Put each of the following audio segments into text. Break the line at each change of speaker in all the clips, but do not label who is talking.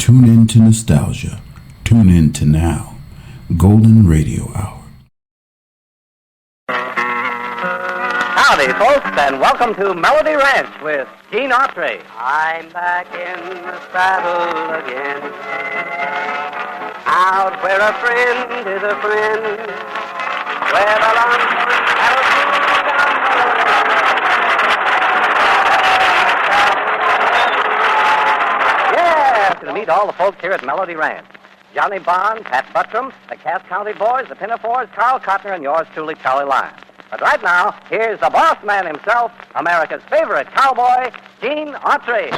Tune in to nostalgia. Tune in to now. Golden Radio Hour.
Howdy, folks, and welcome to Melody Ranch with Gene Autry.
I'm back in the saddle again, out where a friend is a friend, where the lonesome cattle move down the road.
Yeah, to meet all the folks here at Melody Ranch. Johnny Bond, Pat Buttram, the Cass County Boys, the Pinafores, Carl Cotner, and yours truly, Charlie Lyons. But right now, here's the boss man himself, America's favorite cowboy, Gene Autry.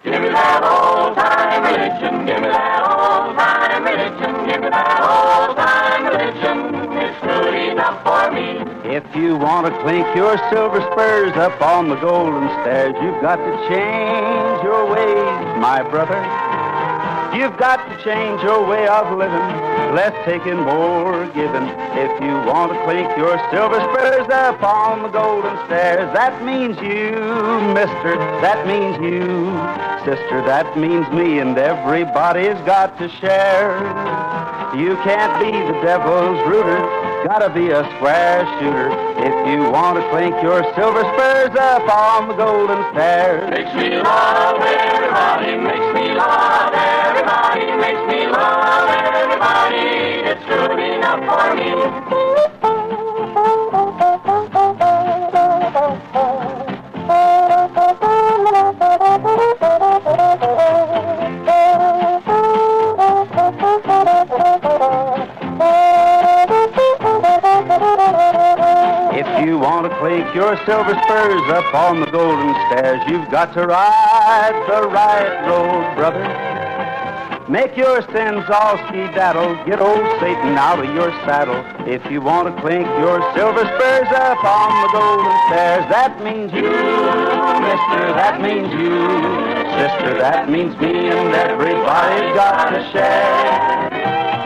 Give me that old-time religion, give me that old-time religion, give me that old-time religion, it's good enough for me.
If you want to clink your silver spurs up on the golden stairs, you've got to change your ways, my brother. You've got to change your way of living, less taking, more giving. If you want to clink your silver spurs up on the golden stairs, that means you, mister, that means you, sister, that means me, and everybody's got to share. You can't be the devil's rooter, gotta be a square shooter. If you want to clink your silver spurs up on the golden stairs.
Makes me love everybody, makes me love everybody, makes me love everybody, it's good enough for me.
If you want to clink your silver spurs up on the golden stairs, you've got to ride the right road, brother. Make your sins all ski-daddle, get old Satan out of your saddle. If you want to clink your silver spurs up on the golden stairs, that means you, mister, that means you, sister, that means me, and everybody's got to share.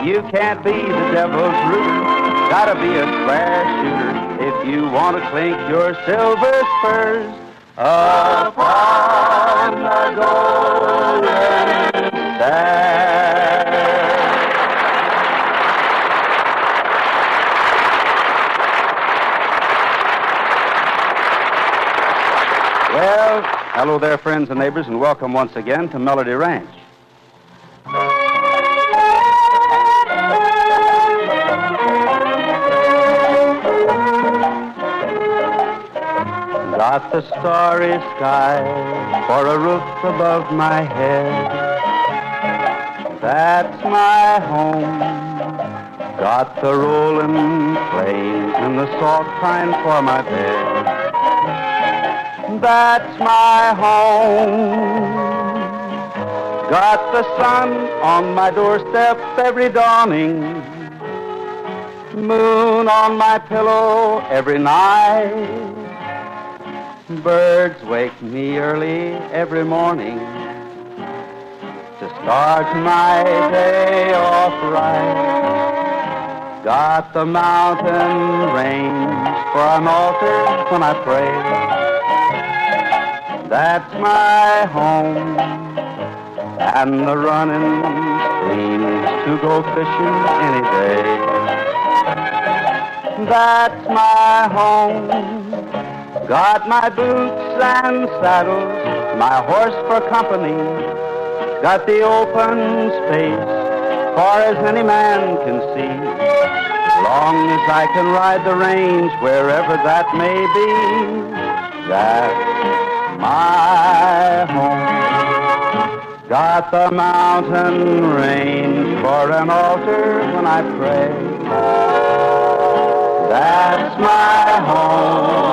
You can't be the devil's rooter, gotta be a square shooter. If you want to clink your silver spurs upon the golden stairs. Well, hello there, friends and neighbors, and welcome once again to Melody Ranch. Got the starry sky for a roof above my head. That's my home. Got the rolling plains and the soft pine for my bed. That's my home. Got the sun on my doorstep every dawning. Moon on my pillow every night. Birds wake me early every morning to start my day off right. Got the mountain range for an altar when I pray. That's my home. And the running streams to go fishing any day. That's my home. Got my boots and saddles, my horse for company. Got the open space, far as any man can see. Long as I can ride the range, wherever that may be. That's my home. Got the mountain range for an altar when I pray. That's my home.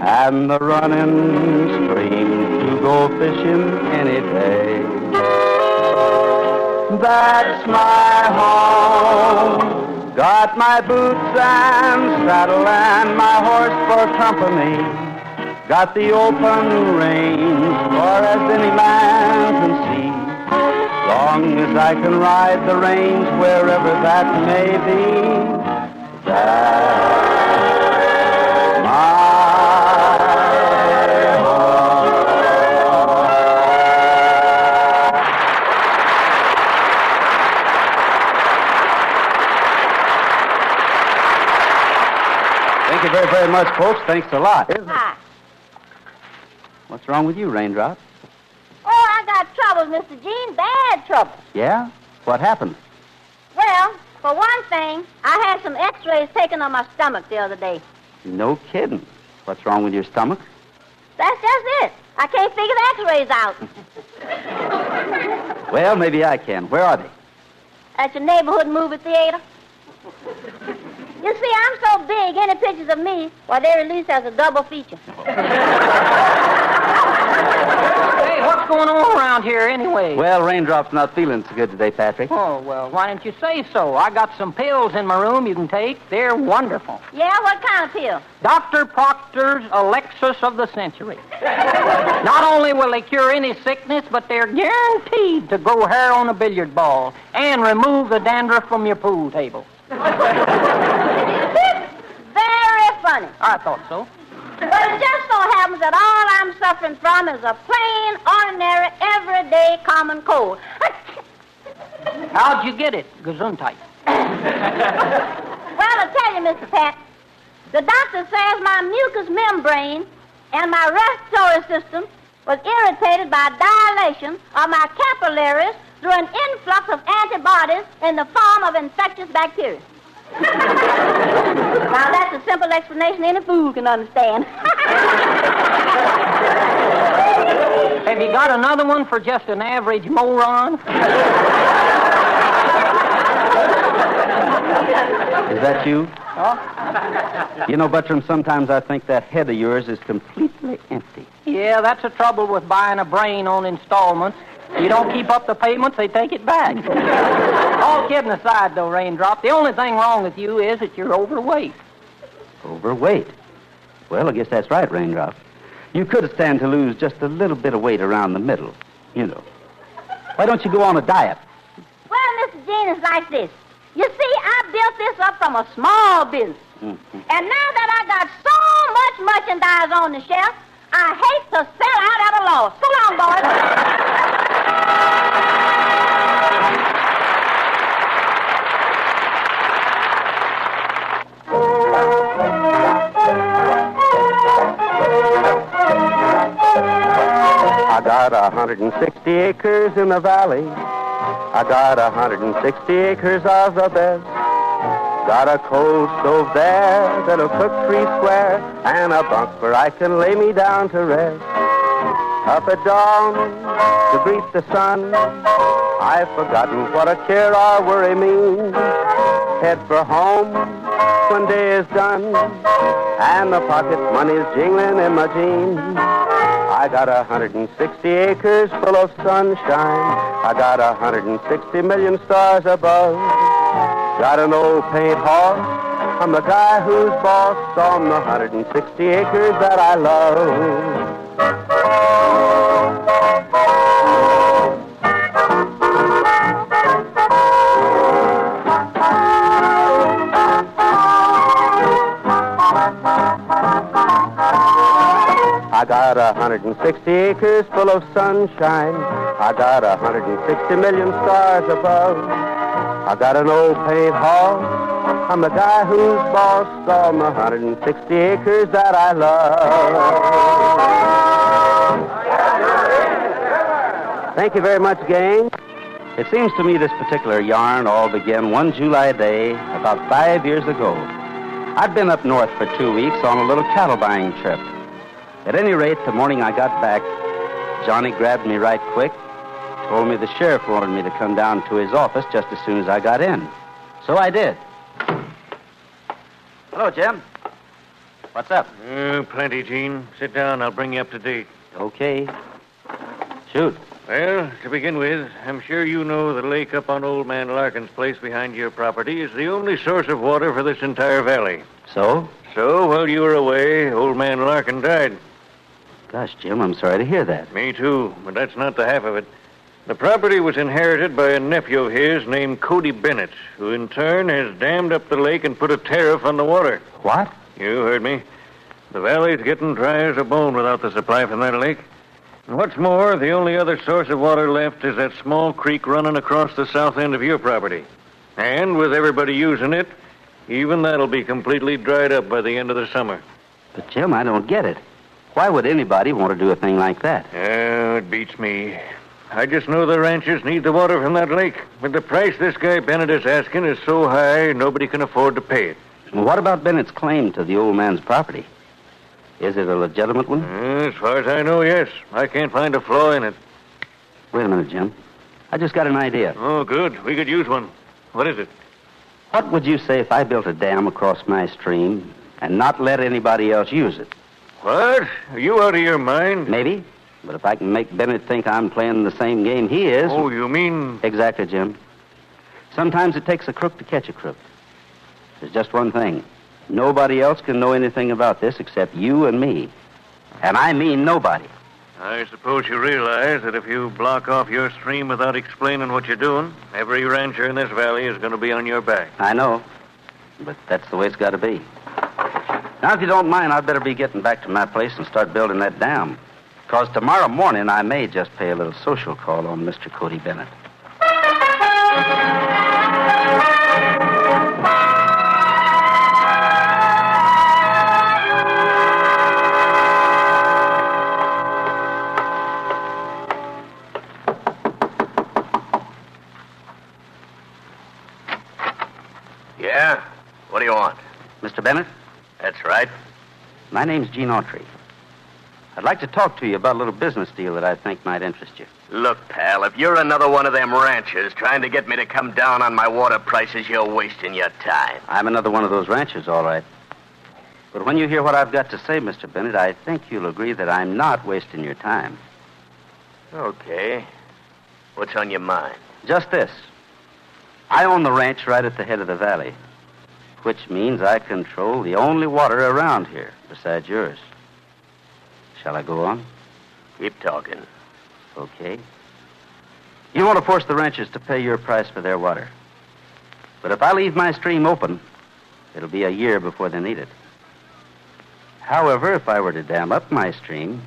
And the running stream to go fishing any day. That's my home. Got my boots and saddle and my horse for company. Got the open range far as any man can see. Long as I can ride the range wherever that may be. That's Thank you very, very much, folks. Thanks a lot.
Hi.
What's wrong with you, Raindrop?
Oh, I got troubles, Mr. Gene. Bad trouble.
Yeah? What happened?
Well, for one thing, I had some x-rays taken on my stomach the other day.
No kidding. What's wrong with your stomach?
That's just it. I can't figure the x-rays out.
Well, maybe I can. Where are they?
At your neighborhood movie theater. You see, I'm so big, any pictures of me, well, they're released as a double feature.
Hey, what's going on around here anyway?
Well, Raindrop's not feeling so good today, Patrick.
Oh, well, why didn't you say so? I got some pills in my room you can take. They're wonderful.
Yeah, what kind of pill?
Dr. Proctor's Alexis of the Century. Not only will they cure any sickness, but they're guaranteed to grow hair on a billiard ball and remove the dandruff from your pool table.
Very funny.
I thought so.
But it just so happens that all I'm suffering from is a plain, ordinary, everyday common cold.
How'd you get it? Gesundheit.
Well, I'll tell you, Mr. Pat, the doctor says my mucous membrane and my respiratory system was irritated by dilation of my capillaries through an influx of antibodies in the form of infectious bacteria. Now, that's a simple explanation any fool can understand.
Have you got another one for just an average moron?
Is that you?
Huh?
You know, Buttram, sometimes I think that head of yours is completely empty.
Yeah, that's the trouble with buying a brain on installments. You don't keep up the payments, they take it back. All kidding aside, though, Raindrop, the only thing wrong with you is that you're overweight.
Overweight? Well, I guess that's right, Raindrop. You could stand to lose just a little bit of weight around the middle, you know. Why don't you go on a diet?
Well, Mr. Gene, it's like this. You see, I built this up from a small business.
Mm-hmm.
And now that I got so much merchandise on the shelf, I hate to sell out at a loss. So long, boys.
I got 160 acres in the valley. I got 160 acres of the best. Got a coal stove there that'll cook 3 square, and a bunk where I can lay me down to rest. Up at dawn to greet the sun, I've forgotten what a care or worry means. Head for home when day is done, and the pocket money's jingling in my jeans. I got 160 acres full of sunshine. I got 160 million stars above. Got an old paint horse. I'm the guy who's boss on the 160 acres that I love. I got 160 acres full of sunshine. I got 160 million stars above. I got an old paint horse. I'm the guy who's boss on the 160 acres that I love. Thank you very much, gang. It seems to me this particular yarn all began one July day about 5 years ago. I'd been up north for 2 weeks on a little cattle buying trip. At any rate, the morning I got back, Johnny grabbed me right quick, told me the sheriff wanted me to come down to his office just as soon as I got in. So I did. Hello, Jim. What's up?
Plenty, Gene. Sit down. I'll bring you up to date.
Okay. Shoot.
Well, to begin with, I'm sure you know the lake up on Old Man Larkin's place behind your property is the only source of water for this entire valley.
So?
So, while you were away, Old Man Larkin died.
Gosh, Jim, I'm sorry to hear that.
Me too, but that's not the half of it. The property was inherited by a nephew of his named Cody Bennett, who in turn has dammed up the lake and put a tariff on the water.
What?
You heard me. The valley's getting dry as a bone without the supply from that lake. And what's more, the only other source of water left is that small creek running across the south end of your property. And with everybody using it, Even that'll be completely dried up by the end of the summer.
But, Jim, I don't get it. Why would anybody want to do a thing like that?
Oh, it beats me. I just know the ranchers need the water from that lake. But the price this guy Bennett is asking is so high, nobody can afford to pay it.
Well, what about Bennett's claim to the old man's property? Is it a legitimate one?
As far as I know, yes. I can't find a flaw in it.
Wait a minute, Jim. I just got an idea.
Oh, good. We could use one. What is it?
What would you say if I built a dam across my stream and not let anybody else use it?
What? Are you out of your mind?
Maybe. But if I can make Bennett think I'm playing the same game he is...
Oh, you mean...
Exactly, Jim. Sometimes it takes a crook to catch a crook. There's just one thing. Nobody else can know anything about this except you and me. And I mean nobody.
I suppose you realize that if you block off your stream without explaining what you're doing, every rancher in this valley is going to be on your back.
I know. But that's the way it's got to be. Now, if you don't mind, I'd better be getting back to my place and start building that dam. Because tomorrow morning I may just pay a little social call on Mr. Cody Bennett.
Yeah? What do you want?
Mr. Bennett,
That's right.
my name's Gene Autry. I'd like to talk to you about a little business deal that I think might interest you.
Look, pal, if you're another one of them ranchers trying to get me to come down on my water prices, you're wasting your time.
I'm another one of those ranchers, all right. But when you hear what I've got to say, Mr. Bennett, I think you'll agree that I'm not wasting your time.
Okay. What's on your mind?
Just this. I own the ranch right at the head of the valley, which means I control the only water around here besides yours. Shall I go on?
Keep talking.
Okay. You want to force the ranchers to pay your price for their water. But if I leave my stream open, it'll be a year before they need it. However, if I were to dam up my stream,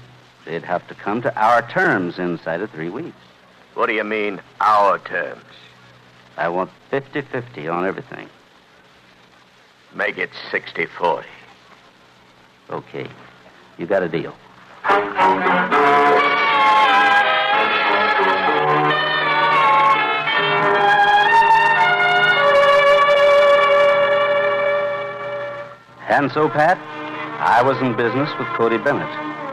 they'd have to come to our terms inside of 3 weeks.
What do you mean, our terms?
I want 50-50 on everything.
Make it 60-40.
Okay. You got a deal. And so, Pat, I was in business with Cody Bennett,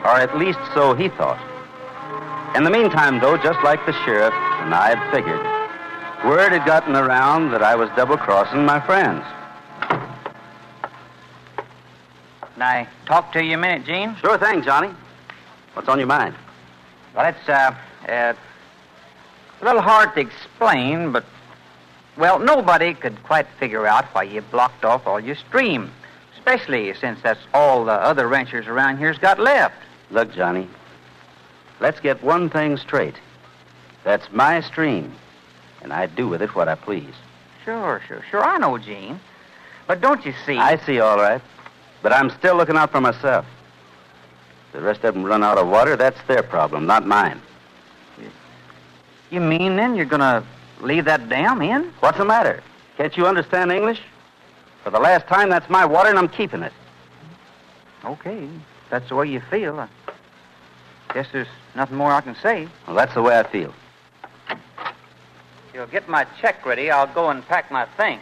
or at least so he thought. In the meantime, though, just like the sheriff and I had figured, word had gotten around that I was double-crossing my friends.
Can I talk to you a minute, Gene?
Sure thing, Johnny. What's on your mind?
Well, it's a little hard to explain, but, well, nobody could quite figure out why you blocked off all your stream, especially since that's all the other ranchers around here's got left.
Look, Johnny, let's get one thing straight. That's my stream, and I do with it what I please.
Sure, I know, Gene. But don't you see...
I see, all right. But I'm still looking out for myself. If the rest of them run out of water, that's their problem, not mine.
You mean then you're going to leave that dam in?
What's the matter? Can't you understand English? For the last time, that's my water, and I'm keeping it.
Okay, if that's the way you feel. I guess there's nothing more I can say.
Well, that's the way I feel.
If you'll get my check ready, I'll go and pack my things.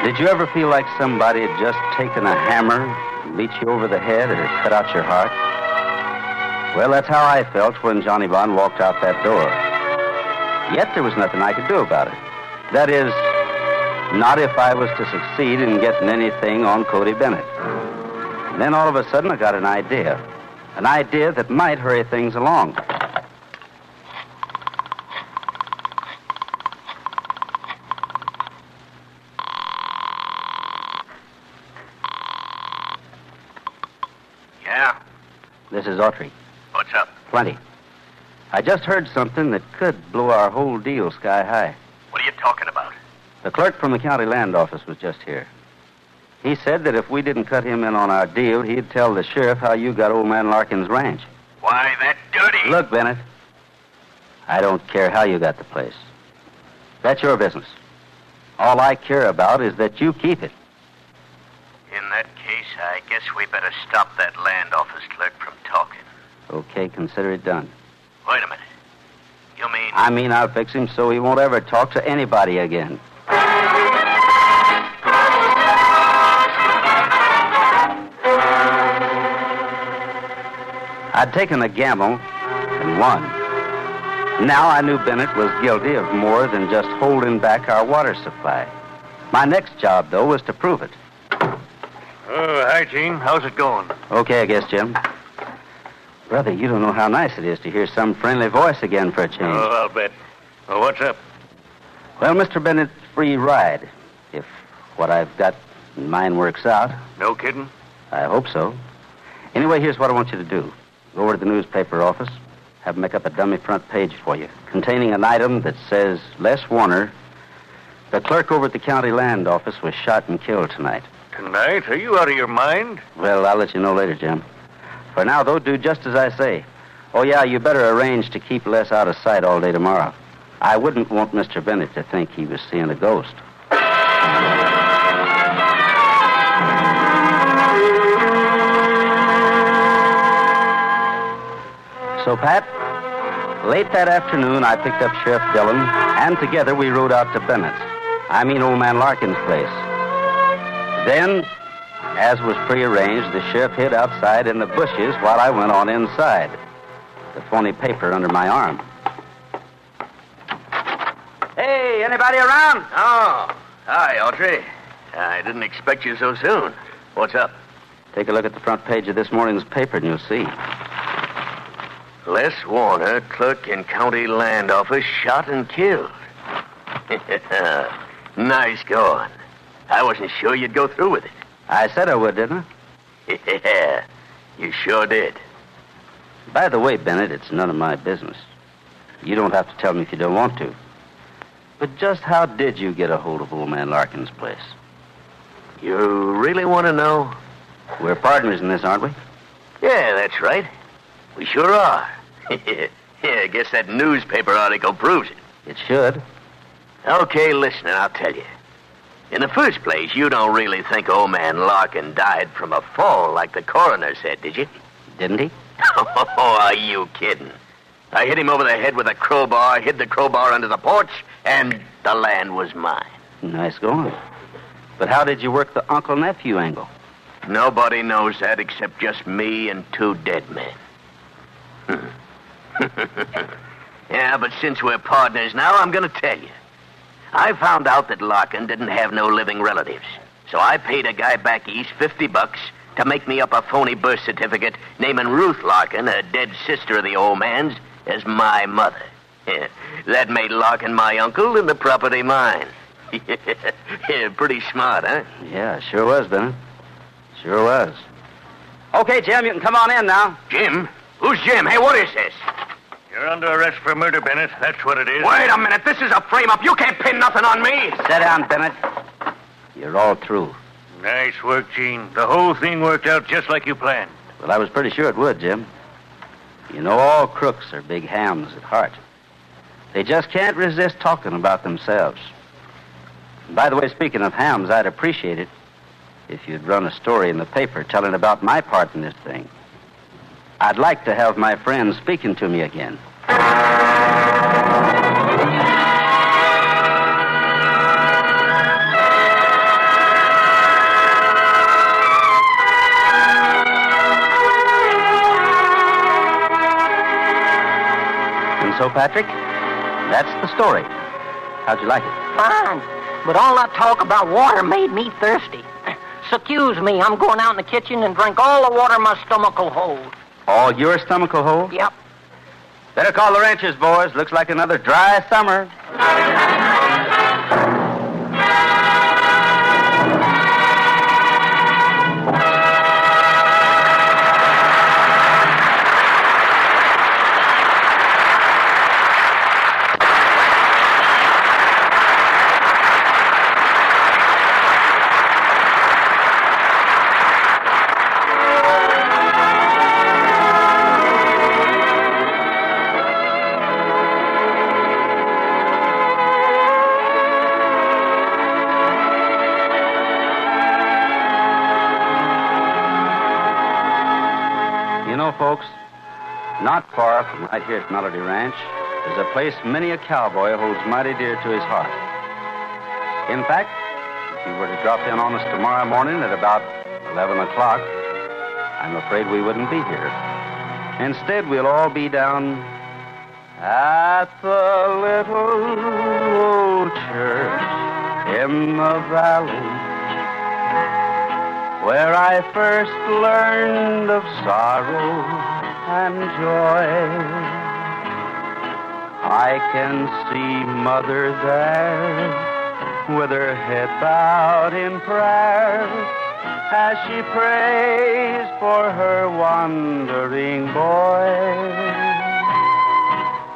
Did you ever feel like somebody had just taken a hammer and beat you over the head or cut out your heart? Well, that's how I felt when Johnny Bond walked out that door. Yet there was nothing I could do about it. That is, not if I was to succeed in getting anything on Cody Bennett. And then all of a sudden I got an idea that might hurry things along.
Yeah?
This is Autry.
What's up?
Plenty. I just heard something that could blow our whole deal sky high.
What are you talking about?
The clerk from the county land office was just here. He said that if we didn't cut him in on our deal, he'd tell the sheriff how you got old man Larkin's ranch.
Why, that dirty...
Look, Bennett, I don't care how you got the place. That's your business. All I care about is that you keep it.
In that case, I guess we better stop that land office clerk from talking.
Okay, consider it done.
Wait a minute. You mean...
I mean, I'll fix him so he won't ever talk to anybody again. I'd taken a gamble and won. Now I knew Bennett was guilty of more than just holding back our water supply. My next job, though, was to prove it.
Oh, hi, Gene. How's it going?
Okay, I guess, Jim. Brother, you don't know how nice it is to hear some friendly voice again for a change.
Oh, I'll bet. Well, what's up?
Well, Mr. Bennett, free ride. If what I've got in mind works out.
No kidding?
I hope so. Anyway, here's what I want you to do. Go over to the newspaper office, have them make up a dummy front page for you, containing an item that says, Les Warner, the clerk over at the county land office, was shot and killed tonight.
Tonight? Are you out of your mind?
Well, I'll let you know later, Jim. For now, though, do just as I say. Oh, yeah, you better arrange to keep Les out of sight all day tomorrow. I wouldn't want Mr. Bennett to think he was seeing a ghost. So, Pat, late that afternoon, I picked up Sheriff Dillon, and together we rode out to Bennett's. I mean old man Larkin's place. Then, as was prearranged, the sheriff hid outside in the bushes while I went on inside, the phony paper under my arm. Hey, anybody around?
Oh, hi, Autry. I didn't expect you so soon. What's up?
Take a look at the front page of this morning's paper and you'll see.
Les Warner, clerk in county land office, shot and killed. Nice going. I wasn't sure you'd go through with it.
I said I would, didn't I?
Yeah, you sure did.
By the way, Bennett, it's none of my business. You don't have to tell me if you don't want to. But just how did you get a hold of old man Larkin's place?
You really want to know?
We're partners in this, aren't we?
Yeah, that's right. We sure are. Yeah, I guess that newspaper article proves it.
It should.
Okay, listen, and I'll tell you. In the first place, you don't really think old man Larkin died from a fall like the coroner said, did you?
Didn't he?
Oh, are you kidding? I hit him over the head with a crowbar, hid the crowbar under the porch, and the land was mine.
Nice going. But how did you work the uncle-nephew angle?
Nobody knows that except just me and two dead men. Yeah, but since we're partners now, I'm going to tell you. I found out that Larkin didn't have no living relatives. So I paid a guy back east $50 to make me up a phony birth certificate naming Ruth Larkin, a dead sister of the old man's, as my mother. Yeah, that made Larkin my uncle and the property mine. Yeah, pretty smart, huh?
Yeah, sure was, Bennett. Sure was. Okay, Jim, you can come on in now.
Jim? Who's Jim? Hey, what is this?
You're under arrest for murder, Bennett. That's what it is.
Wait a minute. This is a frame-up. You can't pin nothing on me.
Sit down, Bennett. You're all through.
Nice work, Gene. The whole thing worked out just like you planned.
Well, I was pretty sure it would, Jim. You know, all crooks are big hams at heart. They just can't resist talking about themselves. And by the way, speaking of hams, I'd appreciate it if you'd run a story in the paper telling about my part in this thing. I'd like to have my friends speaking to me again. And so, Patrick, that's the story. How'd you like it?
Fine. But all that talk about water made me thirsty. So excuse me, I'm going out in the kitchen and drink all the water my stomach will hold.
All your stomach will hold?
Yep.
Better call the ranchers, boys. Looks like another dry summer. know, folks, not far from right here at Melody Ranch is a place many a cowboy holds mighty dear to his heart. In fact, if you were to drop in on us tomorrow morning at about 11 o'clock, I'm afraid we wouldn't be here. Instead, we'll all be down at the little old church in the valley where I first learned of sorrow and joy. I can see Mother there with her head bowed in prayer as she prays for her wandering boy.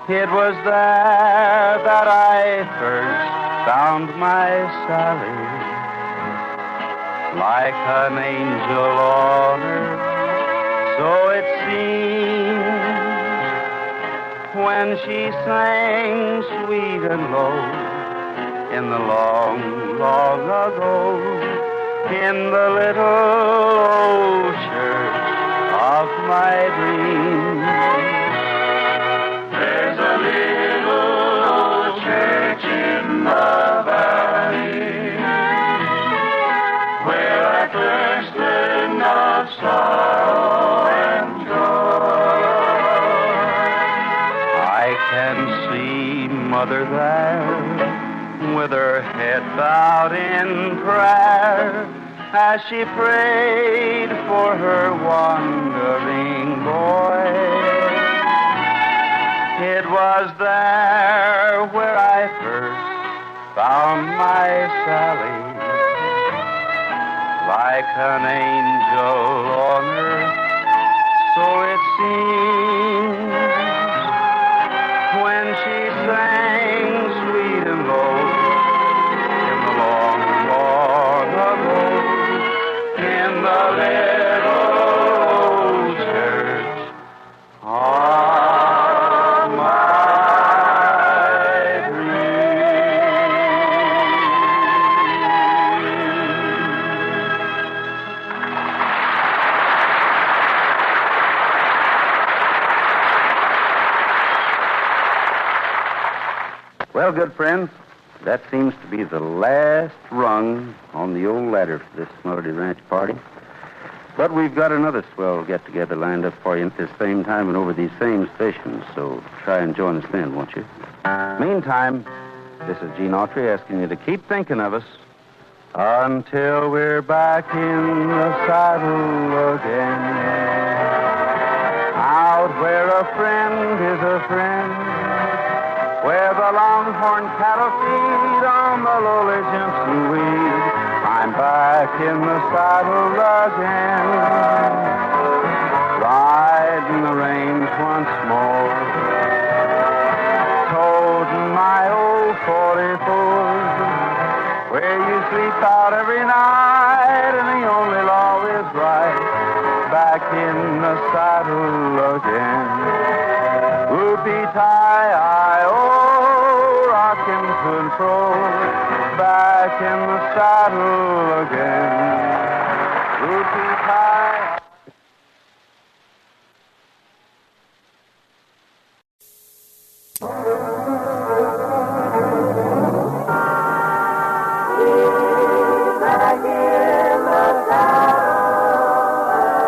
It was there that I first found my Sally, like an angel on earth, so it seems, when she sang sweet and low in the long, long ago, in the little old church of my dreams.
There's a little old church in the valley where I first learned of sorrow and joy.
I can see Mother there with her head bowed in prayer as she prayed for her wandering boy. It was there where I first found my Sally, like an angel on earth, so it seems, when she sang sweet and low in the long, long ago, in the little old church of my Well, good friends, that seems to be the last rung on the old ladder for this Melody Ranch party. But we've got another swell get-together lined up for you at this same time and over these same stations, so try and join us then, won't you? Meantime, this is Gene Autry asking you to keep thinking of us until we're back in the saddle again. Out where a friend is a friend, where the longhorn cattle feed on the lowly Jimson weed, I'm back in the saddle again, riding the range once more, toting my old 44, where you sleep out every night and the only law is right, back in the saddle again. Whoopie-tie-I-oh, rockin' to and fro, back in the saddle again. Whoopie-tie.
Back in the saddle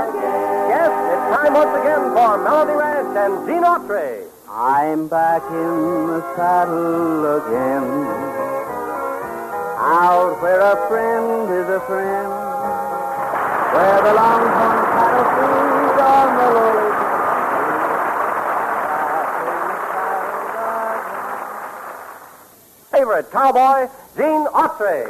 again. Yes, it's time once again for Melody Ranch and Gene Autry.
I'm back in the saddle again, out where a friend is a friend, where the longhorn cattle feed on the lowly.
Favorite cowboy, Gene Autry.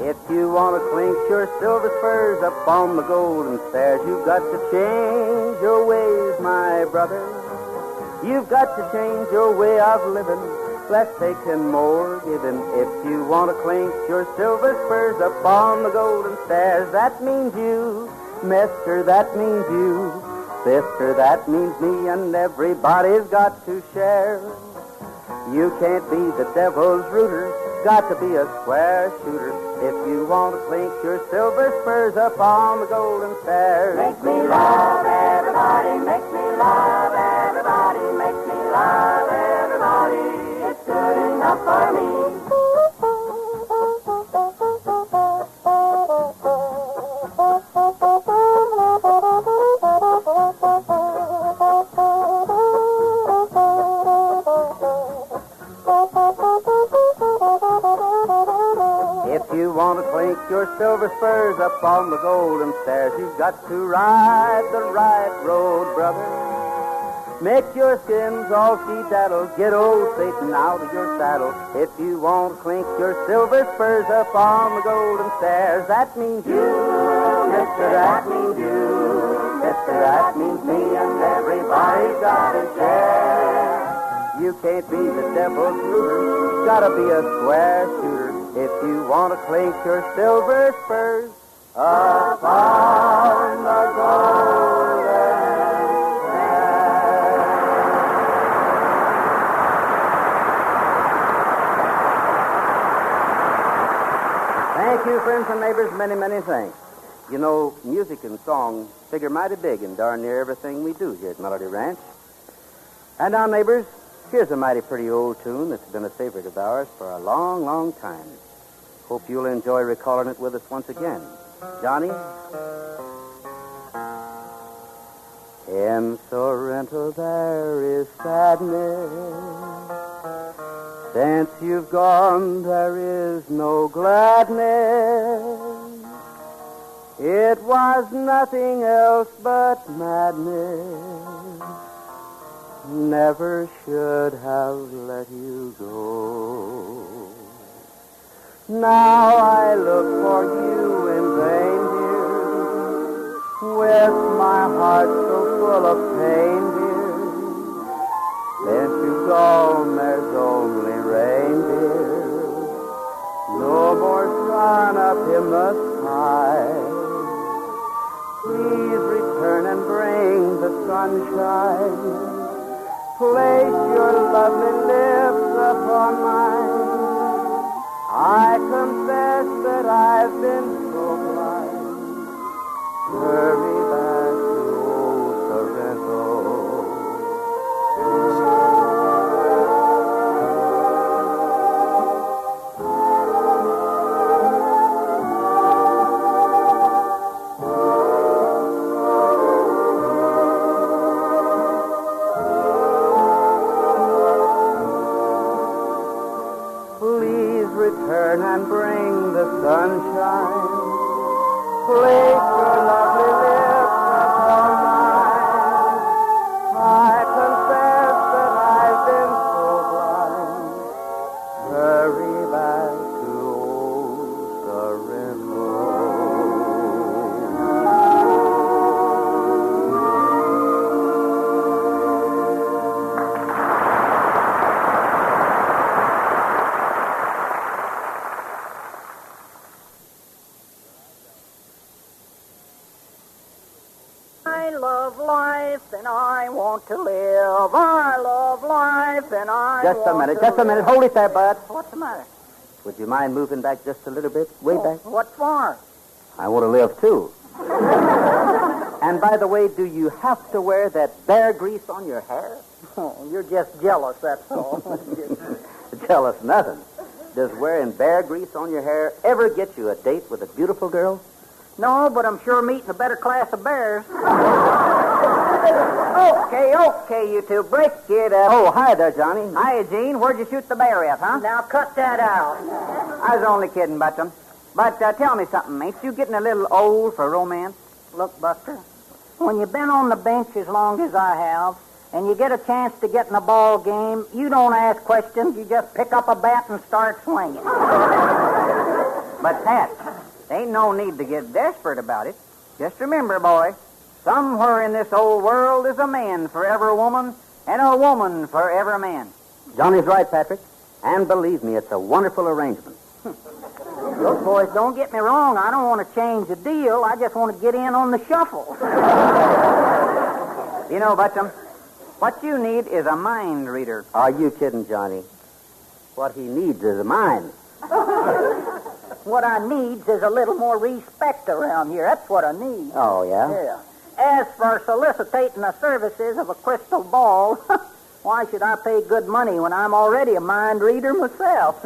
If you want to clink your silver spurs up on the golden stairs, you've got to change your ways, my brother. You've got to change your way of living, less taking, more giving. If you want to clink your silver spurs up on the golden stairs, that means you, mister, that means you. sister, that means me, and everybody's got to share. You can't be the devil's rooter, got to be a square shooter if you want to clink your silver spurs up on the golden stairs.
Make me love everybody, make me love everybody, make me love everybody. It's good enough for me.
If you want to clink your silver spurs up on the golden stairs, you've got to ride the right road, brother. Make your skins all skedaddle, get old Satan out of your saddle. If you want to clink your silver spurs up on the golden stairs, that means you, mister, that means you, mister, that means me, and everybody's got to share. You can't be the devil's rooter, gotta be a square shooter if you want to clink your silver spurs up on the golden stairs. Thank you, friends and neighbors. Many, many thanks. You know, music and song figure mighty big in darn near everything we do here at Melody Ranch. And now, neighbors, here's a mighty pretty old tune that's been a favorite of ours for a long, long time. Hope you'll enjoy recalling it with us once again. Johnny? In Sorrento there is sadness. Since you've gone there is no gladness. It was nothing else but madness. Never should have let you go. Now I look for you in vain, dear, with my heart so full of pain, dear. Since you've gone, there's only rain, dear. No more sun up in the sky. Please return and bring the sunshine. Place your lovely lips upon mine. I confess that I've been so blind. Hurry back to old Sorrento. Return and bring the sunshine. Place your lovely lips upon mine. I confess that I've been so blind. Hurry back to old Sorrento.
I love life and I want to live. I love life and I
Just a minute. Hold it there, Bud.
What's the matter?
Would you mind moving back just a little bit? Way back?
What for?
I want to live, too. And by the way, do you have to wear that bear grease on your hair?
Oh, you're just jealous, that's all.
Jealous nothing. Does wearing bear grease on your hair ever get you a date with a beautiful girl?
No, but I'm sure meeting a better class of bears. Okay, you two, break it up.
Oh, hi there, Johnny.
Hi, Gene. Where'd you shoot the bear at, huh? Now, cut that out. I was only kidding, Buttram. But tell me something, ain't you getting a little old for romance? Look, Buster, when you've been on the bench as long as I have, and you get a chance to get in a ball game, you don't ask questions. You just pick up a bat and start swinging. But, Pat, there ain't no need to get desperate about it. Just remember, boy, somewhere in this old world is a man for every woman and a woman for every man.
Johnny's right, Patrick. And believe me, it's a wonderful arrangement.
Look, boys, don't get me wrong. I don't want to change the deal. I just want to get in on the shuffle.
You know, Butchum, what you need is a mind reader.
Are you kidding, Johnny? What he needs is a mind.
What I needs is a little more respect around here. That's what I need.
Oh, yeah?
Yeah. As for soliciting the services of a crystal ball, why should I pay good money when I'm already a mind reader myself?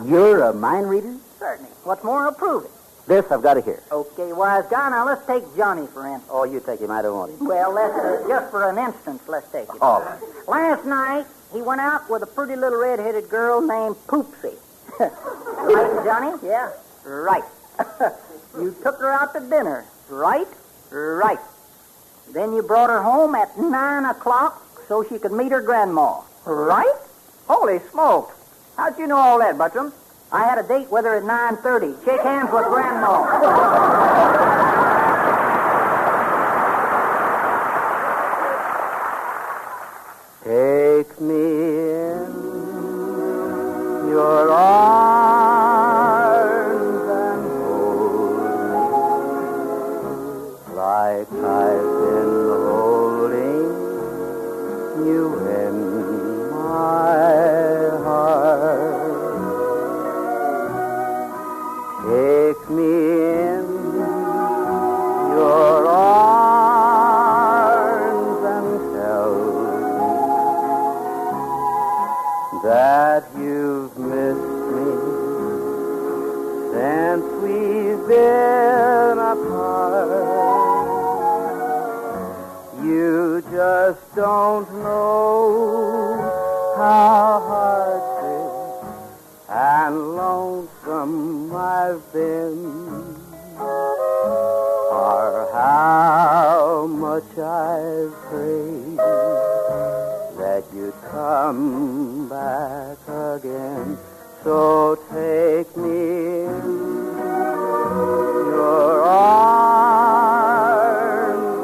You're a mind reader?
Certainly. What's more, I'll prove it.
This I've got to hear.
Okay, wise guy. Now, let's take Johnny, for instance.
Oh, you take him. I don't want him.
Well, let's, just for an instance, let's take it.
Oh.
Last night, he went out with a pretty little red-headed girl named Poopsie. Right, Johnny? Yeah. Right. You took her out to dinner. Right? Right. Then you brought her home at 9 o'clock so she could meet her grandma. Right? Holy smokes. How'd you know all that, Buttram? I had a date with her at 9:30. Shake hands with grandma.
Take me in your arms and hold me like I've been holding you in my heart. Take me in your arms and tell me that you've missed me since we've been apart. You just don't know how heartsick and lonesome I've been, or how much I've prayed that you'd come back again. So take me in your arms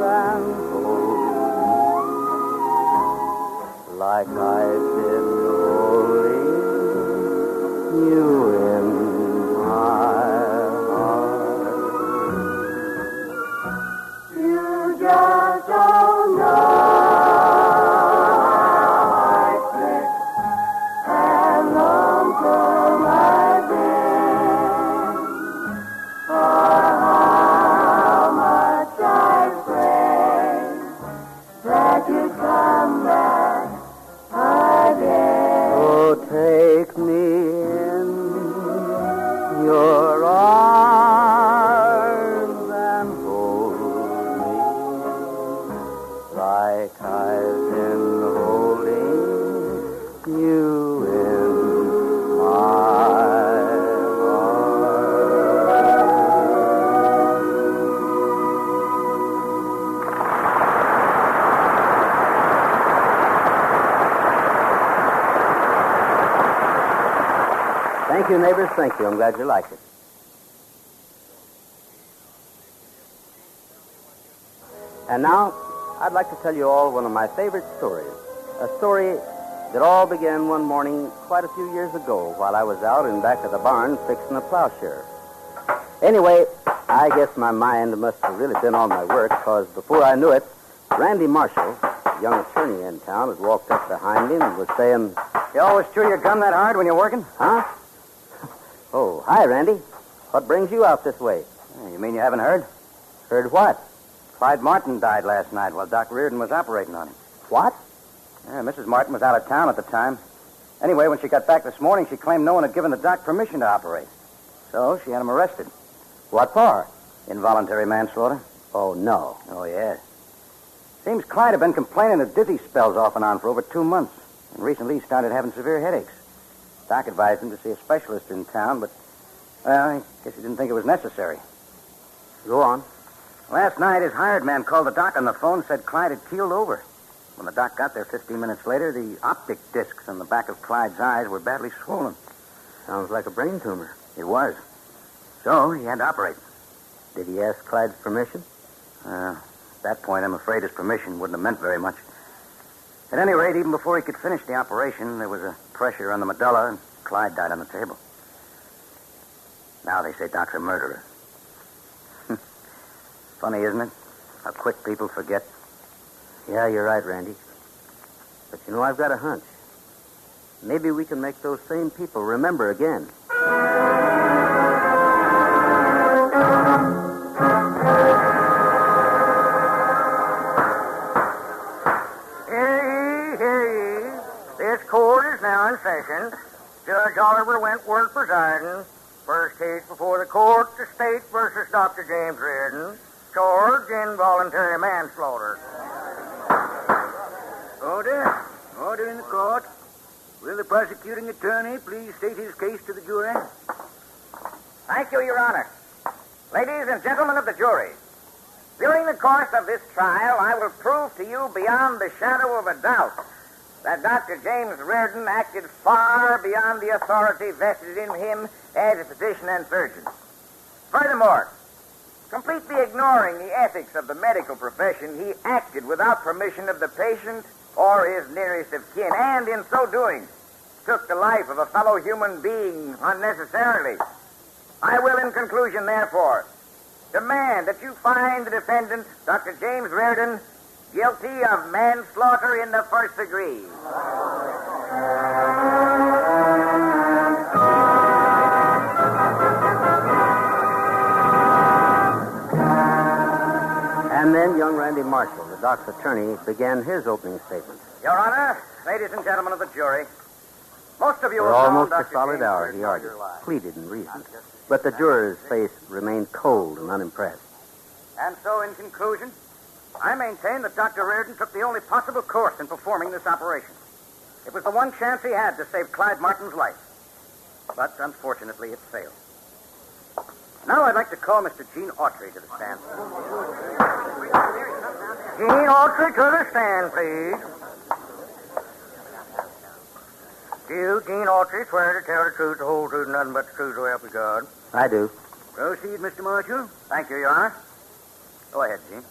and hold me like I've been holding you in my heart. You just don't know how sick and lonesome I've been, or how much I've prayed that you'd come back again. Oh, take me in your arms and hold me like I've been holding you in my Thank you, neighbors. Thank you. I'm glad you liked it. And now, I'd like to tell you all one of my favorite stories. A story that all began one morning quite a few years ago while I was out in back of the barn fixing a plowshare. Anyway, I guess my mind must have really been on my work, because before I knew it, Randy Marshall, a young attorney in town, had walked up behind him and was saying,
You always chew your gum that hard when you're working?
Huh? Oh, hi, Randy. What brings you out this way?
You mean you haven't heard?
Heard what?
Clyde Martin died last night while Doc Reardon was operating on him.
What?
Yeah, Mrs. Martin was out of town at the time. Anyway, when she got back this morning, she claimed no one had given the doc permission to operate. So she had him arrested.
What for?
Involuntary manslaughter.
Oh, no.
Oh, yeah. Seems Clyde had been complaining of dizzy spells off and on for over 2 months. And recently he started having severe headaches. Doc advised him to see a specialist in town, but, well, I guess he didn't think it was necessary.
Go on.
Last night, his hired man called the doc on the phone and said Clyde had keeled over. When the doc got there 15 minutes later, the optic discs on the back of Clyde's eyes were badly swollen.
Sounds like a brain tumor.
It was. So he had to operate.
Did he ask Clyde's permission?
At that point, I'm afraid his permission wouldn't have meant very much. At any rate, even before he could finish the operation, there was a pressure on the medulla, and Clyde died on the table. Now they say Doc's a murderer. Funny, isn't it? How quick people forget.
Yeah, you're right, Randy. But you know, I've got a hunch. Maybe we can make those same people remember again.
This court is now in session. Judge Oliver Wentworth presiding. First case before the court, the State versus Dr. James Reardon. Charged involuntary manslaughter.
Order in the court. Will the prosecuting attorney please state his case to the jury?
Thank you, Your Honor. Ladies and gentlemen of the jury, during the course of this trial, I will prove to you beyond the shadow of a doubt that Dr. James Reardon acted far beyond the authority vested in him as a physician and surgeon. Furthermore, completely ignoring the ethics of the medical profession, he acted without permission of the patient or his nearest of kin, and in so doing, took the life of a fellow human being unnecessarily. I will, in conclusion, therefore, demand that you find the defendant, Dr. James Reardon, guilty of manslaughter in the first degree.
And then young Randy Marshall, the doc's attorney, began his opening statement.
Your Honor, ladies and gentlemen of the jury, most of you
For
have known
almost
Dr.
a solid
James
hour,
Reardon
he
all
argued,
your lives.
pleaded, and reasoned. But the juror's face remained cold and unimpressed.
And so, in conclusion, I maintain that Dr. Reardon took the only possible course in performing this operation. It was the one chance he had to save Clyde Martin's life. But, unfortunately, it failed. Now I'd like to call Mr. Gene Autry to the stand.
Gene Autry to the stand, please. Do you, Gene Autry, swear to tell the truth, the whole truth, and nothing but the truth, so help you God?
I do.
Proceed, Mr. Marshall.
Thank you, Your Honor. Go ahead, Gene.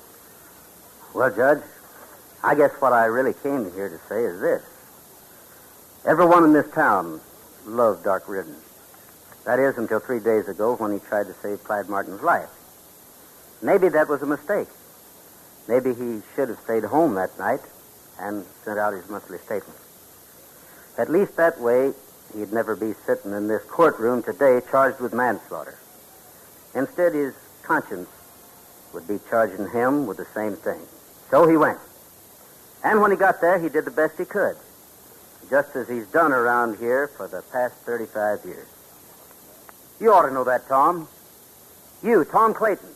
Well, Judge, I guess what I really came here to say is this. Everyone in this town loved Doc Reardon. That is, until 3 days ago when he tried to save Clyde Martin's life. Maybe that was a mistake. Maybe he should have stayed home that night and sent out his monthly statement. At least that way, he'd never be sitting in this courtroom today charged with manslaughter. Instead, his conscience would be charging him with the same thing. So he went. And when he got there, he did the best he could, just as he's done around here for the past 35 years. You ought to know that, Tom. You, Tom Clayton.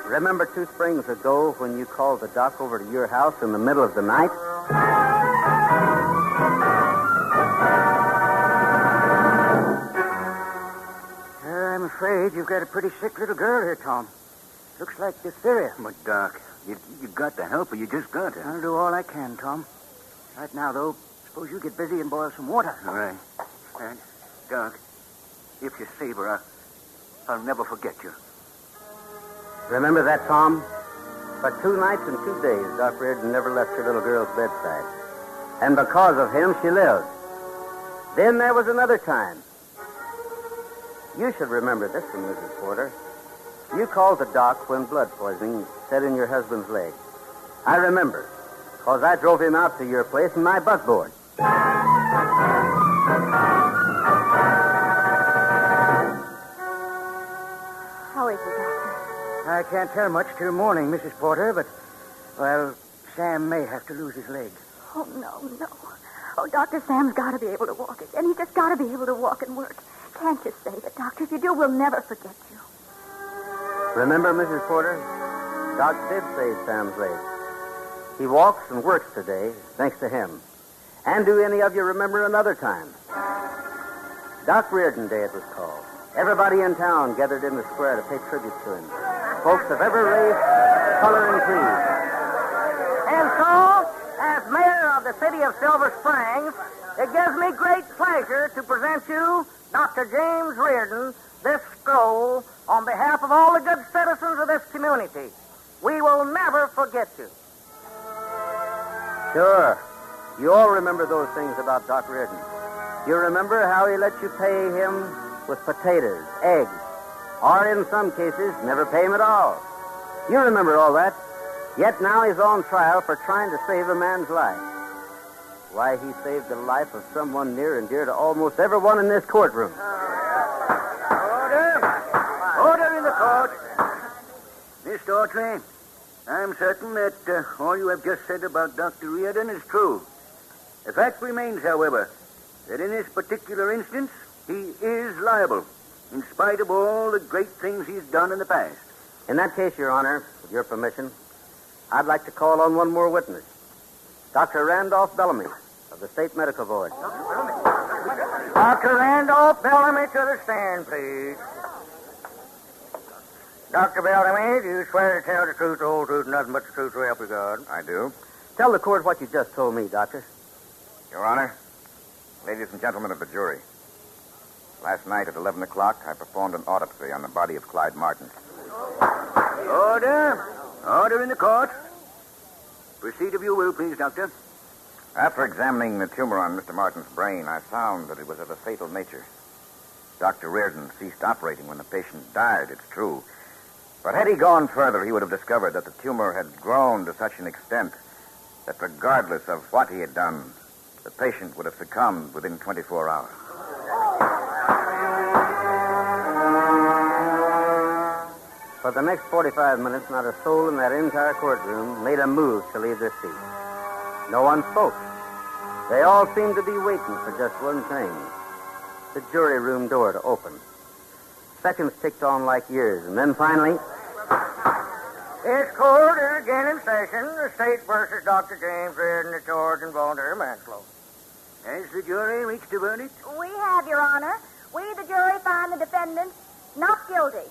Remember 2 springs ago when you called the doc over to your house in the middle of the night?
I'm afraid you've got a pretty sick little girl here, Tom. Looks like diphtheria.
But, Doc, you got to help her. You just got to.
I'll do all I can, Tom. Right now, though, suppose you get busy and boil some water.
All right. And, Doc, if you save her, I'll never forget you.
Remember that, Tom? For 2 nights and 2 days, Doc Reardon never left your little girl's bedside. And because of him, she lived. Then there was another time. You should remember this one, Mrs. Porter. You called the doc when blood poisoning set in your husband's leg. I remember, because I drove him out to your place in my buckboard.
How is he, Doctor?
I can't tell much till morning, Mrs. Porter, but, well, Sam may have to lose his leg.
Oh, no. Oh, Dr. Sam's got to be able to walk again. He's just got to be able to walk and work. Can't you save it, Doctor? If you do, we'll never forget you.
Remember, Mrs. Porter? Doc did save Sam's leg. He walks and works today, thanks to him. And do any of you remember another time? Doc Reardon Day, it was called. Everybody in town gathered in the square to pay tribute to him. Folks of every race, color, and creed.
And so, as mayor of the city of Silver Springs, it gives me great pleasure to present you Dr. James Reardon this scroll on behalf of all the good citizens of this community. We will never forget you.
Sure. You all remember those things about Doc Reardon. You remember how he let you pay him with potatoes, eggs, or in some cases, never pay him at all. You remember all that. Yet now he's on trial for trying to save a man's life. Why he saved the life of someone near and dear to almost everyone in this courtroom.
Order! Order in the court! Mr. Autry, I'm certain that all you have just said about Dr. Reardon is true. The fact remains, however, that in this particular instance, he is liable, in spite of all the great things he's done in the past.
In that case, Your Honor, with your permission, I'd like to call on one more witness. Dr. Randolph Bellamy of the State Medical Board.
Dr. Randolph Bellamy to the stand, please. Dr. Bellamy, do you swear to tell the truth, the whole truth, and nothing but the truth, so help you God?
I do.
Tell the court what you just told me, Doctor.
Your Honor, ladies and gentlemen of the jury, last night at 11 o'clock, I performed an autopsy on the body of Clyde Martin.
Order! Order in the court. Proceed if you will, please, Doctor.
After examining the tumor on Mr. Martin's brain, I found that it was of a fatal nature. Dr. Reardon ceased operating when the patient died, it's true. But had he gone further, he would have discovered that the tumor had grown to such an extent that regardless of what he had done, the patient would have succumbed within 24 hours.
For the next 45 minutes, not a soul in that entire courtroom made a move to leave their seats. No one spoke. They all seemed to be waiting for just one thing: the jury room door to open. Seconds ticked on like years, and then finally...
This court is again in session. The state versus Dr. James Reardon, the charge involuntary manslaughter.
Has the jury reached a verdict?
We have, Your Honor. We, the jury, find the defendant not guilty.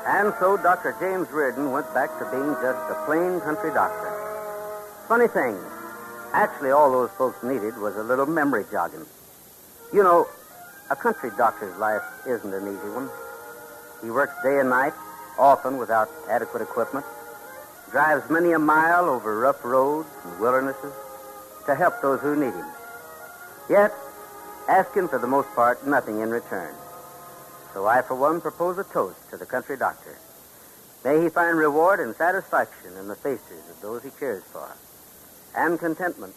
And so Dr. James Reardon went back to being just a plain country doctor. Funny thing, actually all those folks needed was a little memory jogging. You know, a country doctor's life isn't an easy one. He works day and night, often without adequate equipment, drives many a mile over rough roads and wildernesses to help those who need him. Yet, asking for the most part nothing in return. So I, for one, propose a toast to the country doctor. May he find reward and satisfaction in the faces of those he cares for, and contentment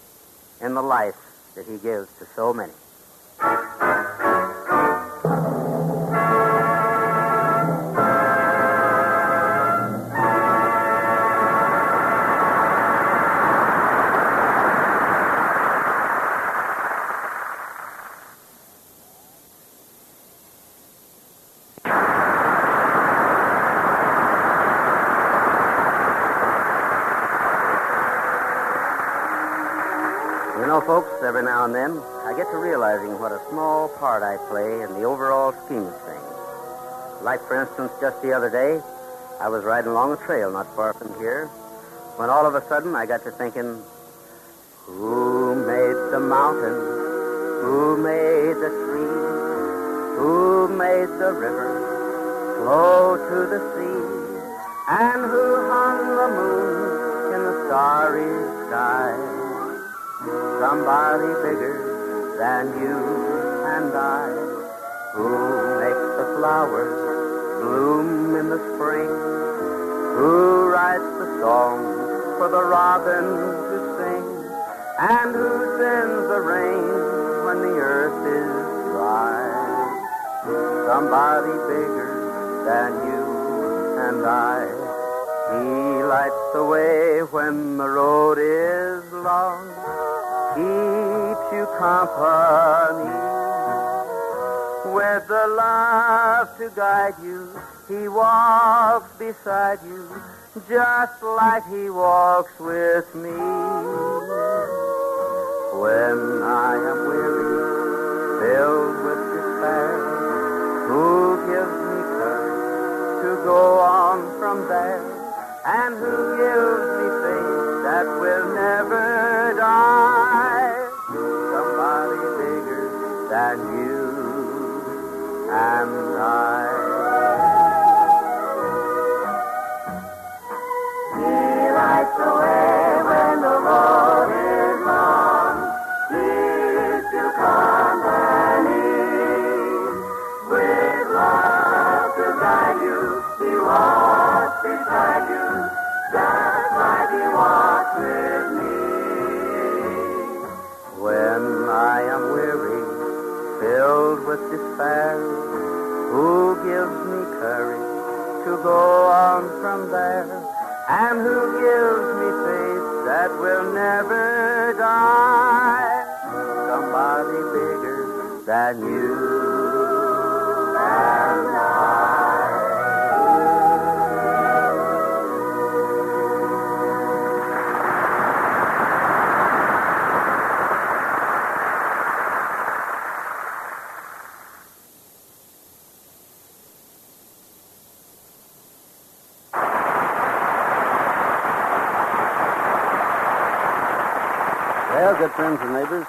in the life that he gives to so many. You know, folks, every now and then, I get to realizing what a small part I play in the overall scheme of things. Like, for instance, just the other day, I was riding along a trail not far from here, when all of a sudden I got to thinking, who made the mountain? Who made the tree? Who made the river flow to the sea? And who hung the moon in the starry sky? Somebody bigger than you and I, who makes the flowers bloom in the spring, who writes the songs for the robin to sing, and who sends the rain when the earth is dry. Somebody bigger than you and I. He lights the way when the road is long, keeps you company. With the love to guide you, he walks beside you, just like he walks with me. When I am weary, filled with despair, who gives me courage to go on from there? And who gives me faith that will never die? Somebody bigger than you and I. He lights filled with despair, who gives me courage to go on from there, and who gives me faith that will never die. Somebody bigger than you and I. Well, good friends and neighbors,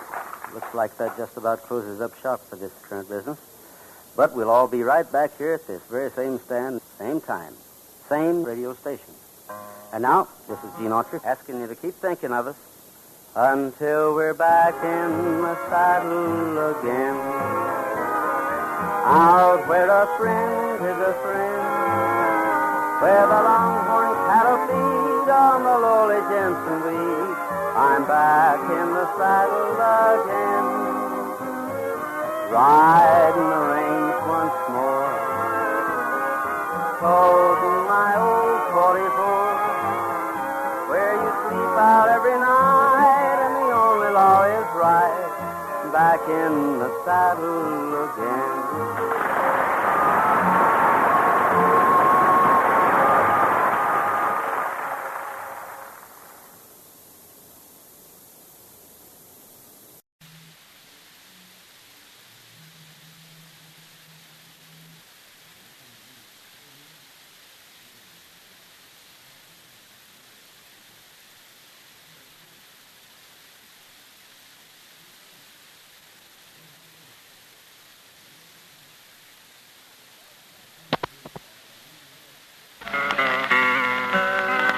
looks like that just about closes up shop for this current business. But we'll all be right back here at this very same stand, same time, same radio station. And now, this is Gene Autry asking you to keep thinking of us until we're back in the saddle again. Out where a friend is a friend, where the longhorn cattle feed on the lowly Jensen weed. I'm back in the saddle again, riding the range once more, holding my old 44, where you sleep out every night and the only law is right, back in the saddle again.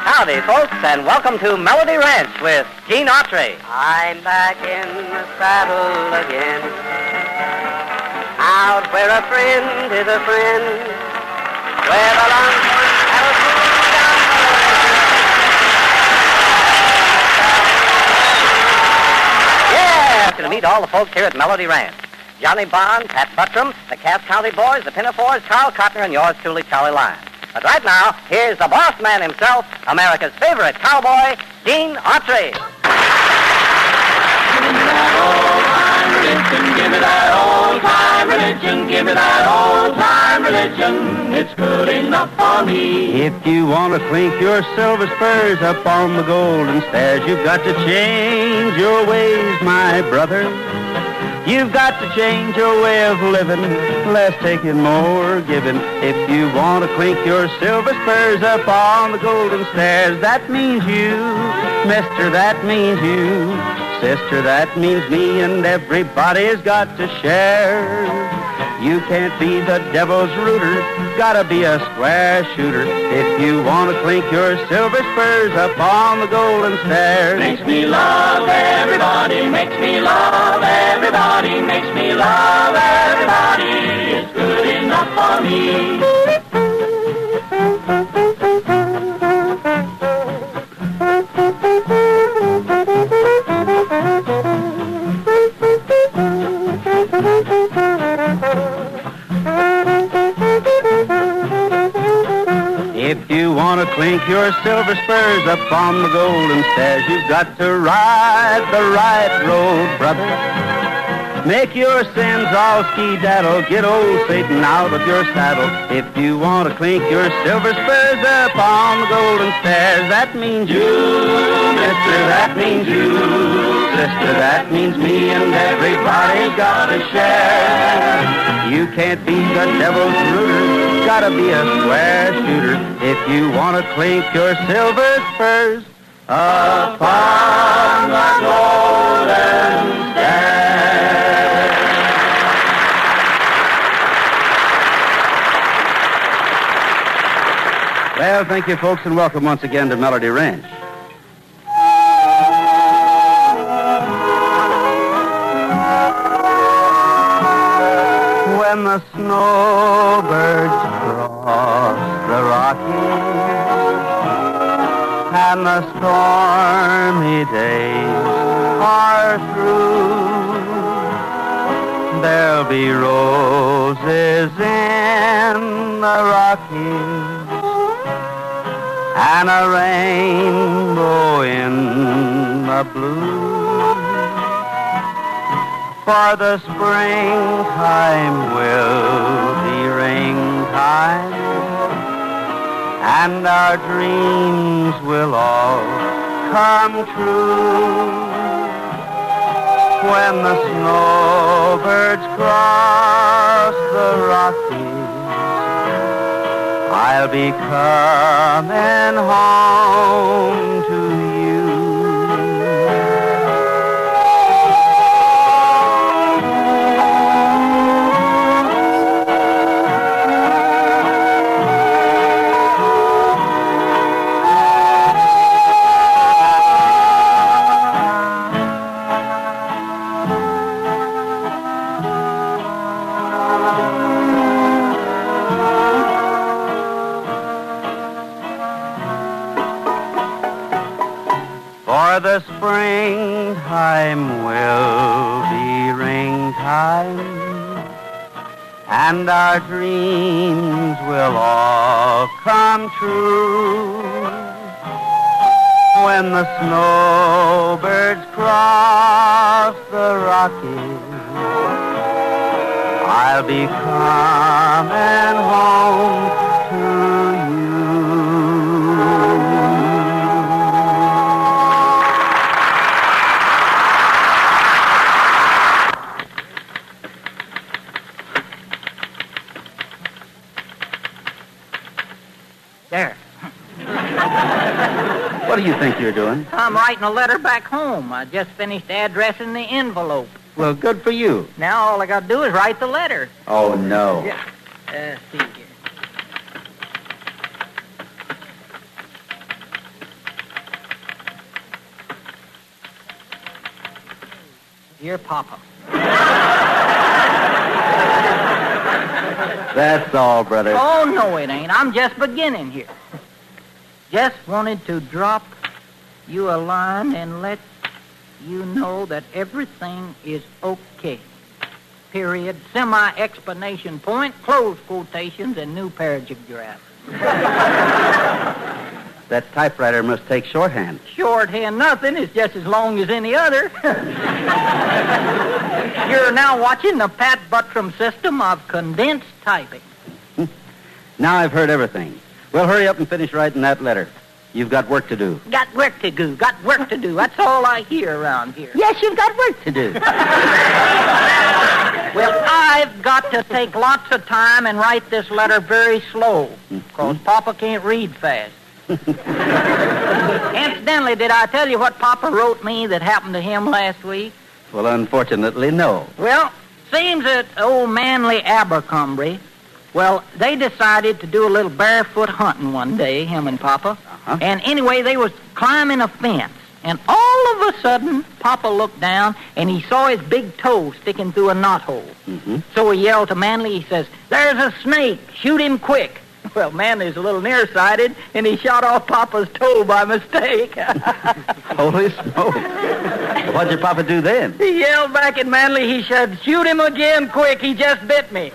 Howdy, folks, and welcome to Melody Ranch with Gene Autry.
I'm back in the saddle again, out where a friend is a friend, where the longhorn cattle feed down the lowly.
Yeah, to meet all the folks here at Melody Ranch. Johnny Bond, Pat Buttram, the Cass County Boys, the Pinafores, Carl Cotner, and yours truly, Charlie Lyons. But right now, here's the boss man himself, America's favorite cowboy, Gene Autry.
Give me that old-time religion, give me that old-time religion. It's good enough for me.
If you want to clink your silver spurs up on the golden stairs, you've got to change your ways, my brother. You've got to change your way of living, less taking, more giving. If you want to clink your silver spurs up on the golden stairs, that means you, mister, that means you, sister, that means me, and everybody's got to share. You can't be the devil's rooter, gotta be a square shooter. If you want to clink your silver spurs up on the golden stairs.
Makes me love everybody, makes me love everybody, makes me love everybody. It's good enough for me.
If you want to clink your silver spurs up on the golden stairs, you've got to ride the right road, brother. Make your sins all ski-daddle, get old Satan out of your saddle. If you want to clink your silver spurs up on the golden stairs, that means you, mister, that means you, sister, that means me, and everybody's got to share. You can't be the devil's rooter, gotta be a square shooter. If you want to clink your silver spurs upon the golden stairs. Well, thank you, folks, and welcome once again to Melody Ranch. When the snowbirds cross the Rockies and the stormy days are through, there'll be roses in the Rockies and a rainbow in the blue. For the springtime will be ringtime, and our dreams will all come true. When the snowbirds cross the Rockies, I'll be coming home to you. For the springtime will be ringtime, and our dreams will all come true. When the snowbirds cross the Rockies, I'll be coming home to you.
There.
What do you think you're doing?
I'm writing a letter back home. I just finished addressing the envelope.
Well, good for you.
Now all I got to do is write the letter.
Oh, no.
Yeah. See here. Dear Papa.
That's all, brother.
Oh, no, it ain't. I'm just beginning here. Just wanted to drop you a line and let you know that everything is okay. Period. Semi-explanation point, close quotations, and new paragraph.
That typewriter must take shorthand.
Shorthand nothing. It's just as long as any other. You're now watching the Pat Buttram system of condensed typing.
Now I've heard everything. Well, hurry up and finish writing that letter. You've got work to do.
Got work to do. Got work to do. That's all I hear around here.
Yes, you've got work to do.
Well, I've got to take lots of time and write this letter very slow, because Papa can't read fast. Incidentally, did I tell you what Papa wrote me that happened to him last week?
Well, unfortunately, no.
Well, seems that old Manly Abercrombie, well, they decided to do a little barefoot hunting one day, him and Papa. And anyway, they was climbing a fence. And all of a sudden, Papa looked down, and he saw his big toe sticking through a knothole. So he yelled to Manly, he says, "There's a snake. Shoot him quick." Well, Manly's a little nearsighted, and he shot off Papa's toe by mistake.
Holy smoke. What'd your Papa do then?
He yelled back at Manly, he said, "Shoot him again quick. He just bit me."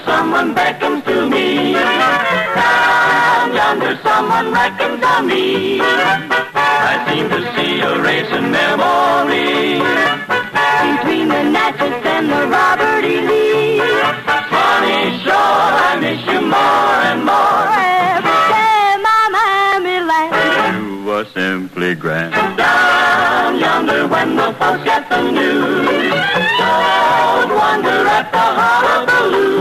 Someone beckons to me. Down yonder, someone reckons on me. I seem to see a racing memory between the Natchez and the Robert E. Lee. Sunny shore, I miss you more and more. Every day, my Miami land.
You were simply grand.
Down yonder, when the folks get the news, don't wonder at the hullabaloo.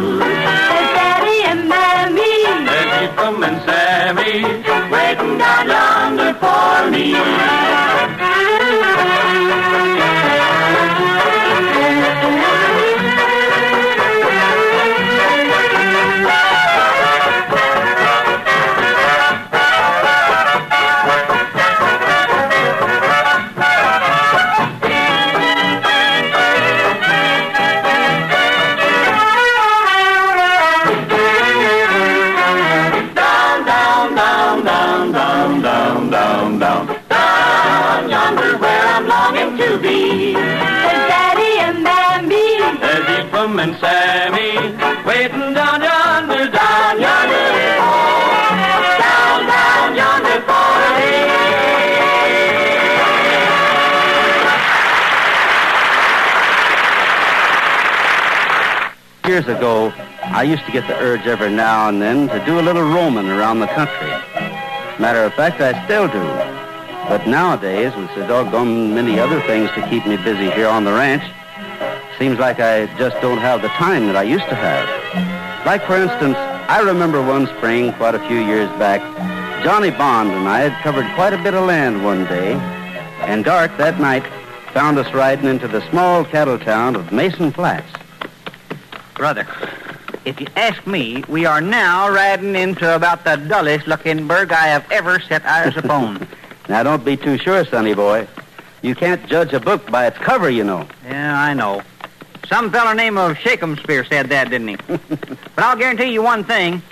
From and Sammy,
waiting down yonder for me. to be. There's Daddy and Bambi, there's Ephraim and Sammy, waiting down yonder, down yonder. Down, down yonder for me.
Years ago, I used to get the urge every now and then to do a little roaming around the country. Matter of fact, I still do. But nowadays, with so doggone many other things to keep me busy here on the ranch, seems like I just don't have the time that I used to have. Like, for instance, I remember one spring quite a few years back, Johnny Bond and I had covered quite a bit of land one day, and dark that night found us riding into the small cattle town of Mason Flats.
Brother, if you ask me, we are now riding into about the dullest-looking burg I have ever set eyes upon.
Now, don't be too sure, sonny boy. You can't judge a book by its cover, you know.
Yeah, I know. Some fella named Shakespeare said that, didn't he? But I'll guarantee you one thing.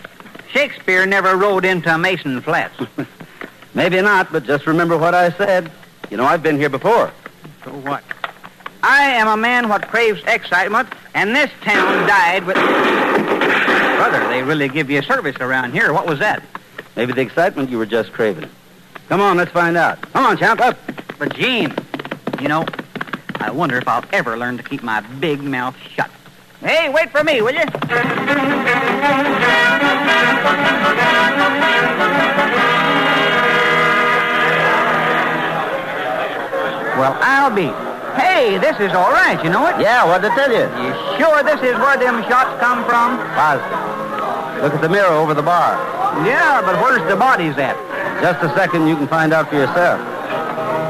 Shakespeare never rode into Mason Flats.
Maybe not, but just remember what I said. You know, I've been here before.
So what? I am a man what craves excitement, and this town died with... Brother, they really give you service around here. What was that?
Maybe the excitement you were just craving. Come on, let's find out. Come on, champ, up.
But, Gene, you know, I wonder if I'll ever learn to keep my big mouth shut. Hey, wait for me, will you? Well, I'll be. Hey, this is all right, you know it?
Yeah, what'd I tell you?
You sure this is where them shots come from?
Positive. Look at the mirror over the bar.
Yeah, but where's the bodies at?
Just a second, you can find out for yourself.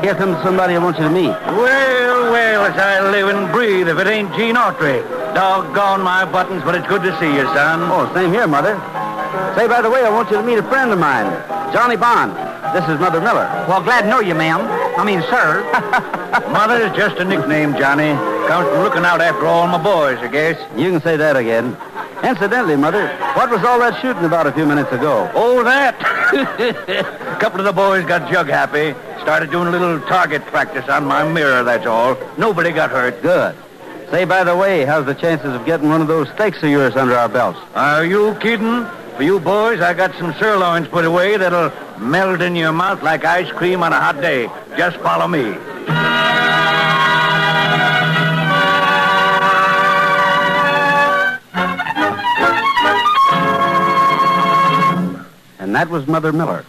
Here comes somebody I want you to meet.
Well, well, as I live and breathe, if it ain't Gene Autry. Doggone my buttons, but it's good to see you, son.
Oh, same here, Mother. Say, by the way, I want you to meet a friend of mine, Johnny Bond. This is Mother Miller.
Well, glad to know you, ma'am. I mean, sir.
Mother's just a nickname, Johnny. Comes from looking out after all my boys, I guess.
You can say that again. Incidentally, Mother, what was all that shooting about a few minutes ago?
Oh, that? A couple of the boys got jug happy. Started doing a little target practice on my mirror, that's all. Nobody got hurt.
Good. Say, by the way, how's the chances of getting one of those steaks of yours under our belts?
Are you kidding? For you boys, I got some sirloins put away that'll melt in your mouth like ice cream on a hot day. Just follow me.
And that was Mother Miller.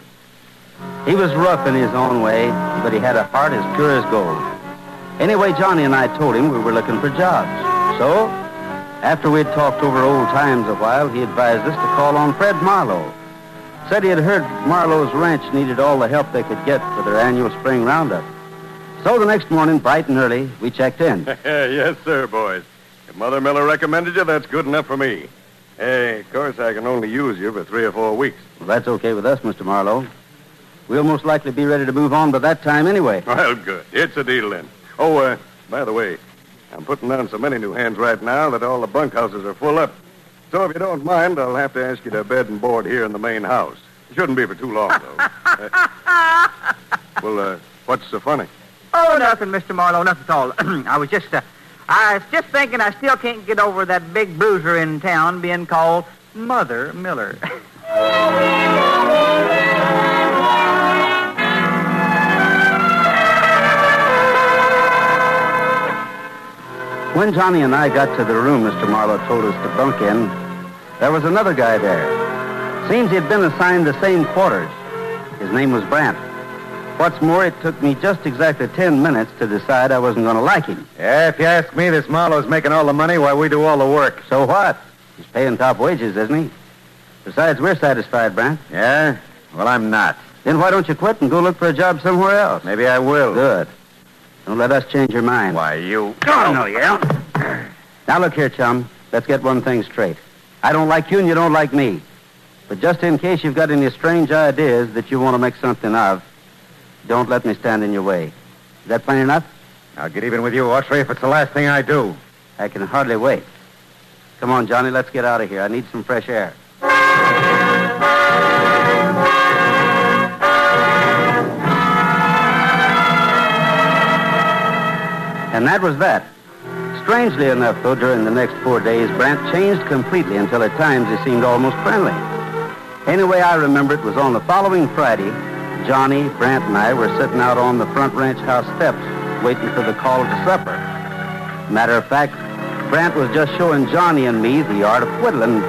He was rough in his own way, but he had a heart as pure as gold. Anyway, Johnny and I told him we were looking for jobs. So, after we'd talked over old times a while, he advised us to call on Fred Marlowe. Said he had heard Marlowe's ranch needed all the help they could get for their annual spring roundup. So the next morning, bright and early, we checked in.
Yes, sir, boys. If Mother Miller recommended you, that's good enough for me. Hey, of course, I can only use you for 3 or 4 weeks.
Well, that's okay with us, Mr. Marlowe. We'll most likely be ready to move on by that time anyway.
Well, good. It's a deal then. Oh, by the way, I'm putting on so many new hands right now that all the bunkhouses are full up. So if you don't mind, I'll have to ask you to bed and board here in the main house. Shouldn't be for too long, though. Well, what's so funny?
Oh, nothing, Mr. Marlowe, nothing at all. I was just thinking I still can't get over that big bruiser in town being called Mother Miller.
When Johnny and I got to the room Mr. Marlowe told us to bunk in, there was another guy there. Seems he'd been assigned the same quarters. His name was Brandt. What's more, it took me just exactly 10 minutes to decide I wasn't going to like him.
Yeah, if you ask me, this Marlowe's making all the money while we do all the work.
So what? He's paying top wages, isn't he? Besides, we're satisfied, Brandt.
Yeah? Well, I'm not.
Then why don't you quit and go look for a job somewhere else?
Maybe I will.
Good. Don't let us change your mind.
Why, you...
Oh, no, you don't. Now, look here, chum. Let's get one thing straight. I don't like you and you don't like me. But just in case you've got any strange ideas that you want to make something of, don't let me stand in your way. Is that plain enough?
I'll get even with you, Autry, if it's the last thing I do.
I can hardly wait. Come on, Johnny, let's get out of here. I need some fresh air. And that was that. Strangely enough, though, during the next 4 days, Brant changed completely until at times he seemed almost friendly. Anyway, I remember it was on the following Friday. Johnny, Brant, and I were sitting out on the front ranch house steps waiting for the call to supper. Matter of fact, Brant was just showing Johnny and me the art of whittling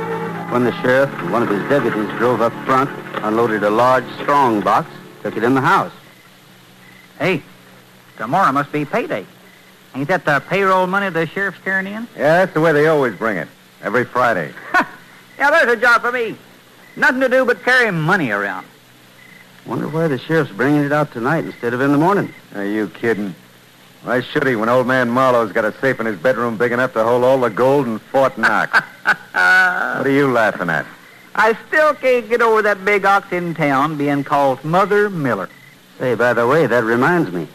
when the sheriff and one of his deputies drove up front, unloaded a large strong box, took it in the house.
Hey, tomorrow must be payday. Ain't that the payroll money the sheriff's carrying in?
Yeah, that's the way they always bring it. Every Friday.
Yeah, there's a job for me. Nothing to do but carry money around.
Wonder why the sheriff's bringing it out tonight instead of in the morning.
Are you kidding? Why should he when old man Marlowe's got a safe in his bedroom big enough to hold all the gold in Fort Knox? What are you laughing at?
I still can't get over that big ox in town being called Mother Miller.
Say, by the way, that reminds me.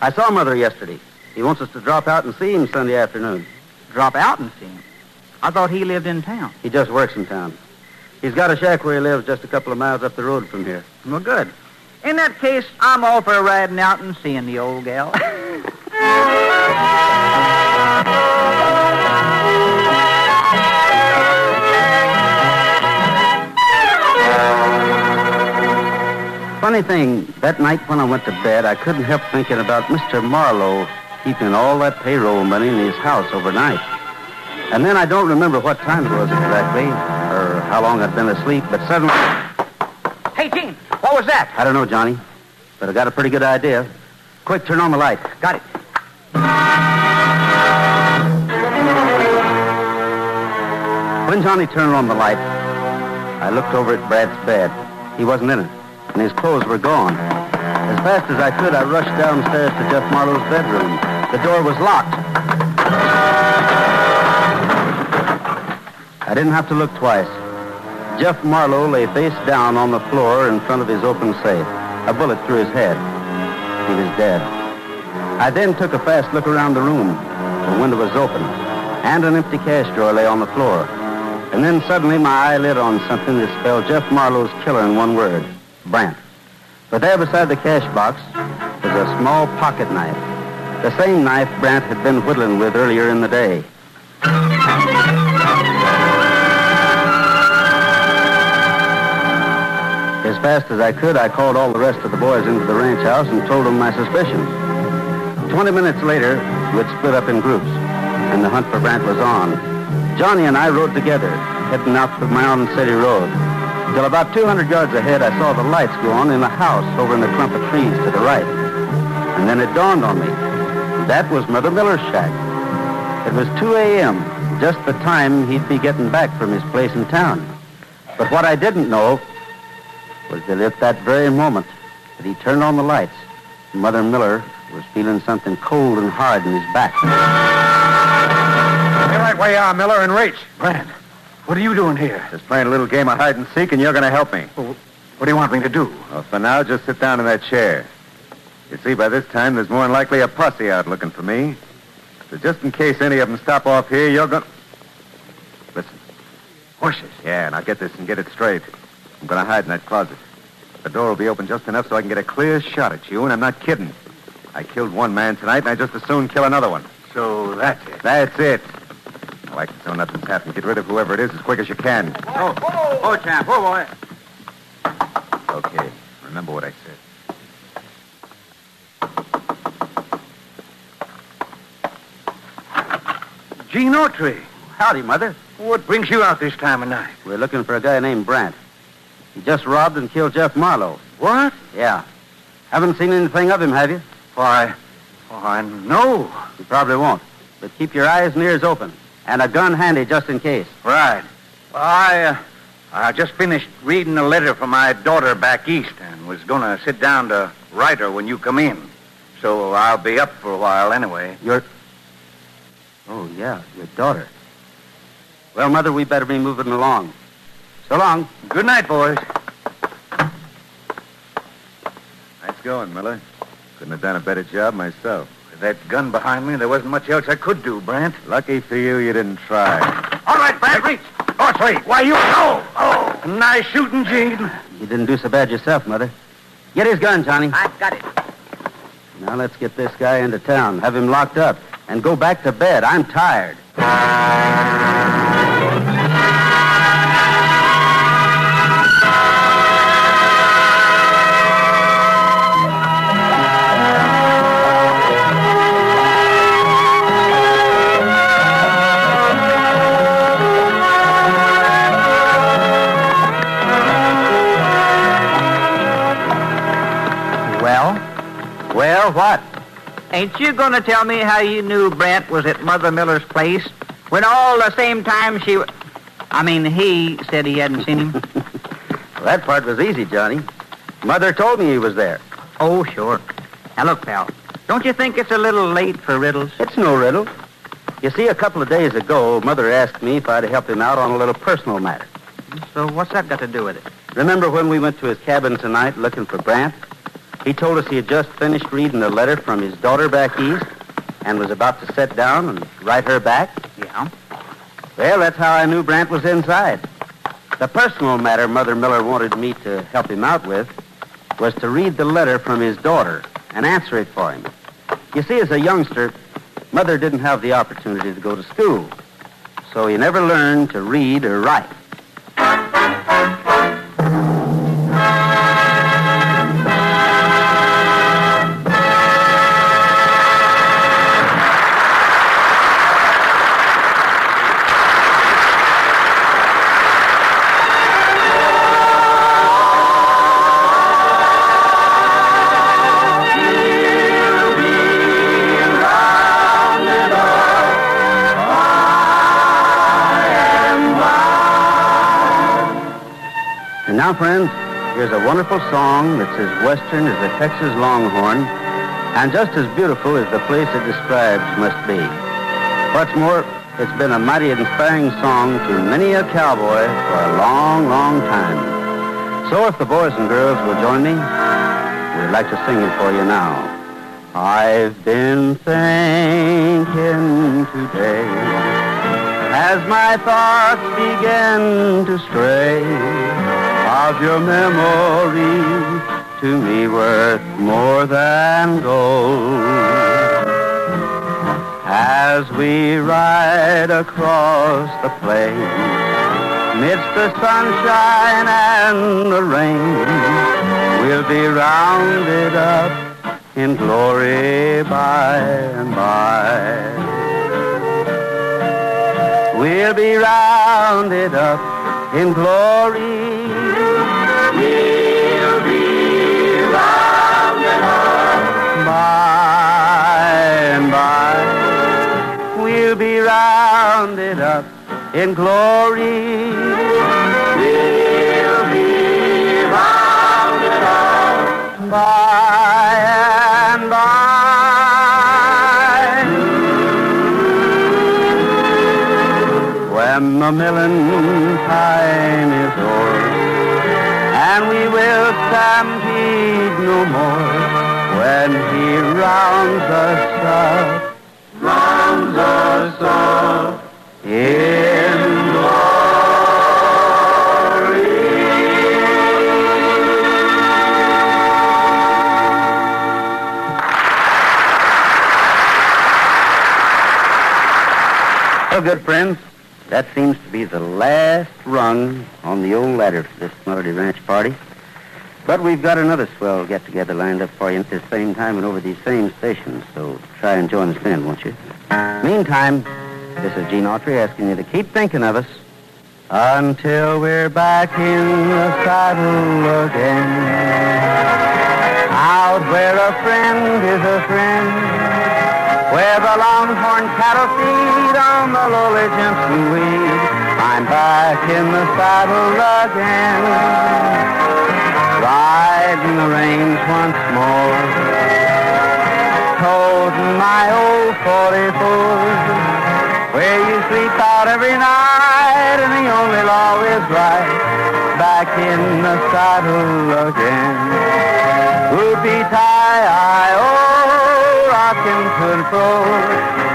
I saw Mother yesterday. He wants us to drop out and see him Sunday afternoon.
Drop out and see him? I thought he lived in town.
He just works in town. He's got a shack where he lives just a couple of miles up the road from here.
Well, good. In that case, I'm all for riding out and seeing the old gal. Funny thing, that night when I went to bed, I couldn't help thinking about Mr. Marlowe keeping all that payroll money in his house overnight. And then I don't remember what time it was exactly, or how long I'd been asleep, but suddenly... Hey, Gene, what was that?
I don't know, Johnny, but I got a pretty good idea. Quick, turn on the light.
Got it.
When Johnny turned on the light, I looked over at Brad's bed. He wasn't in it, and his clothes were gone. As fast as I could, I rushed downstairs to Jeff Marlowe's bedroom. The door was locked. I didn't have to look twice. Jeff Marlowe lay face down on the floor in front of his open safe, a bullet through his head. He was dead. I then took a fast look around the room. The window was open, and an empty cash drawer lay on the floor. And then suddenly my eye lit on something that spelled Jeff Marlowe's killer in one word, Brant. But there beside the cash box was a small pocket knife, the same knife Brant had been whittling with earlier in the day. As fast as I could, I called all the rest of the boys into the ranch house and told them my suspicions. 20 minutes later, we'd split up in groups, and the hunt for Brant was on. Johnny and I rode together, heading out the Mound City Road. Till about 200 yards ahead, I saw the lights go on in a house over in the clump of trees to the right. And then it dawned on me. That was Mother Miller's shack. It was 2 a.m., just the time he'd be getting back from his place in town. But what I didn't know was that at that very moment that he turned on the lights, Mother Miller was feeling something cold and hard in his back.
Stay right where you are, Miller, and reach.
Brant,
What are you doing here?
just playing a little game of hide and seek, and you're going to help me.
Well, what do you want me to do?
Well, for now, just sit down in that chair. You see, by this time, there's more than likely a posse out looking for me. So just in case any of them stop off here, you're going... Listen.
Horses.
Yeah, now get this and get it straight. I'm going to hide in that closet. The door will be open just enough so I can get a clear shot at you, and I'm not kidding. I killed one man tonight, and I just as soon kill another one.
So that's it.
That's it. I like to know nothing's happened. Get rid of whoever it is as quick as you can.
Oh, champ. Oh, boy.
Okay. Remember what I said.
Gene Autry.
Howdy, Mother.
What brings you out this time of night?
We're looking for a guy named Brant. He just robbed and killed Jeff Marlowe.
What?
Yeah. Haven't seen anything of him, have you?
Why, no.
You probably won't. But keep your eyes and ears open. And a gun handy just in case.
Right. Well, I just finished reading a letter from my daughter back east and was going to sit down to write her when you come in. So I'll be up for a while anyway.
Oh, yeah, your daughter. Well, Mother, we better be moving along. So long.
Good night, boys.
Nice going, Miller. Couldn't have done a better job myself.
With that gun behind me, there wasn't much else I could do, Brant.
Lucky for you, you didn't try.
All right, Brant, reach. Autry, why you... Oh, nice shooting, Gene.
You didn't do so bad yourself, Mother. Get his gun, Johnny.
I've got it. Now let's get this guy into town, have him locked up, and go back to bed. I'm tired. Well, what?
Ain't you going to tell me how you knew Brent was at Mother Miller's place when all the same time he said he hadn't seen him?
Well, that part was easy, Johnny. Mother told me he was there.
Oh, sure. Now, look, pal, don't you think it's a little late for riddles?
It's no riddle. You see, a couple of days ago, Mother asked me if I'd help him out on a little personal matter.
So what's that got to do with it?
Remember when we went to his cabin tonight looking for Brant? He told us he had just finished reading a letter from his daughter back east and was about to sit down and write her back.
Yeah?
Well, that's how I knew Brant was inside. The personal matter Mother Miller wanted me to help him out with was to read the letter from his daughter and answer it for him. You see, as a youngster, Mother didn't have the opportunity to go to school, so he never learned to read or write. Now, friends, here's a wonderful song that's as western as the Texas Longhorn and just as beautiful as the place it describes must be. What's more, it's been a mighty inspiring song to many a cowboy for a long, long time. So if the boys and girls will join me, we'd like to sing it for you now. I've been thinking today as my thoughts begin to stray of your memory, to me worth more than gold. As we ride across the plain, midst the sunshine and the rain, we'll be rounded up in glory by and by. We'll be rounded up in glory. We'll be rounded up by and by. We'll be rounded up in glory. We'll be rounded up by and by. When the milling time is o'er, and we will stampede no more, when he rounds us up in glory. Well, good friends, that seems to be the last rung on the old ladder for this Melody Ranch party. But we've got another swell get-together lined up for you at this same time and over these same stations, so try and join us then, won't you? Meantime, this is Gene Autry asking you to keep thinking of us until we're back in the saddle again. Out where a friend is a friend, where the longhorn cattle feed on the lowly Jimson weed, I'm back in the saddle again, riding the range once more, toting my old 44, where you sleep out every night and the only law is right, back in the saddle again. Whoopie-tie-I-oh, rockin' to and fro,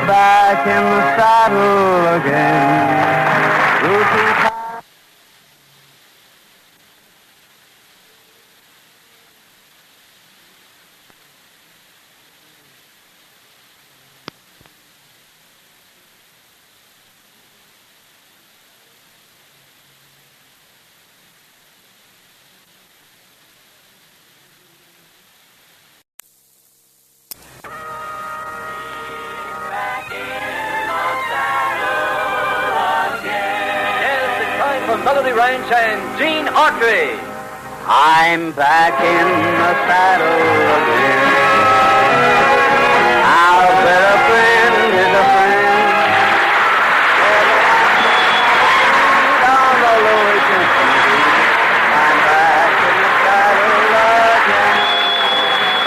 back in the saddle again. Whoopie-tie.
Melody Ranch and Gene Autry.
I'm back in the saddle again. I'll bet a friend is a friend. Down the lower Symphony, I'm back in the saddle again.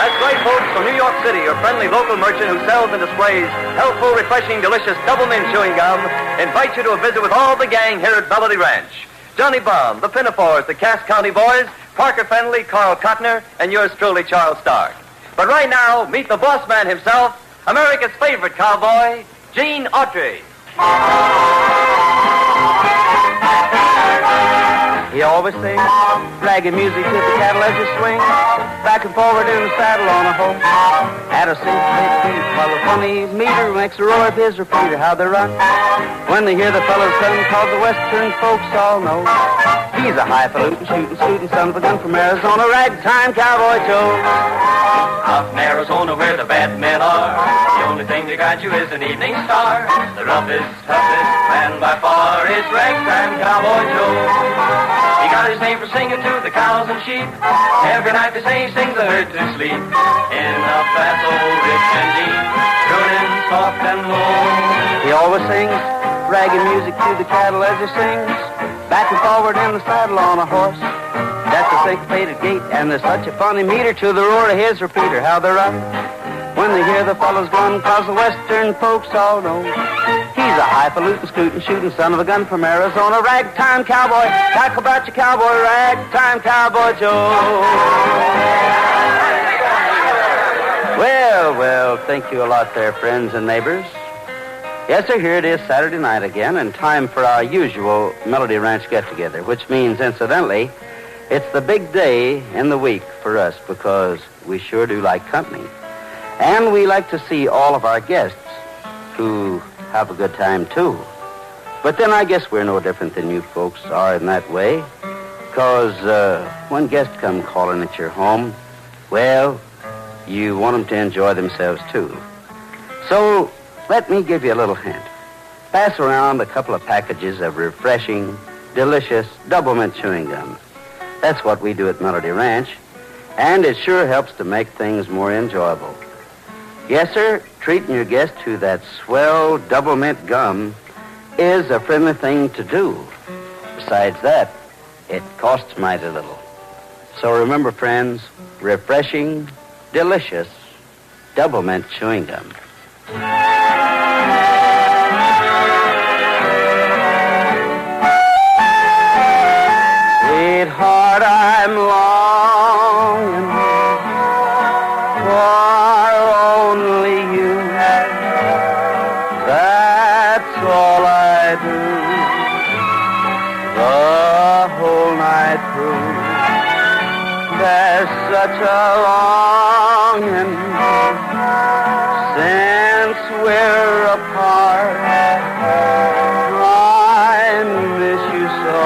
That's right, folks. From New York City, your friendly local merchant who sells and displays healthful, refreshing, delicious double mint chewing gum invites you to a visit with all the gang here at Melody Ranch. Johnny Bond, the Pinafores, the Cass County Boys, Parker Fenley, Carl Cotner, and yours truly, Charles Stark. But right now, meet the boss man himself, America's favorite cowboy, Gene Autry.
He always sings ragged music to the cattle as you swing, back and forward in the saddle on a hoe. At a syncopated beat, while a funny meter makes a roar of his repeater, how they run. When they hear the fellows come, cause the western folks all know he's a highfalutin, shooting son of a gun from Arizona, ragtime cowboy Joe.
Out in Arizona where the bad men are, the only thing that guides you is an evening star. The roughest, toughest man by far is ragtime cowboy Joe. He got his name for singing to the cows and sheep. Every night they say he sings the herd to sleep. In a fast old rich and deep, crooning soft and low.
He always sings ragged music to the cattle as he sings, back and forward in the saddle on a horse. That's a syncopated gait, and there's such a funny meter to the roar of his repeater, how they run. When they hear the fellows gun, cause the western folks all know he's a highfalutin, shooting son of a gun from Arizona, ragtime cowboy. Talk about your cowboy, ragtime cowboy Joe. Well, thank you a lot there, friends and neighbors. Yes, sir, here it is Saturday night again, and time for our usual Melody Ranch get-together, which means, incidentally, it's the big day in the week for us because we sure do like company. And we like to see all of our guests who have a good time, too. But then I guess we're no different than you folks are in that way, because when guests come calling at your home, well, you want them to enjoy themselves, too. So let me give you a little hint. Pass around a couple of packages of refreshing, delicious double mint chewing gum. That's what we do at Melody Ranch, and it sure helps to make things more enjoyable. Yes, sir, treating your guest to that swell double mint gum is a friendly thing to do. Besides that, it costs mighty little. So remember, friends, refreshing, delicious double mint chewing gum. Sweetheart, I'm longing for only you. That's all I do the whole night through. There's such a longing since we're apart. I miss you so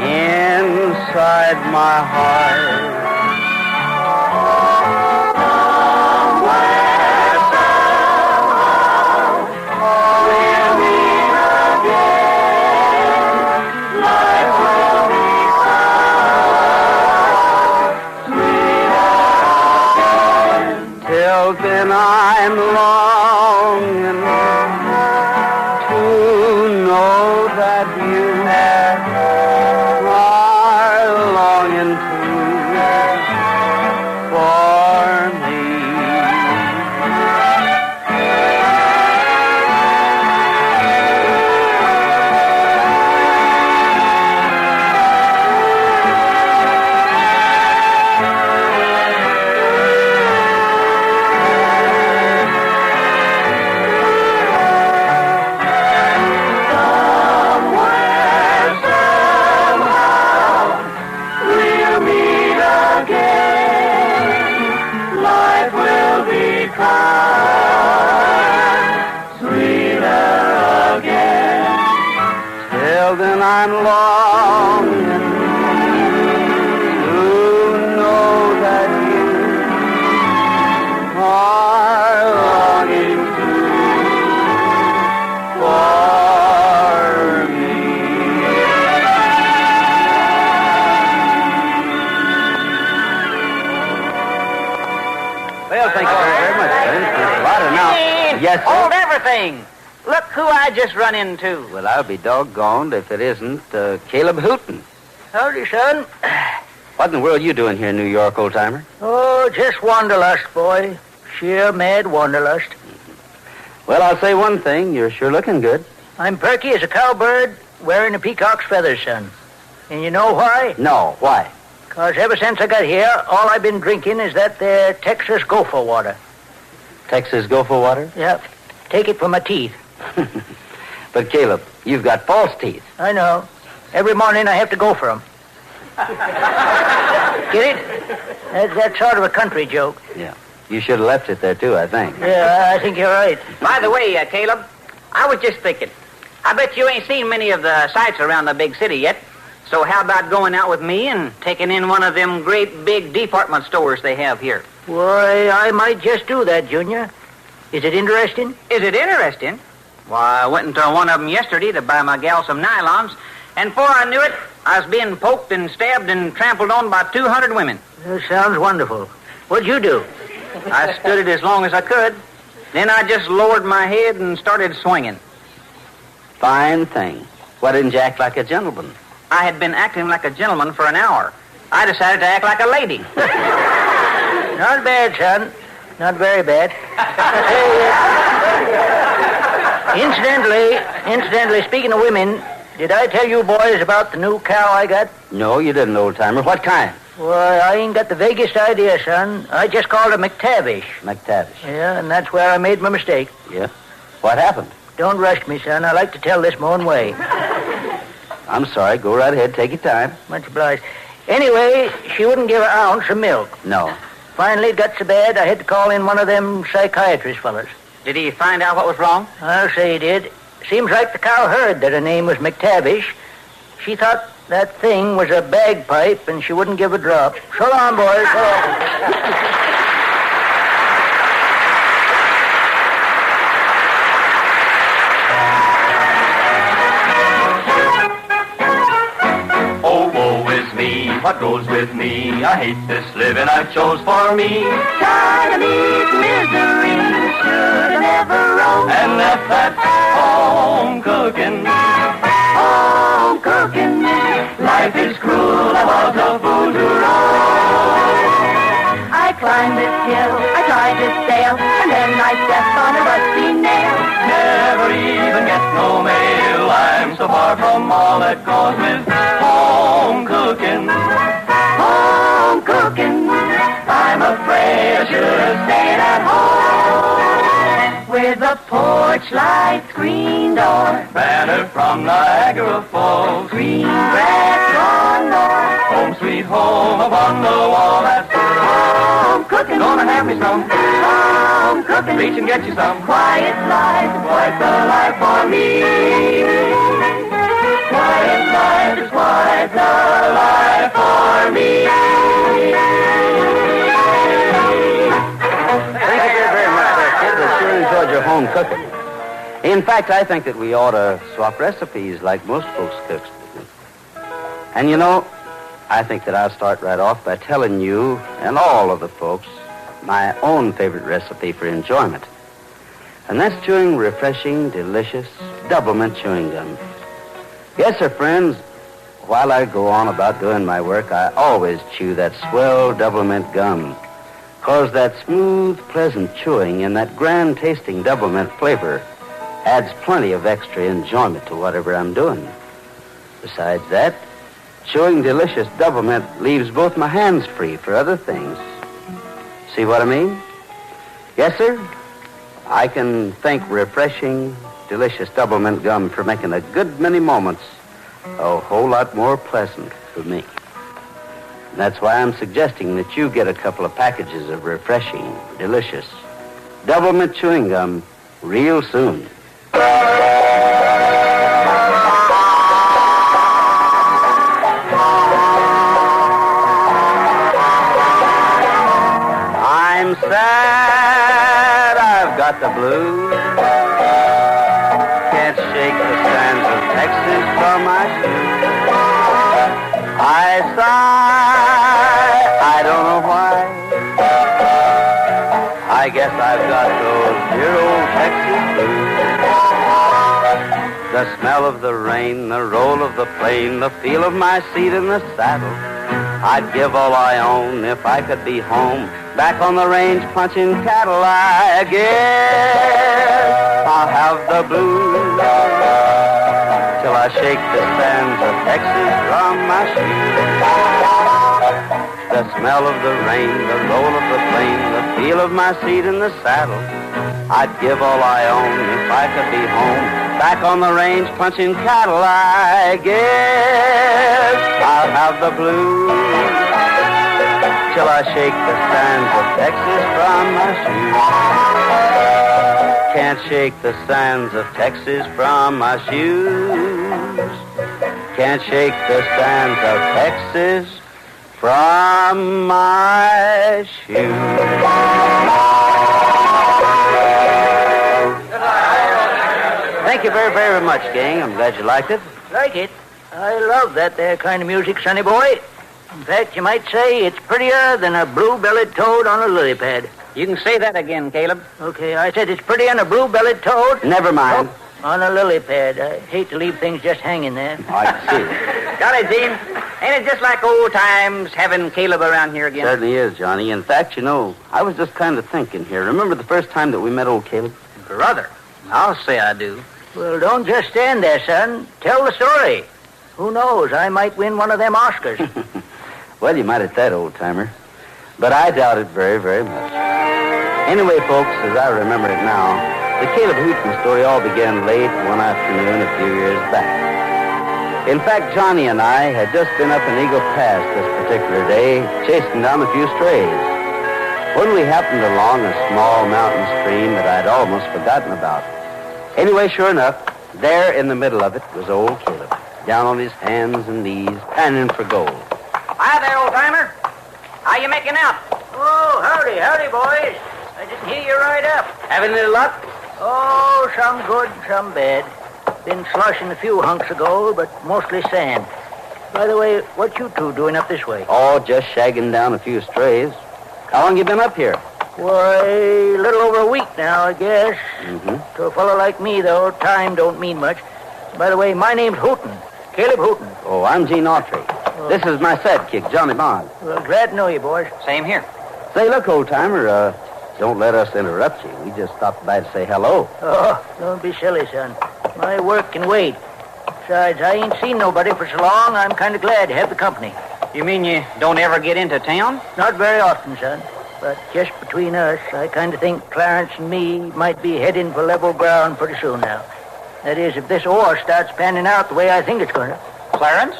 inside my heart. Then I'm longing to know that you are longing too for me. Then I'm longing to know that you are longing too for me.
Yes, sir?
Hold everything. Look who I just run into.
Well, I'll be doggoned if it isn't Caleb Hooton.
Howdy, son.
What in the world are you doing here in New York, old-timer?
Oh, just wanderlust, boy. Sheer mad wanderlust.
Well, I'll say one thing. You're sure looking good.
I'm perky as a cowbird wearing a peacock's feathers, son. And you know why?
No, why?
'Cause ever since I got here, all I've been drinking is that there Texas gopher water.
Texas gopher water?
Yep. Take it for my teeth.
But, Caleb, you've got false teeth.
I know. Every morning I have to go for them. Get it? That's sort of a country joke.
Yeah. You should have left it there, too, I think.
Yeah, I think you're right.
By the way, Caleb, I was just thinking. I bet you ain't seen many of the sights around the big city yet. So how about going out with me and taking in one of them great big department stores they have here?
Why, I might just do that, Junior. Is it interesting?
Is it interesting? Why, I went into one of them yesterday to buy my gal some nylons, and before I knew it, I was being poked and stabbed and trampled on by 200 women.
That sounds wonderful. What'd you do?
I stood it as long as I could. Then I just lowered my head and started swinging.
Fine thing. Why didn't you act like a gentleman?
I had been acting like a gentleman for an hour. I decided to act like a lady.
Not bad, son. Not very bad. Incidentally, speaking of women, did I tell you boys about the new cow I got?
No, you didn't, old-timer. What kind?
Well, I ain't got the vaguest idea, son. I just called her McTavish.
McTavish.
Yeah, and that's where I made my mistake.
Yeah? What happened?
Don't rush me, son. I like to tell this my own way.
I'm sorry. Go right ahead. Take your time.
Much obliged. Anyway, she wouldn't give an ounce of milk.
No.
Finally, it got so bad, I had to call in one of them psychiatrist fellas.
Did he find out what was wrong?
I'll say he did. Seems like the cow heard that her name was McTavish. She thought that thing was a bagpipe, and she wouldn't give a drop. So long, boys. So long.
What goes with me? I hate this living I chose for me. Chinese misery should never roam. And left that home cooking. Life is cruel, I was a fool to roam. I climbed this hill, I tried to sail, and then I stepped on a rusty nail. Never even get no mail. I'm so far from all that goes with home cooking. I'm afraid I should have stayed at home. With a porch light, screen door, banner from Niagara Falls, green grass lawn north, home sweet home upon the wall. That's home cooking. Gonna have me some home cooking. Reach and get you some quiet life, quite the life for me. Quiet life is quite the life for me.
Enjoyed your home cooking. In fact, I think that we ought to swap recipes like most folks cook. And you know, I think that I'll start right off by telling you and all of the folks my own favorite recipe for enjoyment. And that's chewing refreshing, delicious, double-mint chewing gum. Yes, sir, friends, while I go on about doing my work, I always chew that swell double-mint gum. 'Cause that smooth, pleasant chewing and that grand-tasting double-mint flavor adds plenty of extra enjoyment to whatever I'm doing. Besides that, chewing delicious double-mint leaves both my hands free for other things. See what I mean? Yes, sir? I can thank refreshing, delicious double-mint gum for making a good many moments a whole lot more pleasant for me. That's why I'm suggesting that you get a couple of packages of refreshing, delicious, double-mint chewing gum real soon. I'm sad, I've got the blues. Can't shake the sands of Texas from my shoes. I sigh, I don't know why. I guess I've got
about those dear old Texas blues. The smell of the rain, the roll of the plane, the feel of my seat in the saddle. I'd give all I own if I could be home, back on the range punching cattle. I guess I'll have the blues till I shake the sands of Texas from my shoes. The smell of the rain, the roll of the plane, the feel of my seat in the saddle. I'd give all I own if I could be home, back on the range punching cattle. I guess I'll have the blues till I shake the sands of Texas from my shoes. Can't shake the sands of Texas from my shoes. Can't shake the sands of Texas from my shoes. Thank you very, very much, gang. I'm glad you liked it.
Like it? I love that there kind of music, sonny boy. In fact, you might say it's prettier than a blue-bellied toad on a lily pad.
You can say that again, Caleb.
Okay, I said it's prettier than a blue-bellied toad.
Never mind.
Oh, on a lily pad. I hate to leave things just hanging there.
I see.
Golly, Gene, ain't it just like old times having Caleb around here again?
Certainly is, Johnny. In fact, you know, I was just kind of thinking here. Remember the first time that we met old Caleb?
Brother, I'll say I do.
Well, don't just stand there, son. Tell the story. Who knows? I might win one of them Oscars.
Well, you might at that, old-timer. But I doubt it very, very much. Anyway, folks, as I remember it now, the Caleb Hooten story all began late one afternoon a few years back. In fact, Johnny and I had just been up in Eagle Pass this particular day, chasing down a few strays, when we happened along a small mountain stream that I'd almost forgotten about. Anyway, sure enough, there in the middle of it was old Caleb, down on his hands and knees, panning for gold.
Hi there, old-timer. How you making out?
Oh, howdy, boys. I didn't hear you right up.
Having a little luck?
Oh, some good, some bad. Been sloshing a few hunks ago, but mostly sand. By the way, what you two doing up this way?
Oh, just shagging down a few strays. How long you been up here?
Why, a little over a week now, I guess.
Mm-hmm.
To a fellow like me, though, time don't mean much. By the way, my name's Hooten. Caleb Hooten.
Oh, I'm Gene Autry. This is my sidekick, Johnny Bond.
Well, glad to know you, boys.
Same here.
Say, look, old-timer, don't let us interrupt you. We just stopped by to say hello.
Oh, don't be silly, son. My work can wait. Besides, I ain't seen nobody for so long, I'm kind of glad to have the company.
You mean you don't ever get into town?
Not very often, son. But just between us, I kind of think Clarence and me might be heading for level ground pretty soon now. That is, if this war starts panning out the way I think it's going to.
Clarence?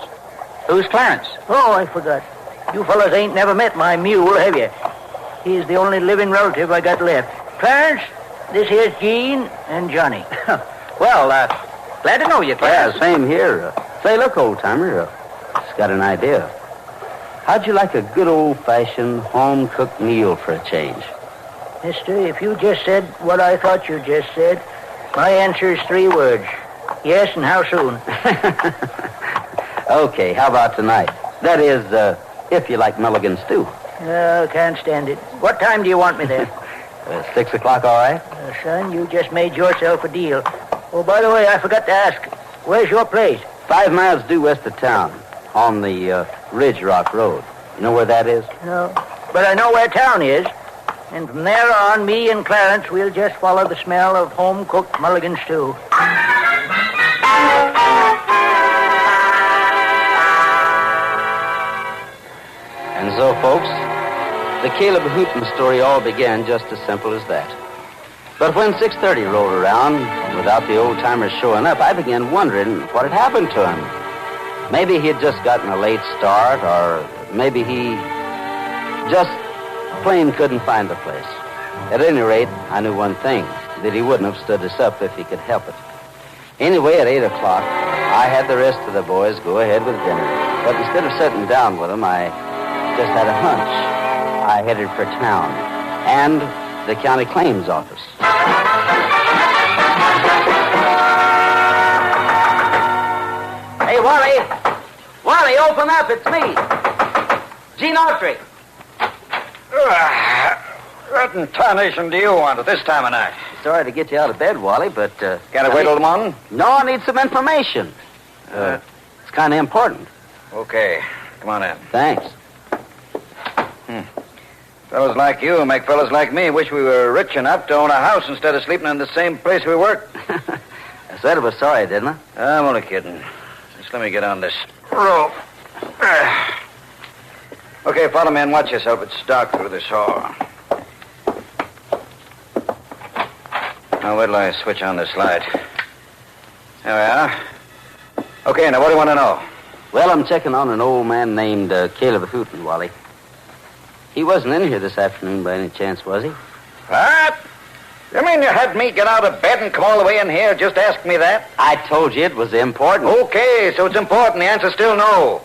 Who's Clarence?
Oh, I forgot. You fellas ain't never met my mule, have you? He's the only living relative I got left. Clarence, this here's Gene and Johnny.
Well, glad to know you, Clarence.
Yeah, same here. Say, look, old-timer, just got an idea. How'd you like a good old-fashioned home-cooked meal for a change?
Mister, if you just said what I thought you just said, my answer is 3 words. Yes, and how soon?
Okay, how about tonight? That is, if you like mulligan stew.
No, can't stand it. What time do you want me there?
6 o'clock, all right?
Son, you just made yourself a deal. Oh, by the way, I forgot to ask. Where's your place?
5 miles due west of town, on the Ridge Rock Road. You know where that is?
No, but I know where town is. And from there on, me and Clarence, we'll just follow the smell of home-cooked mulligan stew.
And so, folks, the Caleb Hooten story all began just as simple as that. But when 6:30 rolled around, without the old-timers showing up, I began wondering what had happened to him. Maybe he had just gotten a late start, or maybe he just plain couldn't find the place. At any rate, I knew one thing, that he wouldn't have stood us up if he could help it. Anyway, at 8 o'clock, I had the rest of the boys go ahead with dinner. But instead of sitting down with them, I just had a hunch. I headed for town and the county claims office.
Hey, Wally! Wally, open up, it's me. Gene Autry.
What in tarnation do you want at this time of night?
Sorry to get you out of bed, Wally, but...
Can't I wait till the morning?
No, I need some information. It's kind of important.
Okay. Come on in.
Thanks.
Fellas like you make fellas like me wish we were rich enough to own a house instead of sleeping in the same place we work.
I said I was sorry, didn't I?
I'm only kidding. Just let me get on this rope. Okay, follow me and watch yourself. It's dark through this hall. Now, wait till I switch on this light. There we are. Okay, now what do you want to know?
Well, I'm checking on an old man named Caleb Hooten, Wally. He wasn't in here this afternoon by any chance, was he?
What? You mean you had me get out of bed and come all the way in here just to ask me that?
I told you it was important.
Okay, so it's important. The answer's still no.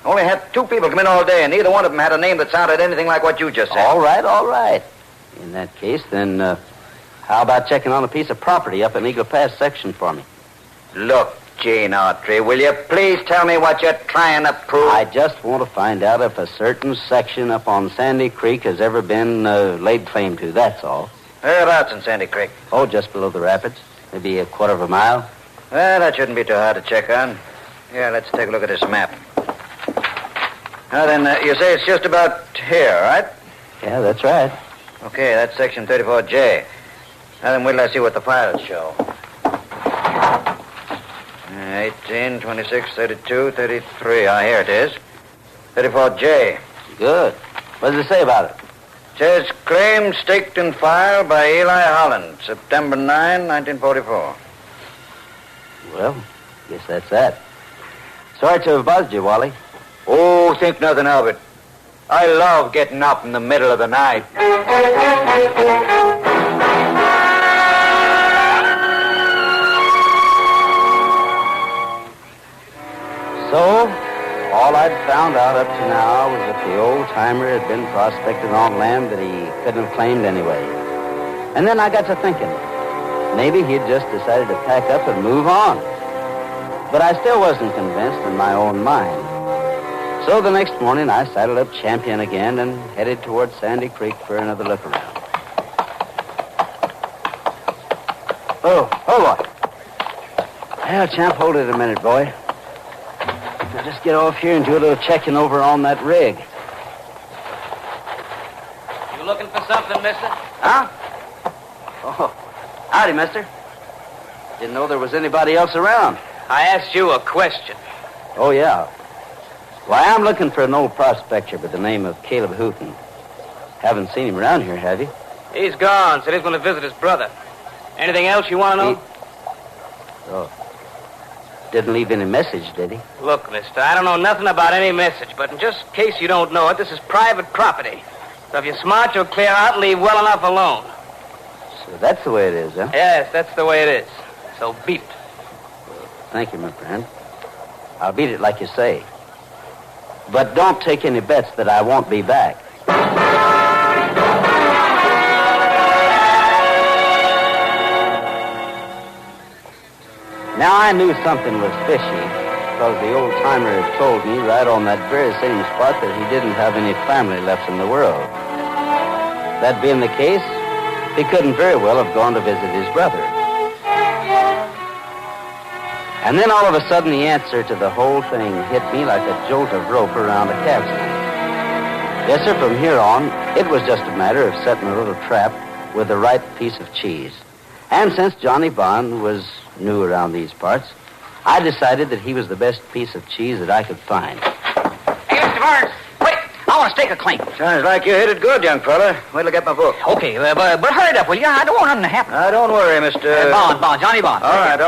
Only had 2 people come in all day, and neither one of them had a name that sounded anything like what you just said.
All right. In that case, then, how about checking on a piece of property up in Eagle Pass section for me?
Look, Jane Autry, will you please tell me what you're trying to prove?
I just want to find out if a certain section up on Sandy Creek has ever been laid claim to, that's all.
Whereabouts in Sandy Creek?
Oh, just below the rapids. Maybe a quarter of a mile.
Well, that shouldn't be too hard to check on. Here, let's take a look at this map. Now then, you say it's just about here, right?
Yeah, that's right.
Okay, that's section 34J. Now then, wait till I see what the files show. 18, 26, 32, 33. Ah, here it is. 34J.
Good. What does it say about it?
It says, claim staked and filed by Eli Holland, September 9, 1944.
Well, guess that's that. Sorry to have bothered you, Wally.
Oh, think nothing of it. I love getting up in the middle of the night.
So, all I'd found out up to now was that the old-timer had been prospecting on land that he couldn't have claimed anyway. And then I got to thinking, maybe he'd just decided to pack up and move on. But I still wasn't convinced in my own mind. So the next morning, I saddled up Champion again and headed toward Sandy Creek for another look around. Oh, boy. Well, Champ, hold it a minute, boy. I'll just get off here and do a little checking over on that rig.
You looking for something, mister?
Huh? Oh, howdy, mister. Didn't know there was anybody else around.
I asked you a question.
Oh, yeah. Why, I'm looking for an old prospector by the name of Caleb Hooten. Haven't seen him around here, have you?
He's gone. Said he's going to visit his brother. Anything else you want to know?
Oh. Didn't leave any message, did he?
Look, mister, I don't know nothing about any message, but in just case you don't know it, this is private property. So if you're smart, you'll clear out and leave well enough alone.
So that's the way it is, huh?
Yes, that's the way it is. So beat it.
Thank you, my friend. I'll beat it like you say. But don't take any bets that I won't be back. Now, I knew something was fishy because the old-timer had told me right on that very same spot that he didn't have any family left in the world. That being the case, he couldn't very well have gone to visit his brother. And then all of a sudden, the answer to the whole thing hit me like a jolt of rope around a capstan. Yes, sir, from here on, it was just a matter of setting a little trap with the right piece of cheese. And since Johnny Bond was new around these parts, I decided that he was the best piece of cheese that I could find.
Hey, Mr. Barnes, wait. I want to stake a claim.
Sounds like you hit it good, young fella. Wait till I get my book.
Okay, but hurry it up, will you? I don't want nothing to happen.
Don't worry, Mr.
Bond, Johnny Bond.
All right.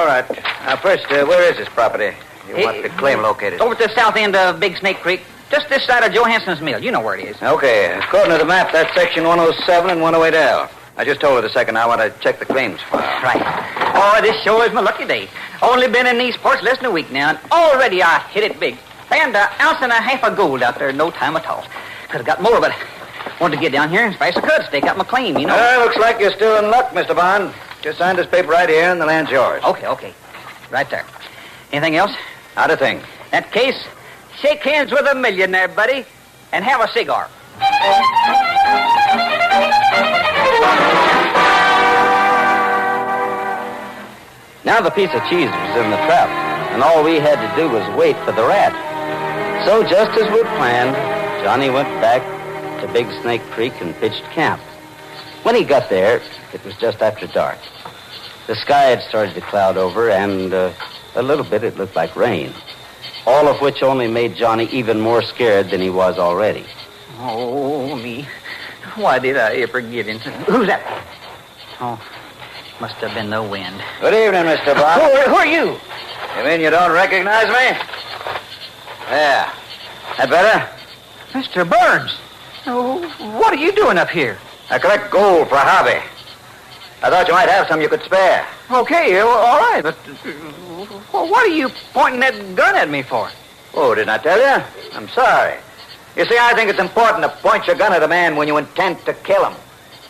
Now, first, where is this property? You want the claim located?
Over at the south end of Big Snake Creek, just this side of Johansson's mill. You know where it is.
Okay. According to the map, that's section 107 and 108L. I just told her a second I want to check the claims file.
Right. Oh, this sure is my lucky day. Only been in these parts less than a week now, and already I hit it big. Found an ounce and a half of gold out there in no time at all. Could have got more, but wanted to get down here as fast as I could, stake out my claim, you know.
Looks like you're still in luck, Mr. Bond. Just sign this paper right here, and the land's yours.
Okay. Right there. Anything else?
Not a thing.
That case, shake hands with a millionaire, buddy, and have a cigar.
Now the piece of cheese was in the trap, and all we had to do was wait for the rat. So just as we'd planned, Johnny went back to Big Snake Creek and pitched camp. When he got there, it was just after dark. The sky had started to cloud over, and a little bit it looked like rain. All of which only made Johnny even more scared than he was already.
Oh, me. Why did I ever get into... Who's that? Oh, must have been the wind.
Good evening, Mr. Bob.
Who are you?
You mean you don't recognize me? Yeah. That better?
Mr. Burns. Oh, what are you doing up here?
I collect gold for a hobby. I thought you might have some you could spare.
Okay, all right, but what are you pointing that gun at me for?
Oh, didn't I tell you? I'm sorry. You see, I think it's important to point your gun at a man when you intend to kill him.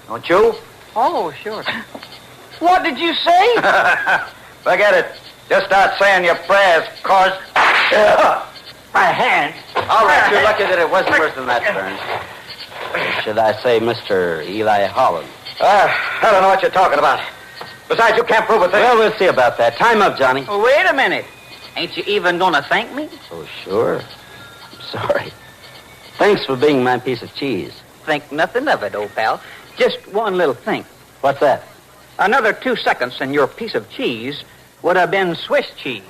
Don't you?
Oh, sure. What did you say?
Forget it. Just start saying your prayers, cause...
My hand.
All right, you're lucky that it wasn't worse than that, Burns. Should I say Mr. Eli Holland?
I don't know what you're talking about. Besides, you can't prove a thing.
Well, we'll see about that. Time up, Johnny.
Oh, wait a minute. Ain't you even going to thank me?
Oh, sure. I'm sorry. Thanks for being my piece of cheese.
Think nothing of it, old pal. Just one little thing.
What's that?
Another 2 seconds and your piece of cheese would have been Swiss cheese.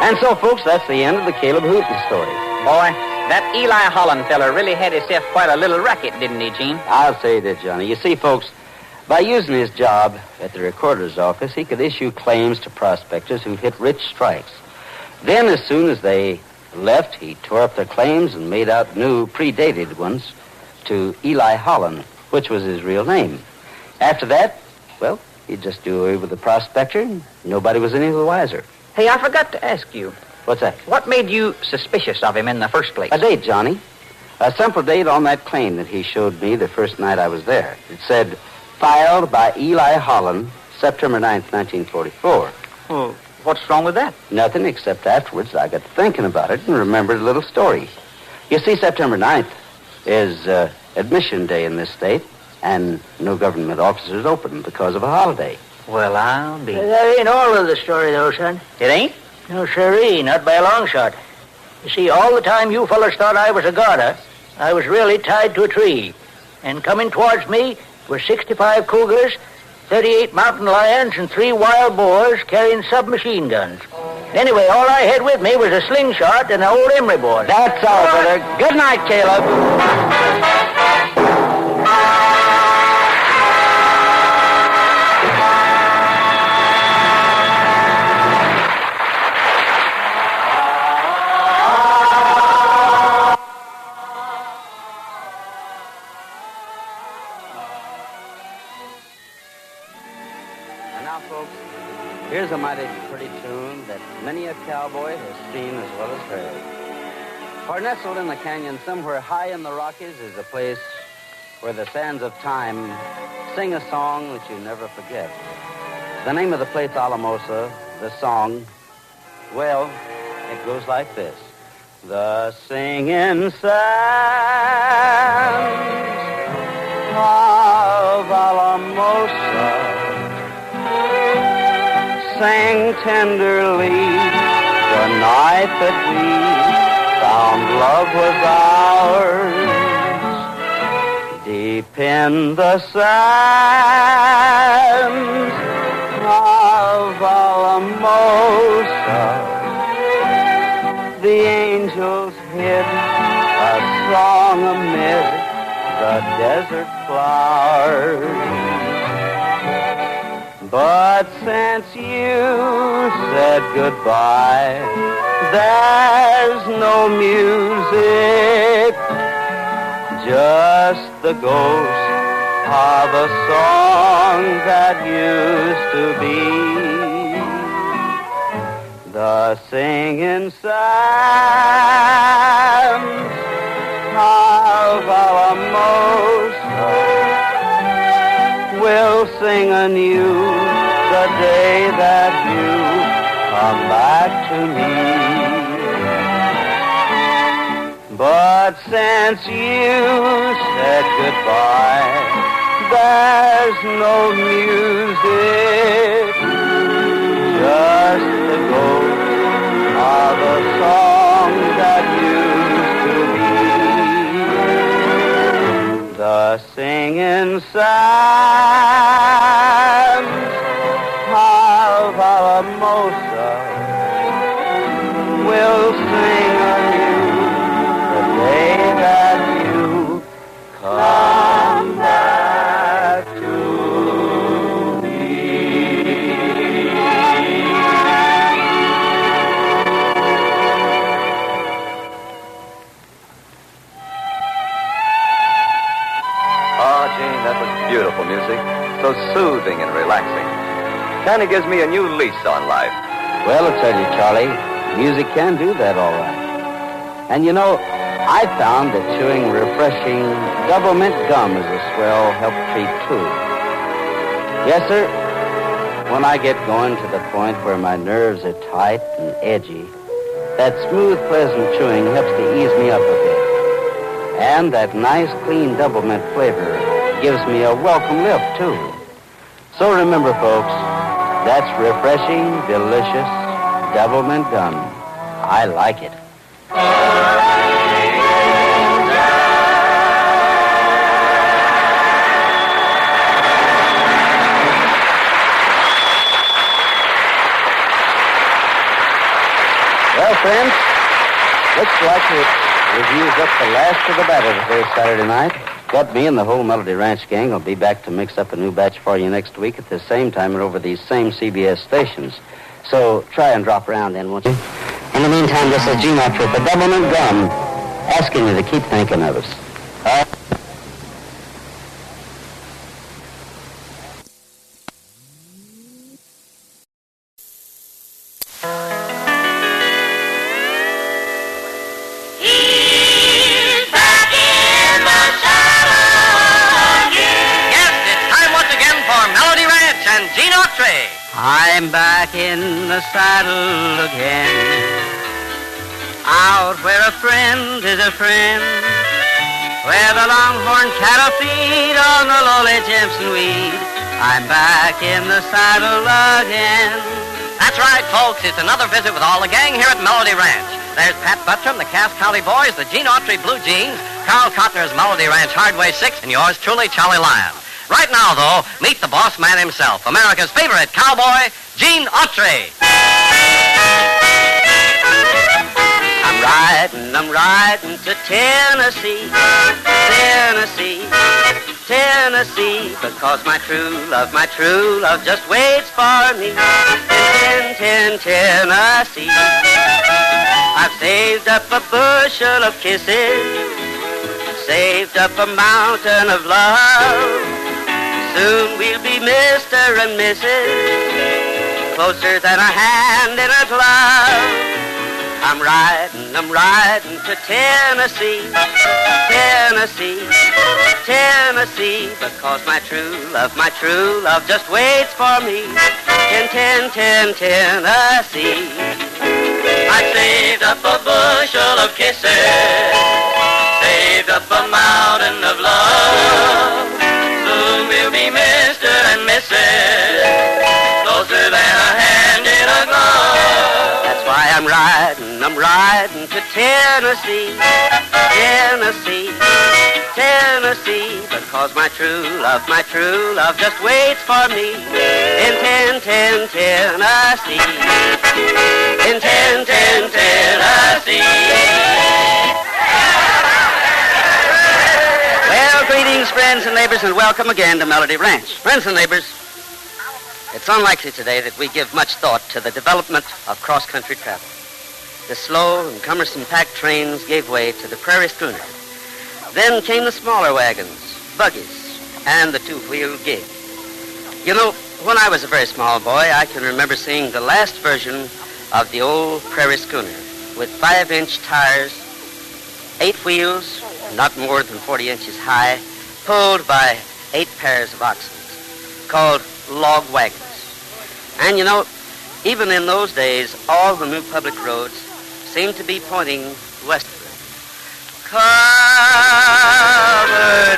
And so, folks, that's the end of the Caleb Hooten story.
Boy, that Eli Holland feller really had himself quite a little racket, didn't he, Gene?
I'll say that, Johnny. You see, folks, by using his job at the recorder's office, he could issue claims to prospectors who hit rich strikes. Then, as soon as they left, he tore up their claims and made out new, predated ones to Eli Holland, which was his real name. After that, well, he'd just do away with the prospector, and nobody was any the wiser.
Hey, I forgot to ask you.
What's that?
What made you suspicious of him in the first place?
A date, Johnny. A simple date on that claim that he showed me the first night I was there. It said, filed by Eli Holland, September 9th, 1944.
Well, what's wrong with that?
Nothing, except afterwards I got to thinking about it and remembered a little story. You see, September 9th is admission day in this state, and no government offices open because of a holiday.
Well, I'll be...
That ain't all of the story, though, son.
It ain't?
No, sirree, not by a long shot. You see, all the time you fellas thought I was a garter, I was really tied to a tree. And coming towards me were 65 cougars, 38 mountain lions, and 3 wild boars carrying submachine guns. Anyway, all I had with me was a slingshot and an old emery board.
That's all, brother. Good night, Caleb. Here's a mighty pretty tune that many a cowboy has seen as well as heard. For nestled in the canyon somewhere high in the Rockies is a place where the sands of time sing a song that you never forget. The name of the place, Alamosa, the song, well, it goes like this. The singing sands of Alamosa sang tenderly the night that we found love was ours. Deep in the sands of Alamosa, the angels hid a song amid the desert flowers. But since you said goodbye, there's no music, just the ghost of a song that used to be. The singing sands of Alamosa will sing anew the day that you come back to me.
But since you said goodbye, there's no music, just the ghost of a song that used to be. The singing sands of Alamosa will sing anew the day that you come back to me.
Oh, Gene, that was beautiful music. So soothing and relaxing. Kind of gives me a new lease on life.
Well, I'll tell you, Charlie, music can do that all right. And you know, I found that chewing refreshing double mint gum is a swell help treat, too. Yes, sir. When I get going to the point where my nerves are tight and edgy, that smooth, pleasant chewing helps to ease me up a bit. And that nice, clean double mint flavor gives me a welcome lift, too. So remember, folks, that's refreshing, delicious double mint gum. I like it. Well, friends, looks like it reviews up the last of the battle today, Saturday night. But me and the whole Melody Ranch gang will be back to mix up a new batch for you next week at the same time and over these same CBS stations. So try and drop around then, won't you? In the meantime, this is Gene Autry for Double Mint Gum, asking you to keep thinking of us. All right? I'm back in the saddle again, out where a friend is a friend, where the longhorn cattle feed on the lowly Jimson weed. I'm back in the saddle again.
That's right, folks. It's another visit with all the gang here at Melody Ranch. There's Pat Buttram, the Cass County Boys, the Gene Autry Blue Jeans, Carl Cotner's Melody Ranch Hardway 6, and yours truly, Charlie Lyon. Right now, though, meet the boss man himself, America's favorite cowboy, Gene Autry.
I'm riding to Tennessee, Tennessee, Tennessee, because my true love just waits for me in Tennessee. I've saved up a bushel of kisses, saved up a mountain of love. Soon we'll be Mr. and Mrs., closer than a hand in a glove. I'm riding to Tennessee, Tennessee, Tennessee, because my true love just waits for me in Tennessee. I saved up a bushel of kisses, saved up a mountain of love. Soon we'll be Mr. and Mrs., closer than a hand in a glove. That's why I'm riding to Tennessee, Tennessee, Tennessee, because my true love just waits for me in Tennessee, in Tennessee. Well, greetings, friends and neighbors, and welcome again to Melody Ranch. Friends and neighbors, it's unlikely today that we give much thought to the development of cross-country travel. The slow and cumbersome pack trains gave way to the prairie schooner. Then came the smaller wagons, buggies, and the two-wheeled gig. You know, when I was a very small boy, I can remember seeing the last version of the old prairie schooner with 5-inch tires, 8 wheels, not more than 40 inches high, pulled by 8 pairs of oxen, called log wagons. And you know, even in those days, all the new public roads seemed to be pointing westward.
covered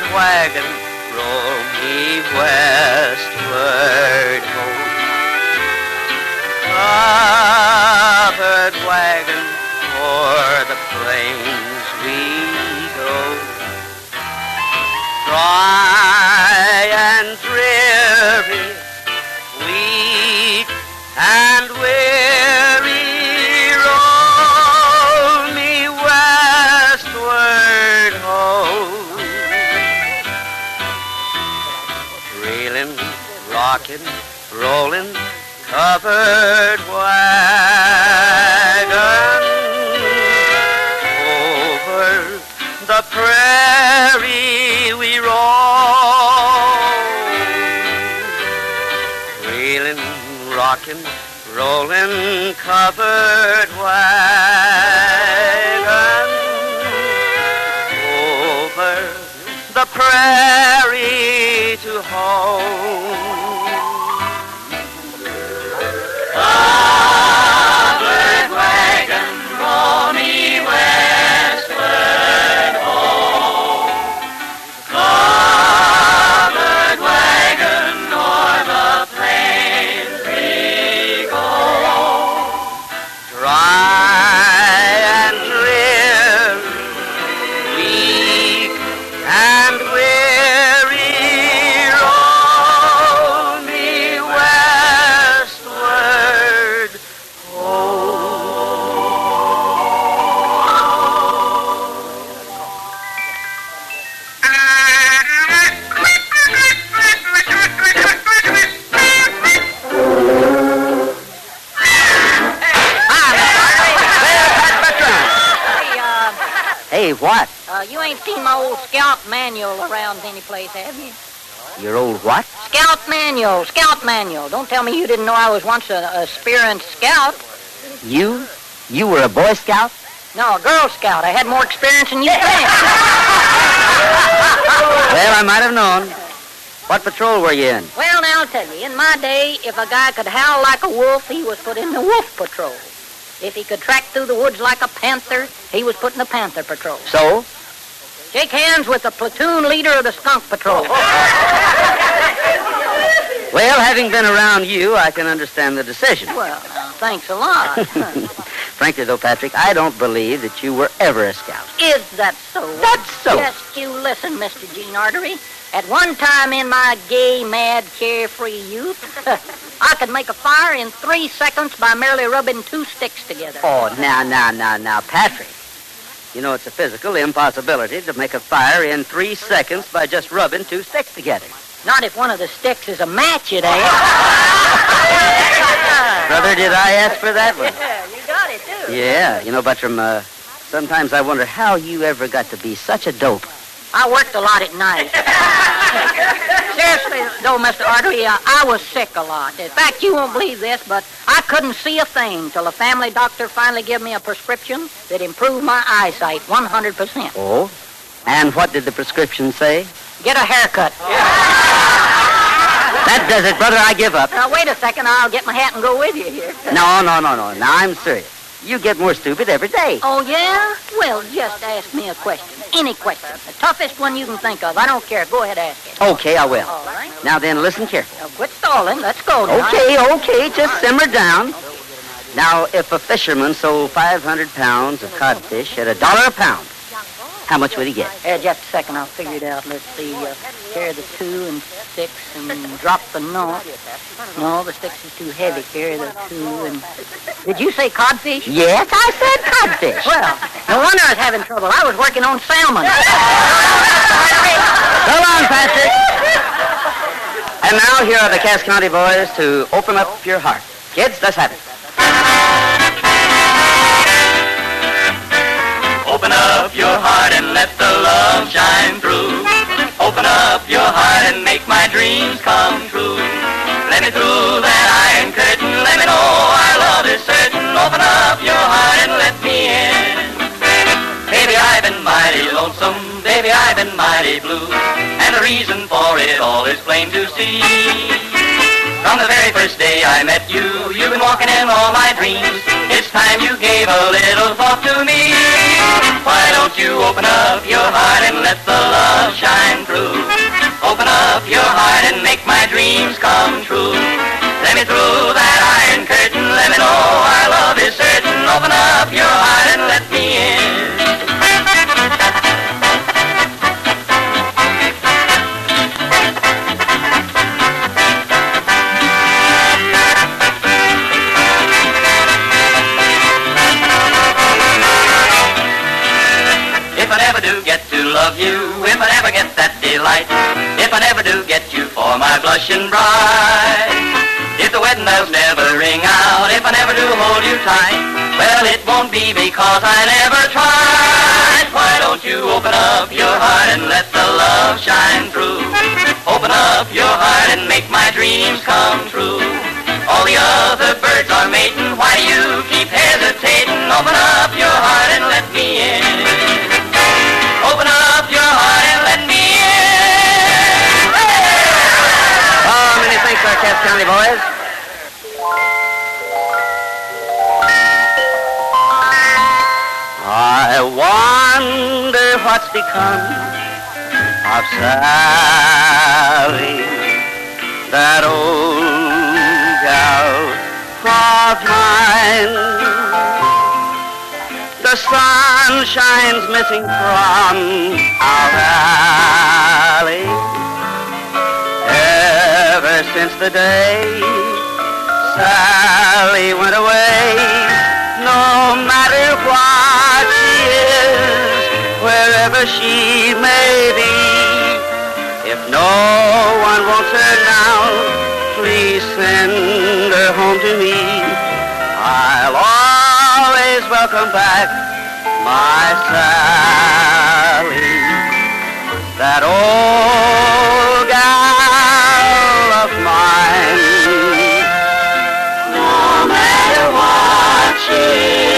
wagon, roll me westward home. Covered wagon, o'er the plains we go. Dry and dreary, weak and weary, roll me westward home. Reeling, rocking, rolling, covered wagon, over the prairie we roll. Reeling, rocking, rolling, covered wagon, over the prairie to home. Covered wagon, roll me westward home. Covered wagon, o'er the plains we go. Dry and dreary, weak and weary, roll me westward
Hey, what?
You ain't seen my old scout manual around any place, have you?
Your old what?
Scout manual. Don't tell me you didn't know I was once an experienced scout.
You? You were a Boy Scout?
No, a Girl Scout. I had more experience than you think.
Well, I might have known. What patrol were you in?
Well, now I'll tell you. In my day, if a guy could howl like a wolf, he was put in the Wolf Patrol. If he could track through the woods like a panther, he was put in the Panther Patrol.
So?
Shake hands with the platoon leader of the Skunk Patrol.
Well, having been around you, I can understand the decision.
Well, now, thanks a lot.
Frankly, though, Patrick, I don't believe that you were ever a scout.
Is that so?
That's so.
Just you listen, Mr. Gene Artery. At one time in my gay, mad, carefree youth, I could make a fire in 3 seconds by merely rubbing 2 sticks together.
Oh, now, Patrick. You know, it's a physical impossibility to make a fire in 3 seconds by just rubbing 2 sticks together.
Not if one of the sticks is a match, it ain't.
Brother, did I ask for that one?
Yeah, you got it, too.
Yeah, you know, Buttram, sometimes I wonder how you ever got to be such a dope.
I worked a lot at night. Seriously, though, Mr. Artery, I was sick a lot. In fact, you won't believe this, but I couldn't see a thing till the family doctor finally gave me a prescription that improved my eyesight 100%.
Oh? And what did the prescription say?
Get a haircut.
That does it, brother. I give up.
Now, wait a second. I'll get my hat and go with you here.
No. Now, I'm serious. You get more stupid every day.
Oh, yeah? Well, just ask me a question. Any question. The toughest one you can think of. I don't care. Go ahead, ask it.
Okay, I will.
All right.
Now then, listen carefully.
Now, quit stalling. Let's go now.
Okay. Just simmer down. Now, if a fisherman sold 500 pounds of codfish at $1 a pound, how much would he get?
Just a second. I'll figure it out. Let's see. Carry the 2 and 6 and drop the naught. No, the 6 is too heavy. Carry the 2 and... Did you say codfish?
Yes, I said codfish.
Well, no wonder I was having trouble. I was working on salmon.
So long, Patrick. And now here are the Cass County boys to open up your heart. Kids, let's have it.
Open up your heart and let the love shine through. Open up your heart and make my dreams come true. Let me through that iron curtain, let me know our love is certain. Open up your heart and let me in. Baby, I've been mighty lonesome, baby, I've been mighty blue. And the reason for it all is plain to see. From the very first day I met you, you've been walking in all my dreams. It's time you gave a little thought to me. Why don't don't you open up your heart and let the love shine through. Open up your heart and make my dreams come true. Let me through that iron curtain, let me know our love is certain. Open up your heart and let me in. If I never do get to love you, if I never get that delight, if I never do get you for my blushing bride, if the wedding bells never ring out, if I never do hold you tight, well, it won't be because I never tried. Why don't you open up your heart and let the love shine through? Open up your heart and make my dreams come true. All the other birds are mating, why do you keep hesitating? Open up your heart and let me in. Open up your heart and let me in.
Oh, many thanks, our Cass County boys.
I wonder what's become of Sally, that old gal of mine. The sun shines missing from our valley ever since the day Sally went away. No matter what she is, wherever she may be, if no one wants her now, please send her home to me. I'll always welcome back my Sally, that old gal of mine. No matter what she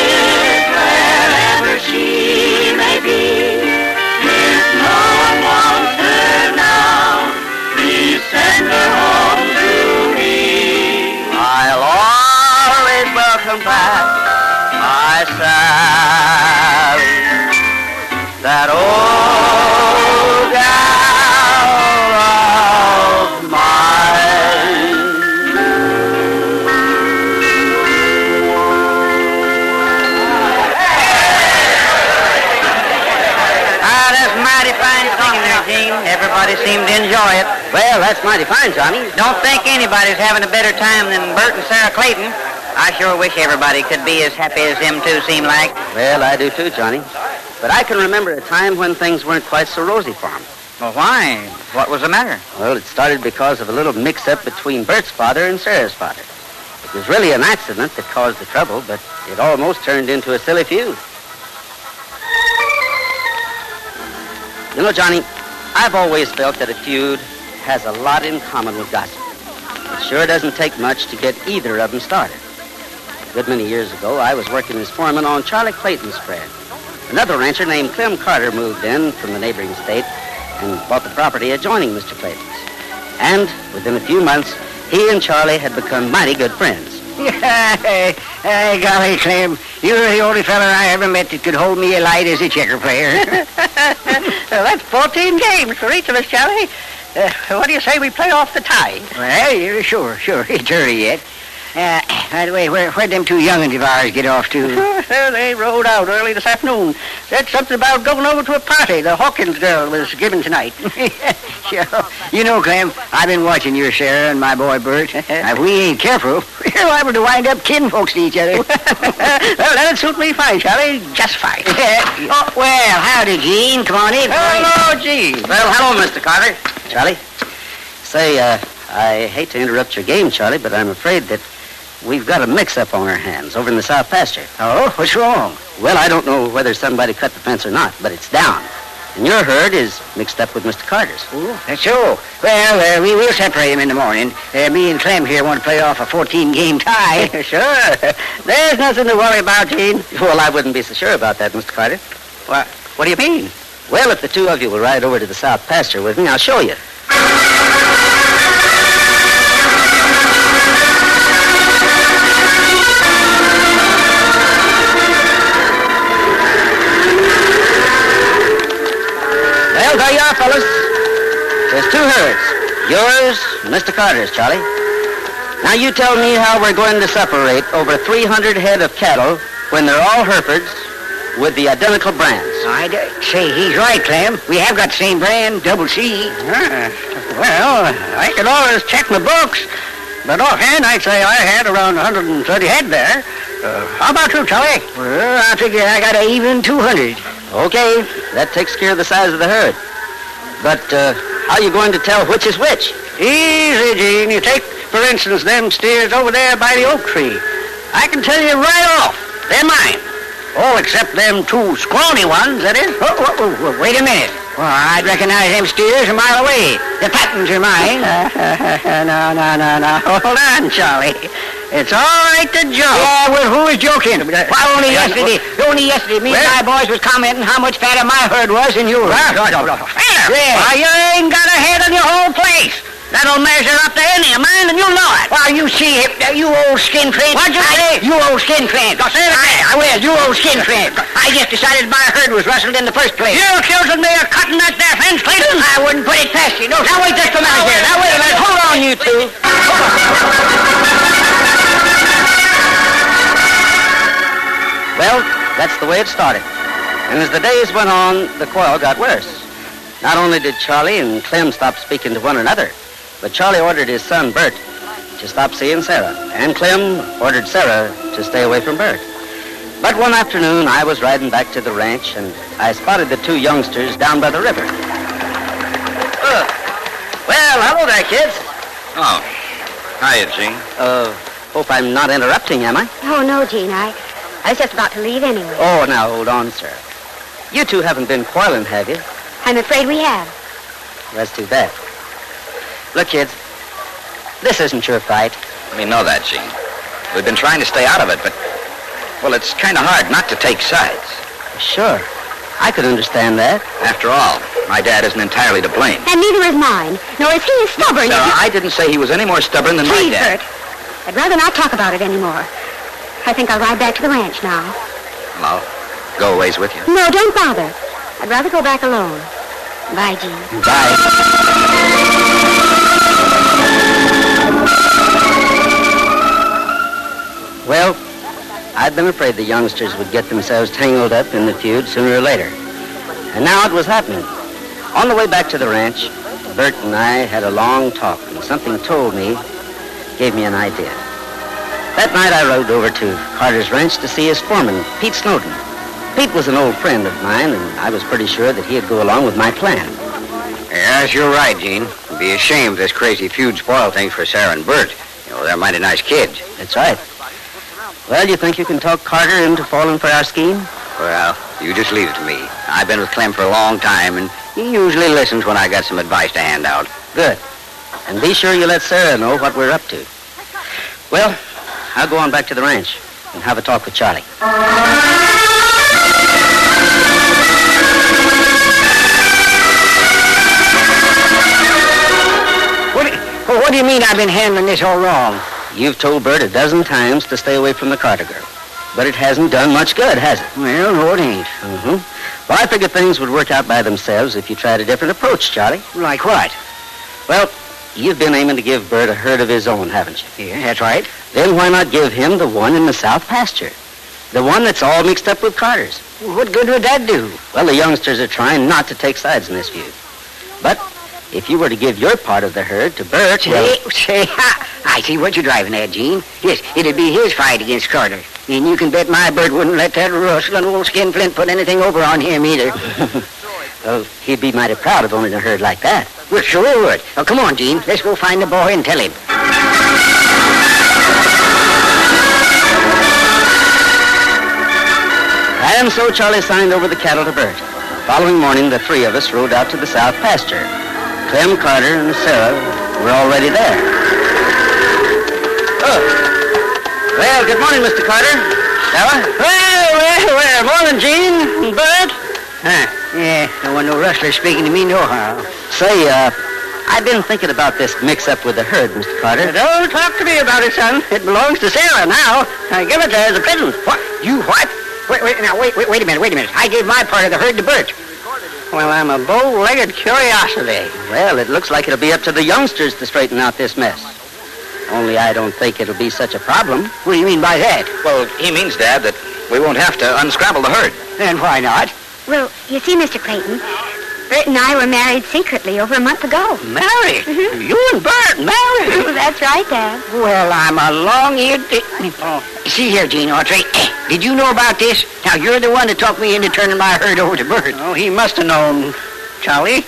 is, wherever she may be, if no one wants her now, please send her home to me. I'll always welcome back my Sally, that old gal of mine.
Ah, that's mighty fine singing there, Gene. Everybody seemed to enjoy it.
Well, that's mighty fine, Johnny.
Don't think anybody's having a better time than Bert and Sarah Clayton. I sure wish everybody could be as happy as them two seem like.
Well, I do too, Johnny. But I can remember a time when things weren't quite so rosy for them.
Well, why? What was the matter?
Well, it started because of a little mix-up between Bert's father and Sarah's father. It was really an accident that caused the trouble, but it almost turned into a silly feud. You know, Johnny, I've always felt that a feud has a lot in common with gossip. It sure doesn't take much to get either of them started. A good many years ago, I was working as foreman on Charlie Clayton's spread. Another rancher named Clem Carter moved in from the neighboring state and bought the property adjoining Mr. Clayton's. And within a few months, he and Charlie had become mighty good friends.
Hey, golly, Clem, you're the only fella I ever met that could hold me a light as a checker player.
Well, that's 14 games for each of us, Charlie. What do you say we play off the tie?
Well, sure. It's early yet. By the way, where'd them two young'uns of ours get off to?
They rode out early this afternoon. Said something about going over to a party the Hawkins girl was giving tonight.
Sure. You know, Clem, I've been watching your Sarah and my boy Bert. If we ain't careful, we're liable to wind up kinfolks to each other.
Well, that'd suit me fine, Charlie. Just fine.
Oh, well, howdy, Gene. Come on in.
Hello, Gene. Well, hello, Mr. Carter. Charlie. Say, I hate to interrupt your game, Charlie, but I'm afraid that we've got a mix-up on our hands over in the south pasture.
Oh, what's wrong?
Well, I don't know whether somebody cut the fence or not, but it's down. And your herd is mixed up with Mr. Carter's.
Oh, that's so. Well, we will separate them in the morning. Me and Clem here want to play off a 14-game tie.
Sure. There's nothing to worry about, Gene. Well, I wouldn't be so sure about that, Mr. Carter. What do you mean? Well, if the two of you will ride over to the south pasture with me, I'll show you.
herds. Yours and Mr. Carter's, Charlie. Now you tell me how we're going to separate over 300 head of cattle when they're all Herefords with the identical brands.
I'd say he's right, Clem. We have got the same brand, Double C.
Well, I could always check my books, but offhand I'd say I had around 130 head there. How about you, Charlie?
Well, I figure I got an even 200.
Okay, that takes care of the size of the herd. But how are you going to tell which is which?
Easy, Gene. You take, for instance, them steers over there by the oak tree. I can tell you right off, they're mine. All except them two scrawny ones, that is.
Wait a minute. Well, I'd recognize them steers a mile away. The patterns are mine.
No. Hold on, Charlie. It's all right to joke.
Yeah, well, who was joking? Why, only yesterday, me and my boys was commenting how much fatter my herd was than yours.
Fair? Why, you ain't got a head on your whole place. That'll measure up to any of mine, and you'll know it.
Well, you see, you old skinflint.
What'd you say?
You old skinflint.
Say it again.
I will, you old skinflint. I just decided my herd was rustled in the first place.
You're accusing me of cutting that there fence, Clayton?
I wouldn't put it past you. No,
now wait just a minute here. Now wait a minute. Hold on, you two.
Well, that's the way it started. And as the days went on, the quarrel got worse. Not only did Charlie and Clem stop speaking to one another, but Charlie ordered his son, Bert, to stop seeing Sarah. And Clem ordered Sarah to stay away from Bert. But one afternoon, I was riding back to the ranch, and I spotted the two youngsters down by the river. Well, hello there, kids.
Oh, hiya, Gene.
Hope I'm not interrupting, am I?
Oh, no, Gene. I was just about to leave anyway.
Oh, now, hold on, sir. You two haven't been quarreling, have you?
I'm afraid we have.
That's too bad. Look, kids, this isn't your fight.
We know that, Gene. We've been trying to stay out of it, but, well, it's kind of hard not to take sides.
Sure. I could understand that.
After all, my dad isn't entirely to blame.
And neither is mine. Nor is he as stubborn
Sarah, I didn't say he was any more stubborn than
Please,
my dad.
Bert. I'd rather not talk about it anymore. I think I'll ride back to the ranch now.
Well, I'll go a ways with you.
No, don't bother. I'd rather go back alone. Bye, Gene.
Bye. Well, I'd been afraid the youngsters would get themselves tangled up in the feud sooner or later. And now it was happening. On the way back to the ranch, Bert and I had a long talk, and something told me, gave me an idea. That night I rode over to Carter's ranch to see his foreman, Pete Snowden. Pete was an old friend of mine, and I was pretty sure that he'd go along with my plan.
Yes, you're right, Gene. It'd be a shame if this crazy feud spoiled things for Sarah and Bert. You know, they're mighty nice kids.
That's right. Well, you think you can talk Carter into falling for our scheme?
Well, you just leave it to me. I've been with Clem for a long time, and he usually listens when I got some advice to hand out.
Good. And be sure you let Sarah know what we're up to. Well, I'll go on back to the ranch and have a talk with Charlie.
What do you mean I've been handling this all wrong?
You've told Bert a dozen times to stay away from the Carter girl. But it hasn't done much good, has it?
Well, no, it ain't.
Well, I figured things would work out by themselves if you tried a different approach, Charlie.
Like what?
Well, you've been aiming to give Bert a herd of his own, haven't you?
Yeah, that's right.
Then why not give him the one in the south pasture? The one that's all mixed up with Carter's.
What good would that do?
Well, the youngsters are trying not to take sides in this feud. But if you were to give your part of the herd to Bert...
I see what you're driving at, Gene. Yes, it'd be his fight against Carter. And you can bet my Bert wouldn't let that rustling old skinflint put anything over on him either.
Well, he'd be mighty proud of owning a herd like that.
Well, sure he would. Well, come on, Gene. Let's go find the boy and tell him.
And so Charlie signed over the cattle to Bert. The following morning, the three of us rode out to the south pasture. Clem, Carter, and Sarah were already there. Oh. Well, good morning, Mr. Carter. Sarah?
Well, morning, Gene and Bert.
Yeah, no one, no rustler speaking to me, nohow.
Say, I've been thinking about this mix-up with the herd, Mr. Carter.
Don't talk to me about it, son. It belongs to Sarah now. I give it to her as a present.
What? You what? Wait a minute. I gave my part of the herd to Bert. Well, I'm a bow-legged curiosity. Well, it looks like it'll be up to the youngsters to straighten out this mess. Only I don't think it'll be such a problem. What do you mean by that?
Well, he means, Dad, that we won't have to unscramble the herd.
And why not?
Well, you see, Mr. Clayton, Bert and I were married secretly over a month ago.
Married? You and Bert married?
That's right, Dad.
Well, I'm a long-eared... See here, Gene Autry. Did you know about this? Now, you're the one that talked me into turning my herd over to Bert. Oh, he must have known, Charlie.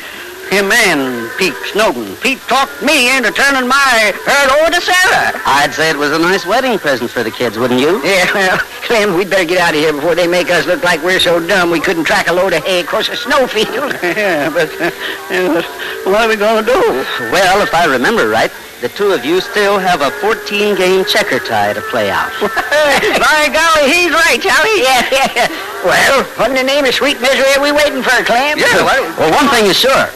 Him and Pete Snowden. Pete talked me into turning my herd over to Sarah. I'd say it was a nice wedding present for the kids, wouldn't you? Yeah, well, Clem, we'd better get out of here before they make us look like we're so dumb we couldn't track a load of hay across a snowfield. Yeah, but what are we going to do? Well, if I remember right, the two of you still have a 14-game checker tie to play out. By golly, he's right, Charlie. Yeah. Well, what in the name of sweet misery are we waiting for, Clem? Yeah, well, one thing is sure.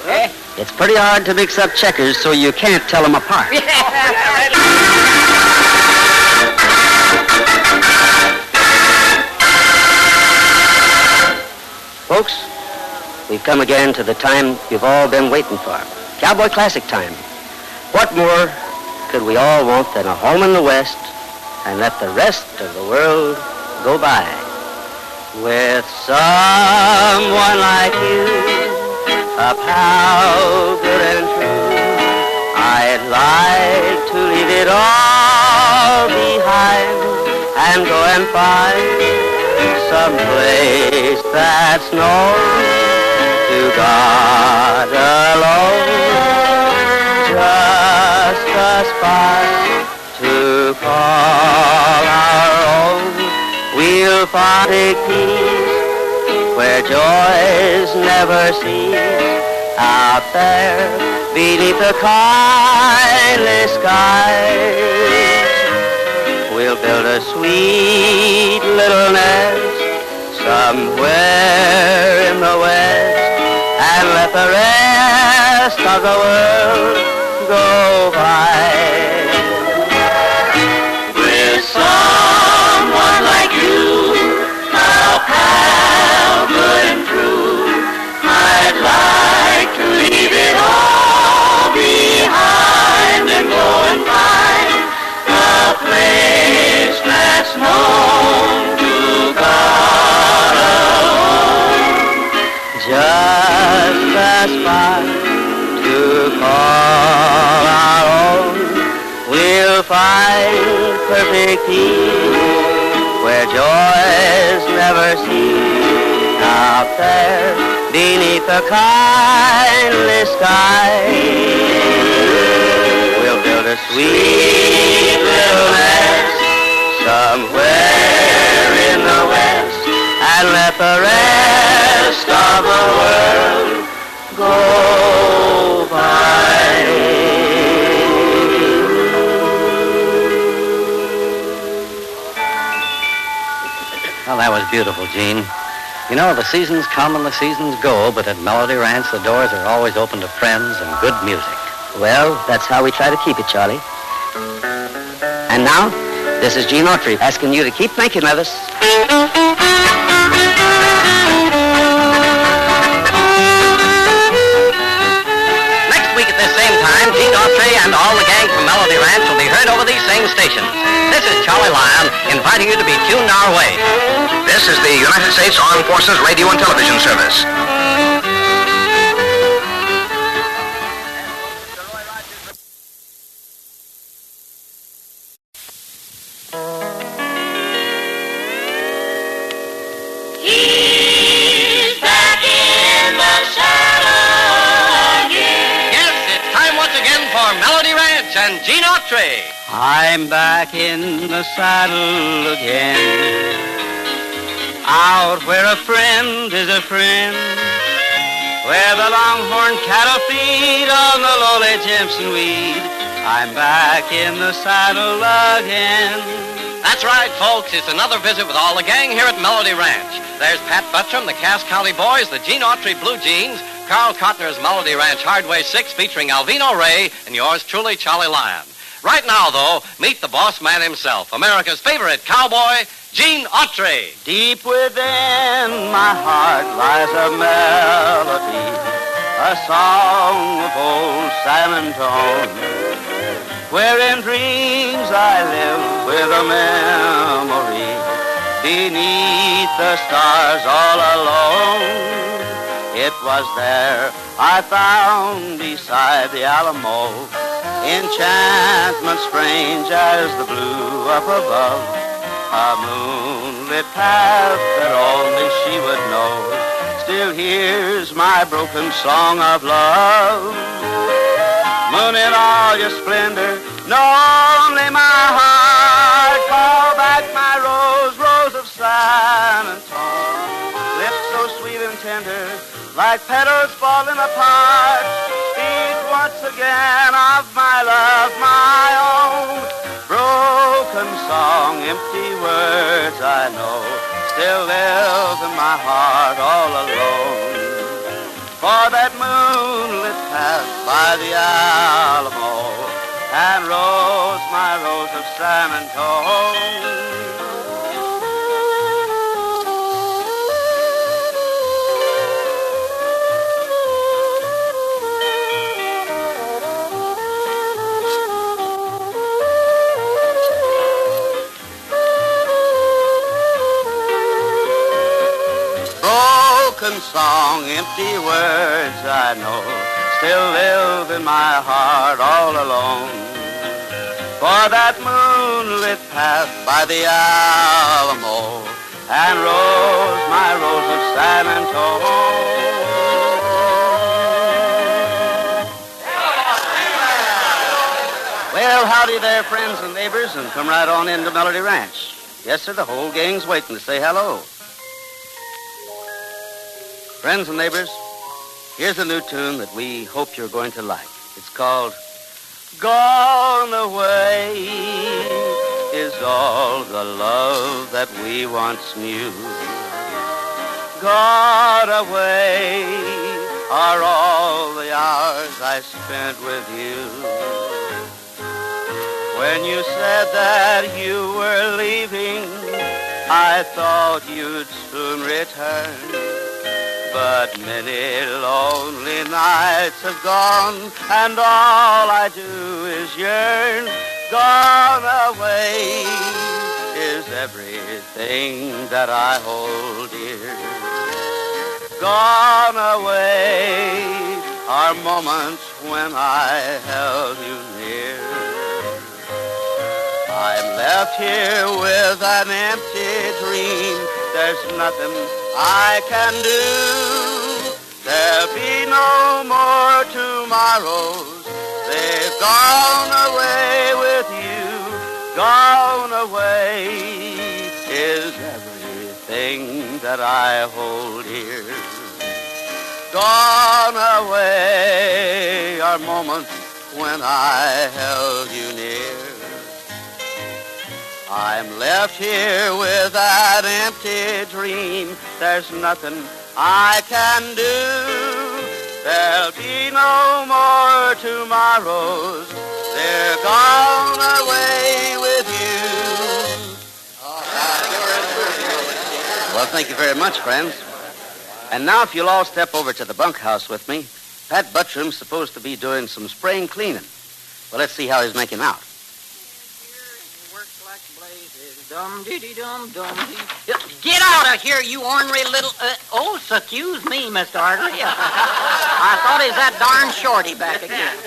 It's pretty hard to mix up checkers so you can't tell them apart. Folks, we've come again to the time you've all been waiting for. Cowboy Classic time. What more could we all want than a home in the West and let the rest of the world go by? With someone like you, a pal good and true, I'd like to leave it all behind and go and find some place that's known to God alone. Just a spot to call our own. We'll find a peace where joys never cease. Out there beneath the kindly skies, we'll build a sweet little nest somewhere in the West and let the rest of the world go by. With someone like you, a pal good and true, I'd like to leave it all behind and go and find a place that's known to God alone. Just a spot to call our own. We'll find perfect peace where joys never cease. Out there beneath the kindly sky, we'll build a sweet little nest somewhere in the West and let the rest of the world go by. Well, that was beautiful, Gene. You know, the seasons come and the seasons go, but at Melody Ranch, the doors are always open to friends and good music. Well, that's how we try to keep it, Charlie. And now, this is Gene Autry asking you to keep thinking of us. Gene Autry and all the gang from Melody Ranch will be heard over these same stations. This is Charlie Lyon inviting you to be tuned our way.
This is the United States Armed Forces Radio and Television Service.
And Gene Autry.
I'm back in the saddle again, out where a friend is a friend, where the longhorn cattle feed on the lowly Jimson weed. I'm back in the saddle again.
That's right, folks. It's another visit with all the gang here at Melody Ranch. There's Pat Buttram, the Cass County Boys, the Gene Autry Blue Jeans, Carl Cotner's Melody Ranch Hardway 6 featuring Alvino Ray, and yours truly, Charlie Lyon. Right now, though, meet the boss man himself, America's favorite cowboy, Gene Autry.
Deep within my heart lies a melody a song of old San Antone, where in dreams I live with a memory, beneath the stars all alone. It was there I found beside the Alamo enchantment strange as the blue up above, a moonlit path that only she would know. Still hears my broken song of love. Moon in all your splendor, know only my heart. Call back my rose, rose of San Antone. Lips so sweet and tender, like petals falling apart. Speak once again of my love, my own. Broken song, empty words I know, still live in my heart all alone. For that moonlit path by the Alamo, and rose, my rose of San Antone. Broken song, empty words I know, still live in my heart all alone. For that moonlit path by the Alamo, and rose, my rose of San Antone. Well, howdy there, friends and neighbors, and come right on into Melody Ranch. Yes, sir, the whole gang's waiting to say hello. Friends and neighbors, here's a new tune that we hope you're going to like. It's called Gone Away Is All the Love That We Once Knew. Gone away are all the hours I spent with you. When you said that you were leaving, I thought you'd soon return. But many lonely nights have gone, and all I do is yearn. Gone away is everything that I hold dear. Gone away are moments when I held you near. I'm left here with an empty dream. There's nothing I can do. There'll be no more tomorrows. They've gone away with you. Gone away is everything that I hold here. Gone away are moments when I held you near. I'm left here with that empty dream. There's nothing I can do. There'll be no more tomorrows. They're gone away with you. Well, thank you very much, friends. And now if you'll all step over to the bunkhouse with me, Pat Buttrum's supposed to be doing some spring cleaning. Well, let's see how he's making out.
Get out of here, you ornery little... excuse me, Mr. Autry. I thought it was that darn shorty back again.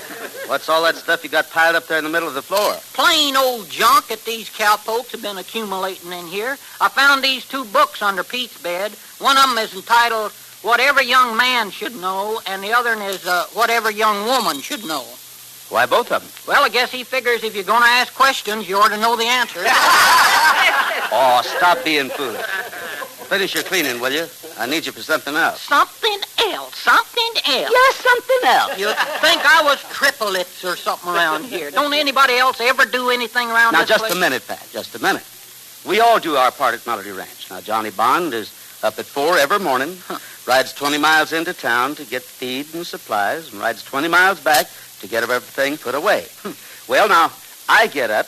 What's all that stuff you got piled up there in the middle of the floor?
Plain old junk that these cowpokes have been accumulating in here. I found these 2 books under Pete's bed. One of them is entitled What Every Young Man Should Know, and the other one is What Every Young Woman Should Know.
Why, both of them?
Well, I guess he figures if you're going to ask questions, you ought to know the answer.
Oh, stop being foolish. Finish your cleaning, will you? I need you for something else.
Something else. Something else.
Yes, something else.
You think I was triplets or something around here. Don't anybody else ever do anything around
now,
this
just
place?
a minute, Pat. Just a minute. We all do our part at Melody Ranch. Now, Johnny Bond is up at 4 every morning, rides 20 miles into town to get feed and supplies, and rides 20 miles back to get everything put away. Well, now, I get up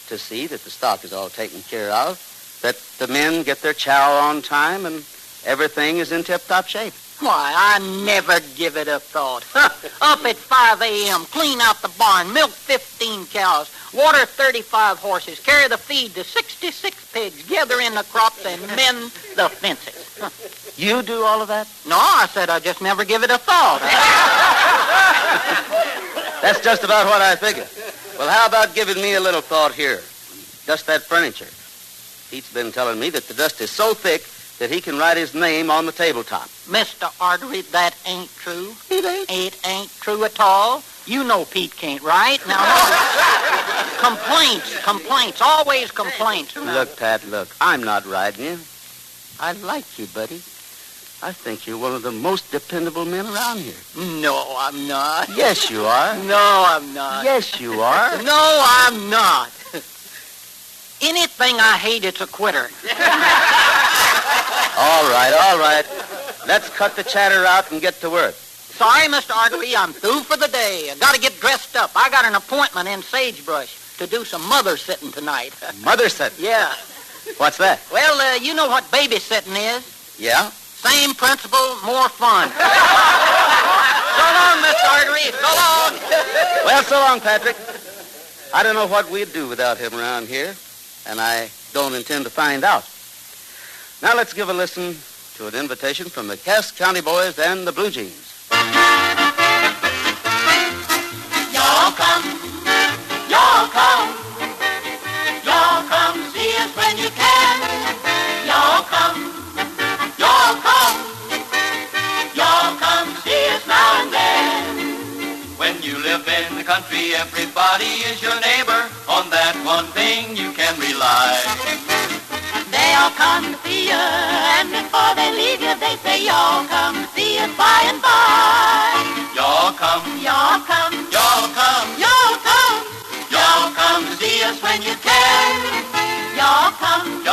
to see that the stock is all taken care of, that the men get their chow on time, and
Everything is in tip-top shape.
Why, I never give it a thought. Up at 5 a.m., clean out the barn, milk 15 cows, water 35 horses, carry the feed to 66 pigs, gather in the crops, and mend the fences.
You do all of that?
No, I said I just never give it a thought.
That's just about what I figured. Well, how about giving me a little thought here? Dust that furniture. Pete's been telling me that the dust is so thick that he can write his name on the tabletop.
Mr. Autry, that ain't true. It ain't true at all. You know Pete can't write. Now, complaints, always complaints.
Look, Pat, look. I'm not riding you. I like you, buddy. I think you're one of the most dependable men around here.
No, I'm not.
Yes, you are.
No, I'm not.
Yes, you are.
No, I'm not. Anything I hate, it's a quitter.
All right. Let's cut the chatter out and get to work.
Sorry, Mr. Autry, I'm through for the day. I got to get dressed up. I got an appointment in Sagebrush to do some mother sitting tonight.
Mother sitting?
Yeah.
What's that?
Well, you know what babysitting is?
Yeah?
Same principle, more fun. So long, Mr. Autry. So long.
Well, so long, Patrick. I don't know what we'd do without him around here, and I don't intend to find out. Now let's give a listen to an invitation from the Cass County Boys and the Blue Jeans.
Y'all come see us when you can. Y'all come see us now and then. When you live in the country, everybody is your neighbor. On that one thing you can rely. They all come to see you, and before they leave you, they say, y'all come to see us by and by. Y'all come to see us when you can. Y'all come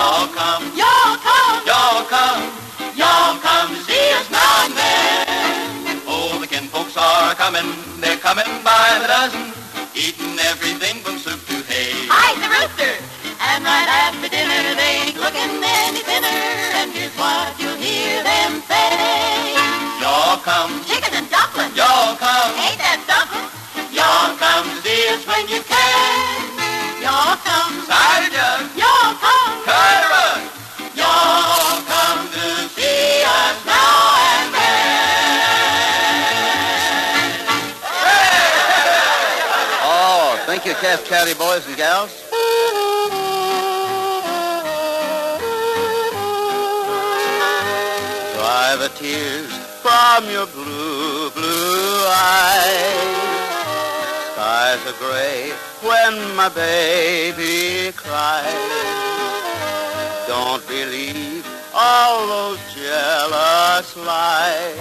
to see us now and then. Oh, the kinfolks are coming, they're coming by the dozen, eating everything from soup to hay. Hi, the rooster! And right after dinner, they ain't looking any thinner, and here's what you'll hear them say. Y'all come. Chicken and dumpling. Y'all come. Ain't that something? Y'all come to see us when you can. Y'all come. Cider jug. Y'all come. Cut a rug. Y'all come to see us now and then.
Oh, thank you, Cass County Boys and gals. Dry the tears from your blue, blue eyes. Skies are gray when my baby cries. Don't believe all those jealous lies.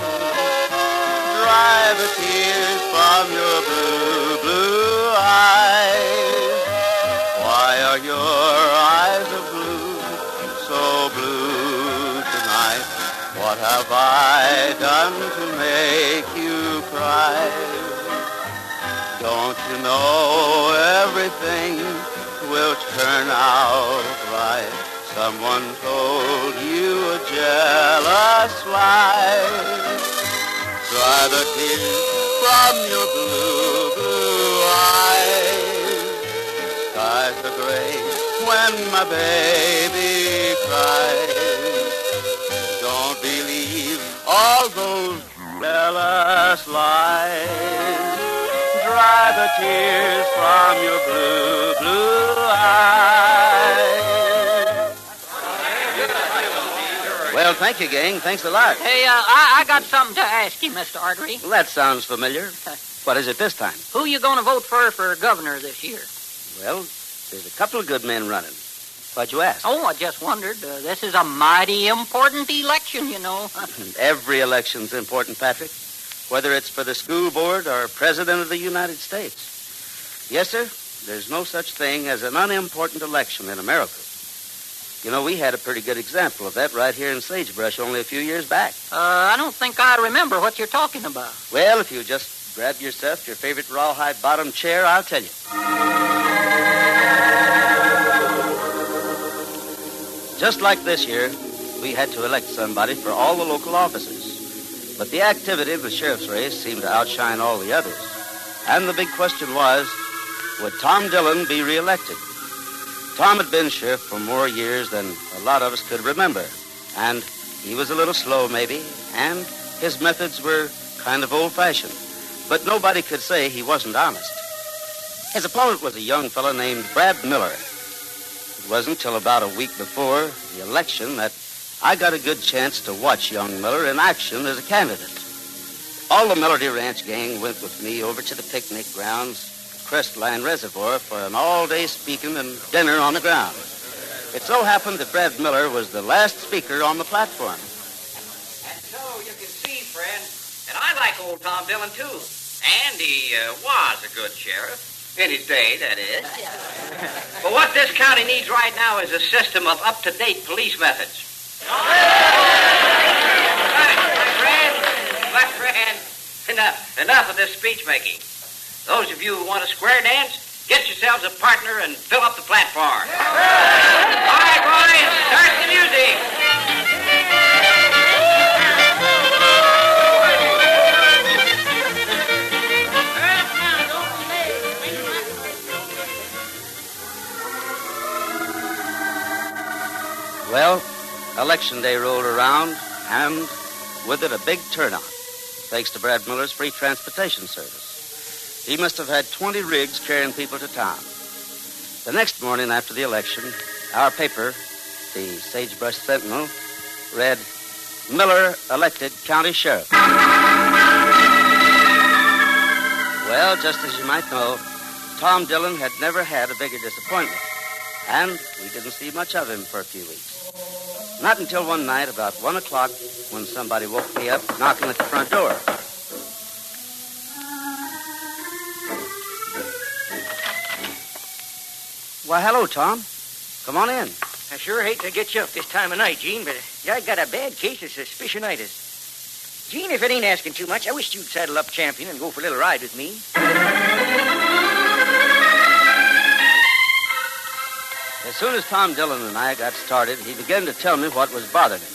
Dry the tears from your blue, blue eyes. Why are your eyes of blue, so blue tonight? What have I done to make you cry? Don't you know everything will turn out right? Someone told you a jealous lie. Dry the tears from your blue, blue eyes. Skies are gray when my baby cries. Don't believe all those jealous lies. Dry the tears from your blue, blue eyes. Well, thank you, gang. Thanks a lot.
Hey, I got something to ask you, Mr. Autry.
Well, that sounds familiar. What is it this time?
Who you going to vote for governor this year?
Well, there's a couple of good men running. Why'd you ask?
Oh, I just wondered. This is a mighty important election, you know.
Every election's important, Patrick, whether it's for the school board or president of the United States. Yes, sir, there's no such thing as an unimportant election in America. You know, we had a pretty good example of that right here in Sagebrush only a few years back.
I don't think I remember what you're talking about.
Well, if you just grab yourself your favorite rawhide bottom chair, I'll tell you. Just like this year, we had to elect somebody for all the local offices. But the activity of the sheriff's race seemed to outshine all the others. And the big question was, would Tom Dillon be reelected? Tom had been sheriff for more years than a lot of us could remember. And he was a little slow, maybe, and his methods were kind of old-fashioned. But nobody could say he wasn't honest. His opponent was a young fellow named Brad Miller. It wasn't until about a week before the election that I got a good chance to watch young Miller in action as a candidate. All the Melody Ranch gang went with me over to the picnic grounds, Crestline Reservoir, for an all-day speaking and dinner on the ground. It so happened that Brad Miller was the last speaker on the platform.
And so you can see, friend, that I like old Tom Dillon, too. And he was a good sheriff. In his day, that is. But what this county needs right now is a system of up-to-date police methods. My friend, enough of this speech-making. Those of you who want a square dance, get yourselves a partner and fill up the platform. All right, boys, start the music.
Well, Election Day rolled around, and with it a big turnout, thanks to Brad Miller's free transportation service. He must have had 20 rigs carrying people to town. The next morning after the election, our paper, the Sagebrush Sentinel, read, Miller elected county sheriff. Well, just as you might know, Tom Dillon had never had a bigger disappointment, and we didn't see much of him for a few weeks. Not until one night about 1 o'clock when somebody woke me up knocking at the front door. Why, hello, Tom. Come on in.
I sure hate to get you up this time of night, Gene, but I got a bad case of suspicionitis. Gene, if it ain't asking too much, I wish you'd saddle up Champion and go for a little ride with me.
As soon as Tom Dillon and I got started, he began to tell me what was bothering him.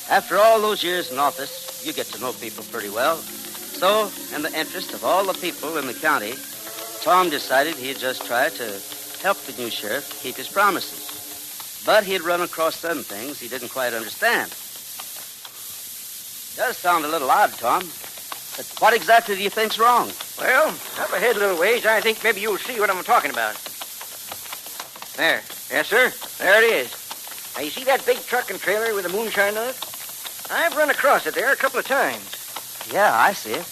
After all those years in office, you get to know people pretty well. So, in the interest of all the people in the county, Tom decided he'd just try to help the new sheriff keep his promises. But he'd run across some things he didn't quite understand. Does sound a little odd, Tom. But what exactly do you think's wrong?
Well, up ahead a little ways, I think maybe you'll see what I'm talking about. There. Yes, sir. There it is. Now, you see that big truck and trailer with the moonshine on it? I've run across it there a couple of times.
Yeah, I see it.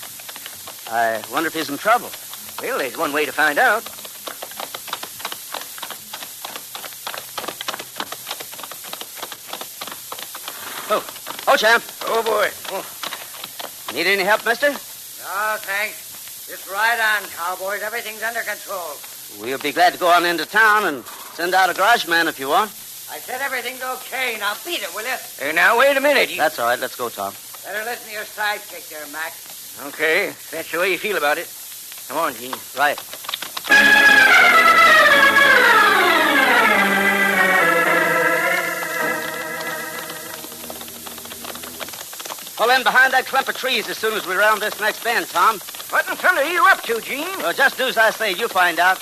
I wonder if he's in trouble.
Well, there's one way to find out.
Oh, champ.
Oh, boy. Oh.
Need any help, mister?
No, thanks. Just ride on, cowboys. Everything's under control.
We'll be glad to go on into town and send out a garage man if you want.
I said everything's okay. Now beat it, will you?
Hey, now, wait a minute.
That's all right. Let's go, Tom.
Better listen to your sidekick there, Mac.
Okay, if that's the way you feel about it. Come on, Gene.
Right. Pull in behind that clump of trees as soon as we round this next bend, Tom.
What in thunder are you up to, Gene?
Well, just do as I say. You find out.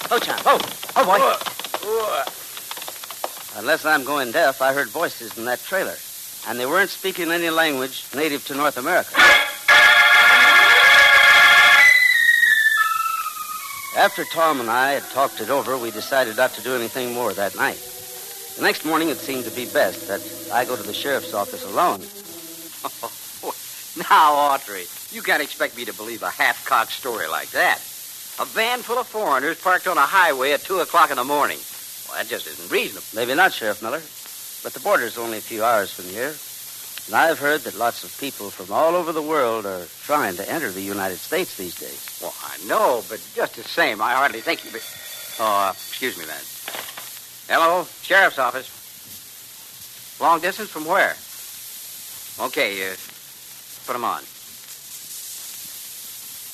Oh, champ. Oh, boy. Unless I'm going deaf, I heard voices in that trailer. And they weren't speaking any language native to North America. After Tom and I had talked it over, we decided not to do anything more that night. The next morning, it seemed to be best that I go to the sheriff's office alone.
Now, Autry, you can't expect me to believe a half-cocked story like that. A van full of foreigners parked on a highway at 2 o'clock in the morning. Well, that just isn't reasonable.
Maybe not, Sheriff Miller. But the border's only a few hours from here. And I've heard that lots of people from all over the world are trying to enter the United States these days.
Well, I know, but just the same, I hardly think you'd be... Oh, excuse me, man. Hello, Sheriff's office. Long distance from where? Okay, put him on.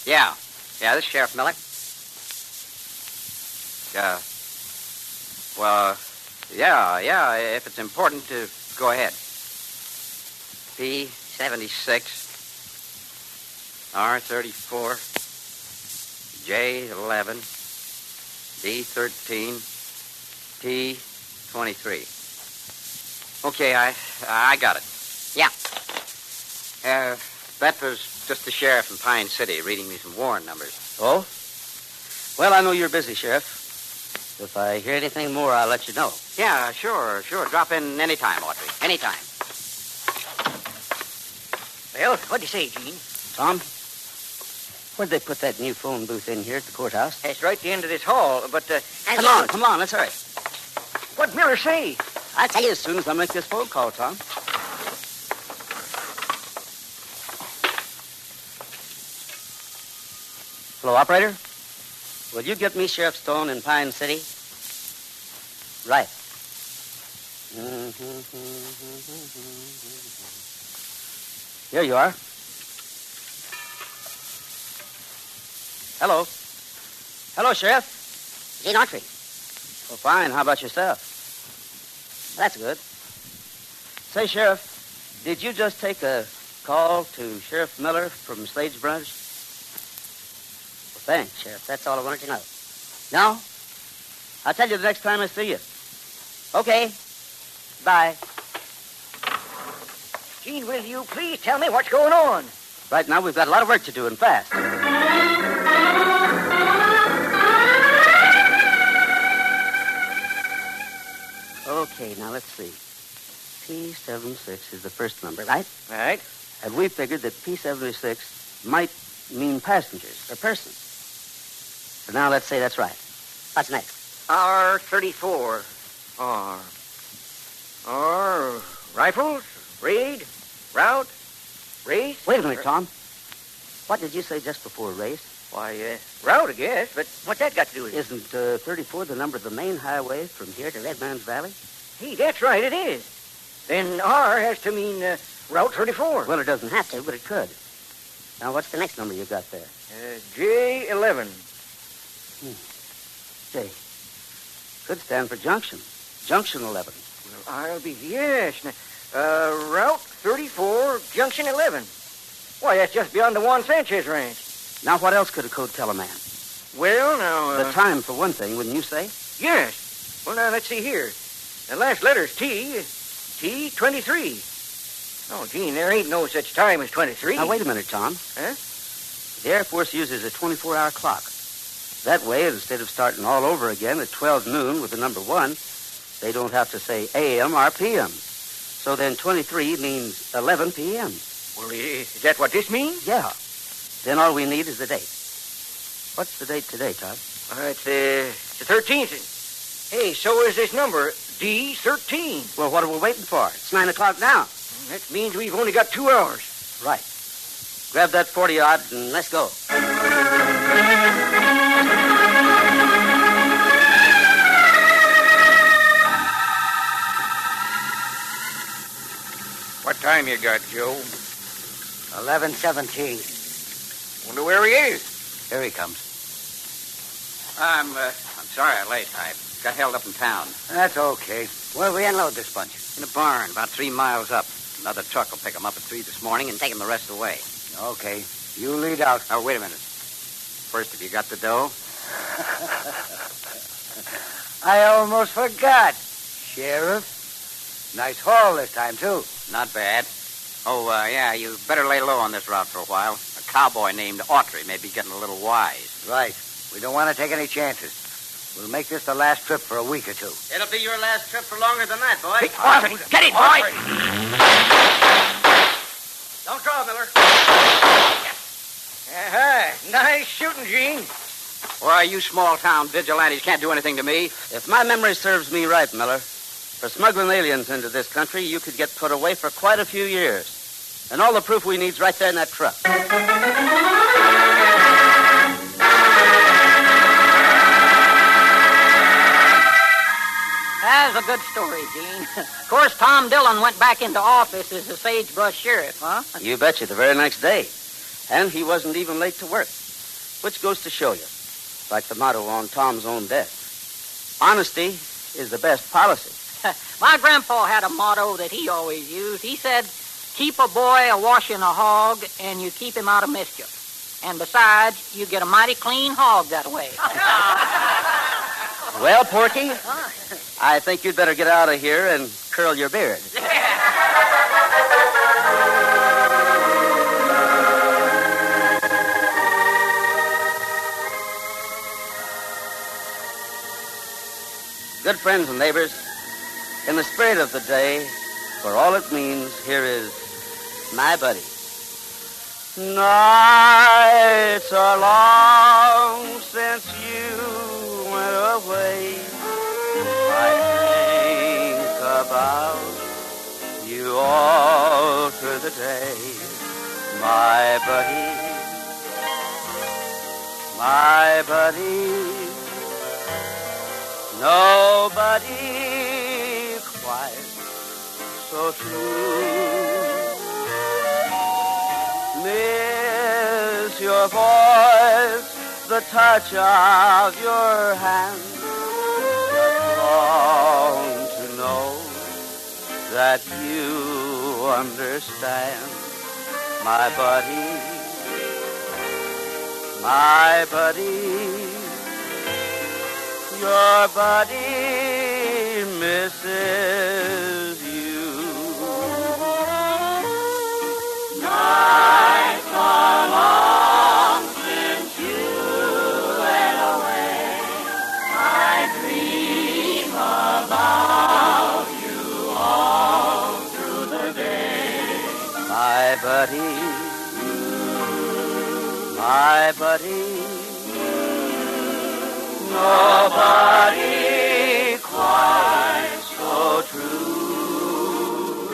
Yeah, this is Sheriff Miller. Yeah, if it's important to go ahead. P76, R34, J11, D13, T23. Okay, I got it.
Yeah.
That was just the sheriff in Pine City reading me some warrant numbers.
Oh? Well, I know you're busy, Sheriff. If I hear anything more, I'll let you know.
Yeah, sure. Drop in any time, Autry.
Anytime. Well, what'd you say, Gene?
Tom, where'd they put that new phone booth in here at the courthouse?
It's right at the end of this hall, but...
Come on, let's hurry.
What'd Miller say?
I'll tell you as soon as I make this phone call, Tom. Hello, operator. Will you get me Sheriff Stone in Pine City? Right. Here you are. Hello. Hello, Sheriff.
Gene Autry.
Oh, fine. How about yourself? That's good. Say, Sheriff, did you just take a call to Sheriff Miller from Sagebrush? Well, thanks, Sheriff. That's all I wanted to know. No? I'll tell you the next time I see you. Okay. Bye.
Gene, will you please tell me what's going on?
Right now, we've got a lot of work to do and fast. Okay, now let's see. P76 is the first number, right?
Right.
And we figured that P76 might mean passengers or persons. So now let's say that's right. What's next?
R34. R. Rifles? Raid? Route? Race?
Wait a minute, Tom. What did you say just before race?
Why, route, I guess, but what's that got to do with it?
Isn't 34 the number of the main highway from here to Red Man's Valley?
Hey, that's right, it is. Then R has to mean Route 34.
Well, it doesn't have to, but it could. Now, what's the next number you got there?
J11.
J. Could stand for junction. Junction 11.
Well, I'll be... Yes. Route 34, Junction 11. Why, that's just beyond the Juan Sanchez ranch.
Now, what else could a code tell a man?
Well, now...
The time, for one thing, wouldn't you say?
Yes. Well, now, let's see here. The last letter's T. T23. Oh, Gene, there ain't no such time as 23.
Now, wait a minute, Tom.
Huh?
The Air Force uses a 24-hour clock. That way, instead of starting all over again at 12 noon with the number 1, they don't have to say A.M. or P.M. So then 23 means 11 P.M.
Well, is that what this means?
Yeah. Then all we need is the date. What's the date today, Todd?
It's the 13th. Hey, so is this number, D13.
Well, what are we waiting for? It's 9 o'clock now.
That means we've only got 2 hours.
Right. Grab that 40-odd and let's go.
What time you got, Joe?
11:17.
Wonder where he is.
Here he comes.
I'm sorry I'm late. I got held up in town.
That's okay. Where'll we unload this bunch?
In a barn about 3 miles up. Another truck will pick them up at 3 this morning and take them the rest of the way.
Okay. You lead out.
Oh, wait a minute. First, have you got the dough?
I almost forgot. Sheriff. Nice haul this time, too.
Not bad. Oh, yeah, you better lay low on this route for a while. A cowboy named Autry may be getting a little wise.
Right. We don't want to take any chances. We'll make this the last trip for a week or 2.
It'll be your last trip for longer than that, boy.
Hey, Autry, get it, boy!
Don't draw, Miller.
Nice shooting, Gene.
Why, you small-town vigilantes can't do anything to me.
If my memory serves me right, Miller, for smuggling aliens into this country, you could get put away for quite a few years. And all the proof we need's right there in that truck.
That's a good story, Gene. Of course, Tom Dillon went back into office as a Sagebrush sheriff, huh?
You betcha, the very next day. And he wasn't even late to work. Which goes to show you, like the motto on Tom's own desk, honesty is the best policy.
My grandpa had a motto that he always used. He said, keep a boy a-washing a hog, and you keep him out of mischief. And besides, you get a mighty clean hog that way.
Well, Porky, I think you'd better get out of here and curl your beard. Good friends and neighbors, in the spirit of the day, for all it means, here is My Buddy. Nights are long since you went away. I think about you all through the day. My buddy, my buddy. Nobody quite so true. Miss your voice, the touch of your hand. Just long to know that you understand. My buddy, my buddy. Your buddy misses you. Nights are long since you went away. I dream about you all through the day. My buddy, my buddy. Nobody quite so true.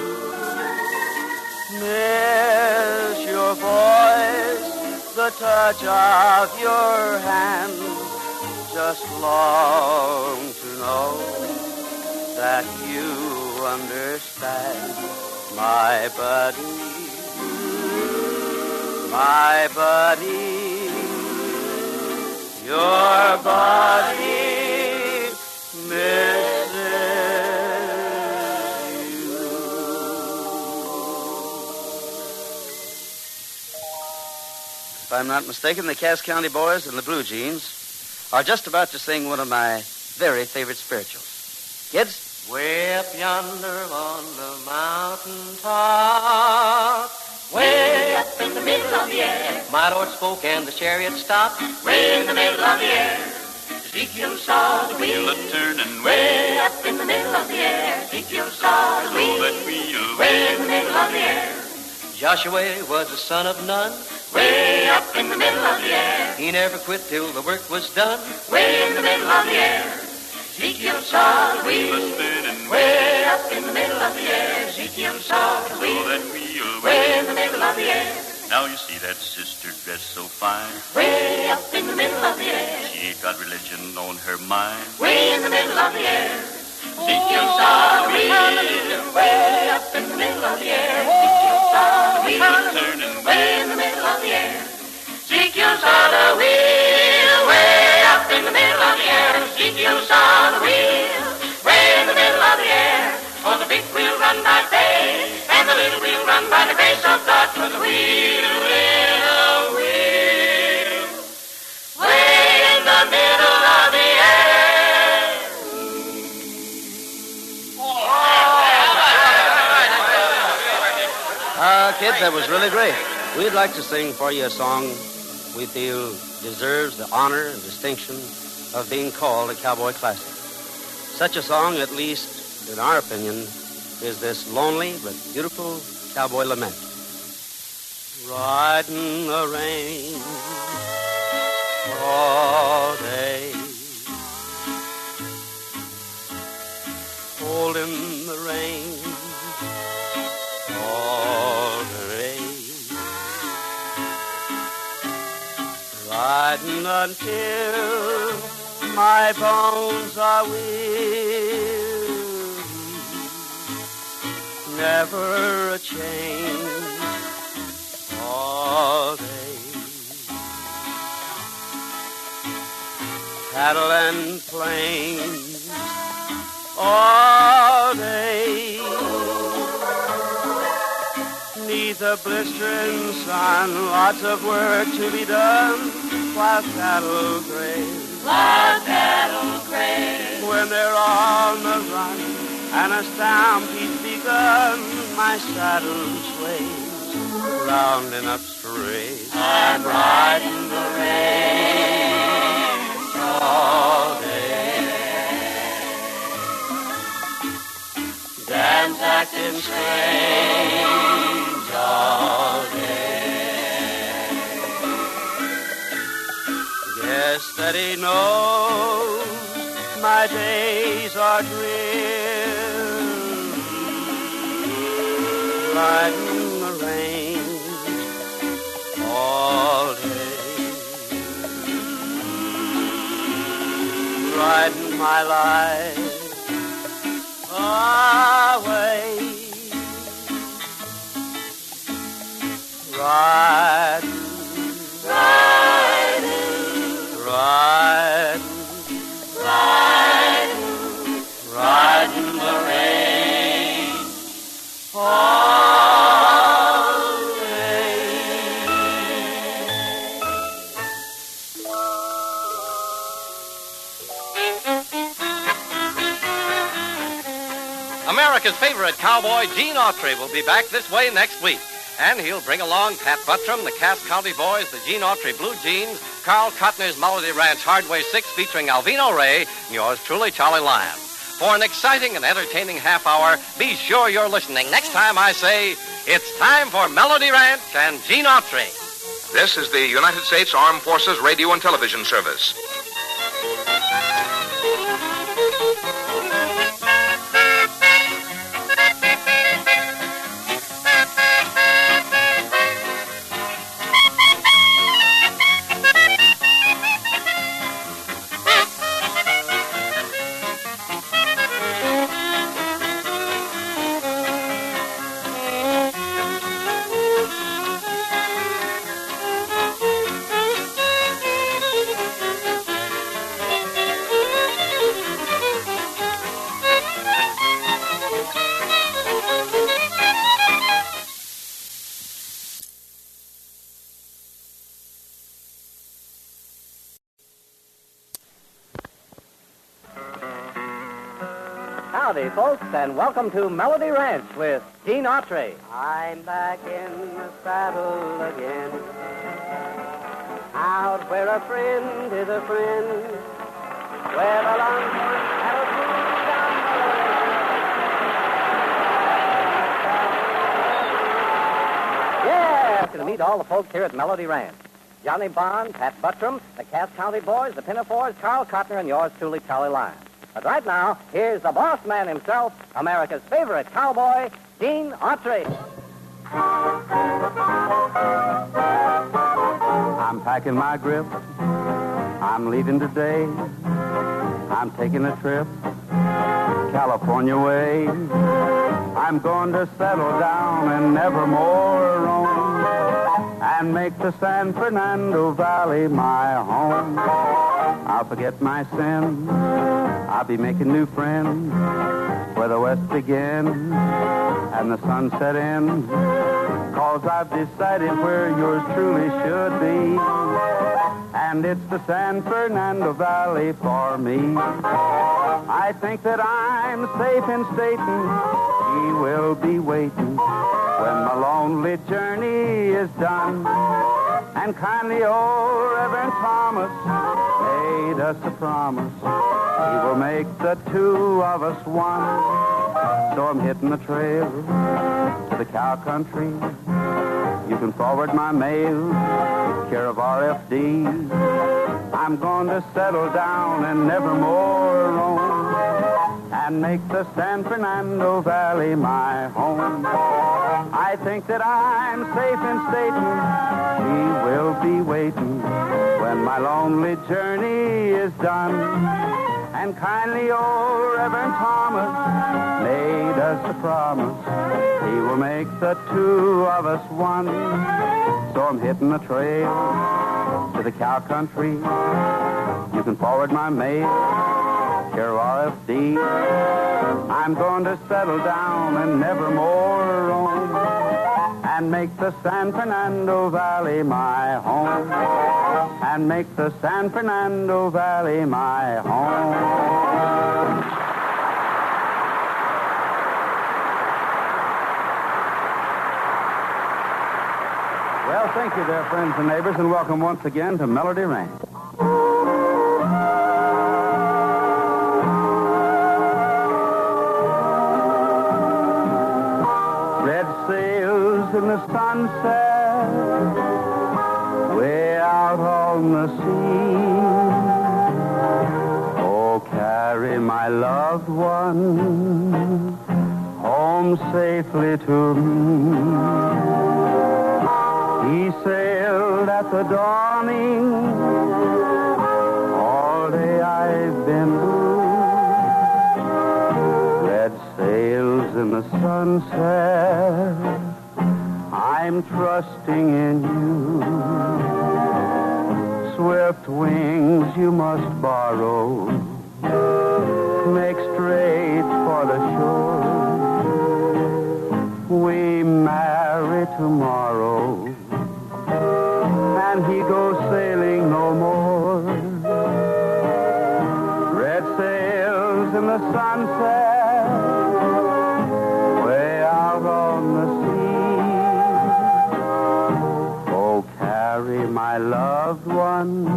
Miss your voice, the touch of your hand. Just long to know that you understand. My buddy, my buddy. Your body misses you. If I'm not mistaken, the Cass County Boys and the Blue Jeans are just about to sing one of my very favorite spirituals. Kids?
Way up yonder on the mountain top, way up in the middle of the air, my Lord spoke and the chariot stopped. Way in the middle of the air, Ezekiel saw the wheel
a-turning.
Way up in the middle of the air, Ezekiel saw the wheel. Way in the middle of the air. Joshua was the son of Nun. Way up in the middle of the air. He never quit till the work was done. Way in the middle of the air. Ezekiel saw the wheel. Way up in the middle of the air. Ezekiel saw the wheel. Way in the middle of the air.
Now you see that sister dressed so fine.
Way up in the middle of the air.
She ain't got religion on her mind.
Way in the middle of the air. Ezekiel saw the wheel. Way up in the middle of the air. Ezekiel saw the wheel. Way in the middle of the air. Ezekiel saw the wheel. Way up in the middle of the air. Ezekiel saw the wheel. Way in the middle of the air. For the big wheel run by faith, and the little wheel run by the grace of God. For the wheel in a wheel. Way in the middle of the air.
Kids, that was really great. We'd like to sing for you a song we feel deserves the honor and distinction of being called a cowboy classic. Such a song, at least in our opinion, is this lonely but beautiful cowboy lament. Riding the range all day, holding the reins all day, riding until my bones are weary. Never a change all day. Cattle and plains all day. Neath a blistering sun, lots of work to be done while cattle graze.
While cattle graze.
When they're on the run and a stampede's begun, my saddle sways, rounding up strays.
I'm riding the range all day. Dance acting strange all day.
Guess that he knows my days are drear, riding the range all day, riding my life away, riding,
riding the range all day.
America's favorite cowboy, Gene Autry, will be back this way next week. And he'll bring along Pat Buttram, the Cass County Boys, the Gene Autry Blue Jeans, Carl Cotner's Melody Ranch Hardway 6 featuring Alvino Ray, and yours truly, Charlie Lamb. For an exciting and entertaining half hour, be sure you're listening. Next time I say, it's time for Melody Ranch and Gene Autry.
This is the United States Armed Forces Radio and Television Service.
Howdy, folks, and welcome to Melody Ranch with Gene Autry.
I'm back in the saddle again, out where a friend is a friend, where the longhorn cattle move down the lane.
Yeah, to meet all the folks here at Melody Ranch. Johnny Bond, Pat Buttram, the Cass County Boys, the Pinafores, Carl Cotner, and yours truly, Charlie Lyons. But right now, here's the boss man himself, America's favorite cowboy, Gene Autry.
I'm packing my grip. I'm leaving today. I'm taking a trip California way. I'm going to settle down and never more roam, and make the San Fernando Valley my home. I'll forget my sin. I'll be making new friends where the west begins and the sun set in, 'cause I've decided where yours truly should be, and it's the San Fernando Valley for me. I think that I'm safe in stating he will be waiting when my lonely journey is done, and kindly old Reverend Thomas made us a promise he will make the two of us one. So I'm hitting the trail to the cow country. You can forward my mail, care of RFD. I'm going to settle down and never more roam, and make the San Fernando Valley my home. I think that I'm safe in stating he will be waiting when my lonely journey is done, and kindly old Reverend Thomas made us a promise he will make the two of us one. So I'm hitting the trail to the cow country. You can forward my mail,
your RFD. I'm going to settle down and never more roam, and make the San Fernando Valley my home, and make the San Fernando Valley my home. Well, thank you there, friends and neighbors, and welcome once again to Melody Ranch. Red sails in the sunset, way out on the sea. Oh, carry my loved one home safely to me. He sailed at the dawning, all day I've been blue. Red sails in the sunset, I'm trusting in you. Swift wings you must borrow, make straight for the shore. We marry tomorrow, and he goes sailing no more. Red sails in the sunset, way out on the sea. Oh, carry my loved one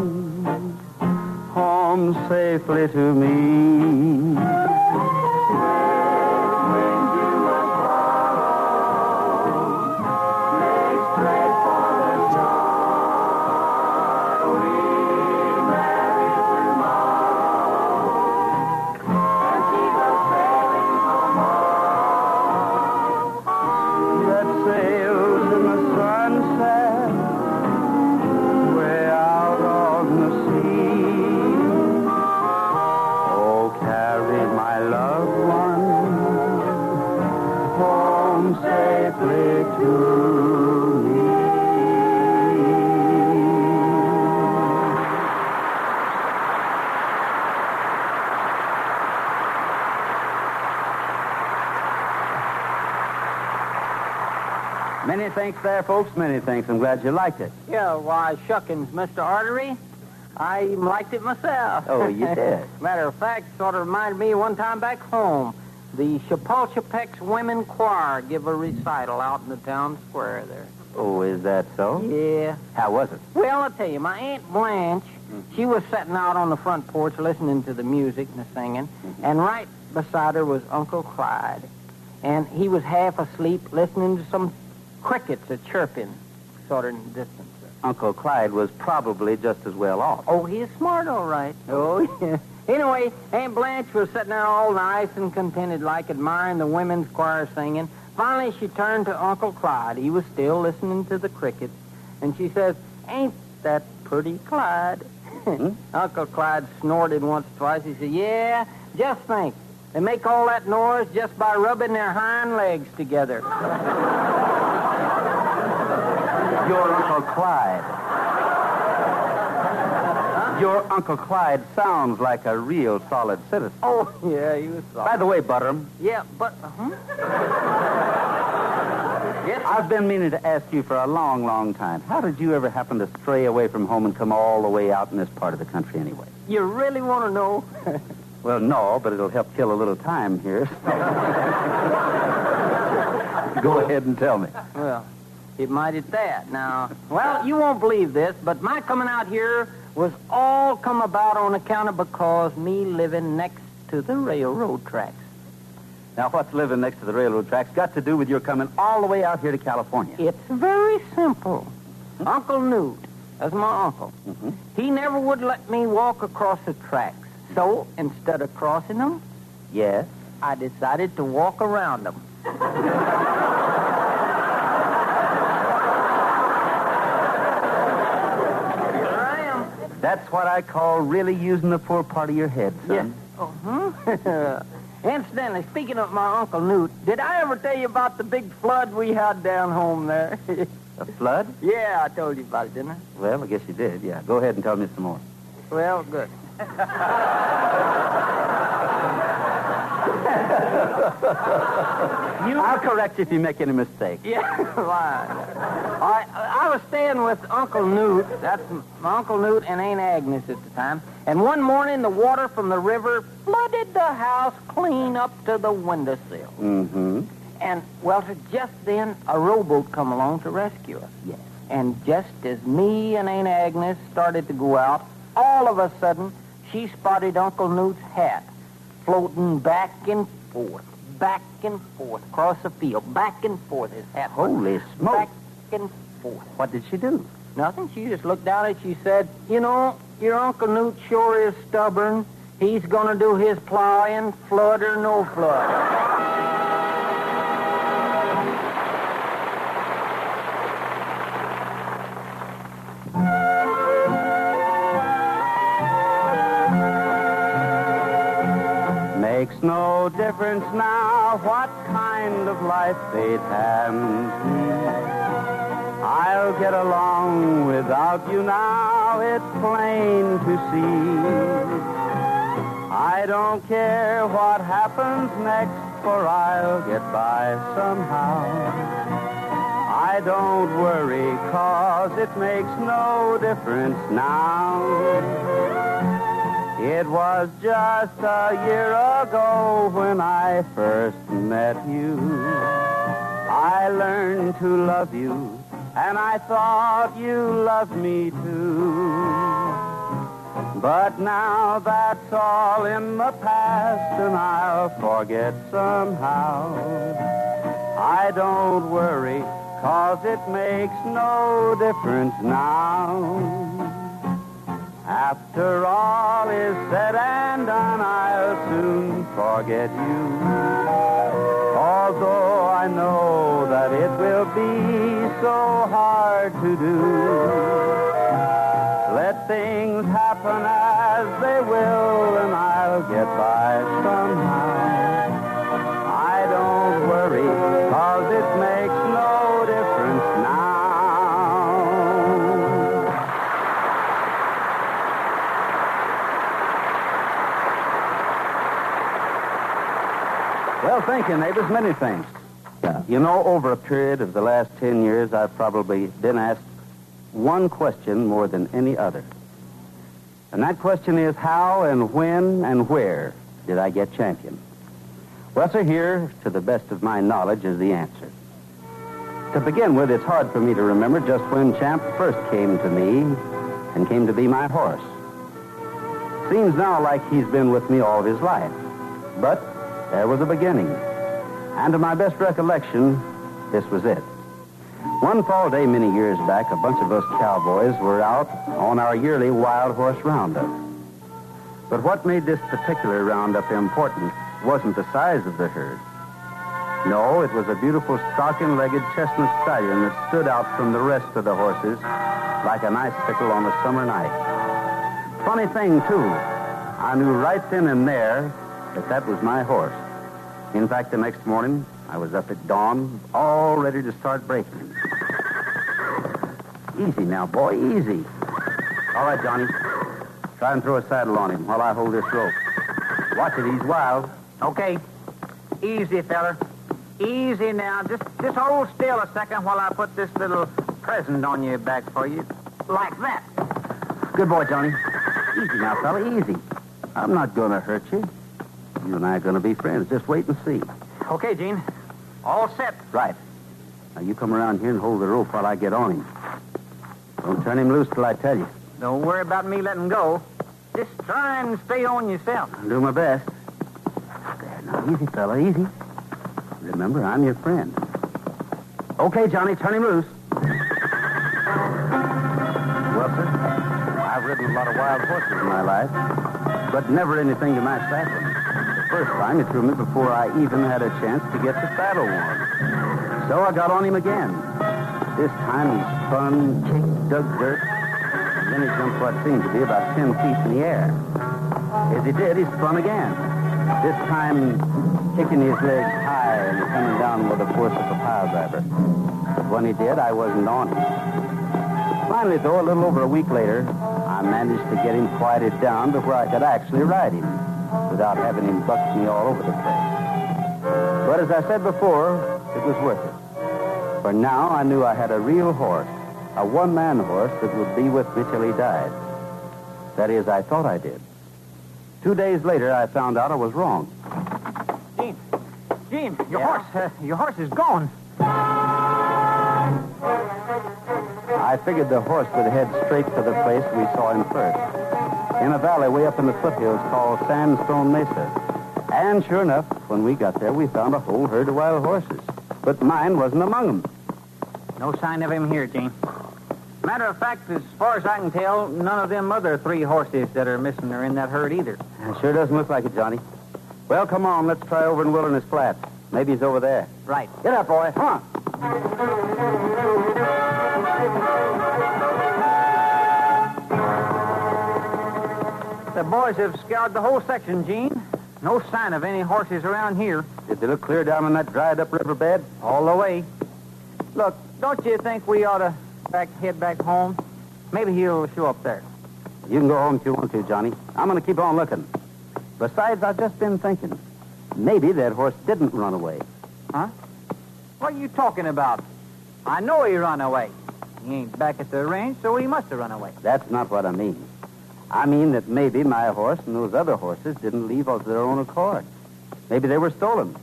home safely to me. Many thanks there, folks. Many thanks. I'm glad you liked it.
Yeah, why, shuckins, Mr. Autry. I even liked it myself.
Oh, you did?
Matter of fact, sort of reminded me one time back home. The Chapultepec's Women Choir give a recital out in the town square there.
Oh, is that so?
Yeah.
How was it?
Well, I'll tell you, my Aunt Blanche, she was sitting out on the front porch listening to the music and the singing, and right beside her was Uncle Clyde. And he was half asleep listening to some crickets a chirping sort of in the distance.
Uncle Clyde was probably just as well off.
Oh, he's smart, all right. Oh, yeah. Anyway, Aunt Blanche was sitting there all nice and contented, like admiring the women's choir singing. Finally, she turned to Uncle Clyde. He was still listening to the crickets. And she says, "Ain't that pretty, Clyde?" Uncle Clyde snorted once or twice. He said, "Yeah, just think. They make all that noise just by rubbing their hind legs together."
Your Uncle Clyde. Your Uncle Clyde sounds like a real solid citizen.
Oh, yeah, he was solid.
By the way, Butterham.
Yeah, but...
Yes? I've been meaning to ask you for a long, long time. How did you ever happen to stray away from home and come all the way out in this part of the country anyway?
You really want to know?
Well, no, but it'll help kill a little time here. Go ahead and tell me.
Well, it might at that. Now, well, you won't believe this, but my coming out here was all come about on account of because me living next to the railroad tracks.
Now, what's living next to the railroad tracks got to do with your coming all the way out here to California?
It's very simple. Uncle Newt, that's my uncle, he never would let me walk across the tracks. So, instead of crossing them,
yes,
I decided to walk around them.
That's what I call really using the poor part of your head, son.
Yes. Incidentally, speaking of my Uncle Newt, did I ever tell you about the big flood we had down home there?
A flood?
Yeah, I told you about it, didn't I?
Well, I guess you did, yeah. Go ahead and tell me some more.
Well, good.
I'll correct you if you make any mistake.
Yeah, right. I was staying with Uncle Newt. That's my Uncle Newt and Aunt Agnes at the time. And one morning, the water from the river flooded the house clean up to the windowsill.
Mm-hmm.
And, well, just then, a rowboat come along to rescue us.
Yes.
And just as me and Aunt Agnes started to go out, all of a sudden, she spotted Uncle Newt's hat floating back and forth across the field, back and forth, his hat.
Holy smoke.
Back and forth.
What did she do?
Nothing. She just looked down and she said, you know, your Uncle Newt sure is stubborn. He's going to do his plowing, flood or no flood.
Makes no difference now what kind of life fate hands me. I'll get along without you now, it's plain to see. I don't care what happens next, for I'll get by somehow. I don't worry, 'cause it makes no difference now. It was just a year ago when I first met you. I learned to love you, and I thought you loved me too. But now that's all in the past, and I'll forget somehow. I don't worry, 'cause it makes no difference now. After all is said and done, I'll soon forget you. Although I know that it will be so hard to do. Let things happen as they will, and I'll get by somehow. I don't worry, 'cause it makes no difference now. Well, thank you, neighbors. Many thanks. You know, over a period of the last 10 years, I've probably been asked one question more than any other. And that question is, how and when and where did I get champion? Well, sir, here, to the best of my knowledge, is the answer. To begin with, it's hard for me to remember just when Champ first came to me and came to be my horse. Seems now like he's been with me all of his life. But there was a beginning. And to my best recollection, this was it. One fall day many years back, a bunch of us cowboys were out on our yearly wild horse roundup. But what made this particular roundup important wasn't the size of the herd. No, it was a beautiful stocking-legged chestnut stallion that stood out from the rest of the horses like an icicle on a summer night. Funny thing, too, I knew right then and there that was my horse. In fact, the next morning, I was up at dawn, all ready to start breaking. Easy now, boy, easy. All right, Johnny. Try and throw a saddle on him while I hold this rope. Watch it, he's wild.
Okay. Easy, feller. Easy now. Just hold still a second while I put this little present on your back for you. Like that.
Good boy, Johnny. Easy now, fella, easy. I'm not going to hurt you. You and I are going to be friends. Just wait and see.
Okay, Gene. All set.
Right. Now, you come around here and hold the rope while I get on him. Don't turn him loose till I tell you.
Don't worry about me letting go. Just try and stay on yourself.
I'll do my best. There, now, easy, fella, easy. Remember, I'm your friend. Okay, Johnny, turn him loose. Well, sir, I've ridden a lot of wild horses in my life, but never anything to match that one. The first time he threw me before I even had a chance to get the saddle warm. So I got on him again. This time he spun, kicked, dug dirt, and then he jumped what seemed to be about 10 feet in the air. As he did, he spun again. This time kicking his legs high and coming down with the force of a pile driver. But when he did, I wasn't on him. Finally, though, a little over a week later, I managed to get him quieted down to where I could actually ride him without having him buck me all over the place. But as I said before, it was worth it. For now I knew I had a real horse, a one-man horse that would be with me till he died. That is, I thought I did. 2 days later, I found out I was wrong.
Gene, your horse is gone.
I figured the horse would head straight for the place we saw him first, in a valley way up in the foothills called Sandstone Mesa. And sure enough, when we got there, we found a whole herd of wild horses. But mine wasn't among them.
No sign of him here, Gene. Matter of fact, as far as I can tell, none of them other 3 horses that are missing are in that herd either.
It sure doesn't look like it, Johnny. Well, come on, let's try over in Wilderness Flats. Maybe he's over there.
Right.
Get up, boy. Come on.
The boys have scoured the whole section, Gene. No sign of any horses around here.
Did they look clear down in that dried-up riverbed?
All the way. Look, don't you think we ought to head back home? Maybe he'll show up there.
You can go home if you want to, Johnny. I'm going to keep on looking. Besides, I've just been thinking. Maybe that horse didn't run away.
Huh? What are you talking about? I know he run away. He ain't back at the range, so he must have run away.
That's not what I mean. I mean that maybe my horse and those other horses didn't leave of their own accord. Maybe they were stolen.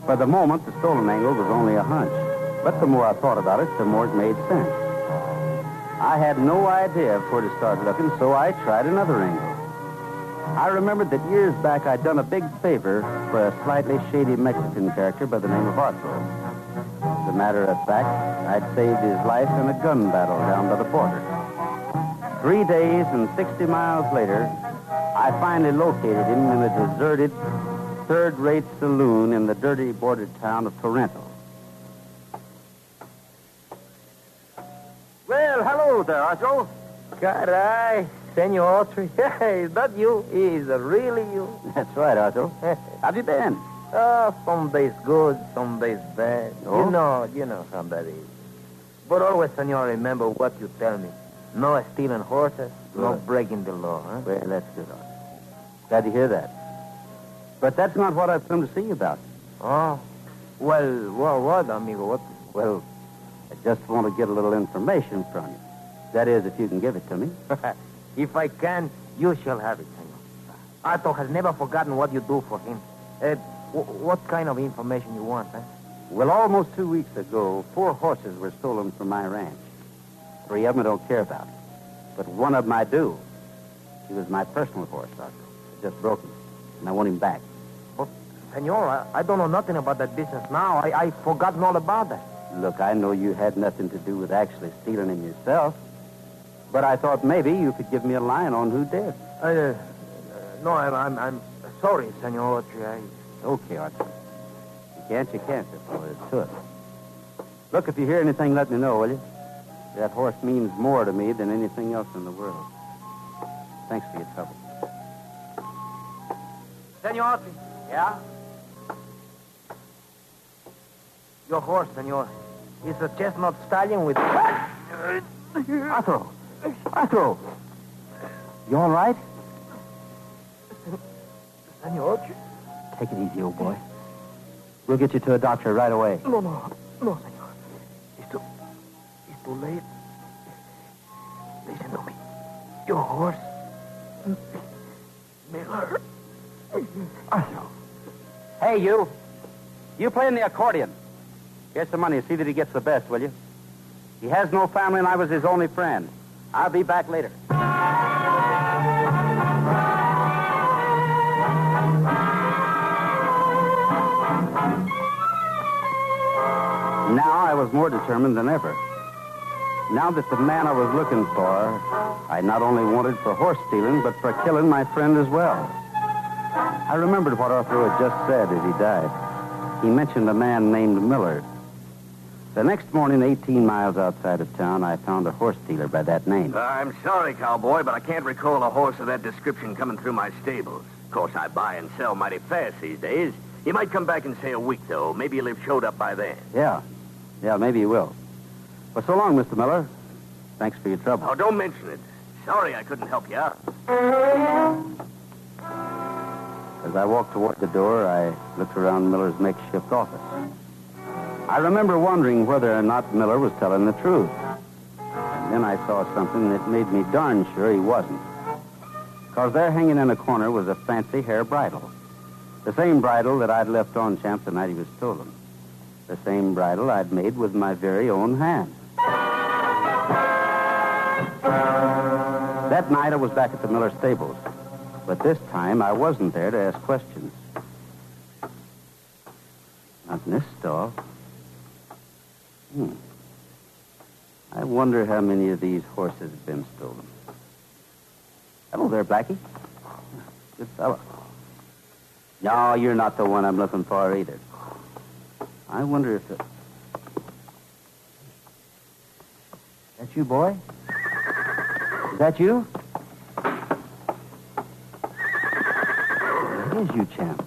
For the moment, the stolen angle was only a hunch. But the more I thought about it, the more it made sense. I had no idea of where to start looking, so I tried another angle. I remembered that years back I'd done a big favor for a slightly shady Mexican character by the name of Autry. As a matter of fact, I'd saved his life in a gun battle down by the border. 3 days and 60 miles later, I finally located him in a deserted, third-rate saloon in the dirty border town of Toronto.
Well, hello there, Arthur. Caray, Senor Autry. Hey, is that you? Is it really you?
That's right, Arthur. How've you been?
Some days good, some days bad.
Oh?
You know how that is. But always, Senor, remember what you tell me. No stealing horses, no
Good.
breaking the law, huh?
Well, that's good, Arthur. Glad to hear that. But that's not what I've come to see you about.
Oh, well, what, amigo? What?
Well, I just want to get a little information from you. That is, if you can give it to me.
If I can, you shall have it, Senor. Arthur has never forgotten what you do for him. What kind of information you want, huh?
Well, almost 2 weeks ago, 4 horses were stolen from my ranch. 3 of them I don't care about. But one of them I do. He was my personal horse, Doctor. I just broke him, and I want him back.
But, Senor, I don't know nothing about that business now. I've forgotten all about that.
Look, I know you had nothing to do with actually stealing him yourself. But I thought maybe you could give me a line on who did.
No, I'm sorry, Senor Autry.
Okay, Arthur. You can't. That's all there is to it. Look, if you hear anything, let me know, will you? That horse means more to me than anything else in the world. Thanks for your trouble.
Senor Autry.
Yeah?
Your horse, Senor. It's a chestnut stallion with...
Arthur! Arthur! You all right?
Senor Autry.
Take it easy, old boy. We'll get you to a doctor right away.
No, Senor. It's too late. Listen to me. Your horse, Miller.
Arthur. Hey, you. You playing the accordion. Here's some money. See that he gets the best, will you? He has no family, and I was his only friend. I'll be back later. Now I was more determined than ever. Now that the man I was looking for, I not only wanted for horse stealing, but for killing my friend as well. I remembered what Arthur had just said as he died. He mentioned a man named Miller. The next morning, 18 miles outside of town, I found a horse dealer by that name.
I'm sorry, cowboy, but I can't recall a horse of that description coming through my stables. Of course, I buy and sell mighty fast these days. He might come back in, say, a week, though. Maybe he'll have showed up by then.
Yeah, maybe he will. Well, so long, Mr. Miller. Thanks for your trouble.
Oh, don't mention it. Sorry I couldn't help you out.
As I walked toward the door, I looked around Miller's makeshift office. I remember wondering whether or not Miller was telling the truth. And then I saw something that made me darn sure he wasn't. Because there hanging in a corner was a fancy hair bridle. The same bridle that I'd left on Champ the night he was stolen. The same bridle I'd made with my very own hand. That night I was back at the Miller stables. But this time I wasn't there to ask questions. Not in this stall. I wonder how many of these horses have been stolen. Hello there, Blackie. Good fellow. No, you're not the one I'm looking for either. I wonder if That you, boy? Is that you? It is you, Champ.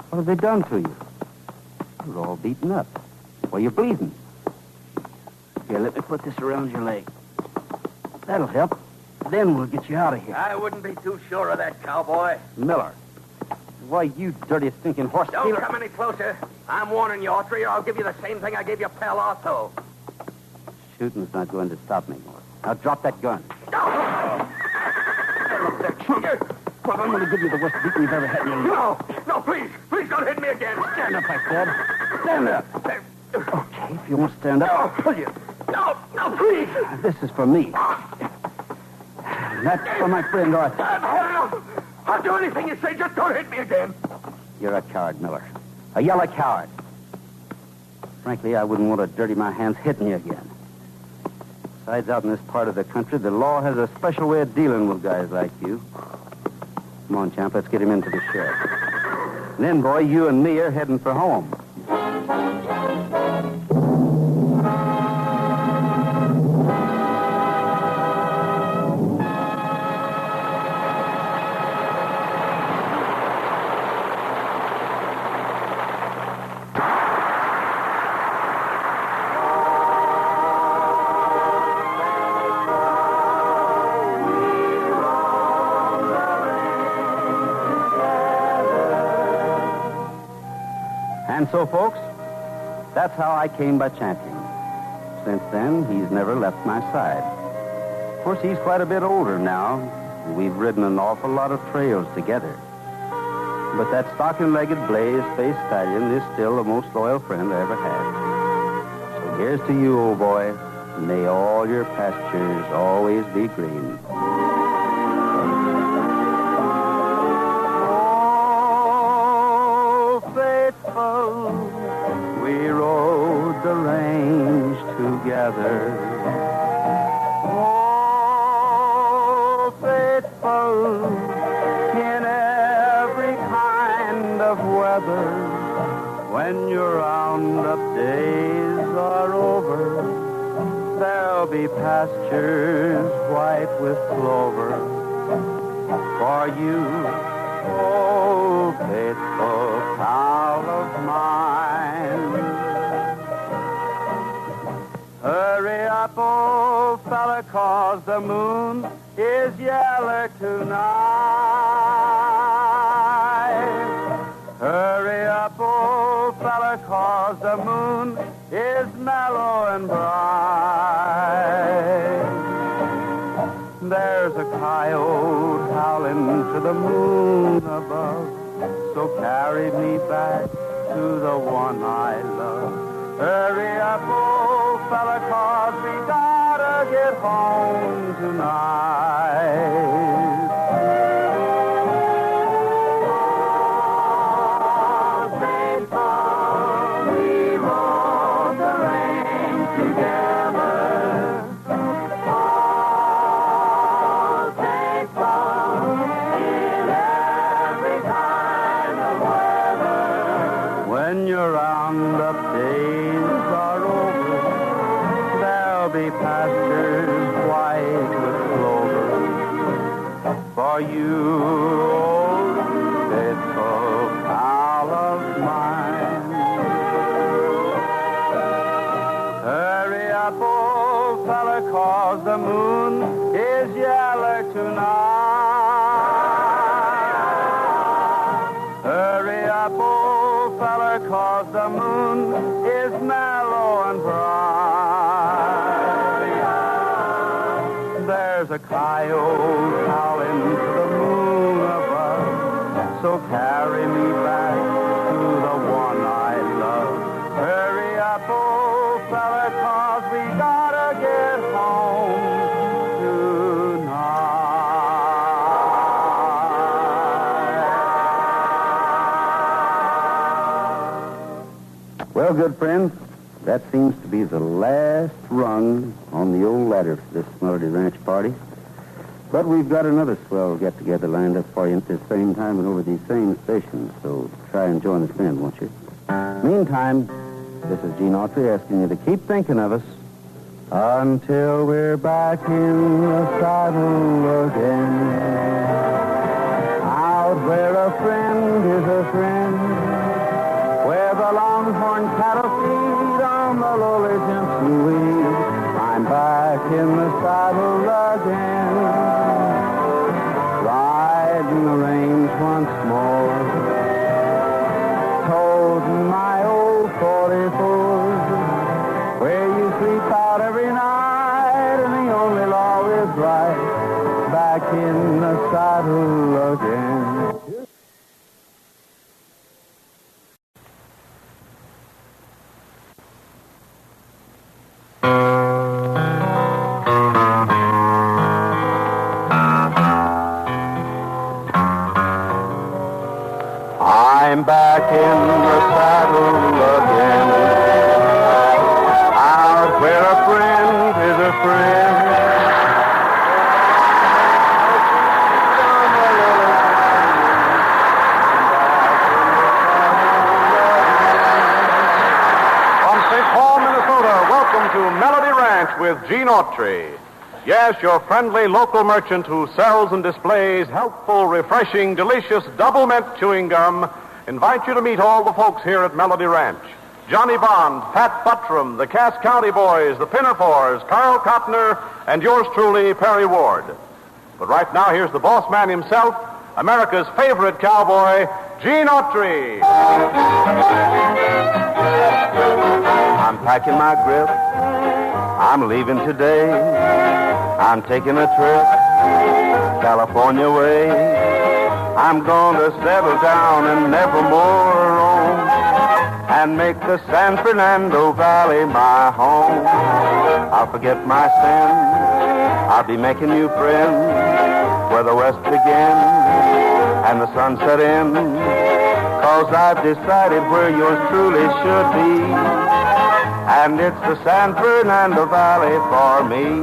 What have they done to you? You're all beaten up. Well, you're bleeding. Here, let me put this around your leg. That'll help. Then we'll get you out of here.
I wouldn't be too sure of that, cowboy.
Miller. Why, you dirty, stinking horse
Don't
stealer.
come any closer. I'm warning you, Autry, or I'll give you the same thing I gave your pal Otto.
Shooting's not going to stop me more. Now drop that gun. Look there, chump. Well, I'm going to give you the worst beating you've ever had in your life.
No, please. Please don't hit me again.
Stand up, I said. Stand up. Okay, if you won't stand up, I'll pull you.
No, please.
This is for me. That's for my friend Arthur.
I'll do anything you say. Just don't hit me again.
You're a coward, Miller. A yellow coward. Frankly, I wouldn't want to dirty my hands hitting you again. Besides, out in this part of the country, the law has a special way of dealing with guys like you. Come on, Champ, let's get him into the sheriff. And then, boy, you and me are heading for home. And so, folks, that's how I came by Champion. Since then, he's never left my side. Of course, he's quite a bit older now. We've ridden an awful lot of trails together. But that stocking-legged, blaze-faced stallion is still the most loyal friend I ever had. So here's to you, old boy. May all your pastures always be green. We rode the range together. Oh, faithful in every kind of weather. When your roundup days are over, there'll be pastures white with clover for you. Oh, faithful cow of mine. Hurry up, old fella, 'cause the moon is yellow tonight. Hurry up, old fella, 'cause the moon is mellow and bright. There's a coyote howling to the moon above, so carry me back to the one I love. Hurry up, old fella, 'cause we gotta get home tonight. When your roundup days are over, there'll be pastures white with clover
feller, 'cause the moon is mellow and bright. There's a coyote howling to the moon above, so carry me back to the one I love. Hurry up, old fella, 'cause we gotta get home tonight.
Well, good friends, that seems to be the last rung on the old ladder for this Melody Ranch party. But we've got another swell get-together lined up for you at the same time and over these same stations, so try and join us then, won't you? Meantime, this is Gene Autry asking you to keep thinking of us until we're back in the saddle again. Out where a friend is a friend, where the longhorn cattle feed on the lowly Jimson weed, I'm back in the saddle again. Riding the range once more, toting my old 44s, where you sleep out every night and the only law is right, back in the saddle again. I'm back in the saddle again, out where a friend is a friend.
From St. Paul, Minnesota, welcome to Melody Ranch with Gene Autry. Yes, your friendly local merchant who sells and displays healthful, refreshing, delicious double mint chewing gum invite you to meet all the folks here at Melody Ranch. Johnny Bond, Pat Buttram, the Cass County Boys, the Pinafores, Carl Cotner, and yours truly, Perry Ward. But right now, here's the boss man himself, America's favorite cowboy, Gene Autry.
I'm packing my grip. I'm leaving today. I'm taking a trip California way. I'm gonna settle down and never more roam, and make the San Fernando Valley my home. I'll forget my sins. I'll be making new friends where the west begins and the sunset ends, 'cause I've decided where yours truly should be, and it's the San Fernando Valley for me.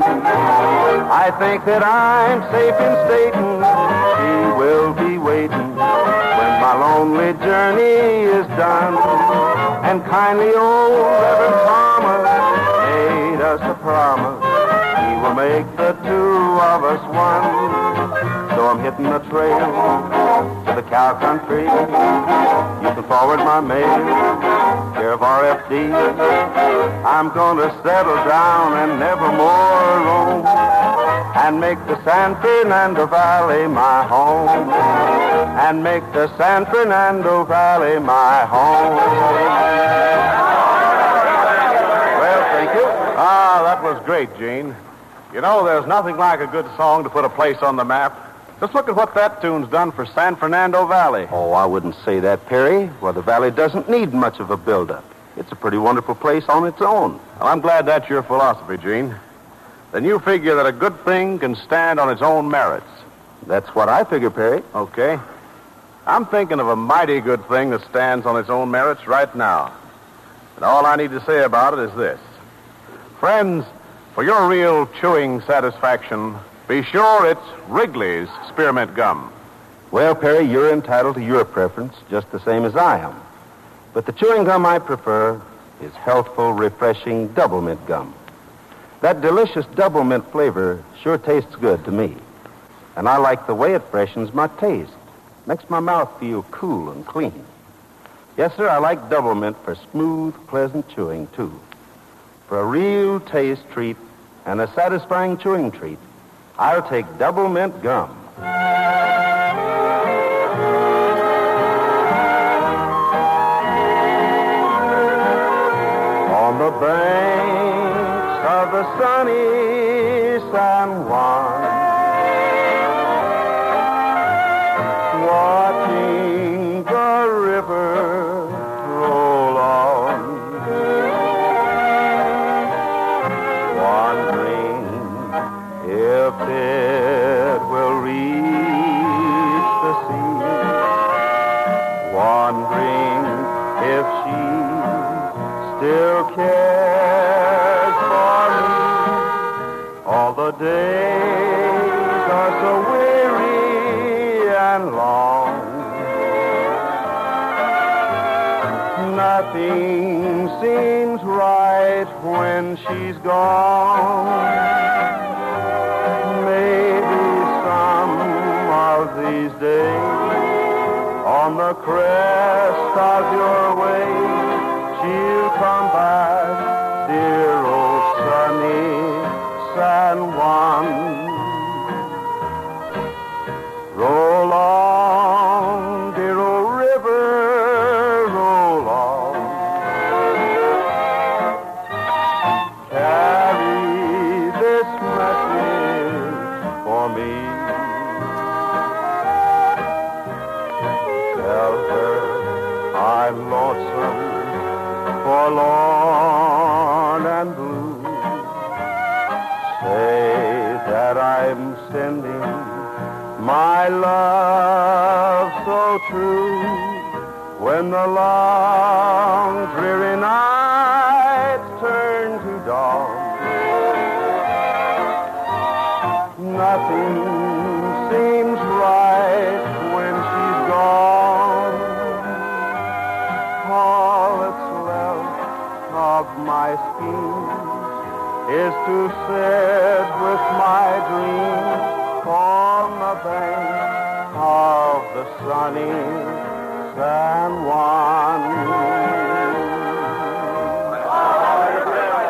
I think that I'm safe in stating she will be waiting when my lonely journey is done. And kindly old Reverend Thomas made us a promise he will make the two of us one. So I'm hitting the trail to the cow country. You can forward my mail, care of RFD. I'm gonna settle down and never more roam, and make the San Fernando Valley my home, and make the San Fernando Valley my home.
Well, thank you. Ah, that was great, Gene. You know, there's nothing like a good song to put a place on the map. Just look at what that tune's done for San Fernando Valley.
Oh, I wouldn't say that, Perry. Well, the valley doesn't need much of a build-up. It's a pretty wonderful place on its own.
Well, I'm glad that's your philosophy, Gene. Then you figure that a good thing can stand on its own merits.
That's what I figure, Perry.
Okay. I'm thinking of a mighty good thing that stands on its own merits right now. And all I need to say about it is this. Friends, for your real chewing satisfaction, be sure it's Wrigley's Spearmint Gum.
Well, Perry, you're entitled to your preference just the same as I am. But the chewing gum I prefer is healthful, refreshing double mint gum. That delicious double mint flavor sure tastes good to me. And I like the way it freshens my taste. Makes my mouth feel cool and clean. Yes, sir, I like double mint for smooth, pleasant chewing, too. For a real taste treat and a satisfying chewing treat, I'll take double mint gum.
wondering if she still cares for me. All the days are so weary and long. Nothing seems right when she's gone. Maybe some of these days, on the crest of your wave, she'll come back, dear old sunny San Juan. Roll on, dear old river, roll on. Carry this message for me. Tell her I'm lonesome, forlorn and blue. Say that I'm sending my love so true. When the long dreary nights turn to dawn, nothing seems right when she's gone. All that's left of my schemes is to sit with my dreams on the bank of the sunny San Juan.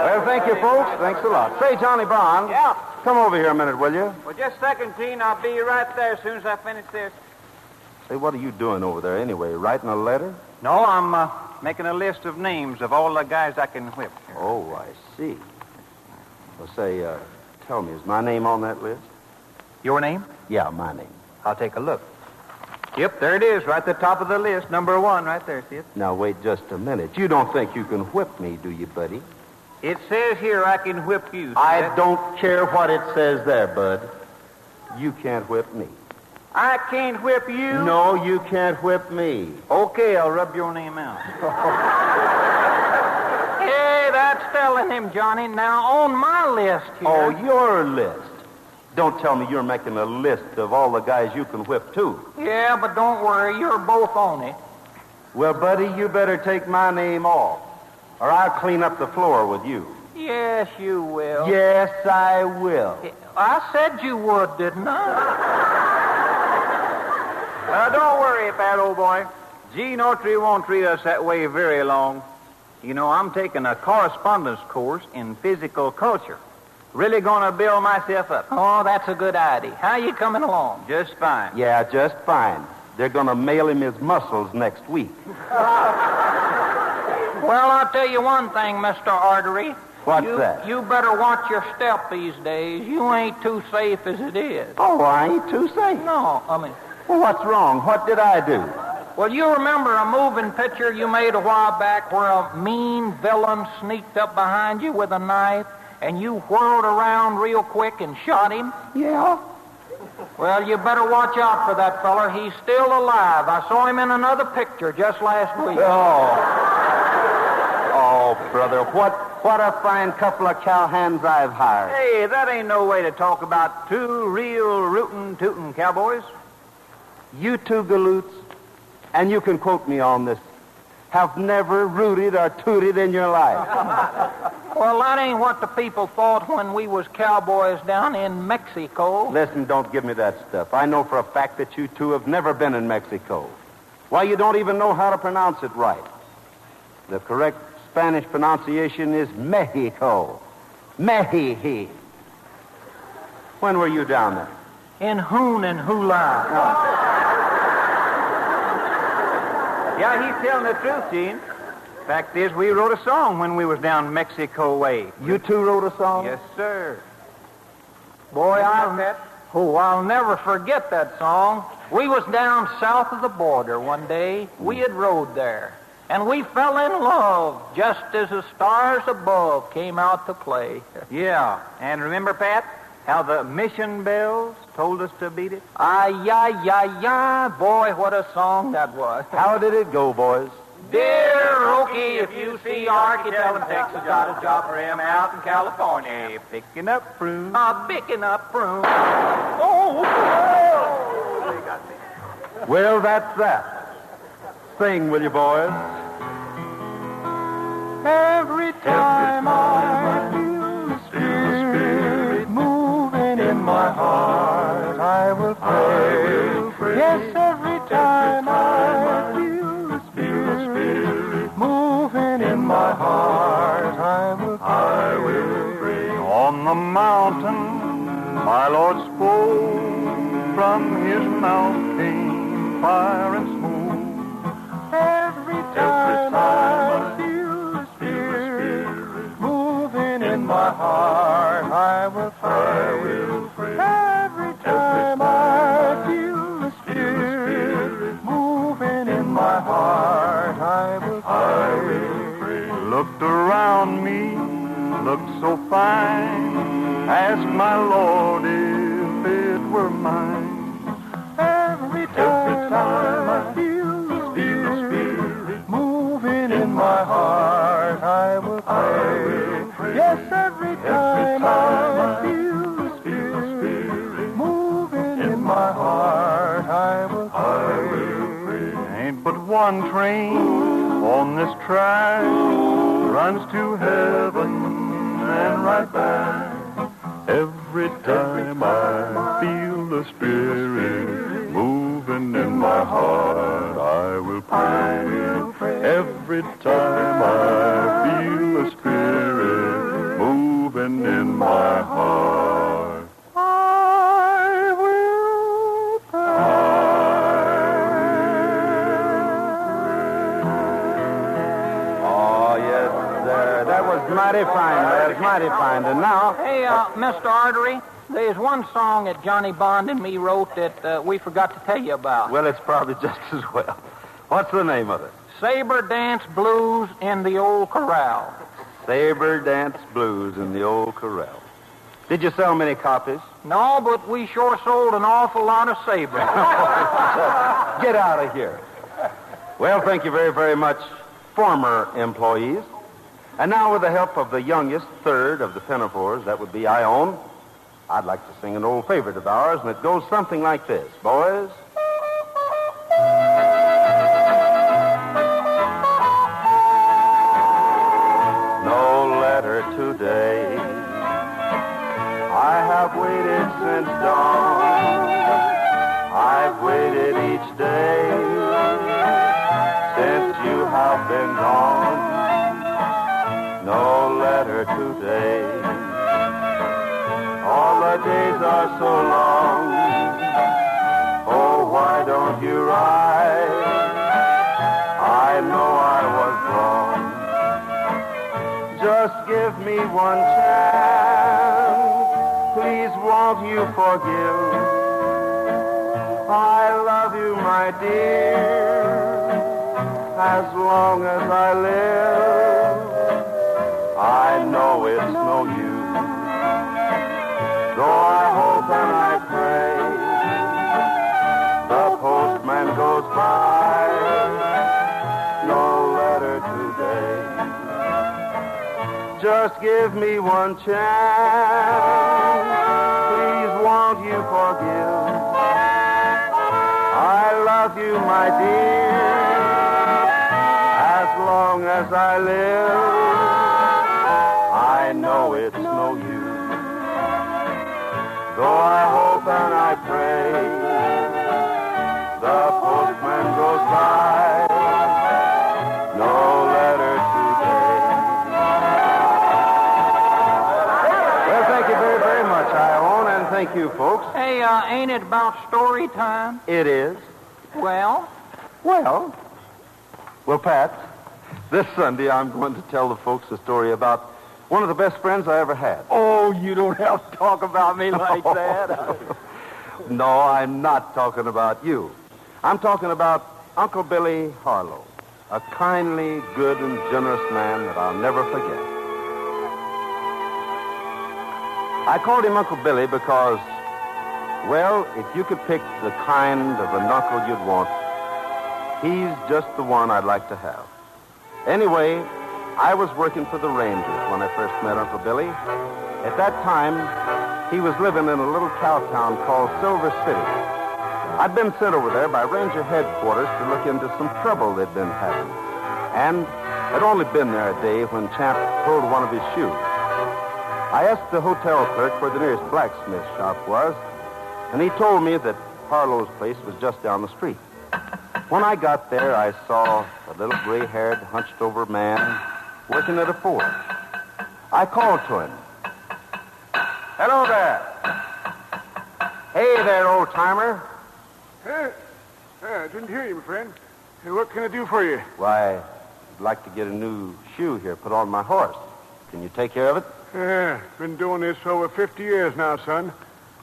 Well, thank you, folks. Thanks a lot. Say, Johnny Bond.
Yeah?
Come over here a minute, will you?
Well, just a second, Gene. I'll be right there as soon as I finish this.
Say, what are you doing over there anyway? Writing a letter?
No, I'm making a list of names of all the guys I can whip.
Oh, I see. Well, say, tell me, is my name on that list?
Your name?
Yeah, my name.
I'll take a look. Yep, there it is, right at the top of the list. Number 1, right there, see it?
Now, wait just a minute. You don't think you can whip me, do you, buddy?
It says here I can whip you.
I don't care what it says there, bud. You can't whip me.
I can't whip you?
No, you can't whip me.
Okay, I'll rub your name out. Hey, that's telling him, Johnny. Now, on my list here...
Oh, your list. Don't tell me you're making a list of all the guys you can whip, too.
Yeah, but don't worry. You're both on it.
Well, buddy, you better take my name off, or I'll clean up the floor with you.
Yes, you will.
Yes, I will.
I said you would, didn't I?
Don't worry, Pat, old boy. Gene Autry won't treat us that way very long. You know, I'm taking a correspondence course in physical culture. Really going to build myself up.
Oh, that's a good idea. How you coming along?
Just fine.
Yeah, just fine. They're going to mail him his muscles next week.
Well, I'll tell you one thing, Mr. Artery.
What's that?
You better watch your step these days. You ain't too safe as it is.
Oh, I ain't too safe.
No, I mean...
Well, what's wrong? What did I do?
Well, you remember a moving picture you made a while back where a mean villain sneaked up behind you with a knife and you whirled around real quick and shot him?
Yeah.
Well, you better watch out for that feller. He's still alive. I saw him in another picture just last week.
Oh, brother, what a fine couple of cowhands I've hired.
Hey, that ain't no way to talk about two real rootin' tootin' cowboys.
You two galoots, and you can quote me on this, have never rooted or tooted in your life.
Well, that ain't what the people thought when we was cowboys down in Mexico.
Listen, don't give me that stuff. I know for a fact that you two have never been in Mexico. Why, you don't even know how to pronounce it right. The correct Spanish pronunciation is Mexico. Mexico. When were you down there?
In Hoon and Hula.
Yeah, he's telling the truth, Gene. Fact is, we wrote a song when we was down Mexico way.
You two wrote a song?
Yes, sir.
Boy, I'll never forget that song. We was down south of the border one day. We had rode there. And we fell in love just as the stars above came out to play.
Yeah. And remember, Pat, how the mission bells
told us to beat it?
Ay. Boy, what a song that was.
How did it go, boys?
Dear Okie, if you see Archie, tell him Texas got a job for him out in California.
Picking up prunes.
Picking up prunes.
They got me. Well, that's that. Sing, will you, boys?
Every time I feel the Spirit moving in my heart, I will pray. Yes, every time I feel the Spirit moving in my heart, I will pray.
On the mountain, my Lord spoke. From his mouth came fire and smoke.
Every time I feel the Spirit moving in my heart, I will pray. Every time I feel the Spirit moving in my heart, I will pray.
Looked around me, looked so fine. Asked my Lord if it were mine.
Every time I feel the Spirit moving in my heart, I will pray. Yes, every time I feel the Spirit moving in my heart, I will pray.
Ain't but one train on this track, runs to heaven and right back. Every time I feel the Spirit moving in my heart, I will pray. Every time I feel the Spirit moving in my heart, I will
Oh, yes, sir. That was mighty fine, lads, mighty fine. And now...
Hey, Mr. Autry, there's one song that Johnny Bond and me wrote that we forgot to tell you about.
Well, it's probably just as well. What's the name of it?
Saber Dance Blues in the Old Corral.
Saber Dance Blues in the Old Corral. Did you sell many copies?
No, but we sure sold an awful lot of saber.
Get out of here. Well, thank you very, very much, former employees. And now, with the help of the youngest third of the Pinafores, that would be Ione, I'd like to sing an old favorite of ours, and it goes something like this. Boys? No letter today. I have waited since dawn. I've waited each day since you have been gone. No letter today. All the days are so long. Oh, why don't you write? I know I was wrong. Just give me one chance. Please won't you forgive? I love you, my dear, as long as I live. I know it's no use, though I hope and I pray the postman goes by. No letter today. Just give me one chance. Please won't you forgive? I love you, my dear, as long as I live. I know it's no use, though I hope and I pray the postman goes by. No letter today. Well, thank you very, very much, Ione, and thank you, folks.
Hey, ain't it about story time?
It is.
Well,
Pat, this Sunday I'm going to tell the folks a story about one of the best friends I ever had.
Oh, you don't have to talk about me like that.
No, I'm not talking about you. I'm talking about Uncle Billy Harlow, a kindly, good, and generous man that I'll never forget. I called him Uncle Billy because Well, if you could pick the kind of a knuckle you'd want, he's just the one I'd like to have. Anyway, I was working for the Rangers when I first met Uncle Billy. At that time, he was living in a little cow town called Silver City. I'd been sent over there by Ranger headquarters to look into some trouble they'd been having. And I'd only been there a day when Champ pulled one of his shoes. I asked the hotel clerk where the nearest blacksmith shop was, and he told me that Harlow's place was just down the street. When I got there, I saw a little gray-haired, hunched-over man working at a forge. I called to him. Hello there. Hey there, old-timer.
I didn't hear you, my friend. Hey, what can I do for you?
Why, I'd like to get a new shoe here put on my horse. Can you take care of it?
Been doing this for over 50 years now, son.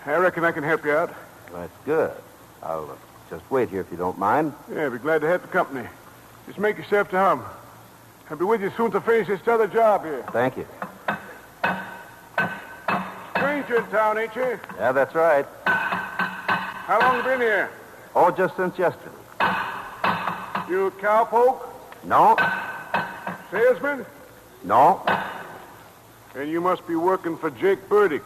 I reckon I can help you out.
That's good. I'll just wait here if you don't mind.
Yeah, be glad to have the company. Just make yourself to home. I'll be with you soon to finish this other job here.
Thank you.
Stranger in town, ain't you?
Yeah, that's right.
How long you been here?
Oh, just since yesterday.
You a cowpoke?
No.
Salesman?
No.
And you must be working for Jake Burdick.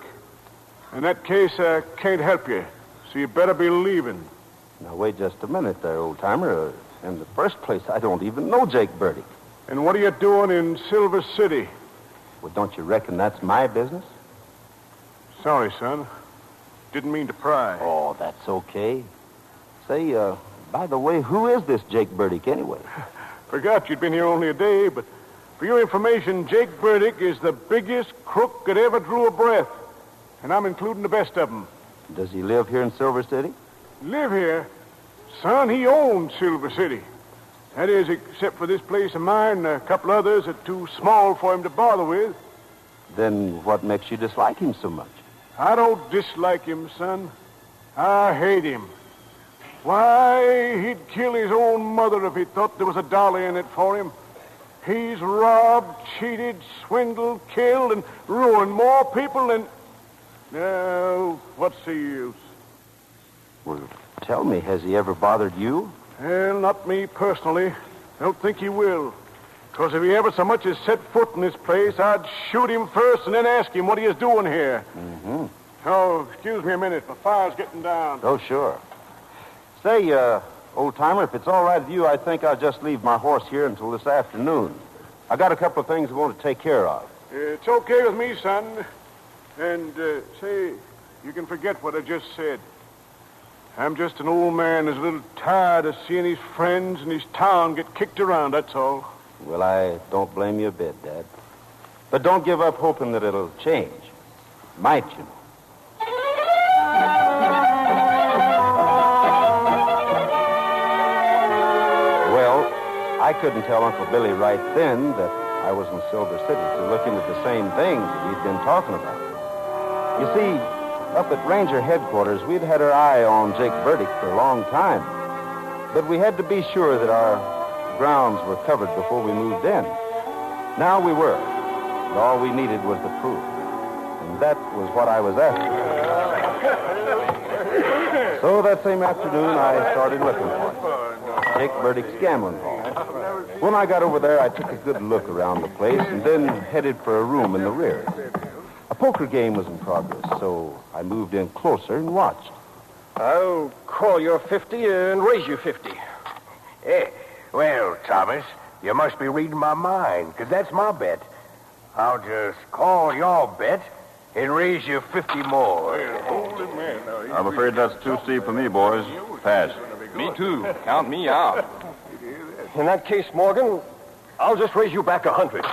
In that case, I can't help you. So you better be leaving.
Now, wait just a minute there, old-timer. In the first place, I don't even know Jake Burdick.
And what are you doing in Silver City?
Well, don't you reckon that's my business?
Sorry, son. Didn't mean to pry.
Oh, that's okay. Say, by the way, who is this Jake Burdick anyway?
Forgot you'd been here only a day, but for your information, Jake Burdick is the biggest crook that ever drew a breath. And I'm including the best of them.
Does he live here in Silver City?
Live here? Son, he owns Silver City. That is, except for this place of mine and a couple others that are too small for him to bother with.
Then what makes you dislike him so much?
I don't dislike him, son. I hate him. Why, he'd kill his own mother if he thought there was a dollar in it for him. He's robbed, cheated, swindled, killed, and ruined more people than... Now, what's the use?
Well, tell me, has he ever bothered you?
Well, not me personally. Don't think he will. Because if he ever so much as set foot in this place, I'd shoot him first and then ask him what he is doing here.
Mm-hmm.
Oh, excuse me a minute. My fire's getting down.
Oh, sure. Say, old-timer, if it's all right with you, I think I'll just leave my horse here until this afternoon. I got a couple of things I want to take care of.
It's okay with me, son. And, say, you can forget what I just said. I'm just an old man who's a little tired of seeing his friends and his town get kicked around, that's all.
Well, I don't blame you a bit, Dad. But don't give up hoping that it'll change. Might, you know. Well, I couldn't tell Uncle Billy right then that I was in Silver City to look into the same things that we'd been talking about. You see, up at Ranger headquarters, we'd had our eye on Jake Burdick for a long time. But we had to be sure that our grounds were covered before we moved in. Now we were. And all we needed was the proof. And that was what I was after. So that same afternoon, I started looking for it. Jake Burdick's gambling hall. When I got over there, I took a good look around the place and then headed for a room in the rear. A poker game was in progress, so I moved in closer and watched.
I'll call your 50 and raise you 50.
Well, Thomas, you must be reading my mind, because that's my bet. I'll just call your bet and raise you 50 more.
I'm afraid that's too steep for me, boys. Pass.
Me too. Count me out. In that case, Morgan, I'll just raise you back 100.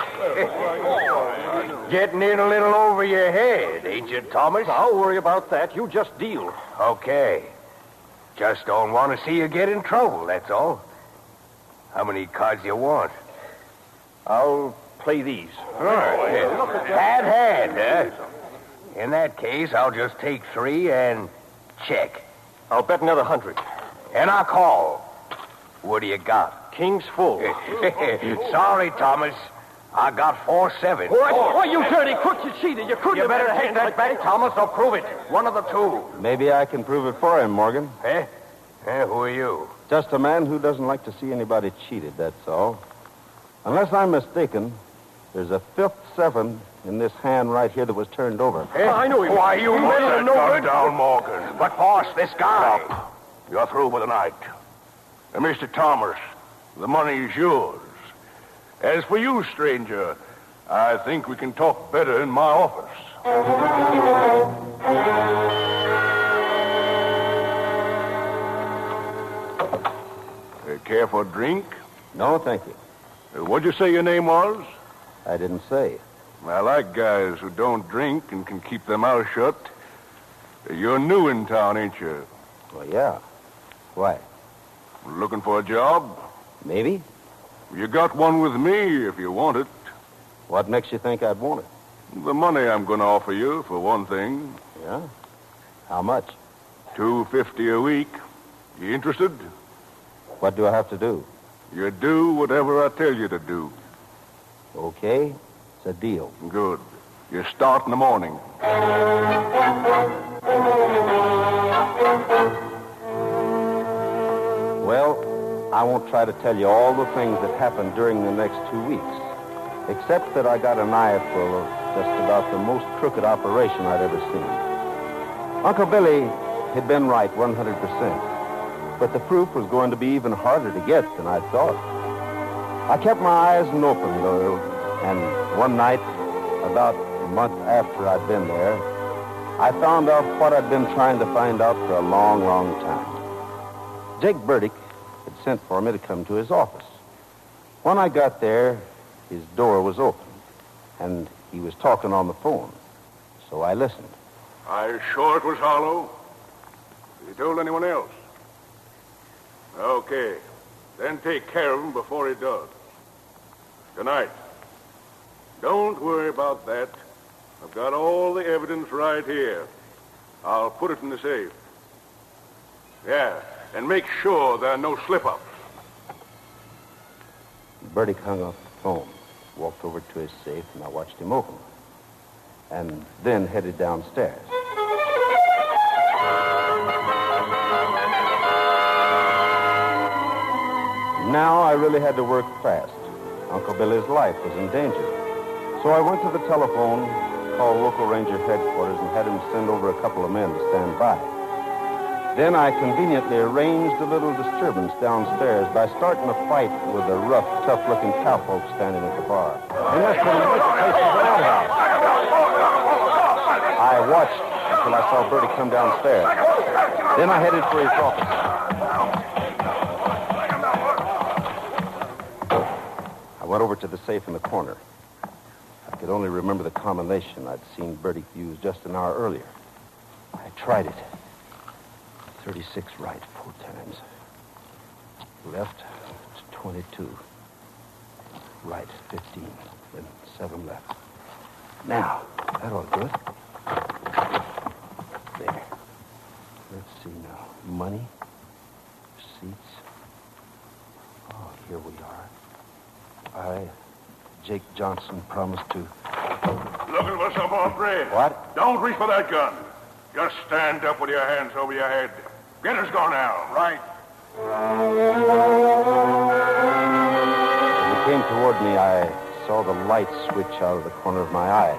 Getting in a little over your head, ain't you, Thomas?
I'll worry about that. You just deal.
Okay. Just don't want to see you get in trouble, that's all. How many cards you want?
I'll play these.
All right. Hand, huh? In that case, I'll just take 3 and check.
I'll bet another 100.
And I'll call. What do you got?
King's full.
Sorry, Thomas. I got 4-7.
What? Oh, you dirty crook, you cheated. You couldn't
You
have
better
made a
take
hand
that
like
back, Thomas, or prove it. One of the two.
Maybe I can prove it for him, Morgan.
Eh? Who are you?
Just a man who doesn't like to see anybody cheated, that's all. Unless I'm mistaken, there's a fifth 7 in this hand right here that was turned over.
I knew he was.
Why, you
Put
men
that
are no
gun
good.
down, Morgan.
But, boss, this guy...
Stop. You're through with the night. Mr. Thomas, the money is yours. As for you, stranger, I think we can talk better in my office. Care for a drink?
No, thank you.
What'd you say your name was?
I didn't say.
I like guys who don't drink and can keep their mouths shut. You're new in town, ain't you?
Well, yeah. Why?
Looking for a job?
Maybe.
You got one with me if you want it.
What makes you think I'd want it?
The money I'm going to offer you, for one thing.
Yeah? How much?
$2.50 a week. You interested?
What do I have to do?
You do whatever I tell you to do.
Okay. It's a deal.
Good. You start in the morning.
Well, I won't try to tell you all the things that happened during the next 2 weeks, except that I got an eyeful of just about the most crooked operation I'd ever seen. Uncle Billy had been right 100%, but the proof was going to be even harder to get than I thought. I kept my eyes open, though, and one night, about a month after I'd been there, I found out what I'd been trying to find out for a long, long time. Jake Burdick had sent for me to come to his office. When I got there, his door was open, and he was talking on the phone, so I listened.
Are you sure it was hollow? Have you told anyone else? Okay. Then take care of him before he does. Good night. Don't worry about that. I've got all the evidence right here. I'll put it in the safe. Yeah, and make sure there are no slip-ups.
Burdick hung up the phone, walked over to his safe, and I watched him open it, and then headed downstairs. Now I really had to work fast. Uncle Billy's life was in danger. So I went to the telephone, called local ranger headquarters, and had him send over a couple of men to stand by. Then I conveniently arranged a little disturbance downstairs by starting a fight with a rough, tough-looking cowpoke standing at the bar. In less than a minute, the place was an outhouse. I watched until I saw Bertie come downstairs. Then I headed for his office. I went over to the safe in the corner. I could only remember the combination I'd seen Bertie use just an hour earlier. I tried it. 36 right 4 times. Left, 22. Right, 15. Then 7 left. Now, that'll do it. There. Let's see now. Money. Receipts. Oh, here we are. I, Jake Johnson, promised to...
Looking for some Autry?
What?
Don't reach for that gun. Just stand up with your hands over your head. Get us going now. Right.
When he came toward me, I saw the light switch out of the corner of my eye.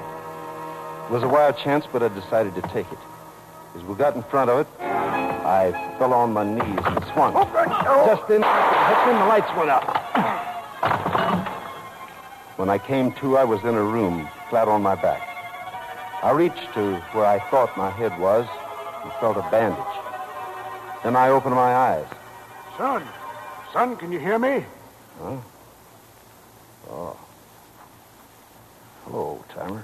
It was a wild chance, but I decided to take it. As we got in front of it, I fell on my knees and swung. Just then the lights went out. When I came to, I was in a room, flat on my back. I reached to where I thought my head was and felt a bandage. Then I opened my eyes.
Son, can you hear me?
Huh? Oh. Hello, old-timer.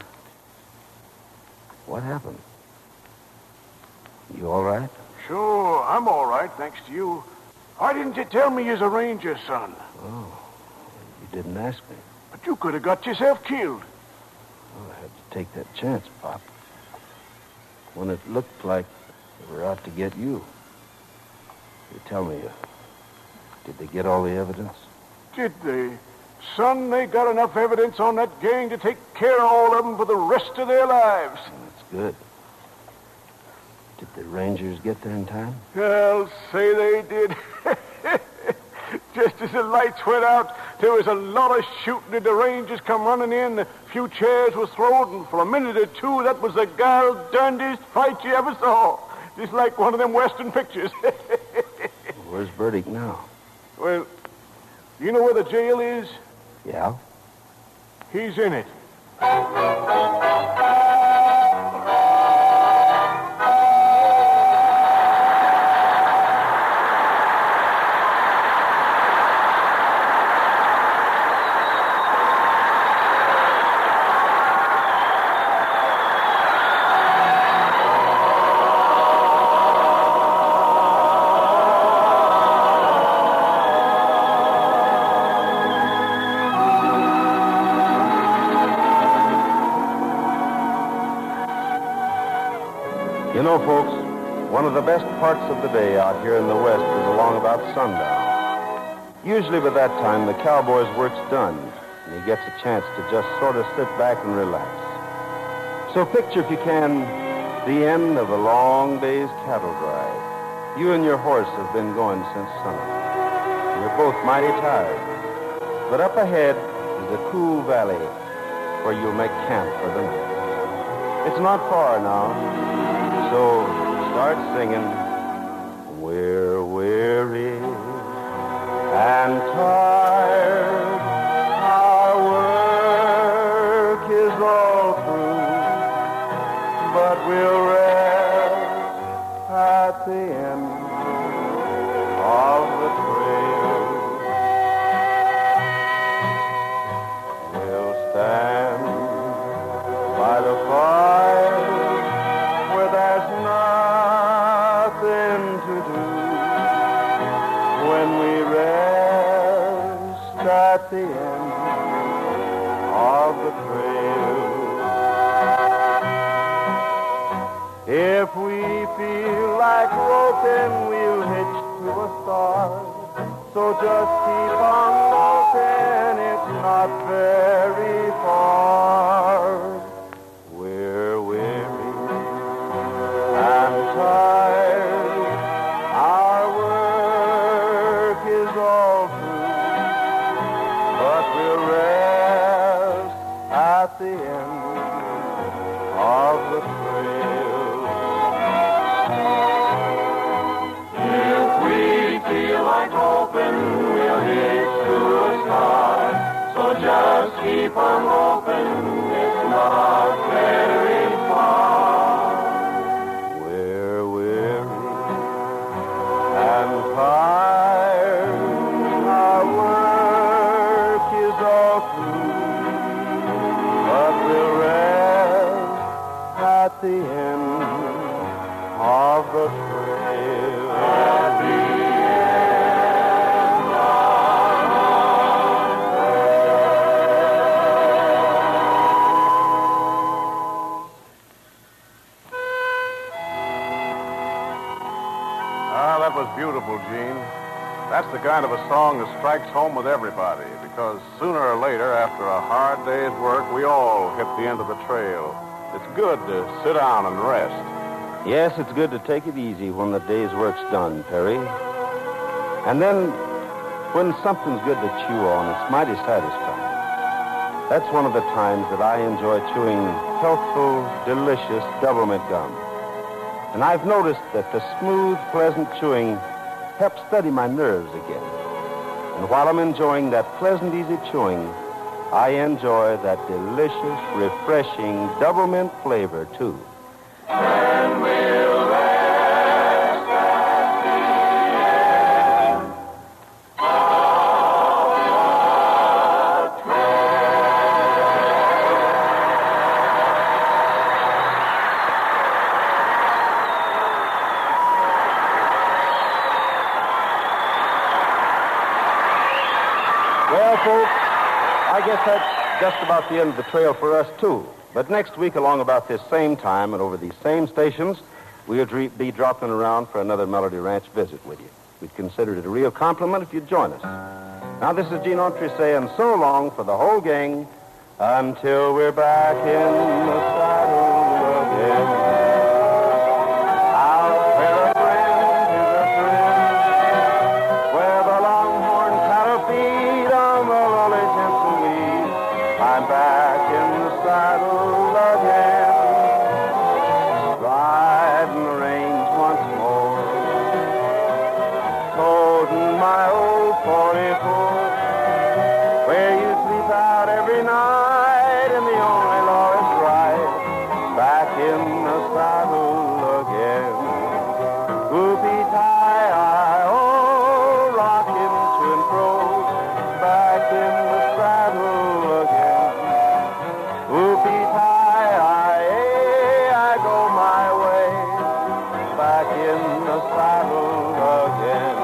What happened? You all right?
Sure, I'm all right, thanks to you. Why didn't you tell me you're a ranger, son?
Oh, you didn't ask me.
But you could have got yourself killed.
Well, I had to take that chance, Pop. When it looked like they were out to get you. You tell me, did they get all the evidence?
Did they? Son, they got enough evidence on that gang to take care of all of them for the rest of their lives.
That's good. Did the Rangers get there in time?
I'll say they did. Just as the lights went out, there was a lot of shooting, and the Rangers come running in. A few chairs were thrown, and for a minute or two, that was the darndest fight you ever saw. Just like one of them Western pictures.
Where's Burdick now?
Well, you know where the jail is?
Yeah?
He's in it.
You know, folks, one of the best parts of the day out here in the West is along about sundown. Usually by that time, the cowboy's work's done, and he gets a chance to just sort of sit back and relax. So picture, if you can, the end of a long day's cattle drive. You and your horse have been going since sunup. You're both mighty tired. But up ahead is a cool valley where you'll make camp for the night. It's not far now. So start singing, we're weary and tired, our work is all through, but we'll rest at the end of the trail. We'll stand by the fire where there's nothing to do, when we rest at the end of the trail. If we feel like roping, we'll hitch to a star. So just keep on walking, it's not very far. We're weary and tired, our work is all through, but we'll rest at the end of the trail.
If we feel like hoping, we'll hitch to a star. So just keep on hoping, it's not very far.
We're weary and tired, our work is all through, but we'll rest at the end of the trail. At the end
Ah, that was beautiful, Gene. That's the kind of a song that strikes home with everybody, because sooner or later, after a hard day's work, we all hit the end of the trail. It's good to sit down and rest.
Yes, it's good to take it easy when the day's work's done, Perry. And then, when something's good to chew on, it's mighty satisfying. That's one of the times that I enjoy chewing healthful, delicious double-mint gum. And I've noticed that the smooth, pleasant chewing helps steady my nerves again. And while I'm enjoying that pleasant, easy chewing, I enjoy that delicious, refreshing double-mint flavor, too.
And we'll rest at the end of the
Well, folks, I guess that's just about the end of the trail for us, too. But next week, along about this same time and over these same stations, we'll be dropping around for another Melody Ranch visit with you. We'd consider it a real compliment if you'd join us.
Now, this is Gene Autry saying so long for the whole gang until we're back in the saddle again. Out where a friend is a friend, where the longhorn cattle feed on the lowly Jensen weed. I'm back in the saddle again, riding the reins once more, toting my old 44, where you sleep out every night, and the only law is right. Back in the saddle again. Whoopie-tie-I-oh, rocking to and fro. Back in the saddle again. Whoopie-tie-I-eh, I go my way. Back in the saddle again.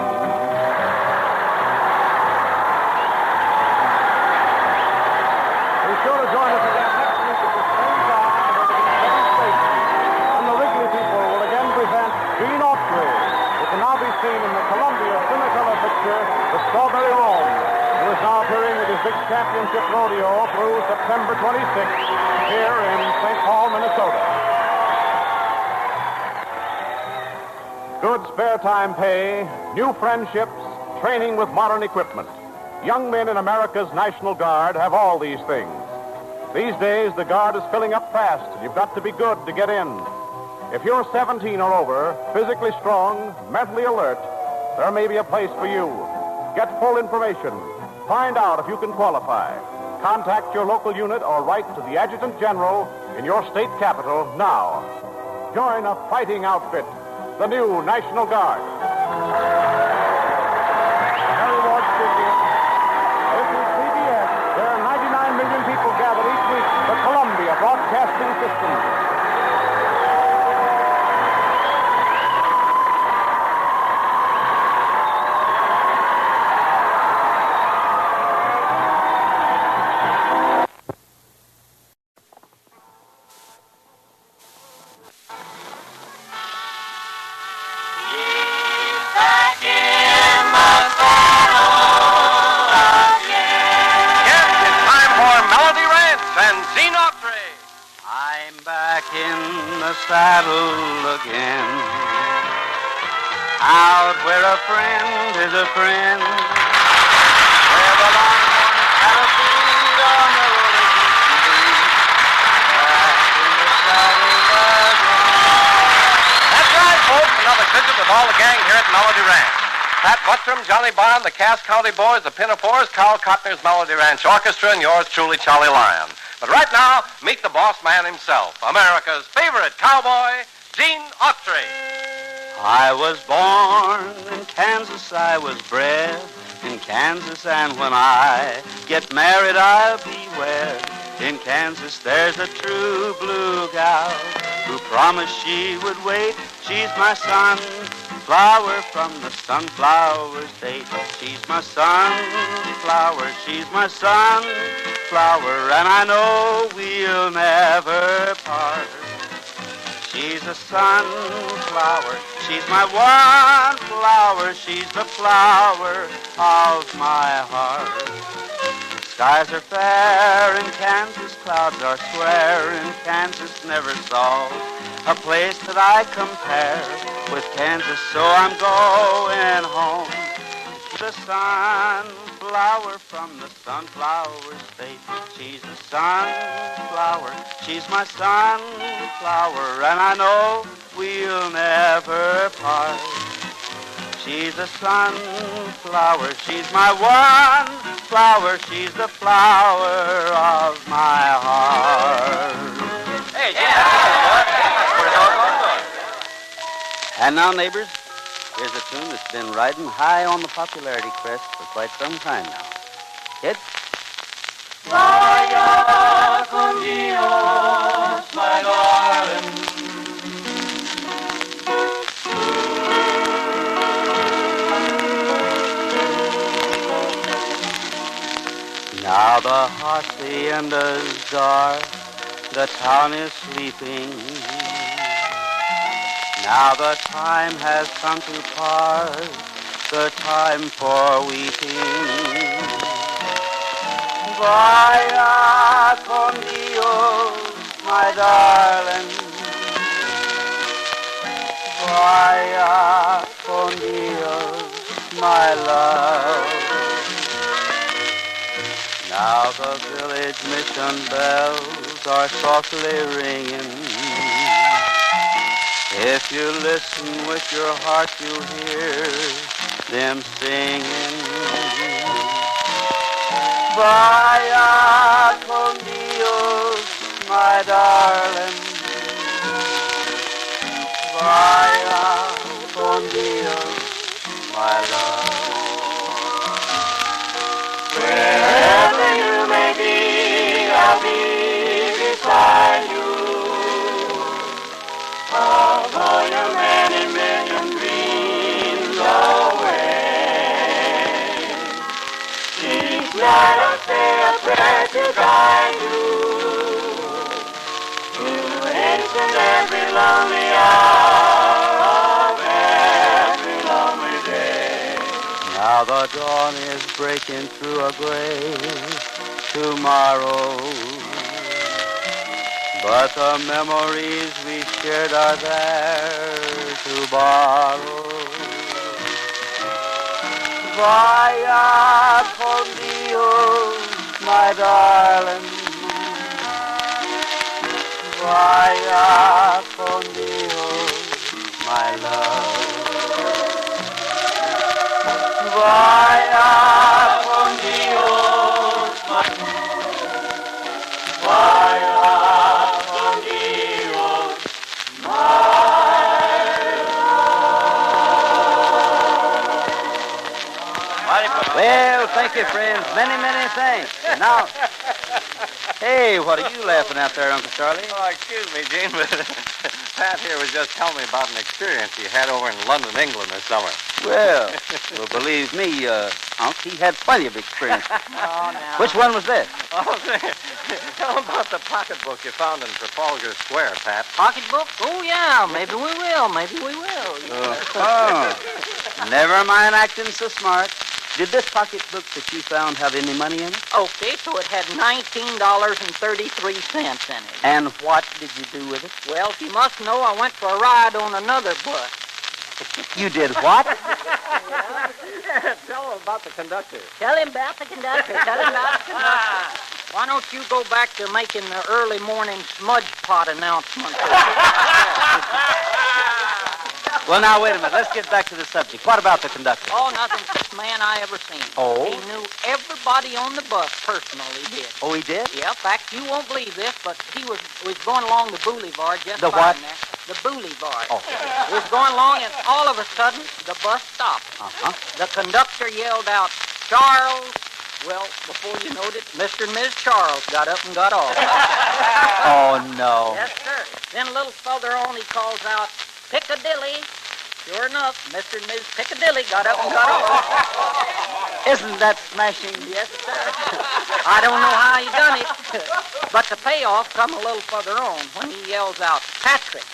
Be sure to join us again next week at the same time and over the same station. And the Wrigley people will again present Gene Autry, who can now be seen in the Columbia Cinecolor picture, The Strawberry Roan, who is now appearing at his big championship rodeo through September 26th here in St. Paul, Minnesota. Good spare time pay, new friendships, training with modern equipment. Young men in America's National Guard have all these things. These days, the Guard is filling up fast, and you've got to be good to get in. If you're 17 or over, physically strong, mentally alert, there may be a place for you. Get full information. Find out if you can qualify. Contact your local unit or write to the Adjutant General in your state capital now. Join a fighting outfit, the new National Guard. Harry Ward speaking. This is CBS. There are 99 million people gathered each week. The Columbia Broadcasting System.
Yes, it's time for Melody Ranch and Gene Autry.
I'm back in the saddle again. Out where a friend is a friend. Where the longhorn cattle feed on the rolling street. Back in the saddle again.
That's right, folks. Another visit with all the gang here at Melody Ranch. Pat Buttram, Johnny Bond, the Cass County Boys, the Pinafores, Carl Cotner's Melody Ranch Orchestra, and yours truly, Charlie Lyon. But right now, meet the boss man himself, America's favorite cowboy, Gene Autry.
I was born in Kansas, I was bred in Kansas, and when I get married, I'll be wed. In Kansas, there's a true blue gal who promised she would wait. She's my sunflower from the sunflower state. She's my sunflower, she's my sunflower, and I know we'll never part. She's a sunflower, she's my one flower, she's the flower of my heart. Skies are fair in Kansas, clouds are square in Kansas, never saw a place that I compare with Kansas, so I'm going home. The sunflower from the sunflower state. She's a sunflower, she's my sunflower, and I know we'll never part. She's a sunflower, she's my one flower, she's the flower of my heart.
Hey,
And now, neighbors, here's a tune that's been riding high on the popularity crest for quite some time now. Kid?
Vaya con Dios, my darling.
Now the hacienda's dark, the town is sleeping. Now the time has come to part the time for weeping. Vaya con Dios, my darling. Vaya con Dios, my love. Now the village mission bells are softly ringing. If you listen with your heart, you hear them singing. Vaya con Dios, my darling. Vaya con Dios, my love.
Wherever you may be, I'll be beside you. Although you're many million dreams away, each night I'll say a prayer to guide you through each and every lonely hour of every lonely day.
Now the dawn is breaking through a gray tomorrow, but the memories we shared are there to borrow. Vaya con Dios, my darling. Vaya con Dios, my love. Vaya con Dios, my Vaya con Dios,
Well, thank you, friends. Many, many thanks. Now, hey, what are you laughing at there, Uncle Charlie?
Oh, excuse me, Gene, but Pat here was just telling me about an experience he had over in London, England this summer.
Well, believe me, Unc, he had plenty of experience.
Oh, now.
Which one was this?
Oh, tell him about the pocketbook you found in Trafalgar Square, Pat.
Pocketbook? Oh, yeah. Maybe we will. Maybe we will.
Never mind acting so smart. Did this pocketbook that you found have any money in it?
Okay, so it had $19.33 in it.
And what did you do with it?
Well, if you must know, I went for a ride on another bus.
You did what?
Tell him about the conductor.
Tell him about the conductor. Tell him about the conductor. Why don't you go back to making the early morning smudge pot announcement?
Well, now, wait a minute. Let's get back to the subject. What about the conductor?
Oh, nothing. Best man I ever seen.
Oh?
He knew everybody on the bus personally, he did.
Oh, he did?
Yeah, in fact, you won't believe this, but he was going along the boulevard just
The
fine
what?
there. The boulevard.
Oh.
He was going along, and all of a sudden, the bus stopped.
Uh-huh.
The conductor yelled out, "Charles!" Well, before you knowed it, Mr. and Ms. Charles got up and got off.
Oh, no.
Yes, sir. Then a little further on, he calls out, "Piccadilly!" Sure enough, Mr. and Ms. Piccadilly got up and got off.
Isn't that smashing?
Yes, sir. I don't know how he done it, but the payoff come a little further on when he yells out, "Patrick!"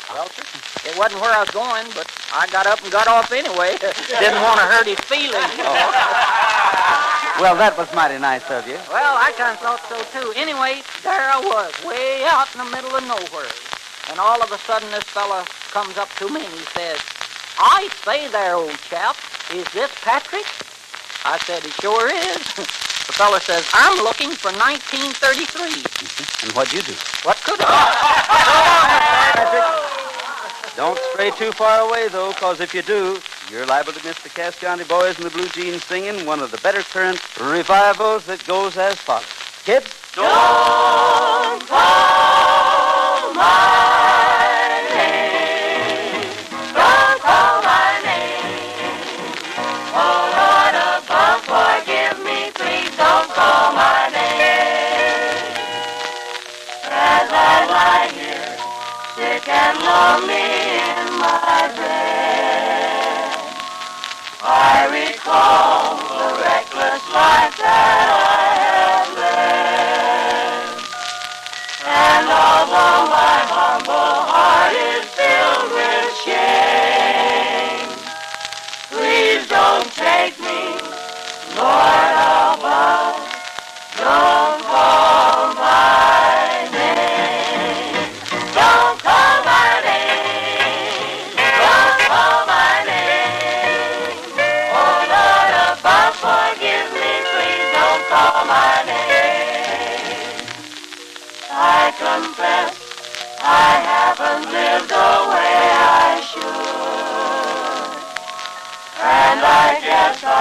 Well, sir, it wasn't where I was going, but I got up and got off anyway. Didn't want to hurt his feelings.
Well, that was mighty nice of you.
Well, I kind of thought so, too. Anyway, there I was, way out in the middle of nowhere. And all of a sudden, this fella comes up to me and he says, "I say there, old chap, is this Patrick?" I said, "He sure is." The fella says, "I'm looking for 1933.
And what'd you do?
What could I do?
Don't stray too far away, though, because if you do, you're liable to miss the Cass County Boys and the Blue Jeans singing one of the better current revivals that goes as follows. Kids?
Don't call my name. Don't call my name. Oh, Lord above, forgive me. Please don't call my name. As I lie here, sick and lonely in my bed, I recall the reckless life that I have led. 'Cause I don't know how to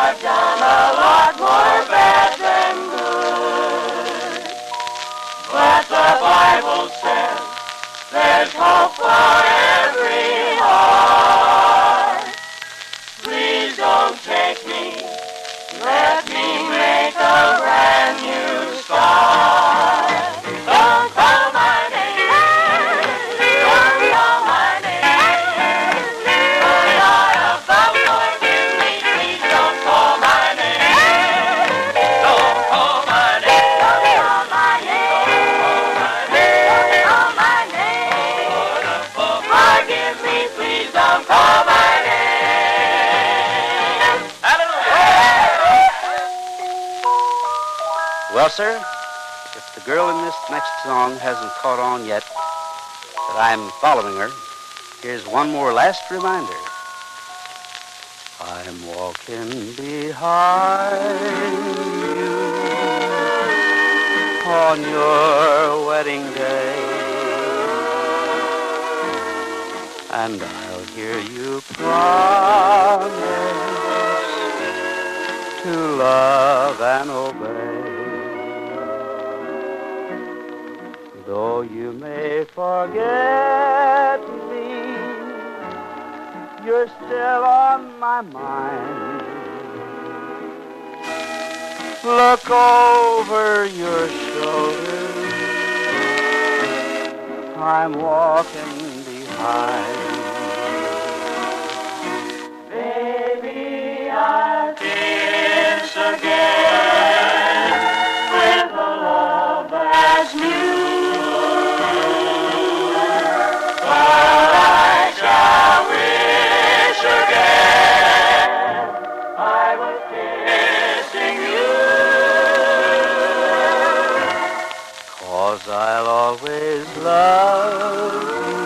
I've done a lot more bad than good. But the Bible says there's hope for every heart. Please don't take me. Let me make a brand new start. Don't call my name. Don't call my name. For I above forgive me. Please don't call my name. Don't call my name. Don't call my name. Don't call my name. Forgive me. Please don't call my name.
Well, sir, if the girl in this next song hasn't caught on yet that I'm following her, here's one more last reminder. I'm walking behind you on your wedding day, and I'll hear you promise to love and obey. Though you may forget me, you're still on my mind. Look over your shoulder. I'm walking behind.
Baby, I'll kiss again with a love that's new. But I shall wish again I was kissing you.
'Cause I'll always love you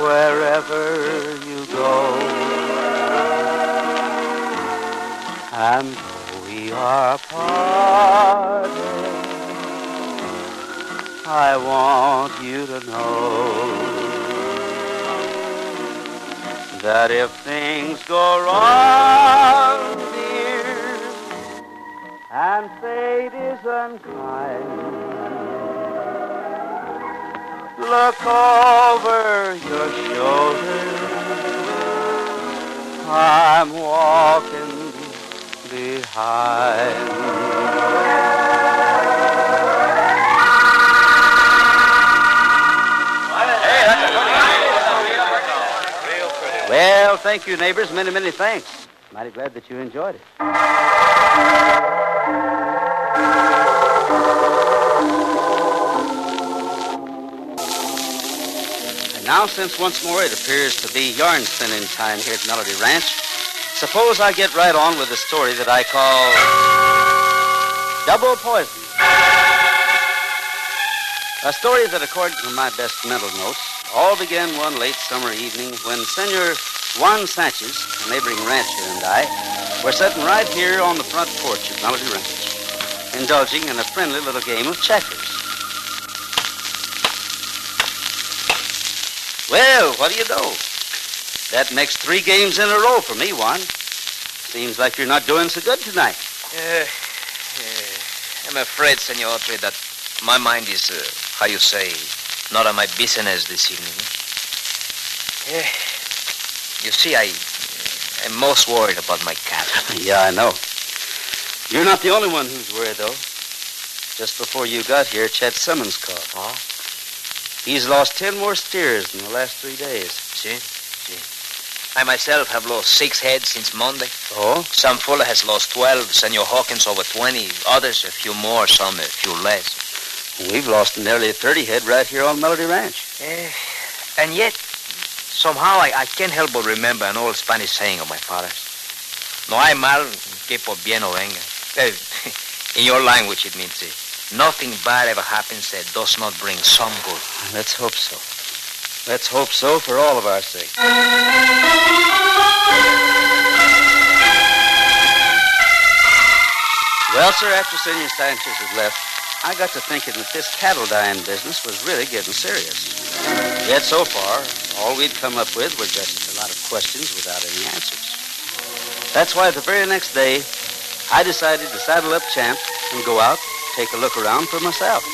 wherever you go. And though we are parted, I want you to know that if things go wrong, dear, and fate is unkind, look over your shoulder. I'm walking behind. Well, thank you, neighbors. Many, many thanks. Mighty glad that you enjoyed it. And now, since once more it appears to be yarn spinning time here at Melody Ranch, suppose I get right on with the story that I call Double Poison. A story that, according to my best mental notes, all began one late summer evening when Senor Juan Sanchez, a neighboring rancher, and I were sitting right here on the front porch of Melody Ranch, indulging in a friendly little game of checkers. Well, what do you know? That makes 3 games in a row for me, Juan. Seems like you're not doing so good tonight.
I'm afraid, Senor Autry, that my mind is, how you say, not on my business this evening. You see, I'm most worried about my cat.
Yeah, I know. You're not the only one who's worried, though. Just before you got here, Chet Simmons called.
Oh?
He's lost 10 more steers in the last 3 days.
See? I myself have lost 6 heads since Monday.
Oh?
Some fella has lost 12, Senor Hawkins over 20, others a few more, some a few less.
We've lost nearly 30 head right here on Melody Ranch.
And yet, somehow I can't help but remember an old Spanish saying of my father's. No hay mal que por bien no venga. In your language, it means nothing bad ever happens that does not bring some good.
Let's hope so. Let's hope so for all of our sake. Well, sir, after Senor Sanchez had left, I got to thinking that this cattle dyeing business was really getting serious. Yet so far, all we'd come up with were just a lot of questions without any answers. That's why the very next day, I decided to saddle up Champ and go out, take a look around for myself.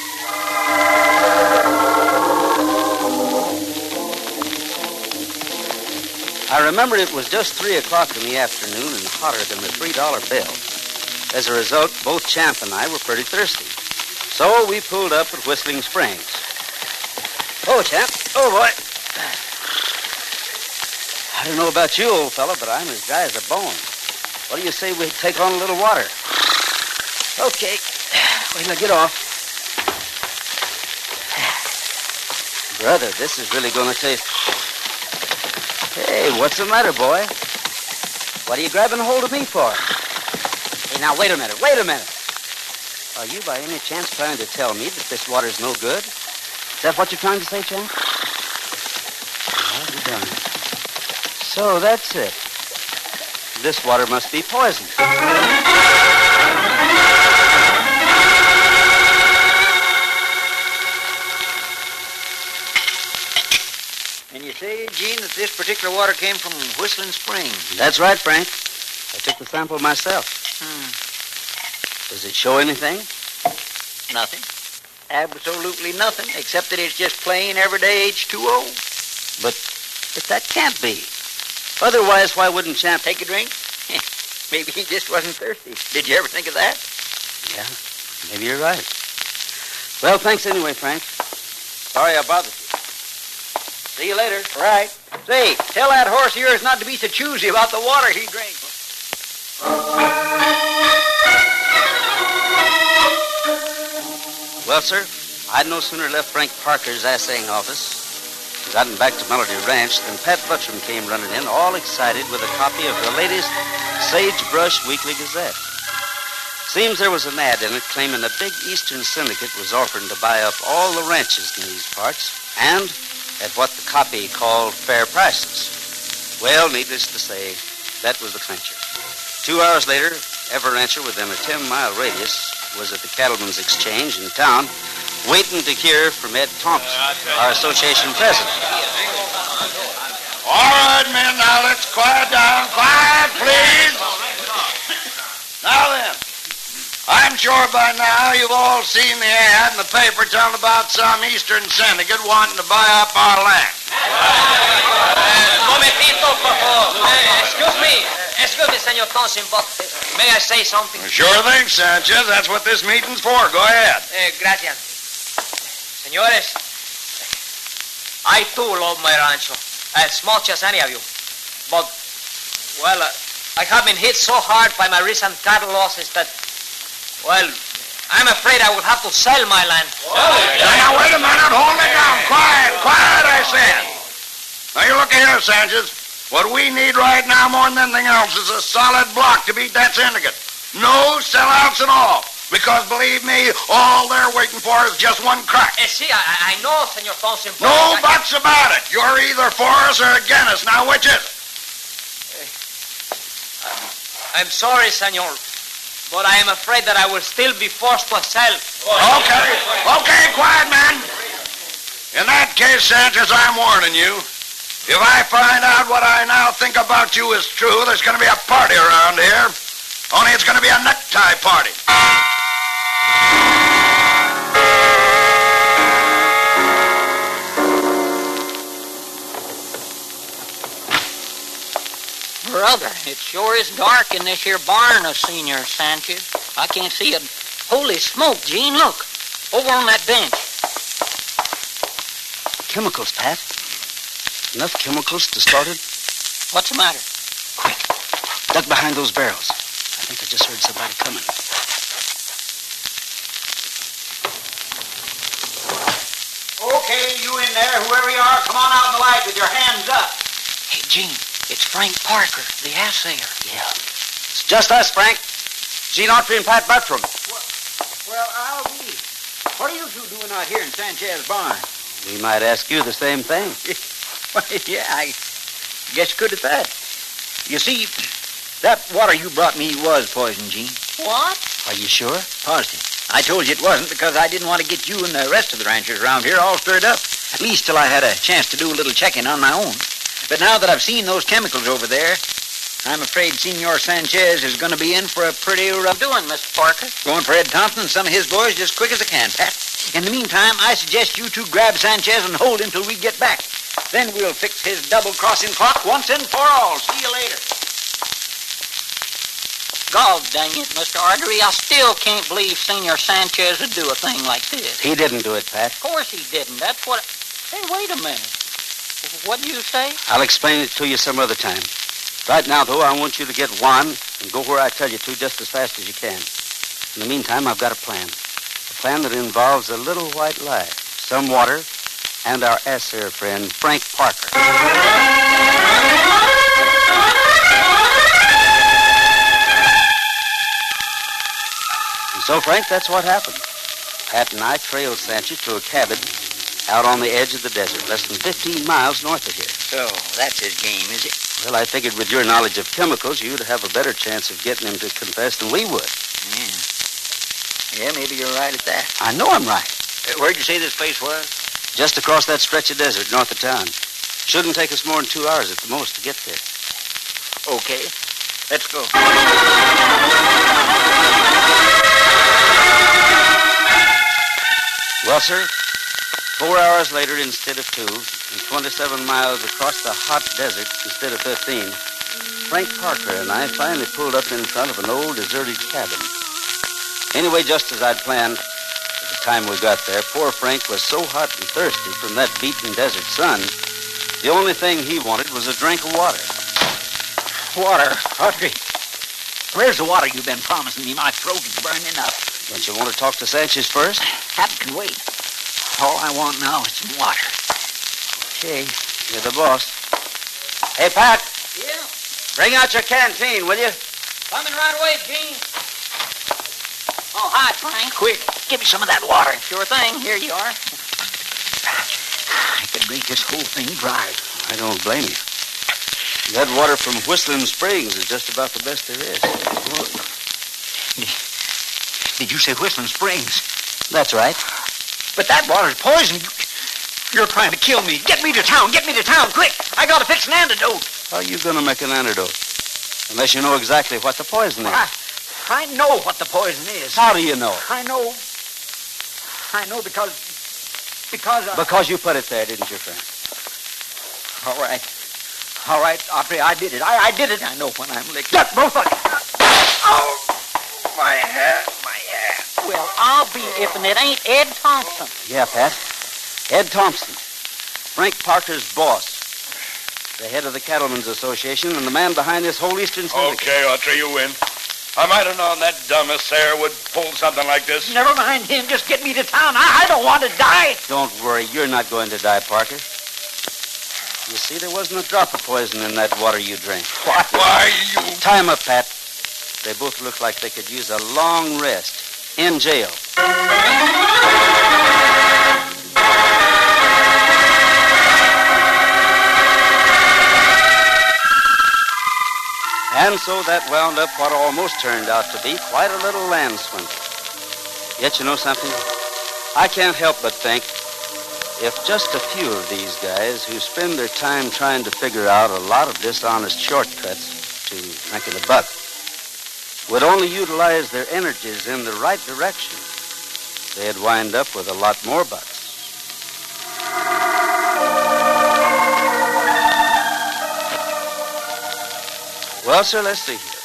I remember it was just 3 o'clock in the afternoon and hotter than the $3 bill. As a result, both Champ and I were pretty thirsty. So we pulled up at Whistling Springs. Oh, Champ. Oh, boy. I don't know about you, old fella, but I'm as dry as a bone. What do you say we take on a little water? Okay. Wait till I get off. Brother, this is really going to taste... Hey, what's the matter, boy? What are you grabbing hold of me for? Hey, now, wait a minute. Are you by any chance trying to tell me that this water's no good? Is that what you're trying to say, Champ? Well, you're done. So that's it. This water must be poison.
And you say, Gene, that this particular water came from Whistling Springs?
That's right, Frank. I took the sample myself. Does it show anything?
Nothing. Absolutely nothing, except that it's just plain, everyday H2O.
But that can't be. Otherwise, why wouldn't Champ...
Take a drink? Maybe he just wasn't thirsty. Did you ever think of that?
Yeah, maybe you're right. Well, thanks anyway, Frank. Sorry I bothered you. See you later.
Right. Say, tell that horse of yours not to be so choosy about the water he drinks.
Well, sir, I'd no sooner left Frank Parker's assaying office and gotten back to Melody Ranch than Pat Buttram came running in, all excited with a copy of the latest Sagebrush Weekly Gazette. Seems there was an ad in it claiming a big Eastern syndicate was offering to buy up all the ranches in these parts, and at what the copy called fair prices. Well, needless to say, that was the clincher. 2 hours later, every rancher within a 10-mile radius was at the Cattlemen's Exchange in town, waiting to hear from Ed Thompson, our association president.
All right, men, now let's quiet down. Quiet, please. Now then, I'm sure by now you've all seen the ad in the paper telling about some Eastern syndicate wanting to buy up our land.
Momentito, por favor. Excuse me, Senor Thompson, but may I say something?
Sure thing, Sanchez. That's what this meeting's for. Go ahead.
Gracias. Señores, I too love my rancho as much as any of you. But, well, I have been hit so hard by my recent cattle losses that, well, I'm afraid I will have to sell my land.
Now, wait a minute. Hold it down. Quiet, I said. Now, you look here, Sanchez. What we need right now more than anything else is a solid block to beat that syndicate. No sellouts at all. Because, believe me, all they're waiting for is just one crack.
See, I know, Senor Thompson.
No buts about it. You're either for us or against us. Now, which is it?
I'm sorry, Senor, but I am afraid that I will still be forced to sell.
Okay, quiet, man. In that case, Sanchez, I'm warning you. If I find out what I now think about you is true, there's going to be a party around here. Only it's going to be a necktie party.
Brother, it sure is dark in this here barn of Senior Sanchez. I can't see it. Holy smoke, Gene, look. Over on that bench.
Chemicals, Pat. Enough chemicals to start it?
What's the matter?
Quick. Duck behind those barrels. I think I just heard somebody coming.
Okay, you in there, whoever you are, come on out in the light with your hands up.
Hey, Gene, it's Frank Parker, the assayer.
Yeah. It's just us, Frank. Gene Autry and Pat Buttram.
Well, I'll be. What are you two doing out here in Sanchez's barn?
We might ask you the same thing.
Well, yeah, I guess good at that. You see, that water you brought me was poison, Gene.
What?
Are you sure?
Positive. I told you it wasn't because I didn't want to get you and the rest of the ranchers around here all stirred up. At least till I had a chance to do a little checking on my own. But now that I've seen those chemicals over there,
I'm afraid Senor Sanchez is going to be in for a pretty rough
doing, Mr. Parker?
Going for Ed Thompson and some of his boys just quick as I can, Pat. In the meantime, I suggest you two grab Sanchez and hold him till we get back. Then we'll fix his double-crossing clock once and for all. See you later.
God dang it, Mr. Autry, I still can't believe Senor Sanchez would do a thing like this.
He didn't do it, Pat.
Of course he didn't. That's what... Hey, wait a minute. What do you say?
I'll explain it to you some other time. Right now, though, I want you to get Juan and go where I tell you to just as fast as you can. In the meantime, I've got a plan. A plan that involves a little white lie, some water, and our ass-air friend, Frank Parker. And so, Frank, that's what happened. Pat and I trailed Sanchez to a cabin out on the edge of the desert, less than 15 miles north of here.
So, that's his game, is it?
Well, I figured with your knowledge of chemicals, you'd have a better chance of getting him to confess than we would.
Yeah, maybe you're right at that.
I know I'm right.
Where'd you say this place was?
Just across that stretch of desert north of town. Shouldn't take us more than 2 hours at the most to get there.
Okay, let's go.
Well, sir, 4 hours later instead of 2, and 27 miles across the hot desert instead of 15, Frank Parker and I finally pulled up in front of an old deserted cabin. Anyway, just as I'd planned, at the time we got there, poor Frank was so hot and thirsty from that beaten desert sun, the only thing he wanted was a drink of water.
Water, Autry. Where's the water you've been promising me? My throat is burning up.
Don't you want to talk to Sanchez first?
That can wait. All I want now is some water.
Okay, you're the boss. Hey, Pat.
Yeah?
Bring out your canteen, will you?
Coming right away, Gene. Oh, hi, Frank.
Quick, give me some of that water.
Sure thing. Here you are.
I could drink this whole thing dry.
I don't blame you. That water from Whistling Springs is just about the best there is.
Did you say Whistling Springs?
That's right.
But that water's poison. You're trying to kill me. Get me to town. Get me to town, quick. I gotta fix an antidote.
How are you gonna make an antidote? Unless you know exactly what the poison is.
I know what the poison is.
How do you know?
I know because
Because you put it there, didn't you, Frank?
All right, Autry, I did it. I did it. I know when I'm licked. Look, both of you.
Oh, my head.
Well, I'll be if it ain't Ed Thompson.
Yeah, Pat. Ed Thompson. Frank Parker's boss. The head of the Cattlemen's Association and the man behind this whole Eastern Syndicate.
Okay, Autry, you win. I might have known that dumb Sarah would pull something like this.
Never mind him. Just get me to town. I don't want to die.
Don't worry. You're not going to die, Parker. You see, there wasn't a drop of poison in that water you drank.
What? Why, you...
Tie 'em up, Pat. They both look like they could use a long rest in jail. And so that wound up what almost turned out to be quite a little land swindle. Yet you know something? I can't help but think if just a few of these guys who spend their time trying to figure out a lot of dishonest shortcuts to making a buck would only utilize their energies in the right direction, they'd wind up with a lot more bucks. Well, sir, let's see here.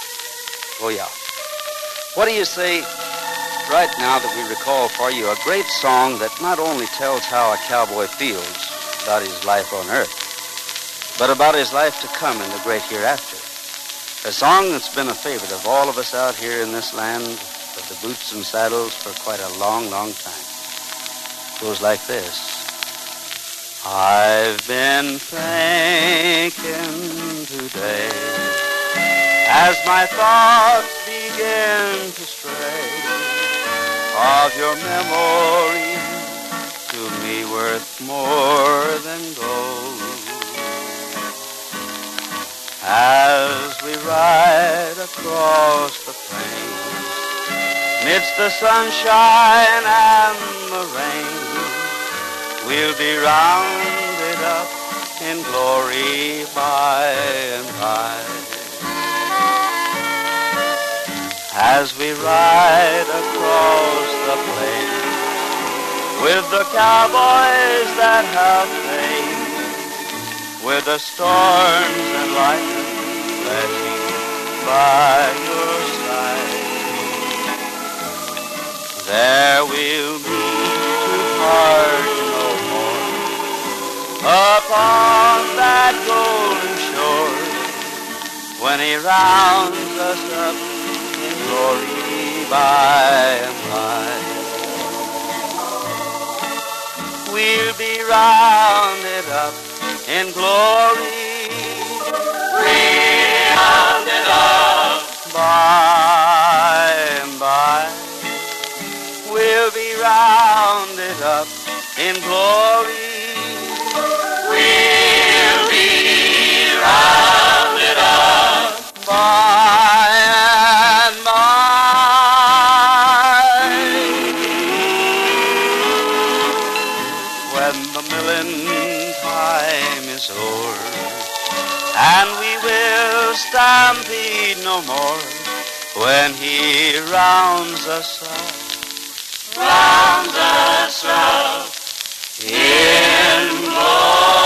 Oh, yeah. What do you say right now that we recall for you a great song that not only tells how a cowboy feels about his life on earth, but about his life to come in the great hereafter. A song that's been a favorite of all of us out here in this land of the boots and saddles for quite a long, long time. It goes like this. I've been thinking today as my thoughts begin to stray of your memory, to me worth more than gold. As we ride across the plains, midst the sunshine and the rain, we'll be rounded up in glory by and by.
as we ride across the plain with the cowboys that have famed, with the storms and lightning flashing by your side. There we'll meet to part no more upon that golden shore when he rounds us up in glory by and by. We'll be rounded up in glory, rounded up by and by. We'll be rounded up in glory. We'll be rounded up by and by. When the milling time is o'er, and we will stampede no more, when he rounds us up in glory.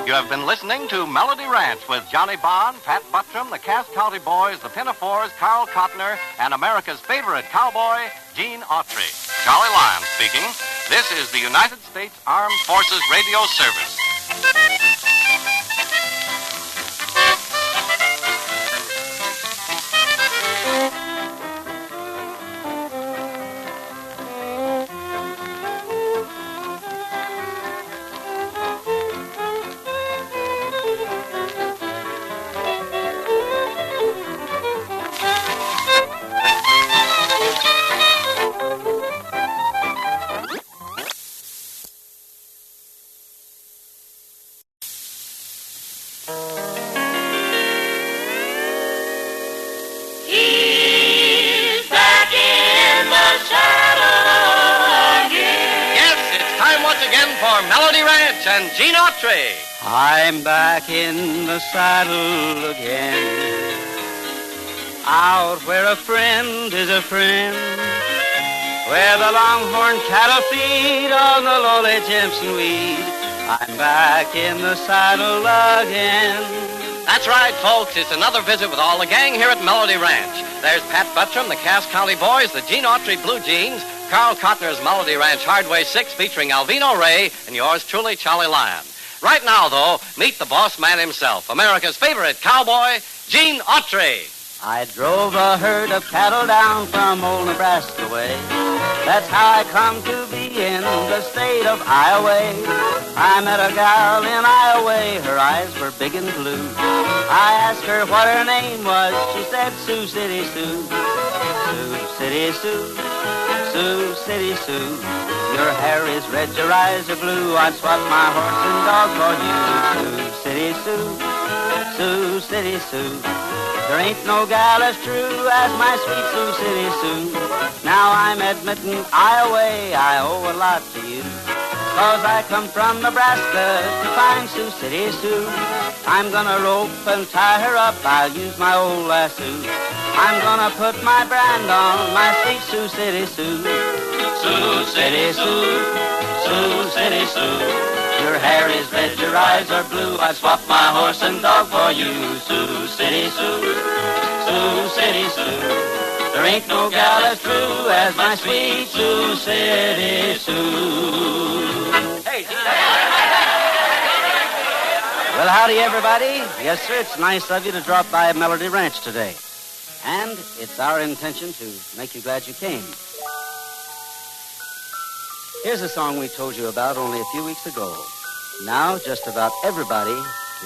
You have been listening to Melody Ranch with Johnny Bond, Pat Buttram, the Cass County Boys, the Pinafores, Carl Cotner, and America's favorite cowboy, Gene Autry. Charlie Lyon speaking. This is the United States Armed Forces Radio Service.
He's back in the saddle again.
Yes, it's time once again for Melody Ranch and Gene Autry.
I'm back in the saddle again, out where a friend is a friend, where the longhorn cattle feed on the lowly Jimson weed. I'm back in the saddle again.
That's right, folks. It's another visit with all the gang here at Melody Ranch. There's Pat Buttram, the Cass County Boys, the Gene Autry Blue Jeans, Carl Cotner's Melody Ranch Hardway 6 featuring Alvino Ray, and yours truly, Charlie Lyon. Right now, though, meet the boss man himself, America's favorite cowboy, Gene Autry.
I drove a herd of cattle down from old Nebraska way. That's how I come to be in the state of Iowa. I met a gal in Iowa, her eyes were big and blue. I asked her what her name was, she said Sioux City Sue. Sioux City Sue, Sioux City Sue. Your hair is red, your eyes are blue, I'd swap my horse and dog for you. Sioux City Sue, Sioux City Sue. There ain't no gal as true as my sweet Sioux City Sue. Now I'm admitting Iowa, I owe a lot to you. 'Cause I come from Nebraska to find Sioux City Sue. I'm gonna rope and tie her up, I'll use my old lasso. I'm gonna put my brand on my sweet Sioux City Sue. Sioux City Sue, Sioux City Sue. Your hair is red, your eyes are blue, I'd swap my horse and dog for you. Sioux City Sue, Sioux City Sue. There ain't no gal as true as my sweet Sioux City Sue.
Hey,
Well, howdy, everybody. Yes, sir, it's nice of you to drop by Melody Ranch today. And it's our intention to make you glad you came. Here's a song we told you about only a few weeks ago. Now, just about everybody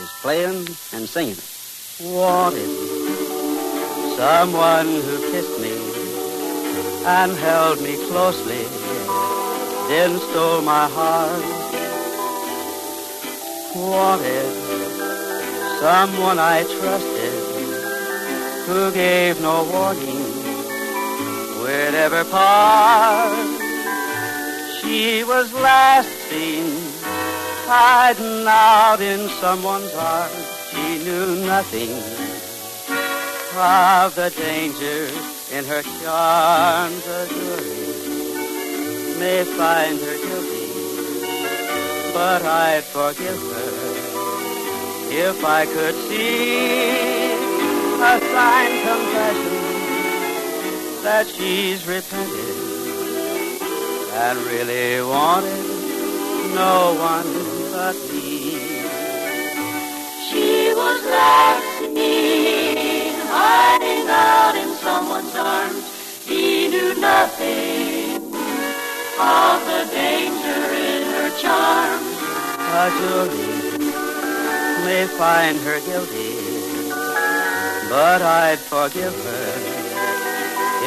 is playing and singing. Wanted someone who kissed me and held me closely, then stole my heart. Wanted someone I trusted who gave no warning we'd ever part. She was last seen hiding out in someone's arms. She knew nothing of the danger in her charms. A jury may find her guilty, but I'd forgive her if I could see a sign confession that she's repented and really wanted no one but me.
She was last seen hiding out in someone's arms. He knew nothing of the danger in her charms.
A jury may find her guilty, but I'd forgive her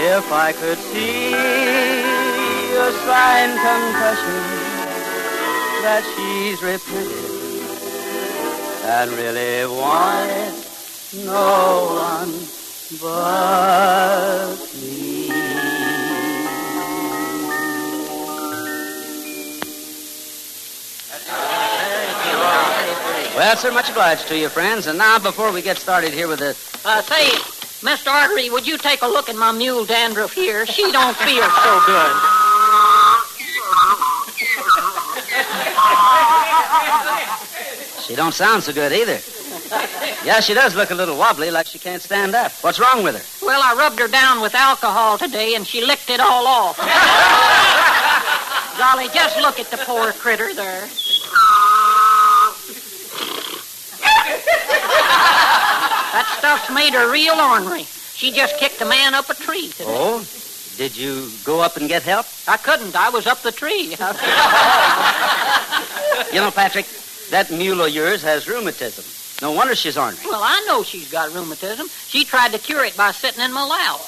if I could see a signed confession that she's repented and really wanted no one but me. Well, sir, much obliged to you, friends. And now, before we get started here with the...
Say, Mr. Autry, would you take a look at my mule Dandruff here? She don't feel so good.
She don't sound so good either. Yeah, she does look a little wobbly, like she can't stand up. What's wrong with her?
Well, I rubbed her down with alcohol today, and she licked it all off. Golly, just look at the poor critter there. That stuff's made her real ornery. She just kicked a man up a tree today.
Oh? Did you go up and get help?
I couldn't. I was up the tree.
You know, Patrick, that mule of yours has rheumatism. No wonder she's ornery.
Well, I know she's got rheumatism. She tried to cure it by sitting in my lap.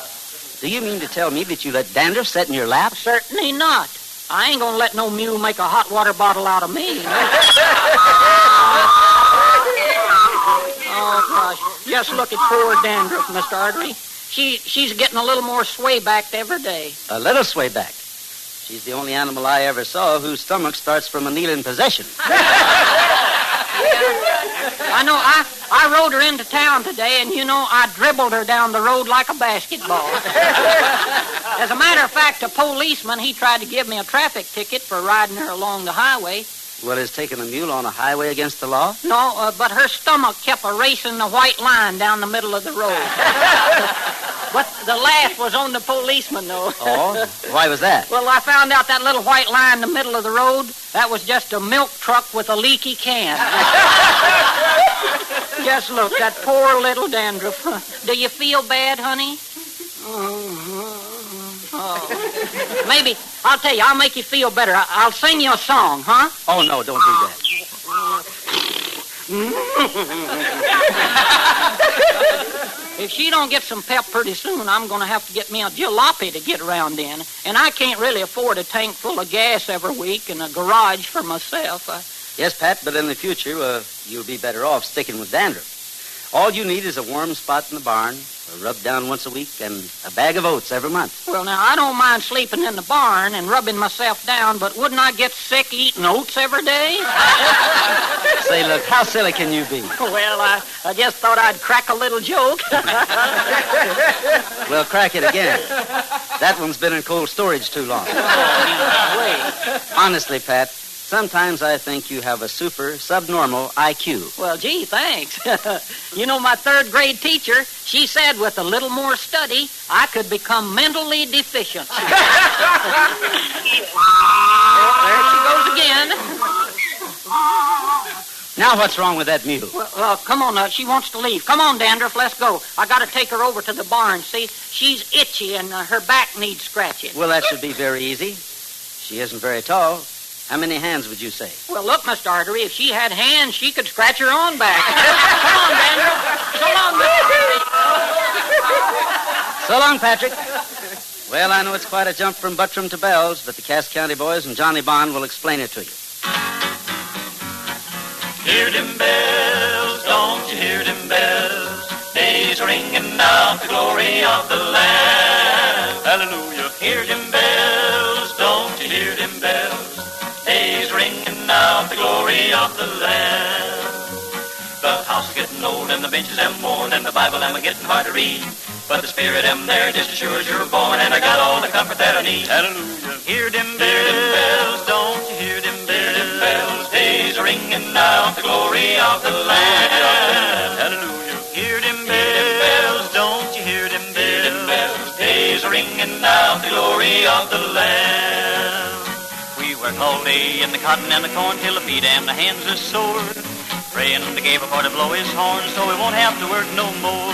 Do you mean to tell me that you let Dandruff sit in your lap?
Certainly not. I ain't gonna let no mule make a hot water bottle out of me. Oh, gosh. Just look at poor Dandruff, Mr. Autry. She's getting a little more sway back every day.
A little sway back. She's the only animal I ever saw whose stomach starts from a kneeling position.
I know. I rode her into town today, and, I dribbled her down the road like a basketball. As a matter of fact, a policeman, he tried to give me a traffic ticket for riding her along the highway.
Well, is taking a mule on a highway against the law?
No, but her stomach kept erasing the white line down the middle of the road. But the laugh was on the policeman, though.
Oh? Why was that?
Well, I found out that little white line in the middle of the road, that was just a milk truck with a leaky can. Just look, that poor little Dandruff. Do you feel bad, honey? Oh. Maybe, I'll tell you, I'll make you feel better. I'll sing you a song, huh?
Oh, no, don't do that.
If she don't get some pep pretty soon, I'm going to have to get me a jalopy to get around in. And I can't really afford a tank full of gas every week and a garage for myself.
Yes, Pat, but in the future, you'll be better off sticking with Dandruff. All you need is a warm spot in the barn, a rub down once a week, and a bag of oats every month.
Well, now, I don't mind sleeping in the barn and rubbing myself down, but wouldn't I get sick eating oats every day?
Say, look, how silly can you be?
Well, I just thought I'd crack a little joke.
Well, crack it again. That one's been in cold storage too long. Honestly, Pat, sometimes I think you have a super subnormal IQ.
Well, gee, thanks. My third grade teacher, she said with a little more study, I could become mentally deficient. There she goes again.
Now what's wrong with that mule?
Well, come on, she wants to leave. Come on, Dandruff, let's go. I got to take her over to the barn, see? She's itchy and her back needs scratching.
Well, that should be very easy. She isn't very tall. How many hands would you say?
Well, look, Mr. Autry, if she had hands, she could scratch her own back. Come on, Daniel. So long, Mr.
So long, Patrick. Well, I know it's quite a jump from Buttram to Bells, but the Cass County boys and Johnny Bond will explain it to you.
Hear them bells, don't you hear them bells? Days ringing out the glory of the Lamb. Hallelujah. Hear them bells, don't you hear them bells? Days ringing out the glory of the Lamb. The house is getting old and the benches am worn and the Bible am getting hard to read. But the Spirit am there just as sure as you're born, and I got all the comfort that I need. Hallelujah. Hear them bells, don't you hear them bells? Hear them bells, days ringing out the glory of the Lamb. Hallelujah. Hear them bells, don't you hear them bells? Hear them bells, days ringing out the glory of the Lamb. We work all day in the cotton and the corn till the feet and the hands are sore, praying to Gabriel to blow his horn so we won't have to work no more.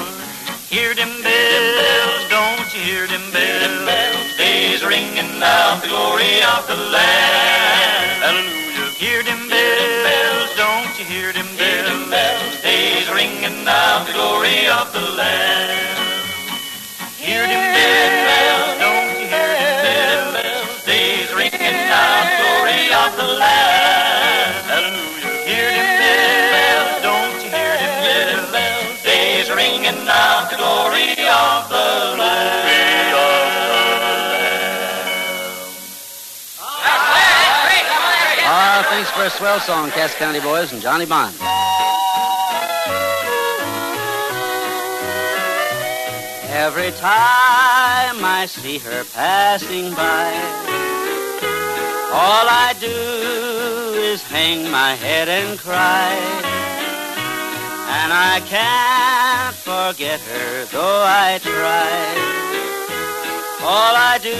Hear them bells, don't you hear them bells? Days ringing out the glory of the Lamb. Hallelujah. Hear them bells, don't you hear them bells? Days ringing out the glory of the Lamb. Hear them bells, don't you hear them bells? Days ringing out the glory of the Lamb. Hallelujah. Hear them bells, don't you hear them bells? Days ringing out the glory of the Lamb.
Ah, thanks for a swell song, Cass County boys and Johnny Bond. Every time I see her passing by, all I do is hang my head and cry. And I can't forget her, though I try. All I do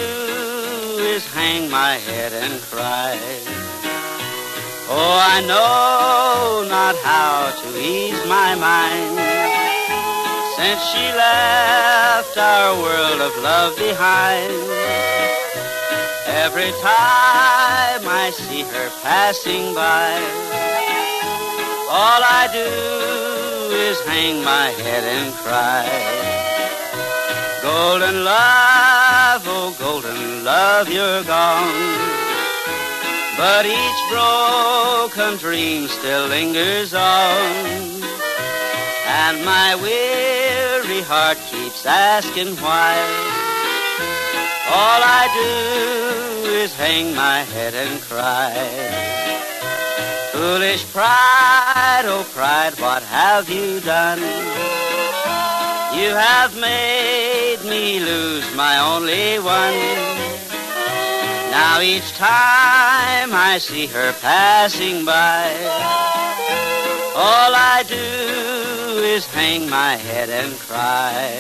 is hang my head and cry. Oh, I know not how to ease my mind, since she left our world of love behind. Every time I see her passing by, all I do is hang my head and cry. Golden love, oh golden love, you're gone, but each broken dream still lingers on, and my weary heart keeps asking why. All I do is hang my head and cry. Foolish pride, oh pride, what have you done? You have made me lose my only one. Now each time I see her passing by, all I do is hang my head and cry.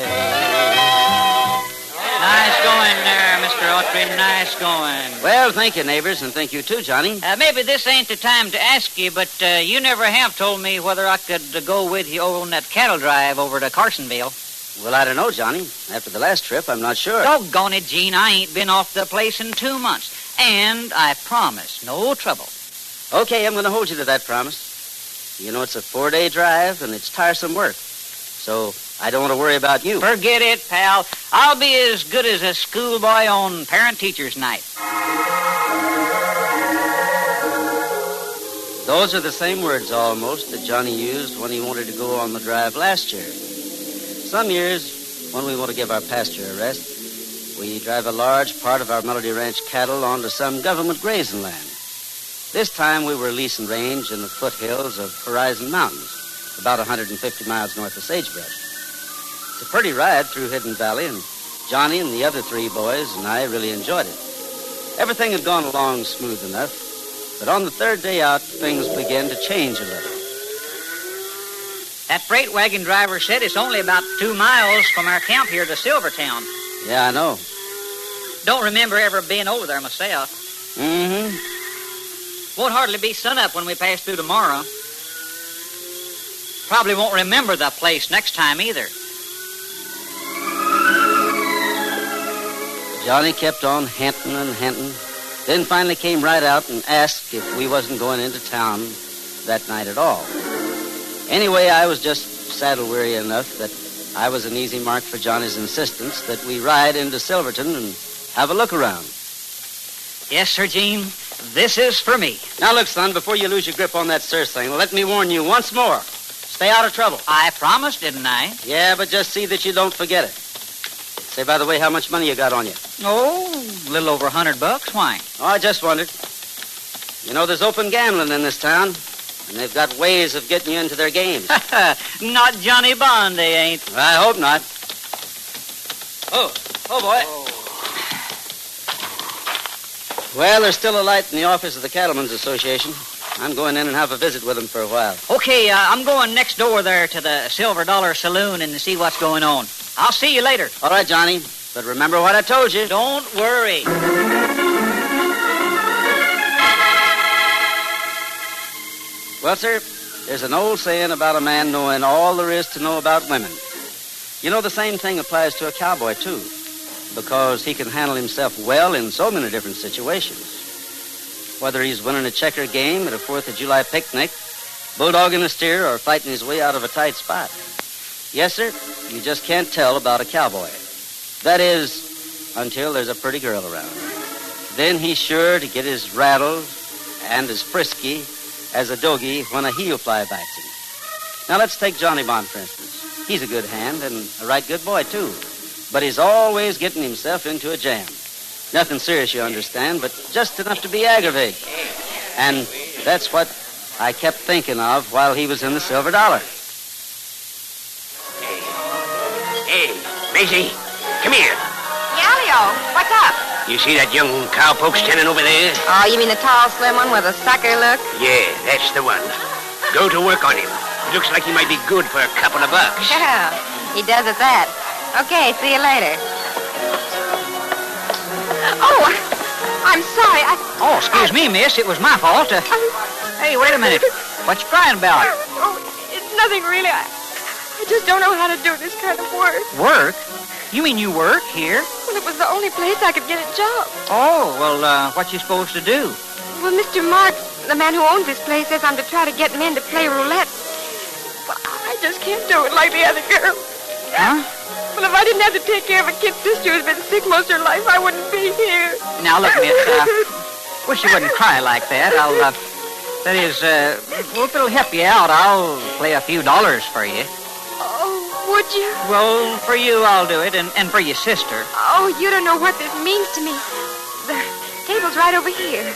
Nice going there, Mr. Autry. Nice going.
Well, thank you, neighbors, and thank you too, Johnny.
Maybe this ain't the time to ask you, but you never have told me whether I could go with you on that cattle drive over to Carsonville.
Well, I don't know, Johnny. After the last trip, I'm not sure.
Doggone it, Gene. I ain't been off the place in 2 months. And I promise, no trouble.
Okay, I'm going to hold you to that promise. You know, it's a 4-day drive, and it's tiresome work. So I don't want to worry about you.
Forget it, pal. I'll be as good as a schoolboy on parent-teacher's night.
Those are the same words, almost, that Johnny used when he wanted to go on the drive last year. Some years, when we want to give our pasture a rest, we drive a large part of our Melody Ranch cattle onto some government grazing land. This time we were leasing range in the foothills of Horizon Mountains, about 150 miles north of Sagebrush. It's a pretty ride through Hidden Valley, and Johnny and the other 3 boys and I really enjoyed it. Everything had gone along smooth enough, but on the 3rd day out, things began to change a little.
That freight wagon driver said it's only about 2 miles from our camp here to Silvertown.
Yeah, I know.
Don't remember ever being over there myself.
Mm-hmm.
Won't hardly be sunup when we pass through tomorrow. Probably won't remember the place next time either.
Johnny kept on hinting and hinting, Then finally came right out and asked if we wasn't going into town that night at all. Anyway, I was just saddle-weary enough that I was an easy mark for Johnny's insistence that we ride into Silverton and have a look around.
Yes, sir, Gene. This is for me.
Now, look, son, before you lose your grip on that search thing, let me warn you once more. Stay out of trouble.
I promised, didn't I?
Yeah, but just see that you don't forget it. Say, by the way, how much money you got on you?
Oh, a little over $100. Why?
Oh, I just wondered. You know, there's open gambling in this town, and they've got ways of getting you into their games.
Not Johnny Bond, they ain't.
I hope not. Oh, boy. Oh. Well, there's still a light in the office of the Cattlemen's Association. I'm going in and have a visit with them for a while.
Okay, I'm going next door there to the Silver Dollar Saloon and see what's going on. I'll see you later.
All right, Johnny. But remember what I told you.
Don't worry.
Well, sir, there's an old saying about a man knowing all there is to know about women. You know, the same thing applies to a cowboy, too, because he can handle himself well in so many different situations. Whether he's winning a checker game at a 4th of July picnic, bulldogging a steer, or fighting his way out of a tight spot. Yes, sir, you just can't tell about a cowboy. That is, until there's a pretty girl around. Then he's sure to get as rattled and as frisky as a doggy when a heel fly bites him. Now, let's take Johnny Bond, for instance. He's a good hand and a right good boy, too. But he's always getting himself into a jam. Nothing serious, you understand, but just enough to be aggravating. And that's what I kept thinking of while he was in the Silver Dollar.
Hey, Maisie, come here.
Yeah, Leo, what's up?
You see that young cowpoke standing over there?
Oh, you mean the tall, slim one with a sucker look?
Yeah, that's the one. Go to work on him. Looks like he might be good for a couple of bucks.
Yeah, he does at that. Okay, see you later. Oh, I'm sorry.
Oh, excuse me, miss. It was my fault. Hey, wait a minute. What you crying about?
Oh, it's nothing really. I just don't know how to do this kind of work.
Work? You mean you work here?
Well, it was the only place I could get a job.
Oh, well, what you supposed to do?
Well, Mr. Marks, the man who owns this place, says I'm to try to get men to play roulette. Well, I just can't do it like the other girl.
Huh?
Well, if I didn't have to take care of a kid sister who's been sick most of her life, I wouldn't be here.
Now, look, miss, wish you wouldn't cry like that. That is, well, if it'll help you out, I'll play a few dollars for you.
Oh, would you?
Well, for you, I'll do it, and for your sister.
Oh, you don't know what this means to me. The table's right over here.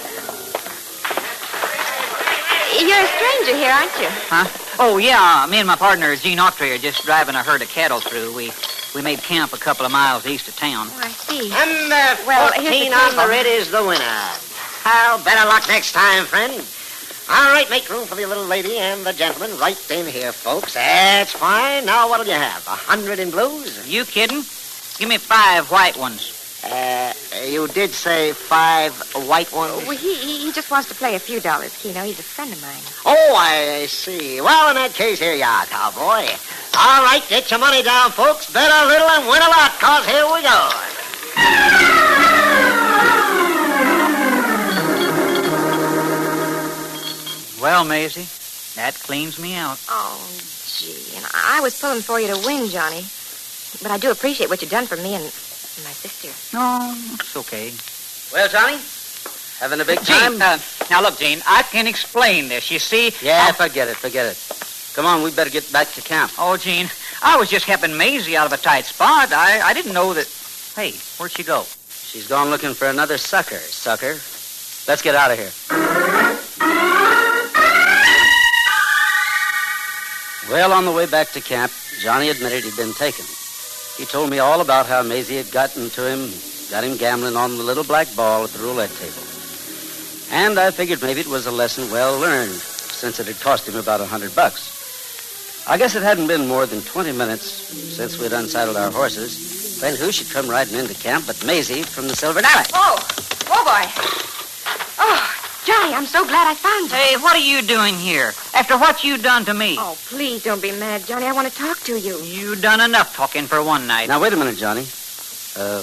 You're a stranger here, aren't you?
Huh? Oh, yeah, me and my partner, Gene Autry, are just driving a herd of cattle through. We made camp a couple of miles east of town.
Oh, I see.
And
well,
14 on the red is the winner. Well, better luck next time, friend. All right, make room for the little lady and the gentleman right in here, folks. That's fine. Now, what'll you have? 100 in blues?
You kidding? Give me 5 white ones.
You did say 5 white ones?
Well, he just wants to play a few dollars, Keno. He's a friend of mine.
Oh, I see. Well, in that case, here you are, cowboy. All right, get your money down, folks. Bet a little and win a lot, 'cause here we go.
Well, Maisie, that cleans me out.
Oh, gee. And I was pulling for you to win, Johnny. But I do appreciate what you've done for me and my sister.
No, it's okay.
Well, Johnny, having a big
Gene,
time?
now look, Gene, I can explain this. You see...
Yeah, forget it. Come on, we better get back to camp.
Oh, Gene, I was just helping Maisie out of a tight spot. I didn't know that... Hey, where'd she go?
She's gone looking for another sucker. Let's get out of here. Well, on the way back to camp, Johnny admitted he'd been taken. He told me all about how Maisie had gotten to him, got him gambling on the little black ball at the roulette table. And I figured maybe it was a lesson well learned, since it had cost him about $100. I guess it hadn't been more than 20 minutes since we'd unsaddled our horses, when who should come riding into camp but Maisie from the Silver Dollar.
Oh, boy. Oh, Johnny, I'm so glad I found you.
Hey, what are you doing here? After what you done to me?
Oh, please don't be mad, Johnny. I want to talk to you.
You done enough talking for one night.
Now, wait a minute, Johnny.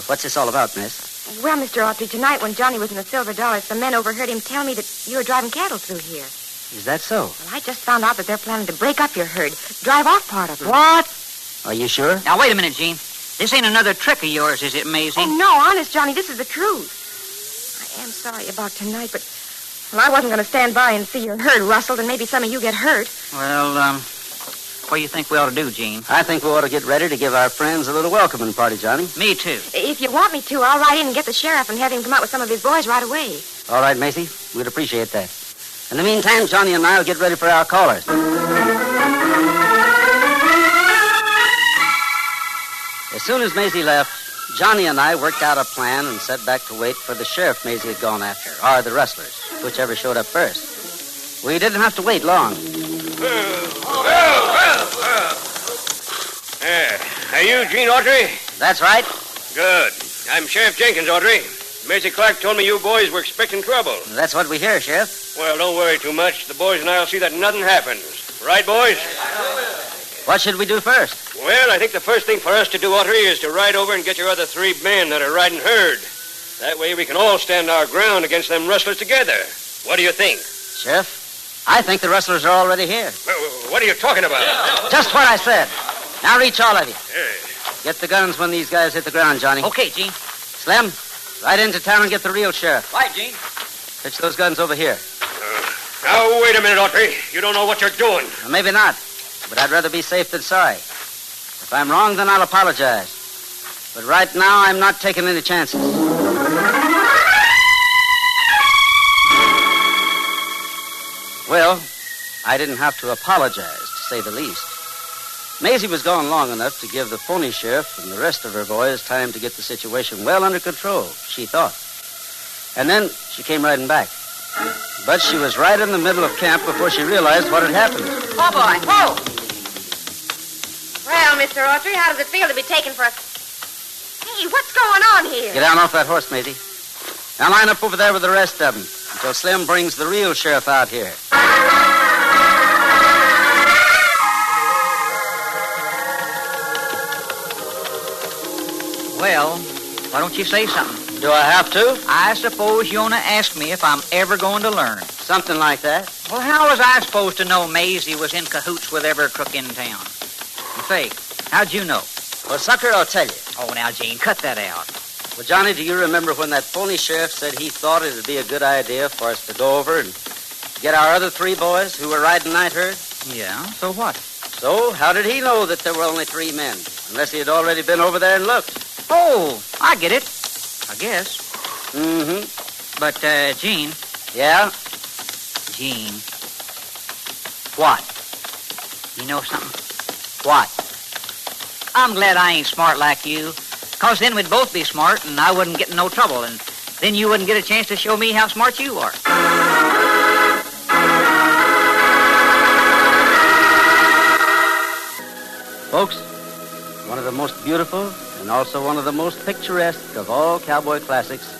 What's this all about, miss?
Well, Mr. Autry, tonight when Johnny was in the Silver Dollars, the men overheard him tell me that you were driving cattle through here.
Is that so?
Well, I just found out that they're planning to break up your herd, drive off part of it.
What? Are you sure?
Now, wait a minute, Gene. This ain't another trick of yours, is it, Maisie?
Oh, no, honest, Johnny, this is the truth. I am sorry about tonight, but, well, I wasn't going to stand by and see your herd rustled and maybe some of you get hurt.
Well, what do you think we ought to do, Gene?
I think we ought to get ready to give our friends a little welcoming party, Johnny.
Me too.
If you want me to, I'll ride in and get the sheriff and have him come out with some of his boys right away.
All right, Macy. We'd appreciate that. In the meantime, Johnny and I will get ready for our callers. As soon as Maisie left, Johnny and I worked out a plan and set back to wait for the sheriff Maisie had gone after, or the rustlers, whichever showed up first. We didn't have to wait long.
Are you Gene Autry?
That's right.
Good. I'm Sheriff Jenkins, Autry. Maisie Clark told me you boys were expecting trouble.
That's what we hear, Sheriff.
Well, don't worry too much. The boys and I will see that nothing happens. Right, boys?
What should we do first?
Well, I think the first thing for us to do, Autry, is to ride over and get your other 3 men that are riding herd. That way we can all stand our ground against them rustlers together. What do you think?
Sheriff, I think the rustlers are already here.
What are you talking about?
Just what I said. Now reach, all of you. Get the guns when these guys hit the ground, Johnny.
Okay, Gene.
Slim, ride into town and get the real sheriff.
Right, Gene.
Pitch those guns over here.
Now, wait a minute, Autry. You don't know what you're doing.
Well, maybe not, but I'd rather be safe than sorry. If I'm wrong, then I'll apologize. But right now, I'm not taking any chances. Well, I didn't have to apologize, to say the least. Maisie was gone long enough to give the phony sheriff and the rest of her boys time to get the situation well under control, she thought. And then she came riding back. But she was right in the middle of camp before she realized what had happened.
Oh, boy. Whoa! Well, Mr. Autry, how does it feel to be taken for a... Hey, what's going on here?
Get down off that horse, Maisie. Now line up over there with the rest of them until Slim brings the real sheriff out here.
Well, why don't you say something?
Do I have to?
I suppose you want to ask me if I'm ever going to learn.
Something like that.
Well, how was I supposed to know Maisie was in cahoots with every crook in town? Say, how'd you know?
Well, sucker, I'll tell you.
Oh, now, Gene, cut that out.
Well, Johnny, do you remember when that phony sheriff said he thought it would be a good idea for us to go over and get our other 3 boys who were riding night herd?
Yeah, so what?
So, how did he know that there were only 3 men? Unless he had already been over there and looked.
Oh, I get it. I guess.
Mm-hmm.
But, Gene.
Yeah?
Gene.
What?
You know something?
What?
I'm glad I ain't smart like you. 'Cause then we'd both be smart, and I wouldn't get in no trouble, and then you wouldn't get a chance to show me how smart you are.
Folks, one of the most beautiful and also one of the most picturesque of all cowboy classics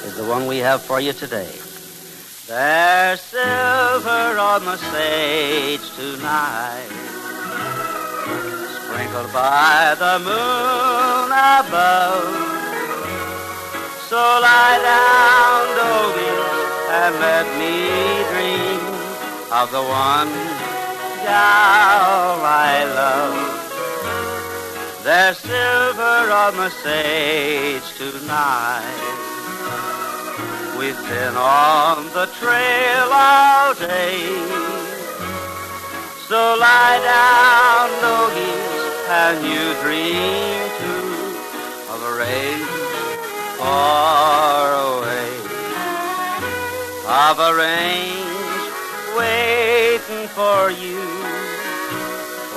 is the one we have for you today. There's silver on the sage tonight, sprinkled by the moon above. So lie down, doggies, and let me dream of the one gal I love. There's silver on the sage tonight. We've been on the trail all day. So lie down, doggies, and you dream too of a rain far away, of a range waiting for you,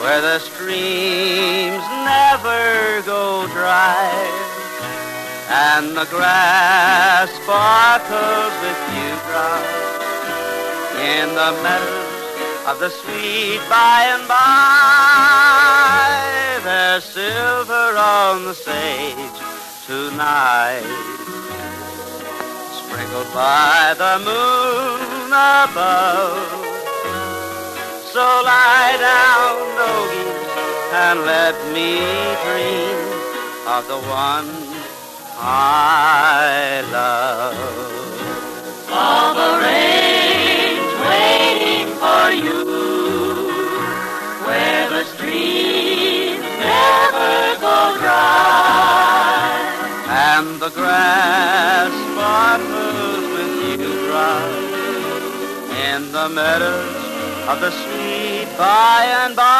where the streams never go dry, and the grass sparkles with dewdrops in the meadows of the sweet by and by. There's silver on the sage tonight, sprinkled by the moon above. So lie down, doggies, and let me dream of the one
I love.
All the range waiting for you, where the streams never go dry,
and the grass sparkles with you dry, in the meadows of the sweet by and by.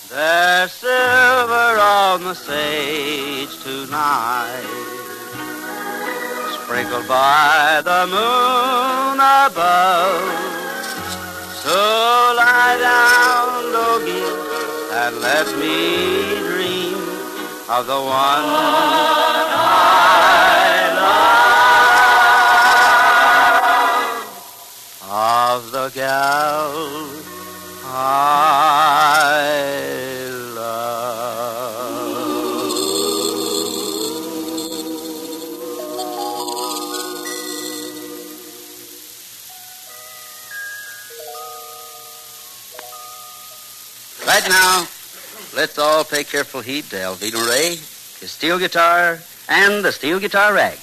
There's silver on the sage tonight, sprinkled by the moon above. So lie down, doggy, and let me dream of the one I love, of the gal I Right now, let's all pay careful heed to Alvino Ray, his steel guitar, and the steel guitar rag.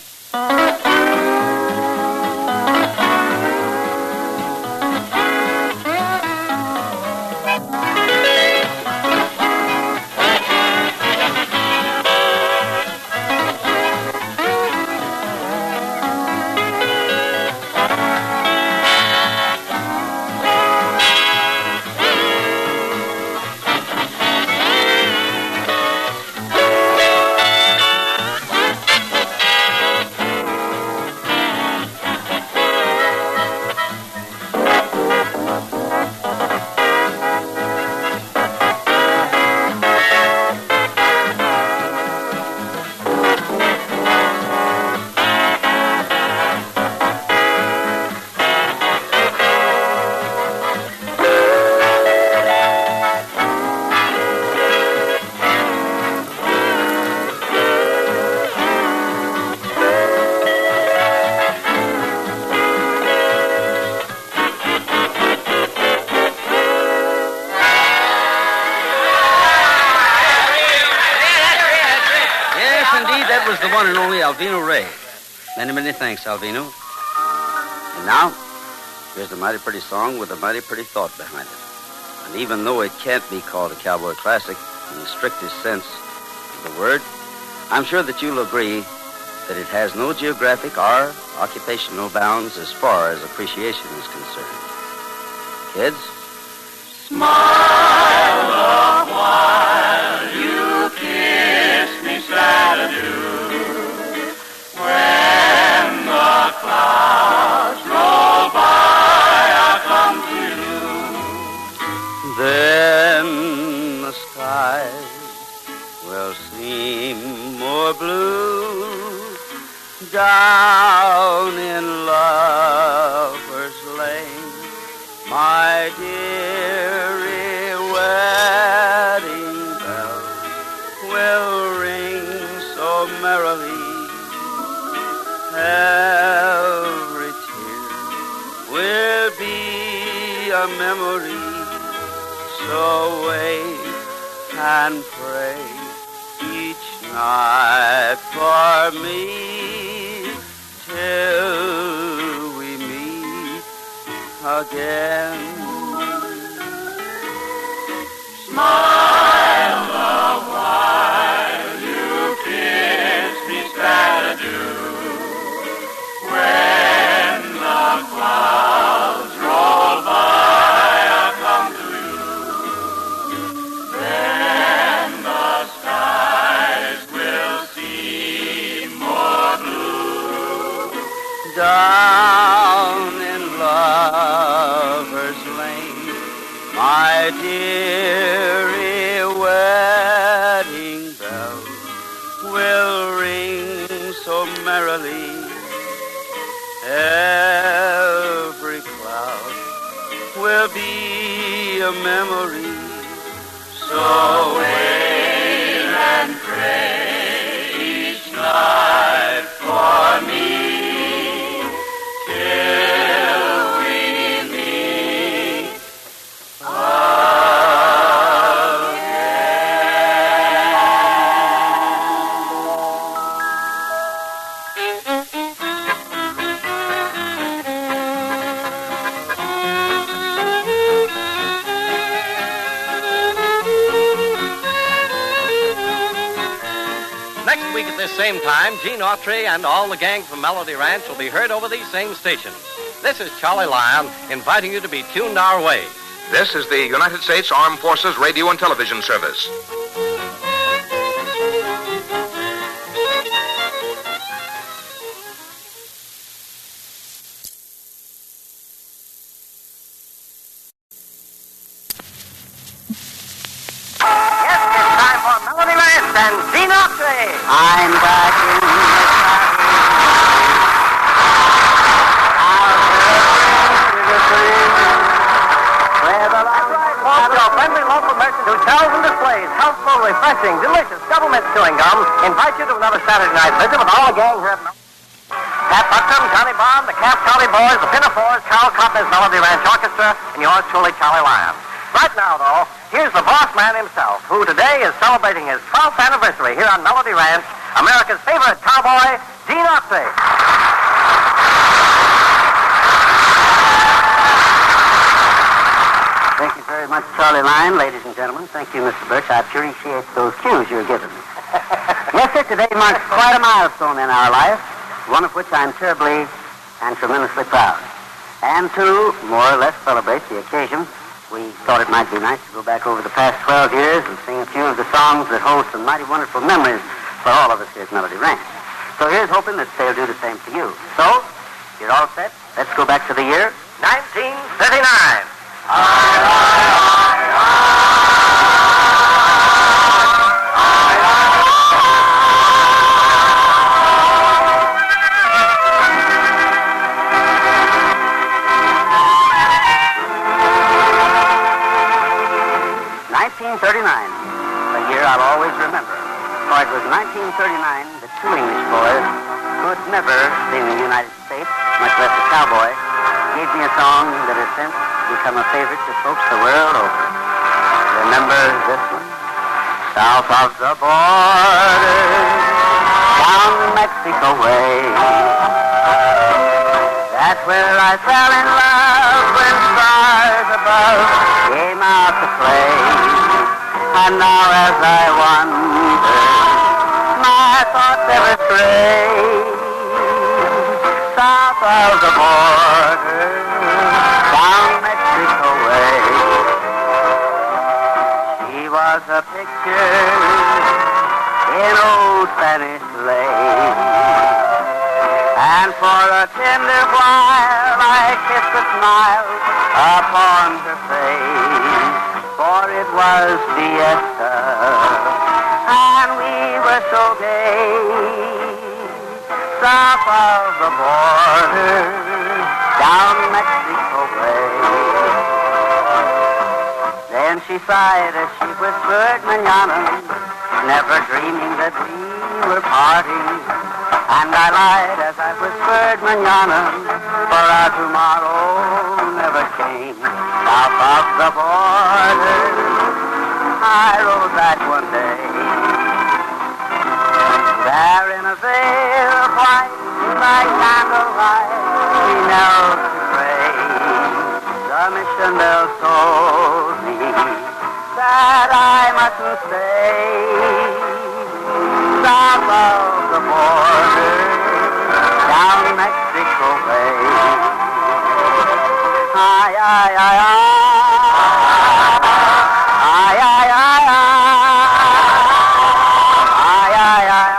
The one and only Alvino Ray. Many, many thanks, Alvino. And now, here's a mighty pretty song with a mighty pretty thought behind it. And even though it can't be called a cowboy classic in the strictest sense of the word, I'm sure that you'll agree that it has no geographic or occupational bounds as far as appreciation is concerned. Kids?
Smile a while, you kiss me sad-adieu. When the clouds roll by, I'll come to you.
Then the skies will seem more blue down in Lover's Lane, my dearie. Wedding bells will ring so merrily. Every tear will be a memory. So wait and pray each night for me till we meet again.
Smile a while, you kiss me sad-adieu. When the clouds roll by, I'll come to you. Then the skies will seem more blue.
Down in Lover's Lane, my dearie.
week at this same time, Gene Autry and all the gang from Melody Ranch will be heard over these same stations. This is Charlie Lyon inviting you to be tuned our way.
This is the United States Armed Forces Radio and Television Service.
And Gene Autry. I'm back in the Your friendly local merchant who sells and displays healthful, refreshing, delicious double mint chewing gum invites you to another Saturday night visit with all the gang here at Pat Buxton, Johnny Bond, the Cass County Boys, the Pinafores, Carl Cotner's Melody Ranch Orchestra, and yours truly, Charlie Lyon. Right now, though, here's the boss man himself, who today is celebrating his 12th anniversary here on Melody Ranch, America's favorite cowboy, Gene Autry.
Thank you very much, Charlie Lyon, ladies and gentlemen. Thank you, Mr. Birch. I appreciate those cues you're giving me. Yes, sir, today marks quite a milestone in our life, one of which I'm terribly and tremendously proud. And to more or less celebrate the occasion, we thought it might be nice to go back over the past 12 years and sing a few of the songs that hold some mighty wonderful memories for all of us here at Melody Ranch. So here's hoping that they'll do the same for you. So, you're all set? Let's go back to the year
1939.
A year I'll always remember. For it was 1939 that two English boys, who had never seen the United States, much less a cowboy, gave me a song that has since become a favorite to folks the world over. Remember this one? South of the border, down Mexico way. That's where I fell in love when stars above came out to play. And now as I wander, my thoughts ever stray. South of the border, down Mexico way. She was a picture in old Spanish lace. And for a tender while I kissed a smile upon her face. For it was fiesta, and we were so gay. South of the border, down Mexico way. Then she sighed as she whispered manana, never dreaming that we were parting. And I lied as I whispered manana, for our tomorrow never came. South of the border, I rode back one day. There in a veil of white, by candlelight, we knelt to pray. The mission bell told me that I mustn't stay. South of the border, down Mexico way. Ay, ay, ay, ay. Ay, ay, ay, ay. Ay, ay, ay,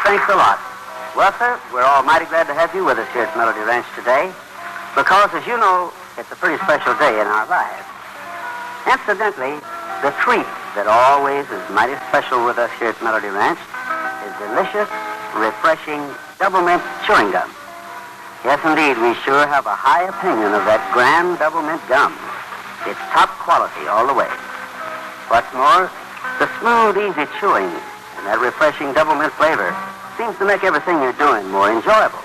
Thanks a lot. Well, sir, we're all mighty glad to have you with us here at Melody Ranch today, because, as you know, it's a pretty special day in our lives. Incidentally, the treat that always is mighty special with us here at Melody Ranch is delicious, refreshing double mint chewing gum. Yes, indeed, we sure have a high opinion of that grand double mint gum. It's top quality all the way. What's more, the smooth, easy chewing and that refreshing double mint flavor seems to make everything you're doing more enjoyable.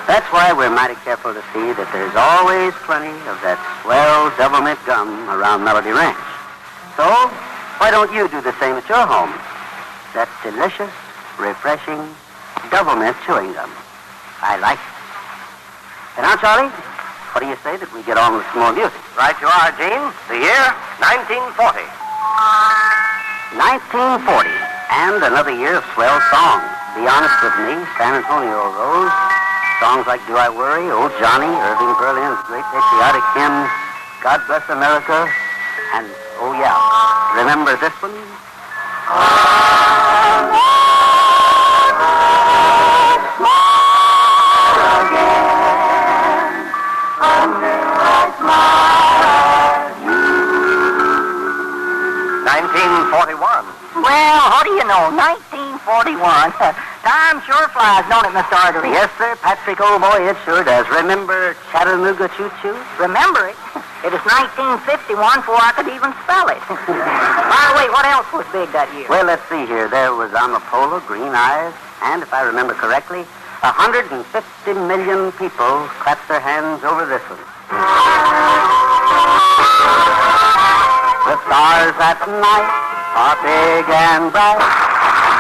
That's why we're mighty careful to see that there's always plenty of that swell double mint gum around Melody Ranch. So, why don't you do the same at your home? That delicious, refreshing, double mint chewing gum. I like it. And now, Charlie, what do you say that we get on with some more music?
Right you are, Gene. The year, 1940.
1940, and another year of swell songs. Be Honest With Me, San Antonio Rose, songs like Do I Worry, Old Johnny, Irving Berlin's great patriotic hymn, God Bless America, and, oh yeah, remember this one?
Well, what do you know? 1941. Time sure flies, don't it, Mr. Autry?
Yes, sir, Patrick, old boy, it sure does. Remember Chattanooga Choo Choo?
Remember it? It was 1951 before I could even spell it. By the way, what else was big that year?
Well, let's see here. There was Amapola, Green Eyes, and if I remember correctly, 150 million people clapped their hands over this one. The stars at night are big and bright,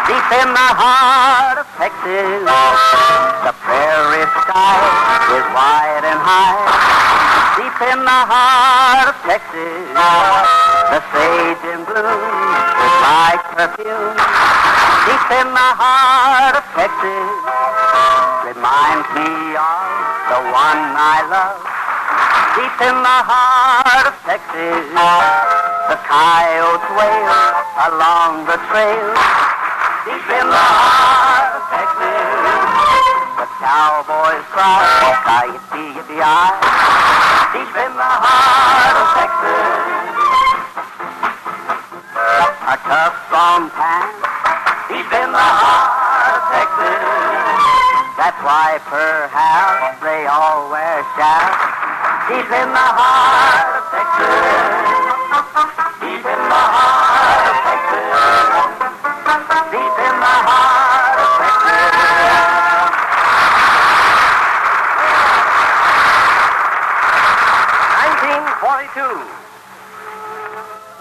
deep in the heart of Texas. The prairie sky is wide and high, deep in the heart of Texas. The sage in bloom is like perfume, deep in the heart of Texas. Reminds me of the one I love, deep in the heart of Texas. The coyotes wail along the trail, deep in the heart of Texas. The cowboys cry, yippee, yippee-yi, deep in the heart of Texas. A tough, strong pants, deep in the heart of Texas. That's why perhaps they all wear shouts, deep in the heart of Texas. Deep in the heart of Texas. Deep in the heart of Texas.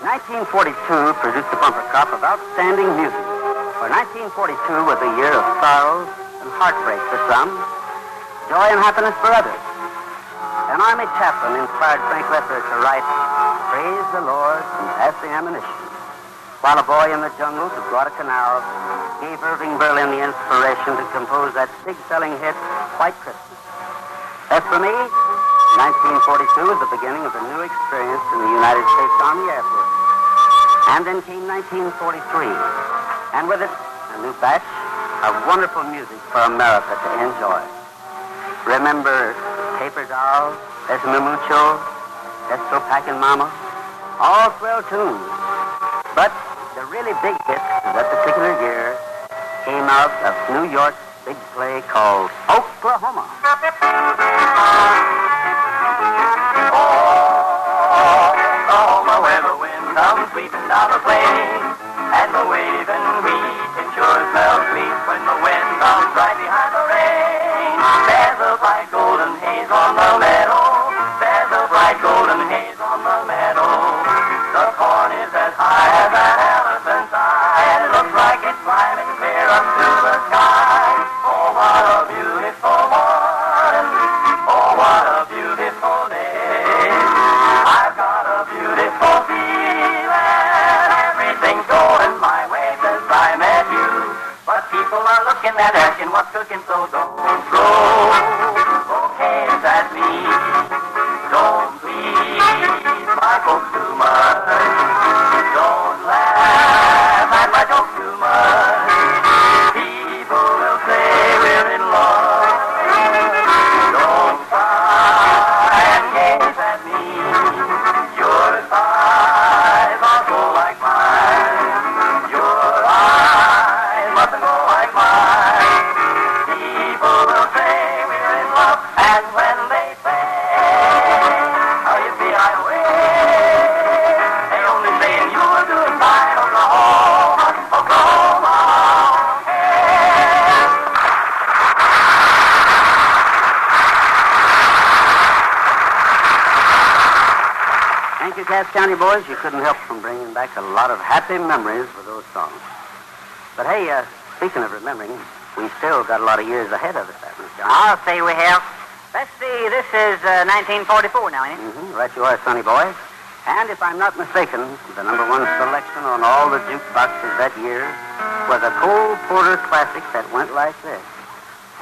1942 produced a bumper crop of outstanding music. For 1942 was a year of sorrows and heartbreak for some, joy and happiness for others. An Army chaplain inspired Frank Loesser to write, Praise the Lord and Pass the Ammunition, while a boy in the jungles of Guadalcanal gave Irving Berlin the inspiration to compose that big-selling hit, White Christmas. As for me, 1942 was the beginning of a new experience in the United States Army Air Force. And then came 1943, and with it, a new batch of wonderful music for America to enjoy. Remember Paper Doll, Besame Mucho, Esto Packin' Mama, all swell tunes. But the really big hit of that particular year came out of New York's big play called Oklahoma.
Oklahoma, where the wind comes sweeping down the plain, and the waving wheat can sure smell sweet when the wind comes right behind the rain. There's a bright golden haze on the meadow. There's a bright golden haze on the meadow. The corn is as high as an elephant's eye, and it looks like it's climbing clear up to the sky. Oh, what a beautiful morning. Oh, what a beautiful day. I've got a beautiful feeling. Everything's going my way since I met you. But people are looking and asking what's cooking, so don't throw bouquets at me. Don't please my folks too much. Don't laugh at my jokes too much. People will say we're in love. Don't cry
Thank you, Cass County boys. You couldn't help from bringing back a lot of happy memories with those songs. But hey, speaking of remembering, we still got a lot of years ahead of us, haven't we, John?
I'll say we have. Let's see, this is 1944 now, ain't it?
Mm-hmm. Right you are, sonny boy. And if I'm not mistaken, the number one selection on all the jukeboxes that year was a Cole Porter classic that went like this.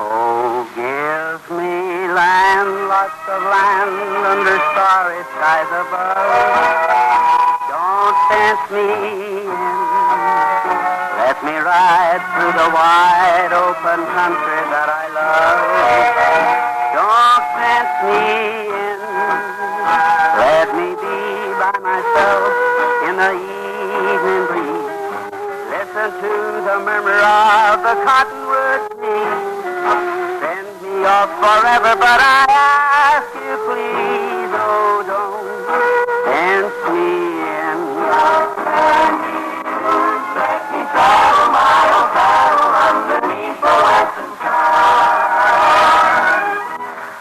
Oh, give me land, lots of land under starry skies above. Don't fence me in. Let me ride through the wide open country that I love. Don't fence me in. Let me be by myself in the evening breeze. Listen to the murmur of the cottonwood trees. Send me off forever, but I ask you please, oh, don't fence me in. Let me saddle my old saddle underneath the western sky.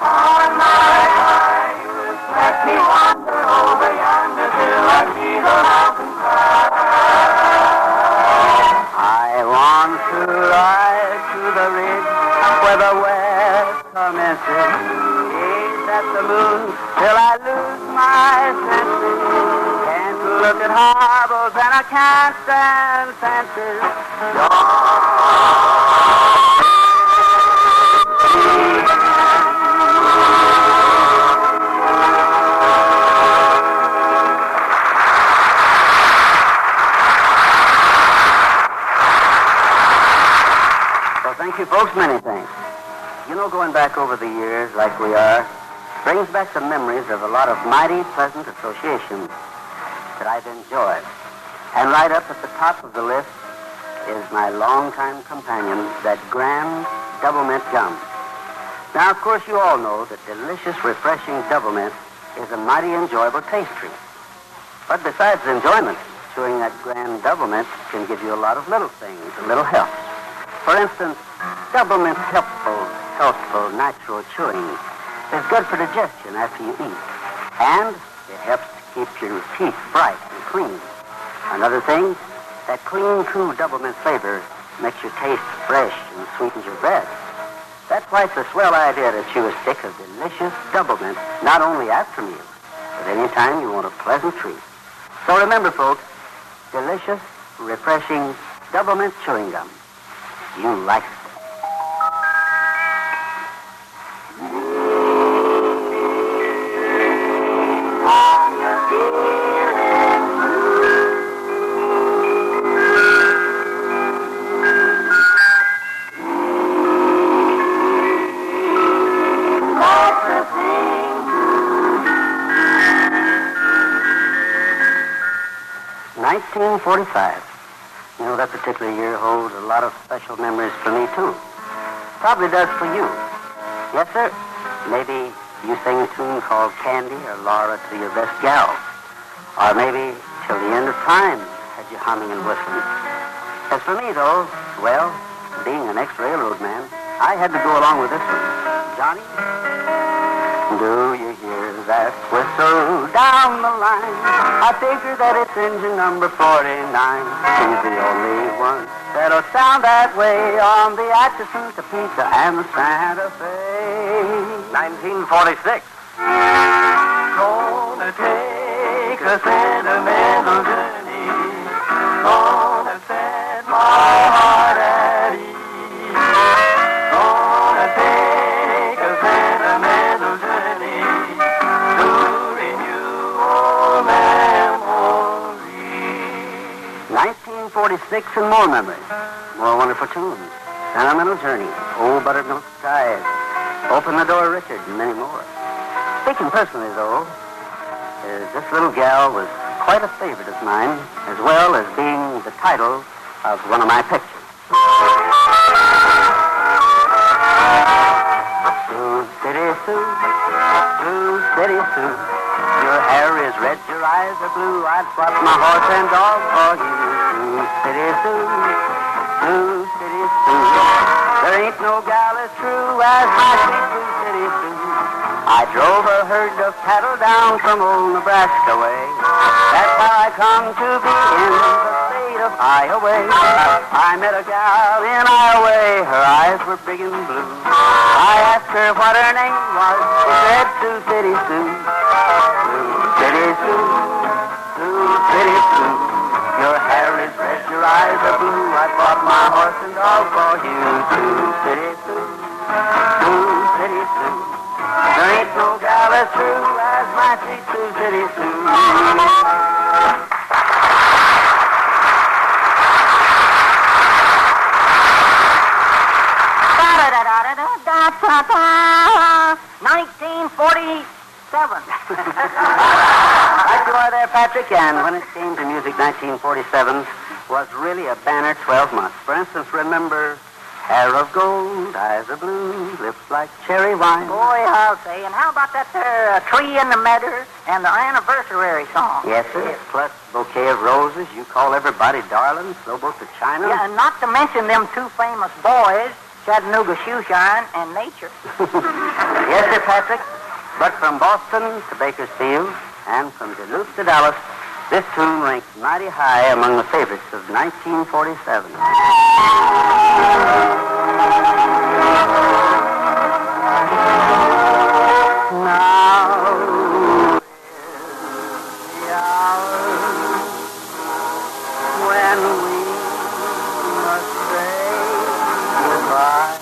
On my highway, let me wander over yonder till I see the mountain side. I want to ride to the ridge where the west commences. Gaze at the moon till I lose my senses. Can't look at hobbles and I can't stand fences. Well, thank you, folks. Many thanks. You know, going back over the years like we are brings back the memories of a lot of mighty pleasant associations that I've enjoyed. And right up at the top of the list is my longtime companion, that grand double mint gum. Now, of course, you all know that delicious, refreshing double mint is a mighty enjoyable taste treat. But besides enjoyment, chewing that grand double mint can give you a lot of little things, a little help. For instance, double mint's healthful, natural chewing is good for digestion after you eat. And it helps to keep your teeth bright and clean. Another thing, that clean, cool double mint flavor makes your taste fresh and sweetens your breath. That's why it's a swell idea to chew a stick of delicious double mint, not only after meals, but any time you want a pleasant treat. So remember, folks, delicious, refreshing double mint chewing gum. You like it. .45. You know, that particular year holds a lot of special memories for me, too. Probably does for you. Yes, sir. Maybe you sing a tune called Candy or Laura to your best gal. Or maybe Till the End of Time had you humming and whistling. As for me, though, well, being an ex-railroad man, I had to go along with this one. Johnny, do you hear that whistle down the line? I figure that it's engine number 49. He's the only one that'll sound that way on the Atchison, Topeka, and the Santa Fe.
1946.
Gonna take a sentimental journey. Gonna set my heart at ease. Gonna take a sentimental journey to renew old memories.
1946 and more memories. More wonderful tunes. Sentimental Journey. Old Buttermilk Skies. Open the Door, Richard, and many more. Speaking personally, though, this little gal was quite a favorite of mine, as well as being the title of one of my pictures. Sioux City Sue, Sioux City Sue, your hair is red, your eyes are blue, I'd swap my horse and dog for you. Sioux City Sue, Sioux City Sue, there ain't no gal as true as my sweet Sioux City Sue. I drove a herd of cattle down from old Nebraska way. That's how I come to be in the state of Iowa. I met a gal in Iowa, her eyes were big and blue. I asked her what her name was, she said Sioux City Sue. Sioux City Sue, Sioux City Sue. Your hair is red, your eyes are blue. I bought my horse and dog for you. Sioux City Sue, Sioux City Sue. There ain't no gal as true as my sweet Sioux City Sue.
Da-da-da-da-da-da-da-da. 1947.
Right you are there, Patrick, and when it came to music, 1947 was really a banner 12 months. For instance, remember hair of gold, eyes of blue, lips like cherry wine.
Boy, I'll say. And how about that there Tree in the Meadow and the anniversary song?
Yes, sir. Yes. Plus bouquet of roses, you call everybody darling, so both to China.
Yeah, and not to mention them two famous boys, Chattanooga Shoeshine and Nature.
Yes, sir, Patrick. But from Boston to Bakersfield and from Duluth to Dallas, this tune ranks mighty high among the favorites of 1947. Now is the hour when we must say goodbye.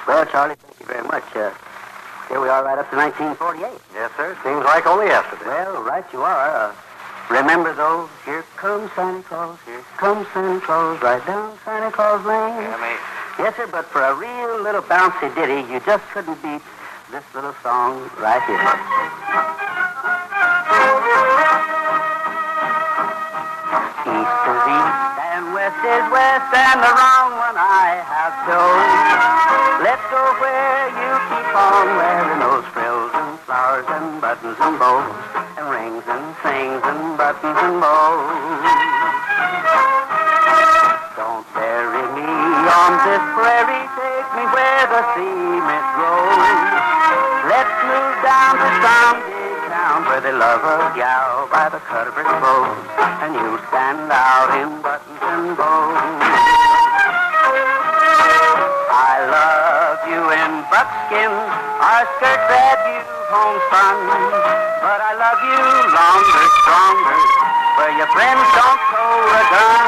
Well, Charlie, thank you very much. Here we are right up to 1948.
Yes, sir. Seems like only yesterday.
Well, right you are. Remember those? Here comes Santa Claus, here comes Santa Claus, right down Santa Claus Lane. Yes, sir, but for a real little bouncy ditty, you just couldn't beat this little song right here. East is east and west is west, and the wrong one I have chose. Let's go where you keep on wearing those frills and flowers and buttons and bows and rings and things and buttons and bows. Don't bury me on this prairie, take me where the cement grows. Let's move down to some big town where they love a gal by the cut of her clothes, and you stand out in buttons and bows. I love you in buckskin, our skirt that you've homespun, but I love you longer, stronger, where your friends don't hold a gun.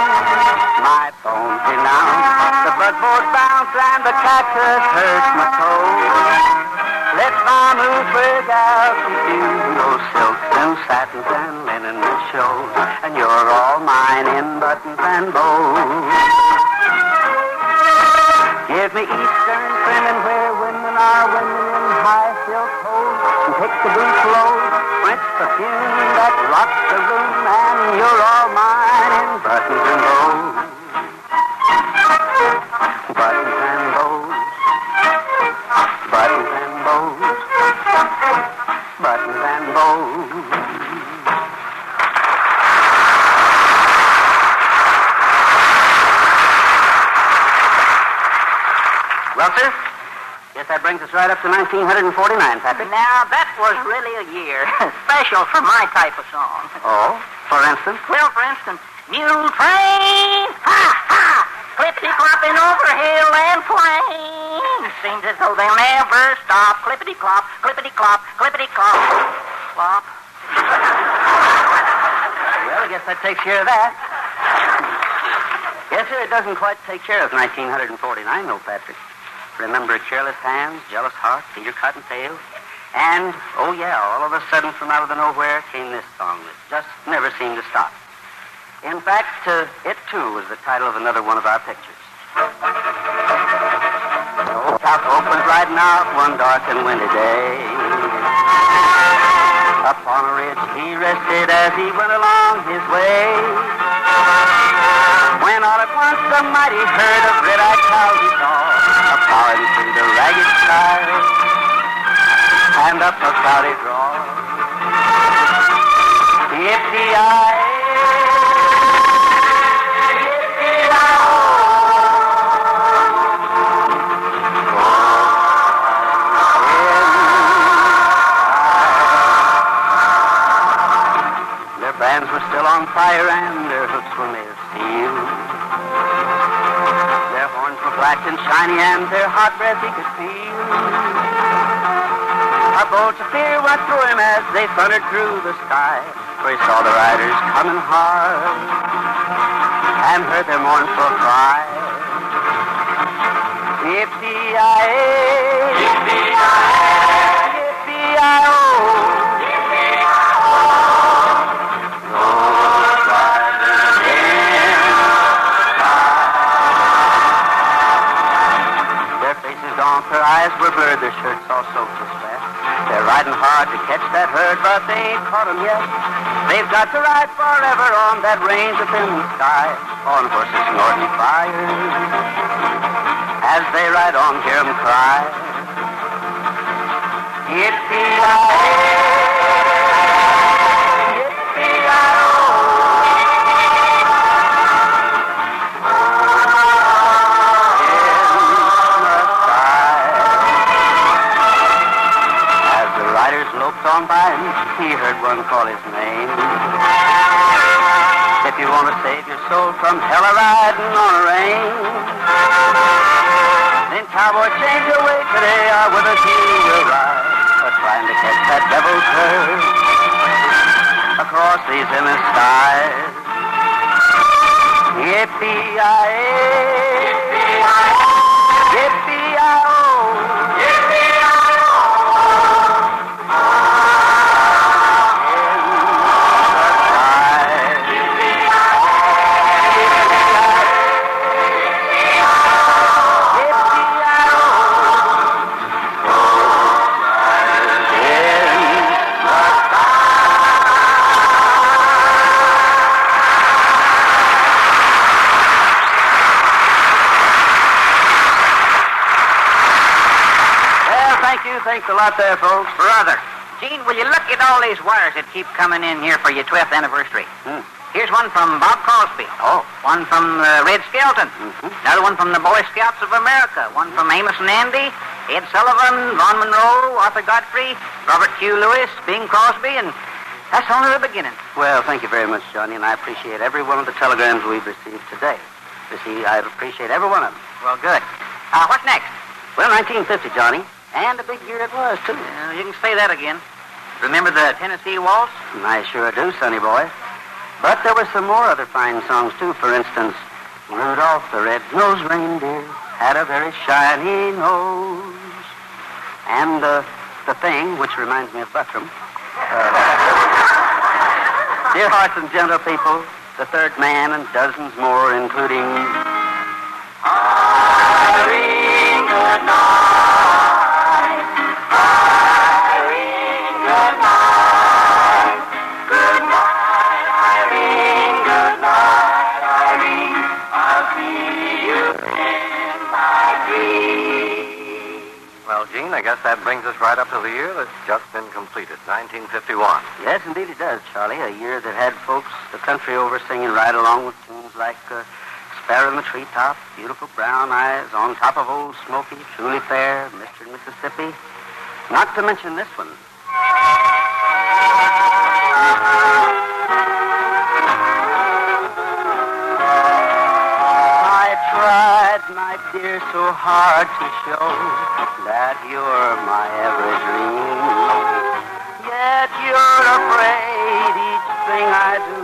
My bones denounce, the buckboard bounce, and the cactus hurts my toes. Let my mood break out to you, those silks and satins and linen that shows, and you're all mine in buttons and bows. Give me Eastern trimming where women are women in high silk hose and picaboo clothes, French perfume that rocks the room, and you're all mine in buttons and bows. Buttons and bows. Buttons and bows. Buttons and bows. Well, sir, guess that brings us right up to 1949, Patrick.
Now, that was really a year. Special for my type of song.
Oh? For instance?
Well, for instance, mule train, ha, ha, clippity-clopping over hill and plain. Seems as though they'll never stop. Clippity-clop, clippity-clop, clippity-clop, clop.
Well, I guess that takes care of that. Yes,
Yes, sir, it doesn't quite take care of 1949, though, Patrick. Remember careless hands, jealous heart, Peter Cottontail. And, oh yeah, all of a sudden from out of the nowhere came this song that just never seemed to stop. In fact, it too was the title of another one of our pictures. Old South Oak was riding out one dark and windy day. Up on a ridge he rested as he went along his way. When all at once the mighty herd of red-eyed cows he saw, a-plowing through the ragged sky, and up a cloudy draw. Yippee-yi, bands were still on fire and their hooks were made of steel. Their horns were black and shiny and their hot breath he could feel. A bolt of fear went through him as they thundered through the sky, for he saw the riders coming hard and heard their mournful cry. Yippee-yi-yi, yippee-yi-yi, yippee-yi-oh. Their eyes were blurred, their shirts all soaked with sweat. They're riding hard to catch that herd, but they ain't caught 'em yet. They've got to ride forever on that range up in the sky, on horses snorting fire. As they ride on, hear 'em cry. Yippee-yi-yi, yippee-yi-oh. On by him, he heard one call his name. If you want to save your soul from hell a-riding on a range, then cowboy, change your way today, or with us you will ride, but trying to catch that devil's herd across these endless skies. Yippee-yi-yi, yippee-yi-yi, yippee-yi-oh. Thanks a lot there, folks.
Brother. Gene, will you look at all these wires that keep coming in here for your 12th anniversary? Here's one from Bob Crosby.
Oh.
One from Red Skelton. Another one from the Boy Scouts of America. One from Amos and Andy, Ed Sullivan, Vaughn Monroe, Arthur Godfrey, Robert Q. Lewis, Bing Crosby, and that's only the beginning.
Well, thank you very much, Johnny, and I appreciate every one of the telegrams we've received today. You see, I appreciate every one of them.
Well, good. What's next?
Well, 1950, Johnny. And a big year it was, too.
You can say that again. Remember the Tennessee Waltz?
I sure do, sonny boy. But there were some more other fine songs, too. For instance, Rudolph the Red-Nosed Reindeer had a very shiny nose. And The Thing, which reminds me of Buttram. Dear Hearts and Gentle People, The Third Man, and dozens more, including...
Irene, good night.
I guess that brings us right up to the year that's just been completed, 1951.
Yes, indeed it does, Charlie. A year that had folks the country over singing right along with tunes like Sparrow in the Treetop, Beautiful Brown Eyes, On Top of Old Smoky, Truly Fair, Mr. Mississippi. Not to mention this one. I tried, my dear, so hard to show that you're my every dream. Yet you're afraid each thing I do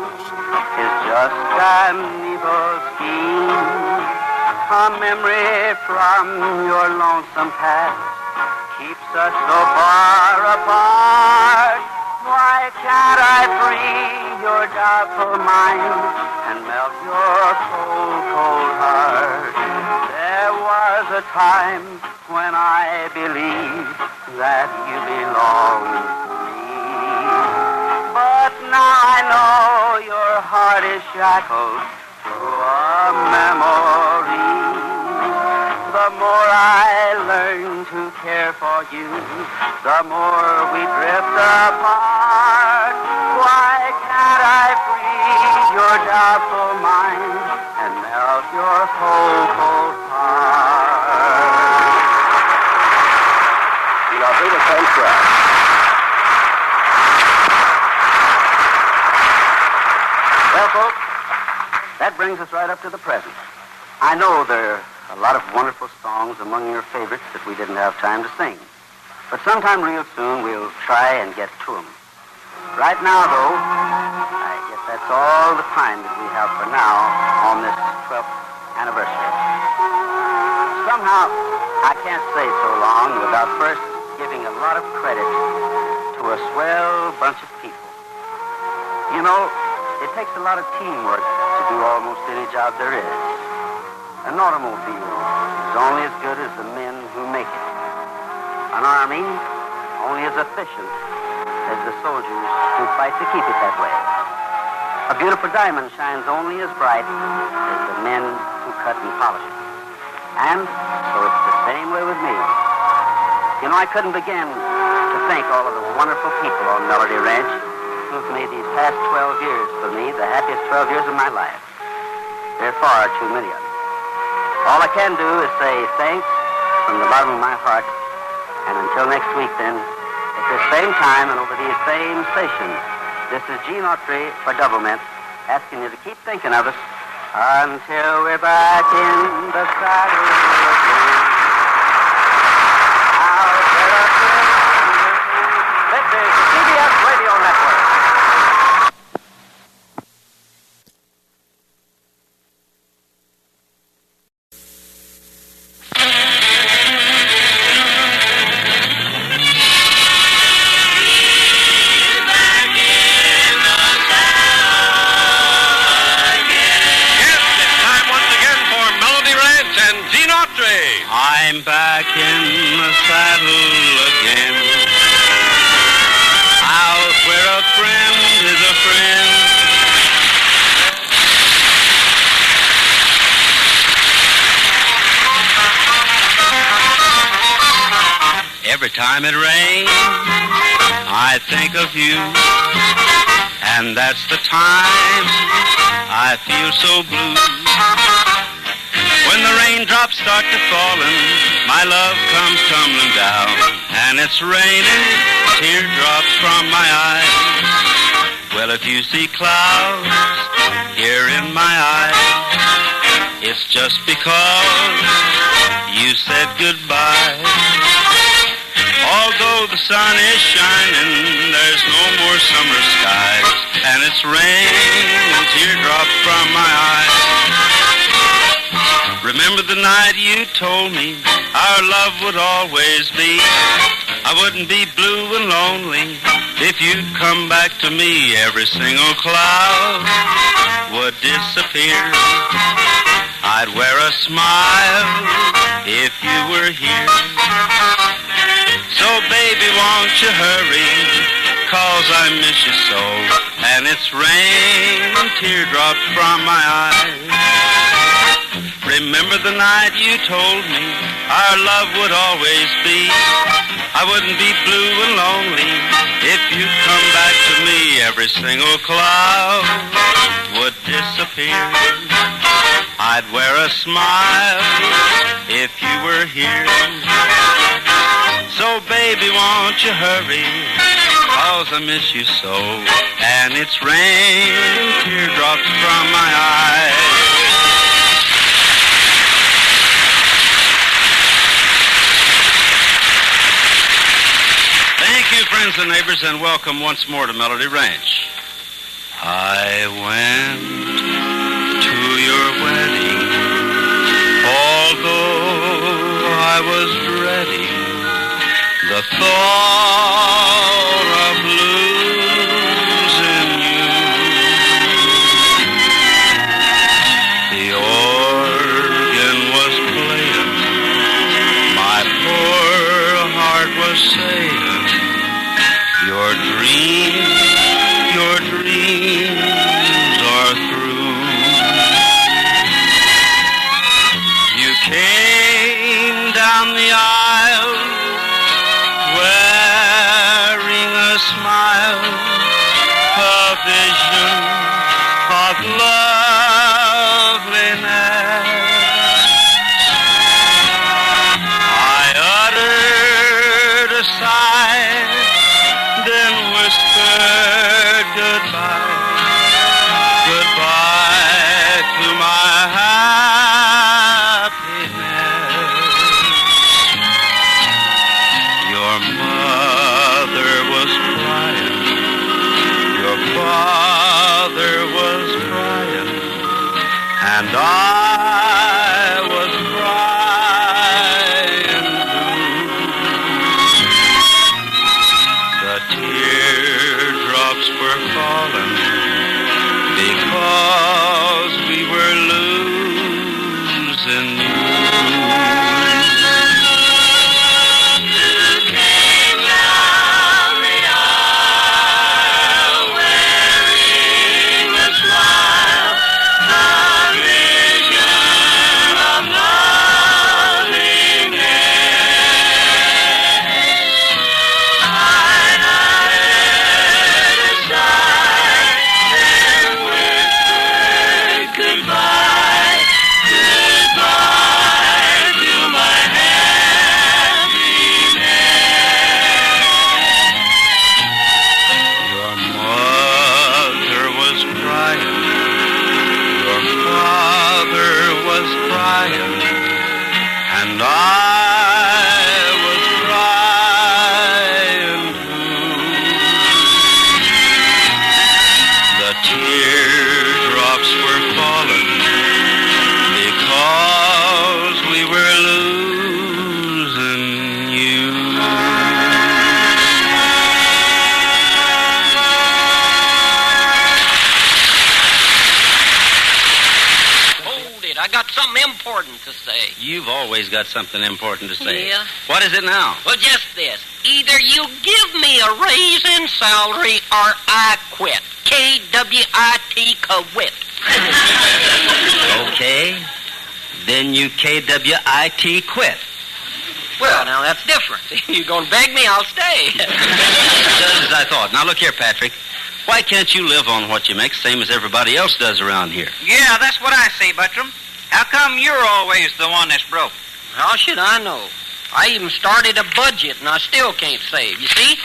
is just an evil scheme, a memory from your lonesome past keeps us so far apart. Why can't I free your doubtful mind and melt your cold, cold heart? There was a time when I believed that you belonged to me, but now I know your heart is shackled to a memory. The more I learn to care for you, the more we drift apart. Why can't I free your doubtful mind and melt your cold, cold heart?
You know, bring the fence up.
Well, folks, that brings us right up to the present. I know there are a lot of wonderful songs among your favorites that we didn't have time to sing. But sometime real soon we'll try and get to them. Right now, though, I guess that's all the time that we have for now on this 12th anniversary. Somehow, I can't say so long without first giving a lot of credit to a swell bunch of people. You know, it takes a lot of teamwork to do almost any job there is. An automobile is only as good as the men who make it. An army only as efficient as the soldiers who fight to keep it that way. A beautiful diamond shines only as bright as the men who cut and polish it. And so it's the same way with me. You know, I couldn't begin to thank all of the wonderful people on Melody Ranch who've made these past 12 years for me the happiest 12 years of my life. There are far too many of them. All I can do is say thanks from the bottom of my heart. And until next week, then, at this same time and over these same stations, this is Gene Autry for Doublemint, asking you to keep thinking of us until we're back in the saddle again.
This is the CBS Radio Network.
I'm back in the saddle again, out where a friend is a friend. Every time it rains, I think of you, and that's the time I feel so blue. When the raindrops start to falling, my love comes tumbling down, and it's raining teardrops from my eyes. Well, if you see clouds here in my eyes, it's just because you said goodbye. Although the sun is shining, there's no more summer skies, and it's raining teardrops from my eyes. Remember the night you told me our love would always be. I wouldn't be blue and lonely if you'd come back to me. Every single cloud would disappear. I'd wear a smile if you were here. So baby, won't you hurry, 'cause I miss you so, and it's raining teardrops from my eyes. Remember the night you told me our love would always be. I wouldn't be blue and lonely if you'd come back to me. Every single cloud would disappear. I'd wear a smile if you were here. So baby, won't you hurry, 'cause I miss you so, and it's raining teardrops from my eyes. Thank you, friends and neighbors, and welcome once more to Melody Ranch. I went to your wedding, although I was dreading the thought of losing you. The organ was playing, my poor heart was saying, your dreams are through. You came down the aisle wearing a smile, a vision of loveliness. I uttered a sigh, then whispered goodbye, goodbye to my happiness. Your mother was crying, your father was crying, and I was crying too. The teardrops were falling because we were losing you. And I was crying too. The teardrops were falling because we were losing you.
I got something important to say.
You've always got something important to say.
Yeah.
What is it now?
Well, just this. Either you give me a raise in salary or I quit. K-W-I-T, quit.
Okay. Then you K-W-I-T quit.
Well, now that's different. You're going to beg me, I'll stay.
Just as I thought. Now, look here, Patrick. Why can't you live on what you make, same as everybody else does around here?
Yeah, that's what I say, Buttram. How come you're always the one that's broke?
How should I know? I even started a budget, and I still can't save. You see,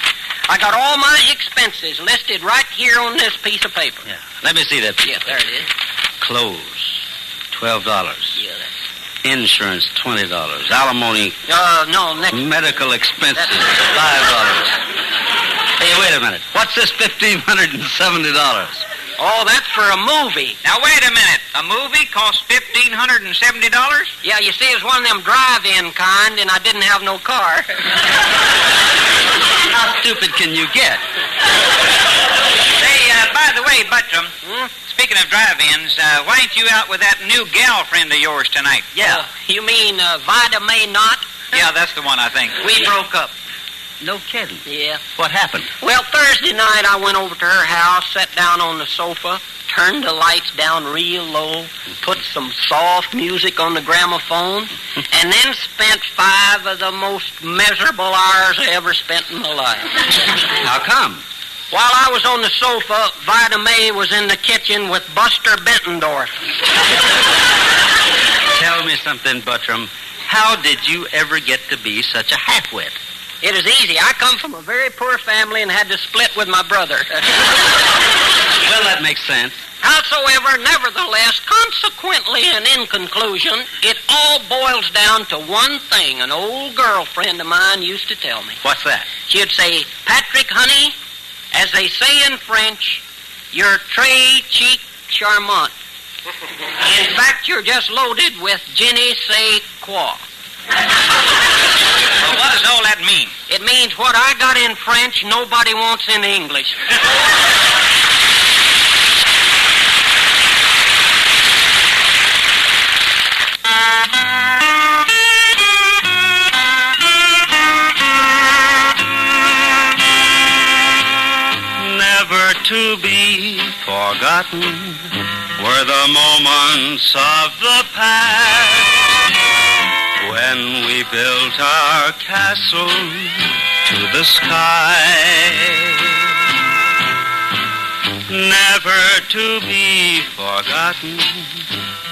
I got all my expenses listed right here on this piece of paper.
Yeah. Let me see that piece.
Yeah, there it is.
Clothes, $12.
Yeah, that's...
Insurance, $20. Alimony.
No, next.
Medical expenses, $5. Hey, wait a minute. What's this $1,570?
Oh, that's for a movie.
Now, wait a minute. A movie costs $1,570?
Yeah, you see, it was one of them drive-in kind, and I didn't have no car.
How stupid can you get?
Say, by the way, Buttram, speaking of drive-ins, why ain't you out with that new gal friend of yours tonight?
Yeah.
You mean Vida May Not?
Yeah, that's the one, I think.
We broke up.
No kidding.
Yeah.
What happened?
Well, Thursday night I went over to her house, sat down on the sofa, turned the lights down real low, put some soft music on the gramophone, and then spent 5 of the most miserable hours I ever spent in my life.
How come?
While I was on the sofa, Vida May was in the kitchen with Buster Bentendorf.
Tell me something, Buttram. How did you ever get to be such a half-wit?
It is easy. I come from a very poor family and had to split with my brother.
Well, that makes sense.
Howsoever, nevertheless, consequently and in conclusion, it all boils down to one thing an old girlfriend of mine used to tell me.
What's that?
She'd say, Patrick, honey, as they say in French, You're très chic charmant. In fact, you're just loaded with je ne sais quoi.
Well, what does all that mean?
It means what I got in French, nobody wants in English.
Never to be forgotten were the moments of the past when we built our castle to the sky. Never to be forgotten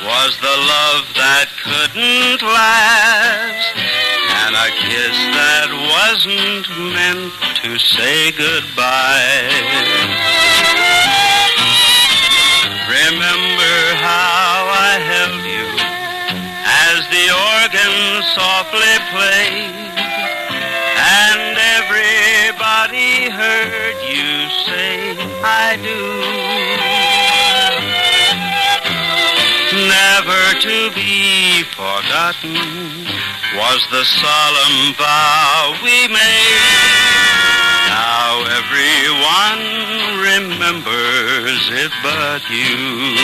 was the love that couldn't last, and a kiss that wasn't meant to say goodbye. Remember how I held you as the organ softly played, and everybody heard you say, I do. Never to be forgotten was the solemn vow we made. Now everyone remembers it but you.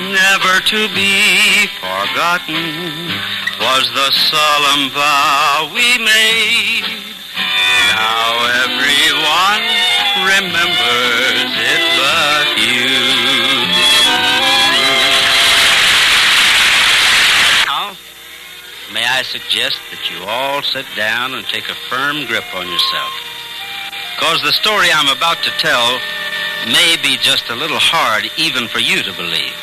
Never to be forgotten was the solemn vow we made. Now everyone remembers it but you. Now, may I suggest that you all sit down and take a firm grip on yourself. Because the story I'm about to tell may be just a little hard even for you to believe.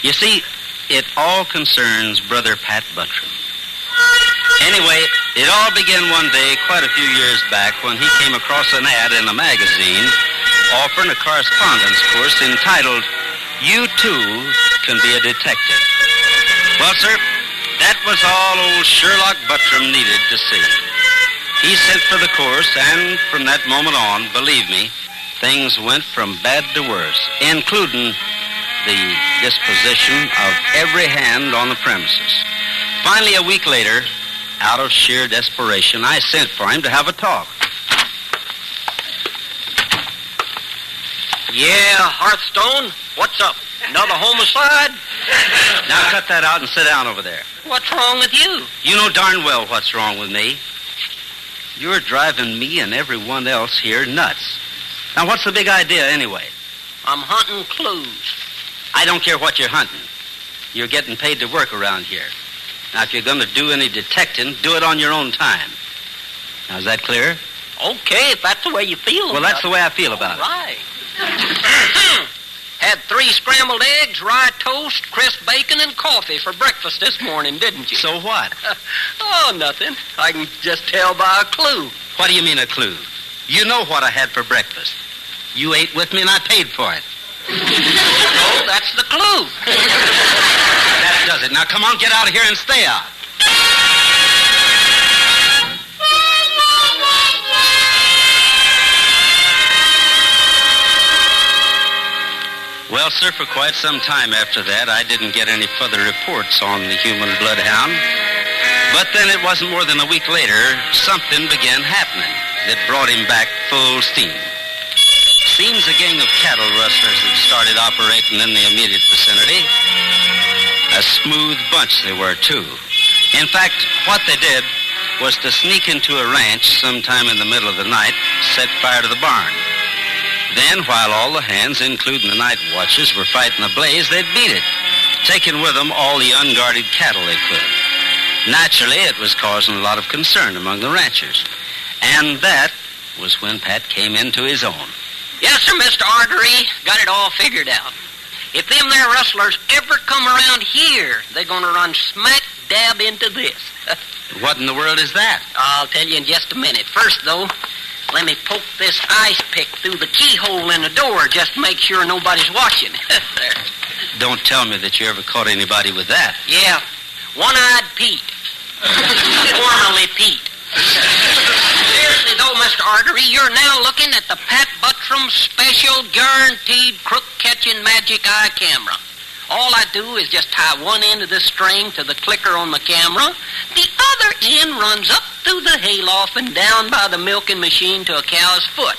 You see, it all concerns Brother Pat Buttram. Anyway, it all began one day quite a few years back when he came across an ad in a magazine offering a correspondence course entitled, You Too Can Be a Detective. Well, sir, that was all old Sherlock Buttram needed to see. He sent for the course, and from that moment on, believe me, things went from bad to worse, including the disposition of every hand on the premises. Finally, a week later, out of sheer desperation, I sent for him to have a talk.
Yeah, Hearthstone, what's up? Another homicide?
Now cut that out and sit down over there.
What's wrong with you?
You know darn well what's wrong with me. You're driving me and everyone else here nuts. Now, what's the big idea anyway?
I'm hunting clues.
I don't care what you're hunting. You're getting paid to work around here. Now, if you're going to do any detecting, do it on your own time. Now, is that clear?
Okay, if that's the way you feel.
Well, that's the way I feel about it.
Right. Had 3 scrambled eggs, rye toast, crisp bacon, and coffee for breakfast this morning, didn't you?
So what?
Oh, nothing. I can just tell by a clue.
What do you mean, a clue? You know what I had for breakfast. You ate with me and I paid for it.
Oh, that's the clue.
That does it. Now, come on, get out of here and stay out. Well, sir, for quite some time after that, I didn't get any further reports on the human bloodhound. But then it wasn't more than a week later, something began happening that brought him back full steam. Seems a gang of cattle rustlers had started operating in the immediate vicinity. A smooth bunch they were, too. In fact, what they did was to sneak into a ranch sometime in the middle of the night, set fire to the barn. Then, while all the hands, including the night watches, were fighting the blaze, they'd beat it, taking with them all the unguarded cattle they could. Naturally, it was causing a lot of concern among the ranchers. And that was when Pat came into his own.
Yes, sir, Mr. Autry. Got it all figured out. If them there rustlers ever come around here, they're going to run smack
dab into this.
What in the world is that?
I'll tell you in just a minute. First, though, let me poke this ice pick through the keyhole in the door just to make sure nobody's watching. There.
Don't tell me that you ever caught anybody with that.
Yeah, One-Eyed Pete. Formerly Pete. Seriously, though, Mr. Artery, you're now looking at the Pat Buttram Special Guaranteed Crook-Catching Magic Eye Camera. All I do is just tie one end of this string to the clicker on my camera. The other end runs up through the hayloft and down by the milking machine to a cow's foot.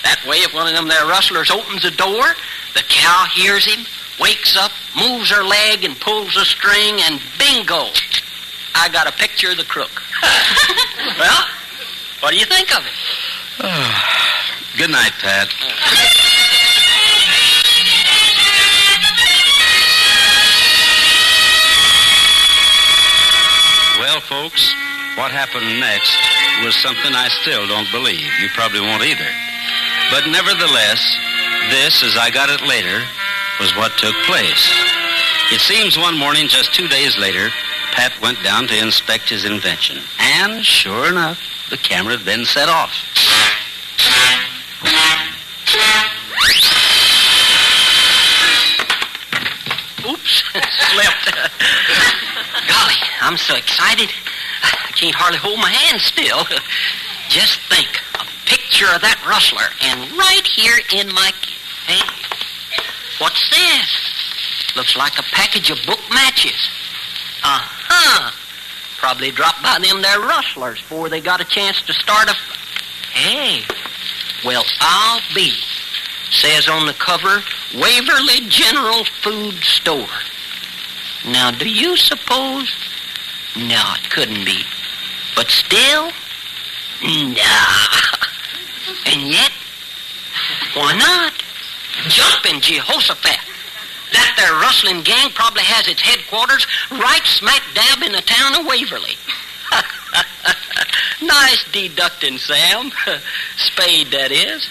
That way, if one of them there rustlers opens the door, the cow hears him, wakes up, moves her leg, and pulls the string, and bingo! I got a picture of the crook. Well, what do you think of it?
Good night, Pat. Well, folks, what happened next was something I still don't believe. You probably won't either. But nevertheless, this, as I got it later, was what took place. It seems one morning, just 2 days later, Pat went down to inspect his invention. And sure enough, the camera had been set off.
Oops, slipped. Golly, I'm so excited. I can't hardly hold my hand still. Just think, a picture of that rustler, and right here in my... Hey, what's this? Looks like a package of book matches. Uh-huh. Probably dropped by them there rustlers before they got a chance to start a... Hey, well, I'll be. Says on the cover, Waverly General Food Store. Now, do you suppose... No, it couldn't be. But still, nah. And yet, why not? Jumping Jehoshaphat. That there rustling gang probably has its headquarters right smack dab in the town of Waverly. Nice deducting, Sam. Spade, that is.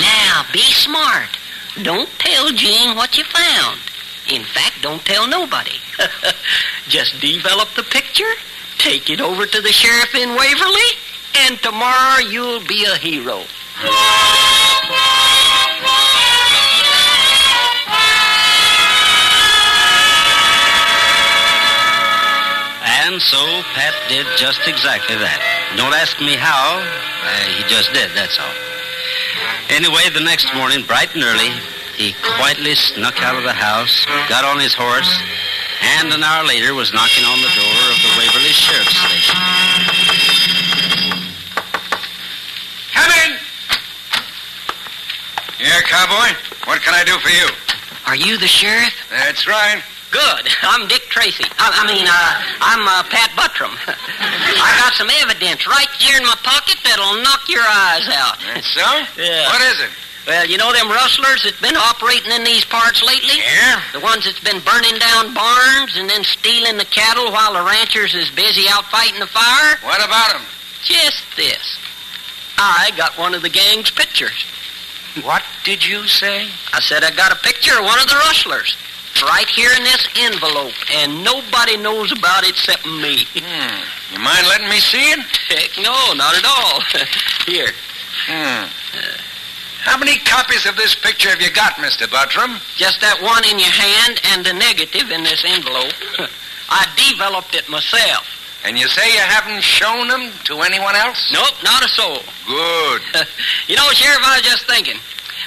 Now, be smart. Don't tell Gene what you found. In fact, don't tell nobody. Just develop the picture, take it over to the sheriff in Waverly, and tomorrow you'll be a hero.
And so Pat did just exactly that. Don't ask me how. He just did, that's all. Anyway, the next morning, bright and early, he quietly snuck out of the house, got on his horse, and an hour later was knocking on the door of the Waverly Sheriff's Station.
Come in! Yeah, cowboy? What can I do for you?
Are you the sheriff?
That's right.
Good. I'm Dick Tracy. I'm Pat Buttram. I got some evidence right here in my pocket that'll knock your eyes out.
That's so?
Yeah.
What is it?
Well, you know them rustlers that's been operating in these parts lately?
Yeah?
The ones that's been burning down barns and then stealing the cattle while the ranchers is busy out fighting the fire?
What about them?
Just this. I got one of the gang's pictures.
What did you say?
I said I got a picture of one of the rustlers. Right here in this envelope, and nobody knows about it except me.
You mind letting me see it?
Heck no, not at all. Here.
How many copies of this picture have you got, Mr. Buttram?
Just that one in your hand and the negative in this envelope. I developed it myself.
And you say you haven't shown them to anyone else?
Nope, not a soul.
Good.
You know, Sheriff, I was just thinking,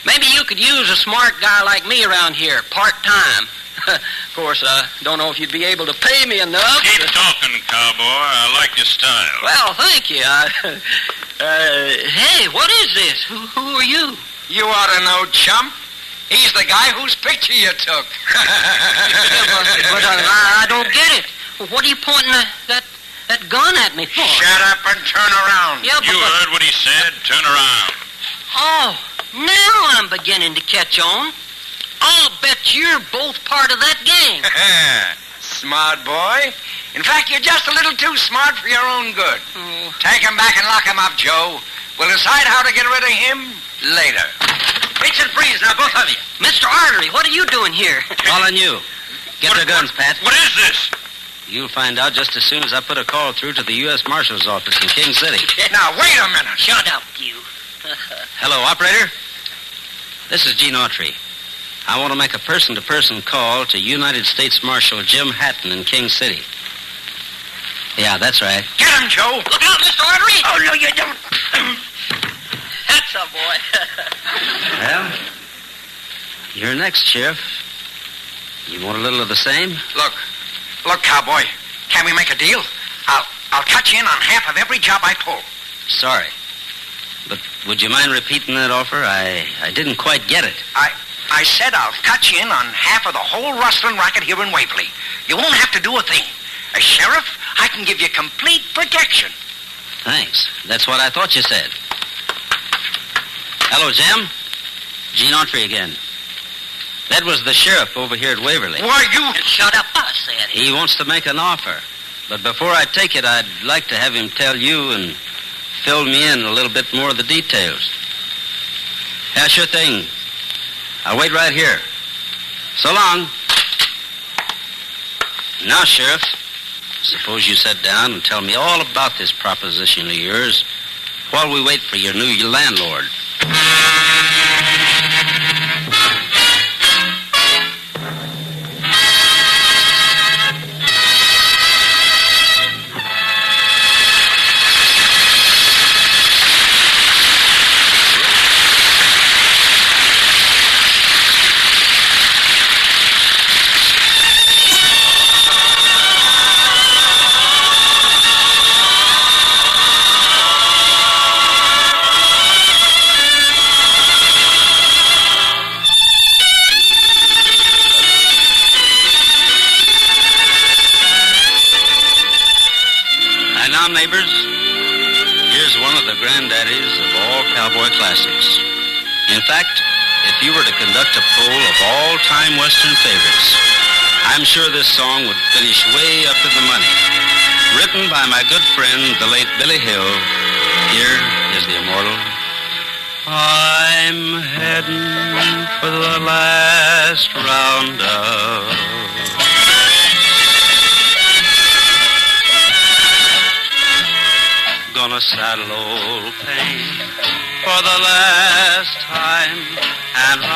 maybe you could use a smart guy like me around here, part-time. Of course, I don't know if you'd be able to pay me enough.
Keep talking, cowboy. I like your style.
Well, thank you. Hey, what is this? Who are you?
You ought to know, chump. He's the guy whose picture you took.
but I don't get it. What are you pointing that gun at me for?
Shut up and turn around.
Yeah,
you heard what he said. Turn around.
Oh, now I'm beginning to catch on. I'll bet you're both part of that gang.
Smart boy. In fact, you're just a little too smart for your own good. Take him back and lock him up, Joe. We'll decide how to get rid of him later.
Fix and freeze now, both of you. Mr. Artery, what are you doing here?
All on you. Get their guns, Pat.
What is this?
You'll find out just as soon as I put a call through to the U.S. Marshal's office in King City.
Now, wait a minute. Shut up, you.
Hello, operator. This is Gene Autry. I want to make a person-to-person call to United States Marshal Jim Hatton in King City. Yeah, that's right.
Get him, Joe. Look out, Mr. Autry. Oh, no, you don't. That's a boy.
Well, you're next, Sheriff. You want a little of the same?
Look, cowboy. Can we make a deal? I'll cut you in on half of every job I pull.
Sorry. But would you mind repeating that offer? I didn't quite get it.
I said I'll cut you in on half of the whole rustling racket here in Waverly. You won't have to do a thing. As sheriff, I can give you complete protection.
Thanks. That's what I thought you said. Hello, Jim. Gene Autry again. That was the sheriff over here at Waverly.
Why, you... Shut up, I said.
He wants to make an offer. But before I take it, I'd like to have him tell you and fill me in a little bit more of the details. Yeah, sure thing. I'll wait right here. So long. Now, Sheriff, suppose you sit down and tell me all about this proposition of yours while we wait for your new landlord. Neighbors, here's one of the granddaddies of all cowboy classics. In fact, if you were to conduct a poll of all-time Western favorites, I'm sure this song would finish way up in the money. Written by my good friend, the late Billy Hill, here is the immortal. I'm heading for the last roundup. Gonna saddle old Pain for the last time and ride.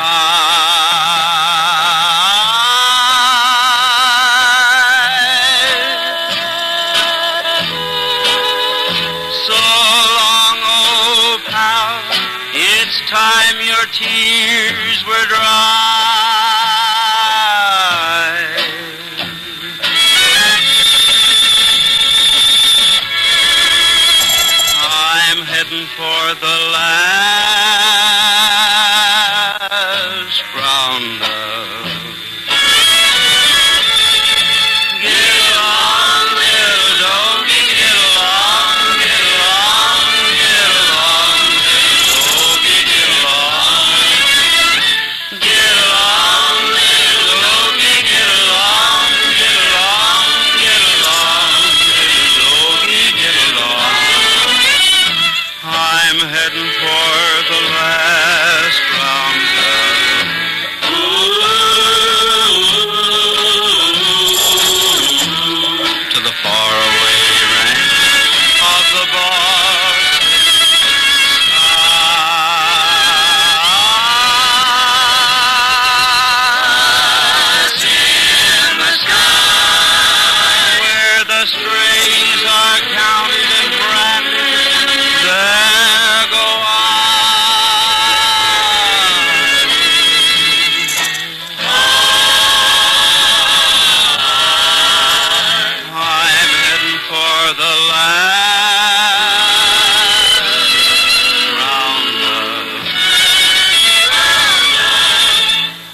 So long, old pal, it's time your tears were dry. For the last roundup. Get along, little doggy, get along, get along, get along, little doggy, get along. Get along, little doggy, get along, get along, get along, little doggy, get along. I'm heading for the last roundup. To the faraway ranch of the boss. In the sky, where the strays are counted and branded. There go I'm heading for the last roundup.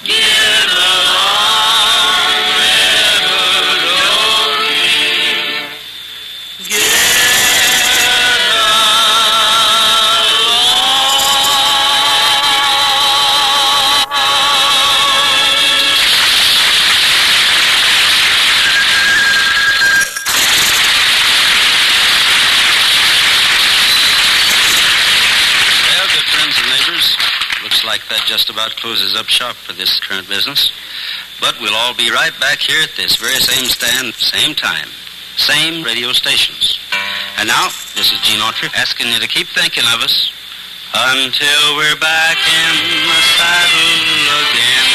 Get along, little doggy. Get like that just about closes up shop for this current business. But we'll all be right back here at this very same stand, same time, same radio stations. And now, this is Gene Autry asking you to keep thinking of us until we're back in the saddle again.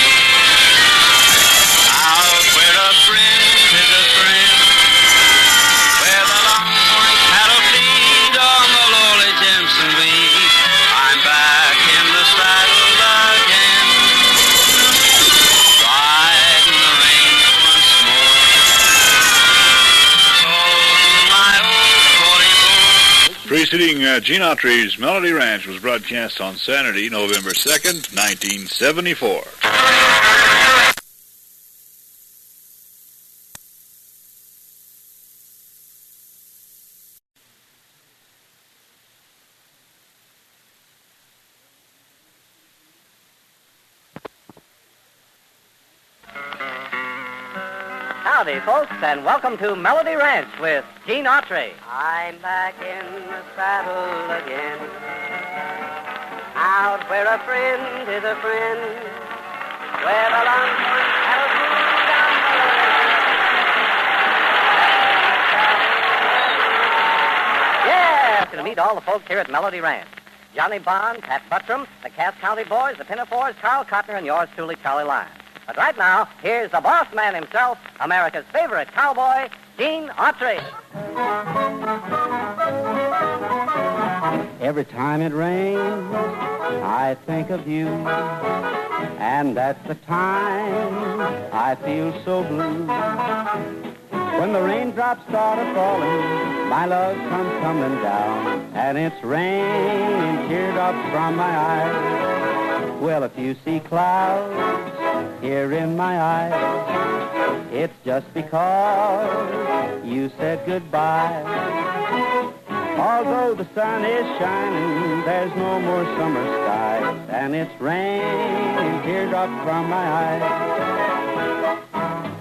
Out where a friend is a friend, where the longhorn cattle feed on the lowly Jensen weed. I'm back in the saddle again, riding the range once more, holding my old 44.
Preceding Gene Autry's Melody Ranch was broadcast on Saturday, November 2nd, 1974.
Howdy, folks, and welcome to Melody Ranch with Gene Autry.
I'm back in the saddle again, out where a friend is a friend, where the longhorn cattle feed down the
Yeah, to meet all the folks here at Melody Ranch. Johnny Bond, Pat Buttram, the Cass County Boys, the Pinafores, Carl Cotner, and yours truly, Charlie Lyon. But right now, here's the boss man himself, America's favorite cowboy, Gene Autry.
Every time it rains, I think of you, and that's the time I feel so blue. When the raindrops start a-falling, my love comes tumbling down, and it's raining teardrops from my eyes. Well, if you see clouds here in my eyes, it's just because you said goodbye. Although the sun is shining, there's no more summer skies, and it's raining teardrops from my eyes.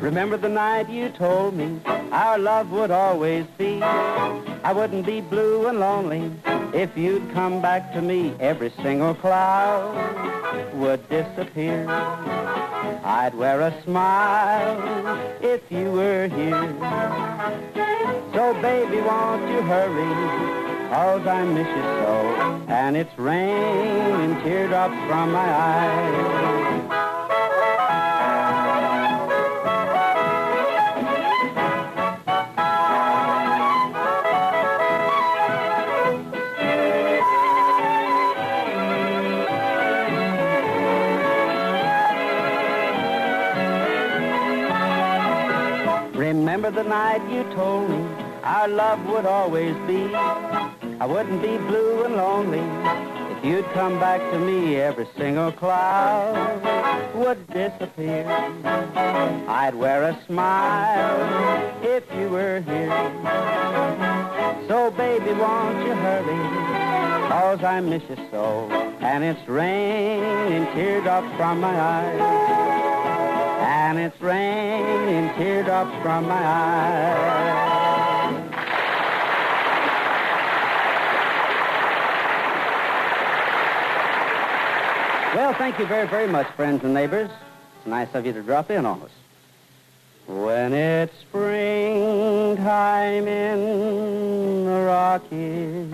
Remember the night you told me our love would always be. I wouldn't be blue and lonely if you'd come back to me. Every single cloud would disappear. I'd wear a smile if you were here. So baby, won't you hurry, 'cause I miss you so, and it's raining teardrops from my eyes. Remember the night you told me our love would always be. I wouldn't be blue and lonely if you'd come back to me. Every single cloud would disappear. I'd wear a smile if you were here. So baby, won't you hurry, 'cause I miss you so, and it's raining teardrops from my eyes. And it's raining teardrops from my eyes. Well, thank you very, very much, friends and neighbors. It's nice of you to drop in on us. When it's springtime in the Rockies,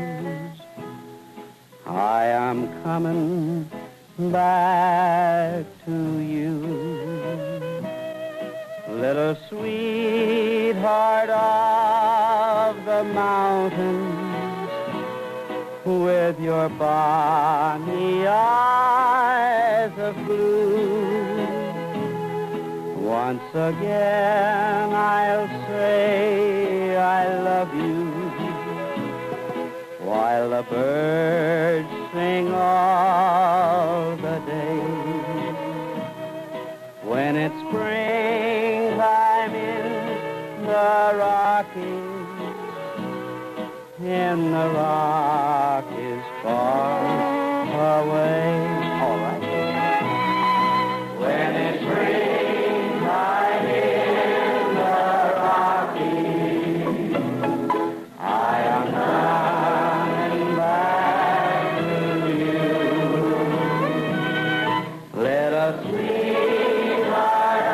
I am coming back to you. Little sweetheart of the mountains, with your bonny eyes of blue, once again I'll say I love you, while the birds sing all the day. When it's springtime in the Rockies, in the Rockies far away. All right. When it's springtime in the Rockies, I am coming back to you. Let us sweetheart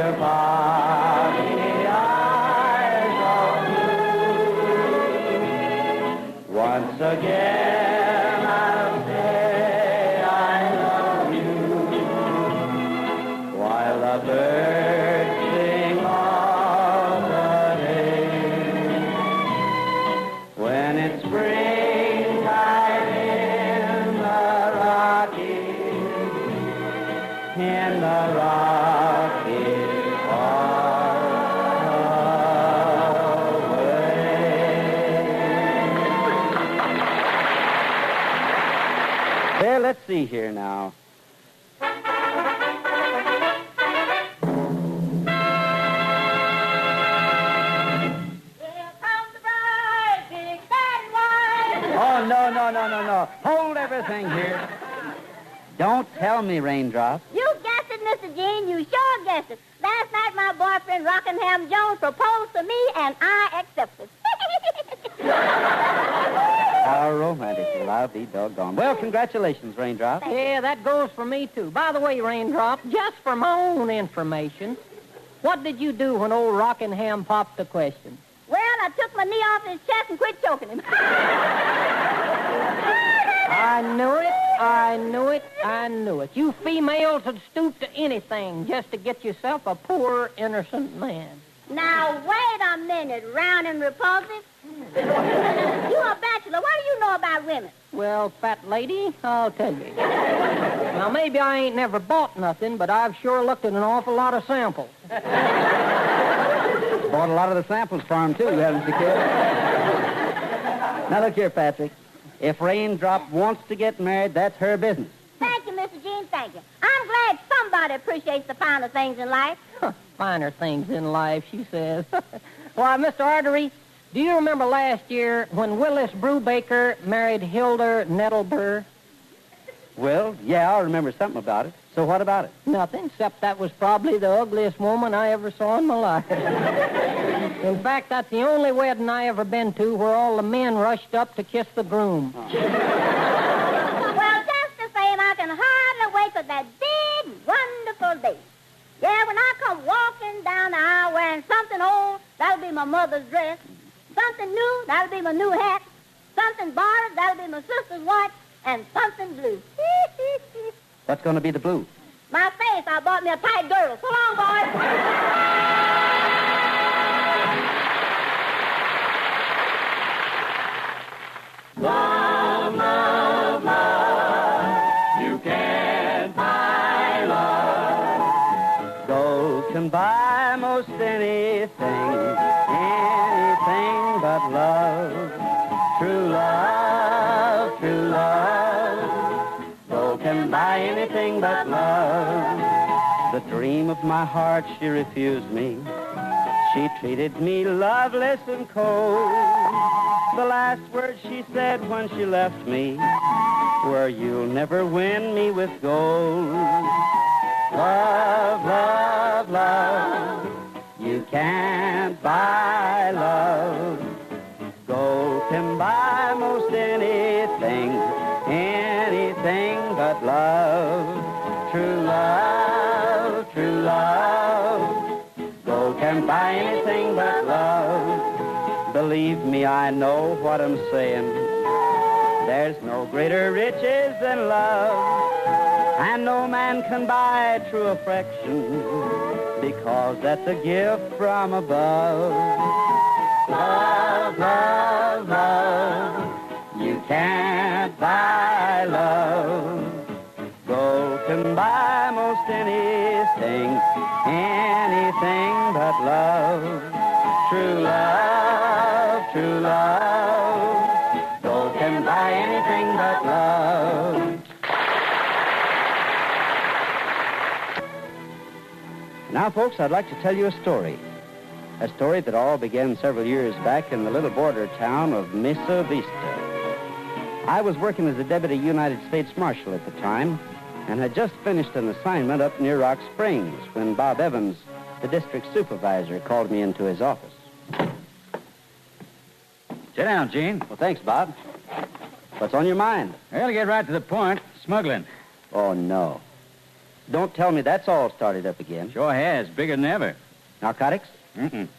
her body eyes of blue. Once again I'll say I love you, while the birds sing all the day. When it's springtime in the Rockies, in the Rockies far away.
Well, let's see here now. Oh, no. Hold everything here. Don't tell me, Raindrop.
You guessed it, Mr. Gene. You sure guessed it. Last night, my boyfriend, Rockingham Jones, proposed to me, and I accepted.
How romantic. Well, I'll be doggone. Well, congratulations, Raindrop.
Yeah, that goes for me, too. By the way, Raindrop, just for my own information, what did you do when old Rockingham popped the question?
Well, I took my knee off his chest and quit choking him.
I knew it. You females would stoop to anything just to get yourself a poor, innocent man.
Now, wait a minute, round and repulsive. You're a bachelor. What do you know about women?
Well, fat lady, I'll tell you. Now, maybe I ain't never bought nothing, but I've sure looked at an awful lot of samples.
Bought a lot of the samples for him, too, haven't you, kid? Now, look here, Patrick. If Raindrop wants to get married, that's her business.
Thank you, Mr. Gene, thank you. I'm glad somebody appreciates the finer things in life.
Finer things in life, she says. Why, Mr. Autry, do you remember last year when Willis Brubaker married Hilda Nettleburr?
Well, yeah, I remember something about it. So what about it?
Nothing, except that was probably the ugliest woman I ever saw in my life. In fact, that's the only wedding I ever been to where all the men rushed up to kiss the groom.
Well, just the same, I can hardly wait for that big, wonderful day. Yeah, when I come walking down the aisle wearing something old, that'll be my mother's dress. Something new, that'll be my new hat. Something borrowed, that'll be my sister's watch. And something blue.
What's going to be the blue?
My face, I bought me a tight girdle. So long, boys.
Love, love, love, you can't buy love.
Gold can buy most anything but love. True love, true love. Gold can buy anything but love. The dream of my heart, she refused me. She treated me loveless and cold. The last words she said when she left me were, "You'll never win me with gold." Love, love, love, you can't buy love. Gold can buy most anything but love. True love, true love. Gold can buy anything but love. Believe me, I know what I'm saying. There's no greater riches than love. And no man can buy true affection, because that's a gift from above. Love, love, love, you can't buy love. Gold can buy most anything but love. True love, true love, gold can buy anything but love. Now, folks, I'd like to tell you a story. A story that all began several years back in the little border town of Mesa Vista. I was working as a deputy United States Marshal at the time and had just finished an assignment up near Rock Springs when Bob Evans, the district supervisor, called me into his office.
Sit down, Gene.
Well, thanks, Bob. What's on your mind?
Well, to get right to the point, smuggling.
Oh, no. Don't tell me that's all started up again.
Sure has. Bigger than ever.
Narcotics?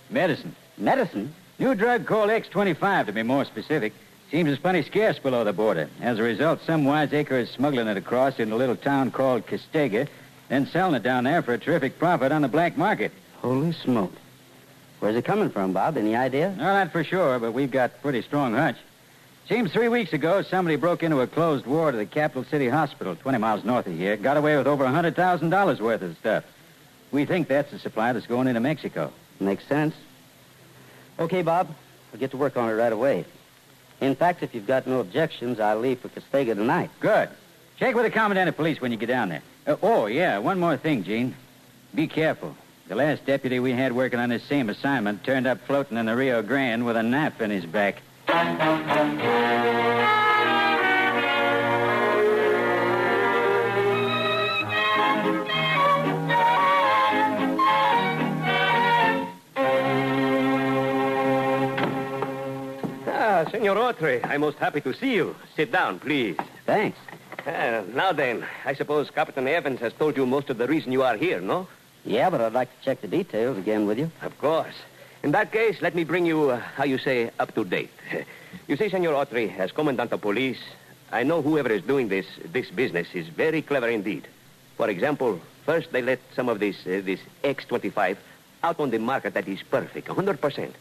Medicine.
Medicine?
New drug called X25, to be more specific. Seems it's plenty scarce below the border. As a result, some wiseacre is smuggling it across into a little town called Castega, then selling it down there for a terrific profit on the black market.
Holy smoke. Where's it coming from, Bob? Any idea?
No, not for sure, but we've got a pretty strong hunch. Seems 3 weeks ago, somebody broke into a closed ward of the capital city hospital, 20 miles north of here, got away with over $100,000 worth of stuff. We think that's the supply that's going into Mexico.
Makes sense. Okay, Bob. I'll get to work on it right away. In fact, if you've got no objections, I'll leave for Castega tonight.
Good. Check with the commandant of police when you get down there. One more thing, Gene. Be careful. The last deputy we had working on this same assignment turned up floating in the Rio Grande with a knife in his back.
Senor Autry, I'm most happy to see you. Sit down, please.
Thanks.
Now then, I suppose Captain Evans has told you most of the reason you are here, no?
Yeah, but I'd like to check the details again with you.
Of course. In that case, let me bring you, up to date. You see, Senor Autry, as Commandant of Police, I know whoever is doing this business is very clever indeed. For example, first they let some of this X25 out on the market that is perfect, 100%.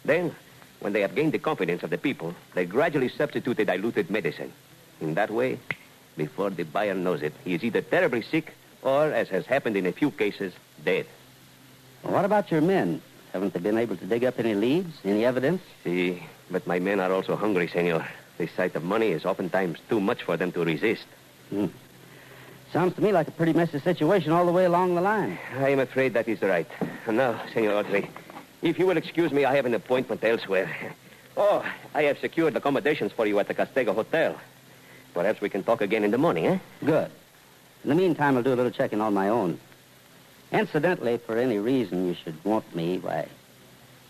Then, when they have gained the confidence of the people, they gradually substitute a diluted medicine. In that way, before the buyer knows it, he is either terribly sick or, as has happened in a few cases, dead.
Well, what about your men? Haven't they been able to dig up any leads, any evidence?
See, but my men are also hungry, senor. The sight of money is oftentimes too much for them to resist.
Sounds to me like a pretty messy situation all the way along the line.
I am afraid that is right. And now, Senor Autry, if you will excuse me, I have an appointment elsewhere. Oh, I have secured accommodations for you at the Castega Hotel. Perhaps we can talk again in the morning, eh?
Good. In the meantime, I'll do a little checking on my own. Incidentally, if for any reason you should want me, why,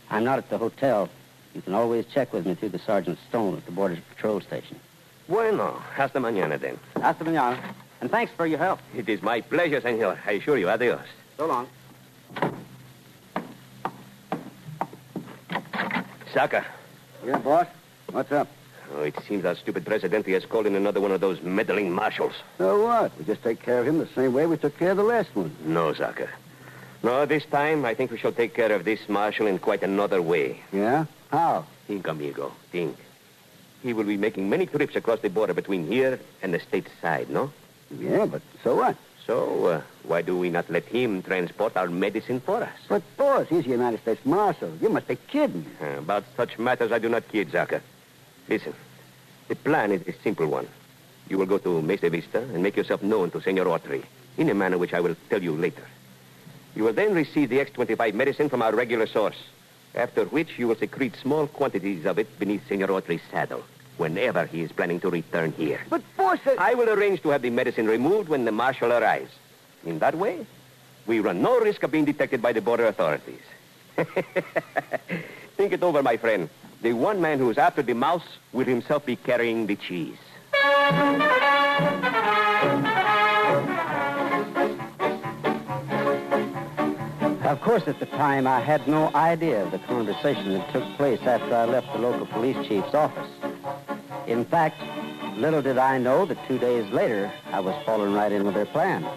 I'm not at the hotel. You can always check with me through the Sergeant Stone at the Border Patrol Station.
Bueno, hasta mañana then.
Hasta mañana. And thanks for your help.
It is my pleasure, senor. I assure you, adios.
So long.
Saka.
Yeah, boss? What's up?
Oh, it seems our stupid Presidente has called in another one of those meddling marshals.
So what? We just take care of him the same way we took care of the last one.
No, Saka. No, this time I think we shall take care of this marshal in quite another way.
Yeah? How?
Think, amigo. Think. He will be making many trips across the border between here and the state side, no?
Yeah, but so what?
So, why do we not let him transport our medicine for us?
But, boss, he's the United States Marshal. You must be kidding.
About such matters, I do not kid, Zaka. Listen, the plan is a simple one. You will go to Mesa Vista and make yourself known to Senor Autry in a manner which I will tell you later. You will then receive the X25 medicine from our regular source, after which you will secrete small quantities of it beneath Senor Autry's saddle whenever he is planning to return here.
But, boss...
I will arrange to have the medicine removed when the marshal arrives. In that way, we run no risk of being detected by the border authorities. Think it over, my friend. The one man who is after the mouse will himself be carrying the cheese.
Of course, at the time, I had no idea of the conversation that took place after I left the local police chief's office. In fact, little did I know that 2 days later, I was falling right in with their plan.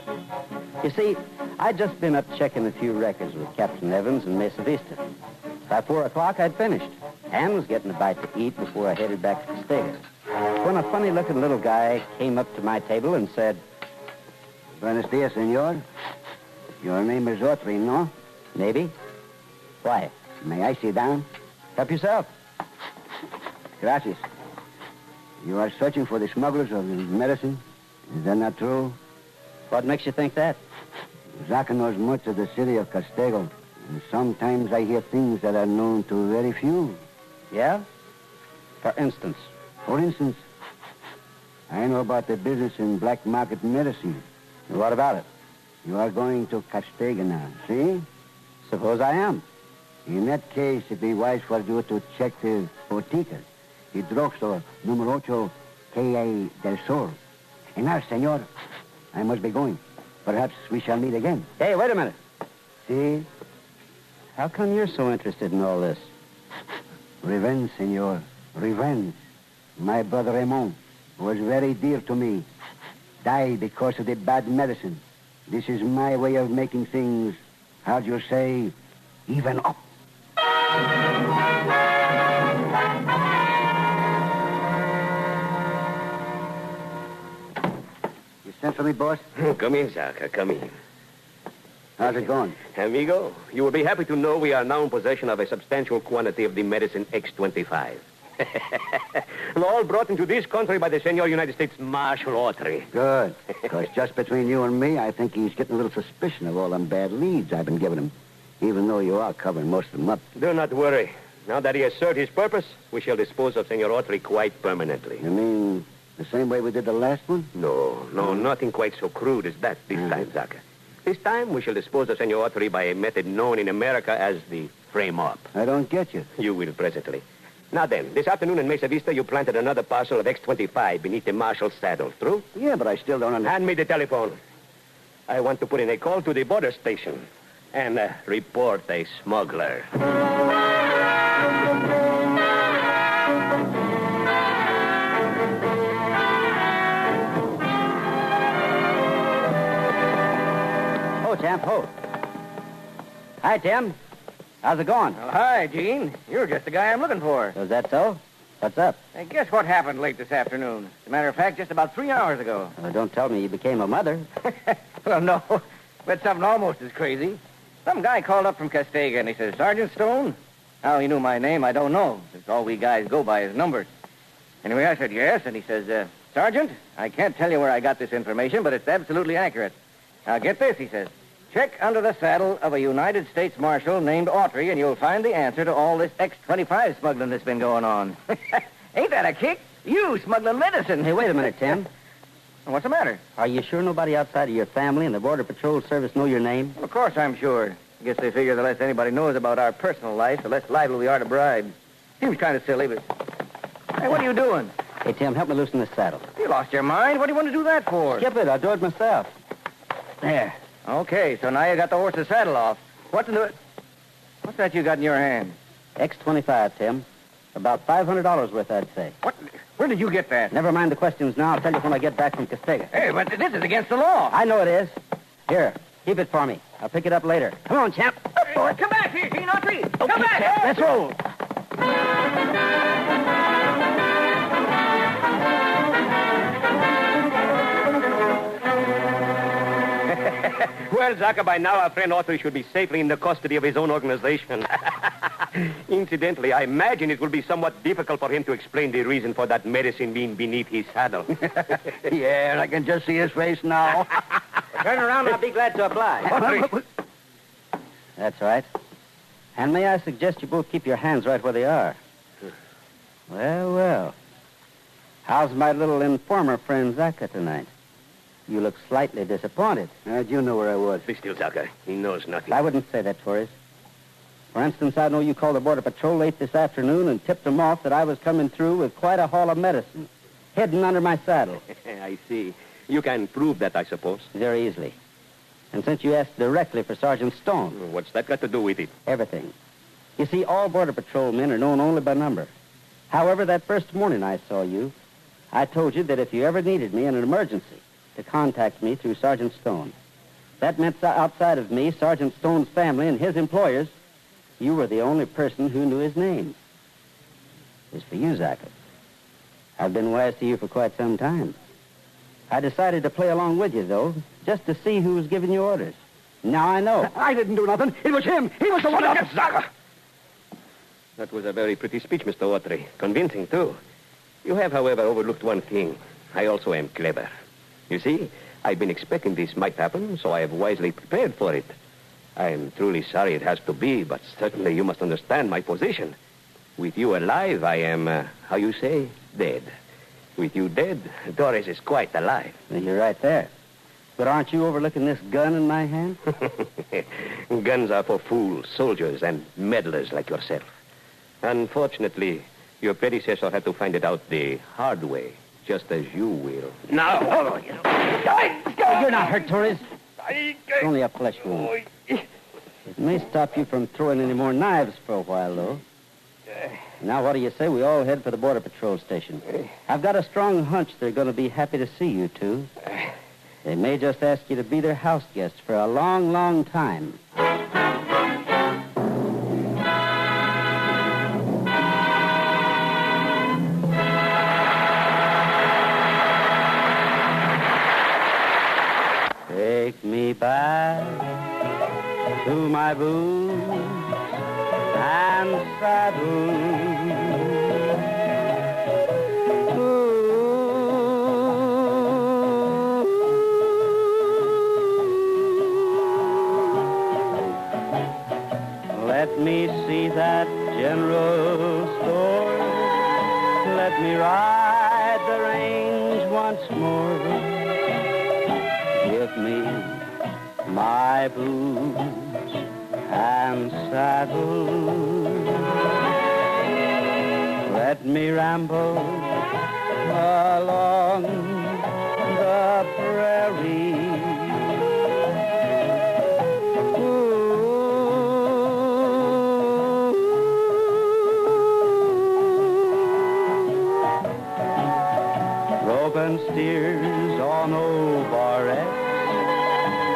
You see, I'd just been up checking a few records with Captain Evans in Mesa Vista. By 4 o'clock, I'd finished and was getting a bite to eat before I headed back to Castega, when a funny-looking little guy came up to my table and said,
Buenos dias, senor. Your name is Autry, no?
Maybe. Why?
May I sit down?
Help yourself.
Gracias. You are searching for the smugglers of the medicine? Is that not true?
What makes you think that?
Zaka knows much of the city of Castego, and sometimes I hear things that are known to very few.
Yeah? For instance?
For instance, I know about the business in black market medicine.
What about it?
You are going to Castega now, see?
Suppose I am.
In that case, it'd be wise for you to check the botica, the drugstore, numero 8, Calle del Sol. And now, senor, I must be going. Perhaps we shall meet again.
Hey, wait a minute.
See?
How come you're so interested in all this?
Revenge, senor. Revenge. My brother Raymond was very dear to me. Died because of the bad medicine. This is my way of making things, how'd you say, even up. You sent for me, boss?
Come in, Zaka. Come in.
How's it going?
Amigo, you will be happy to know we are now in possession of a substantial quantity of the medicine X25. And all brought into this country by the Senor United States Marshal Autry.
Good. Because just between you and me, I think he's getting a little suspicion of all them bad leads I've been giving him. Even though you are covering most of them up.
Do not worry. Now that he has served his purpose, we shall dispose of Senor Autry quite permanently.
You mean the same way we did the last one?
No, nothing quite so crude as that this time, Zaka. This time, we shall dispose of Senor Autry by a method known in America as the frame-up.
I don't get you.
You will presently. Now then, this afternoon in Mesa Vista, you planted another parcel of X25 beneath the marshal's saddle. True?
Yeah, but I still don't understand.
Hand me the telephone. I want to put in a call to the border station and report a smuggler.
Oh, Champ, ho. Hi, Tim. How's it going?
Oh, hi, Gene. You're just the guy I'm looking for.
Is that so? What's up?
Hey, guess what happened late this afternoon? As a matter of fact, just about 3 hours ago.
Don't tell me you became a mother.
Well, no, but something almost as crazy. Some guy called up from Castega, and he says, Sergeant Stone? How he knew my name, I don't know. It's all we guys go by is numbers. Anyway, I said yes, and he says, Sergeant, I can't tell you where I got this information, but it's absolutely accurate. Now, get this, he says. Check under the saddle of a United States Marshal named Autry, and you'll find the answer to all this X-25 smuggling that's been going on. Ain't that a kick? You smuggling medicine.
Hey, wait a minute, Tim.
What's the matter?
Are you sure nobody outside of your family and the Border Patrol Service know your name?
Well, of course I'm sure. I guess they figure the less anybody knows about our personal life, the less liable we are to bribe. Seems kind of silly, but... Hey, what are you doing?
Hey, Tim, help me loosen this saddle.
You lost your mind? What do you want to do that for?
Skip it. I'll do it myself. There.
Okay, so now you got the horse's saddle off. What's that you got in your hand?
X25, Tim. About $500 worth, I'd say.
What? Where did you get that?
Never mind the questions now. I'll tell you when I get back from Castega.
Hey, but this is against the law.
I know it is. Here, keep it for me. I'll pick it up later. Come on, champ.
Up for it. Come back here, Gene Autry.
Okay,
Come back.
champ. Let's roll.
Well, Zaka, by now our friend Autry should be safely in the custody of his own organization. Incidentally, I imagine it will be somewhat difficult for him to explain the reason for that medicine being beneath his saddle.
Yeah, I can just see his face now.
Turn around, I'll be glad to oblige. That's right. And may I suggest you both keep your hands right where they are? Well, well. How's my little informer friend Zaka tonight? You look slightly disappointed.
How'd you know where I was?
Be still, Zaka. He knows nothing.
I wouldn't say that, Torres. For instance, I know you called the Border Patrol late this afternoon and tipped them off that I was coming through with quite a haul of medicine hidden under my saddle.
I see. You can prove that, I suppose.
Very easily. And since you asked directly for Sergeant Stone...
What's that got to do with it?
Everything. You see, all Border Patrol men are known only by number. However, that first morning I saw you, I told you that if you ever needed me in an emergency, to contact me through Sergeant Stone. That meant outside of me, Sergeant Stone's family and his employers, you were the only person who knew his name. As for you, Zaka, I've been wise to you for quite some time. I decided to play along with you, though, just to see who was giving you orders. Now I know.
I didn't do nothing. It was him. He was the one.
Zaka! That was a very pretty speech, Mr. Autry. Convincing, too. You have, however, overlooked one thing. I also am clever. You see, I've been expecting this might happen, so I have wisely prepared for it. I am truly sorry it has to be, but certainly you must understand my position. With you alive, I am, how you say, dead. With you dead, Doris is quite alive.
You're right there. But aren't you overlooking this gun in my hand?
Guns are for fools, soldiers, and meddlers like yourself. Unfortunately, your predecessor had to find it out the hard way. Just as you will.
No. You're not hurt, Torres. It's only a flesh wound. It may stop you from throwing any more knives for a while, though. Now, what do you say we all head for the Border Patrol station? I've got a strong hunch they're going to be happy to see you two. They may just ask you to be their house guest for a long, long time. Take me back to my boots and saddle. Let me see that general store. Let me ride the range once more. Give me my boots and saddle. Let me ramble along the prairie. Roving steers on over X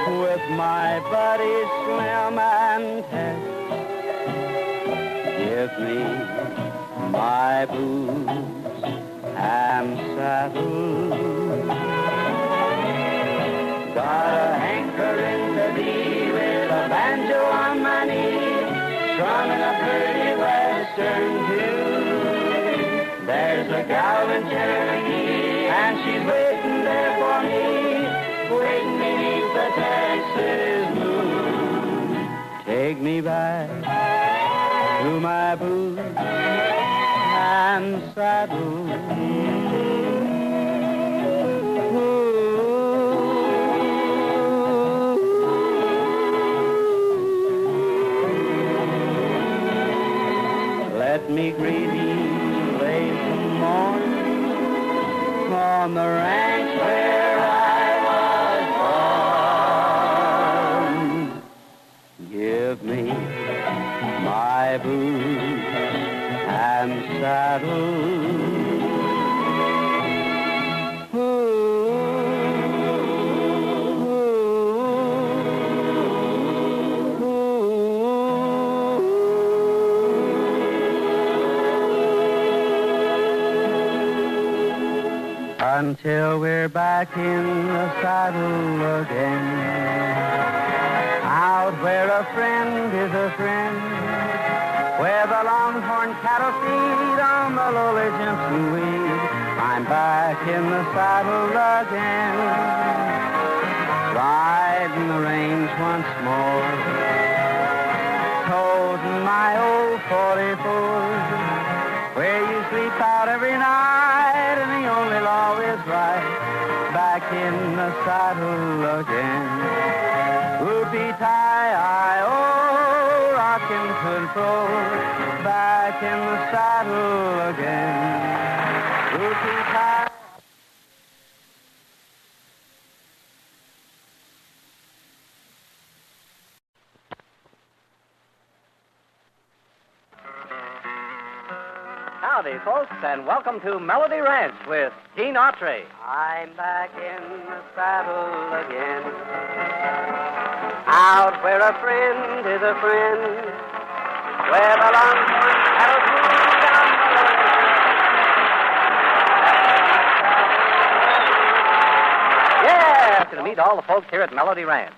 with my buddies Slim and Tex. Give me my boots and saddle. Got a hankering to be with a banjo on my knee, strumming a pretty western tune. There's a gal in Cherokee, and she's waiting there for me, waiting beneath the Texas moon. Take me back to my boots and saddle. Let me greet you late in the morning on the ranch where I was born. Give me my boots and saddle. Until we're back in the saddle again, out where a friend is a friend, where the longhorn cattle feed on the lowly Jimson weed. I'm back in the saddle again, riding the range once more, toting my old 44, where you sleep out every night and the only law is right. Back in the saddle again. Whoopie-tie-I-oh, rockin' control. Back in the saddle again. Whoopie-tie.
Howdy, folks, and welcome to Melody Ranch with Gene Autry.
I'm back in the saddle again, out where a friend is a friend, where the longhorn cattle feed down the lowly.
Yes, to meet all the folks here at Melody Ranch.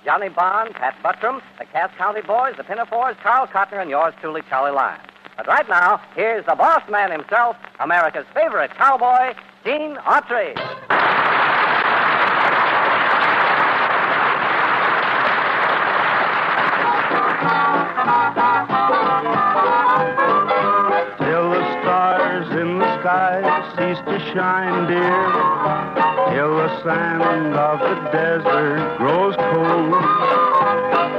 Johnny Bond, Pat Buttram, the Cass County Boys, the Pinafores, Carl Cotner, and yours truly, Charlie Lyon. But right now, here's the boss man himself, America's favorite cowboy, Gene Autry.
Till the stars in the sky cease to shine, dear, till the sand of the desert grows cold,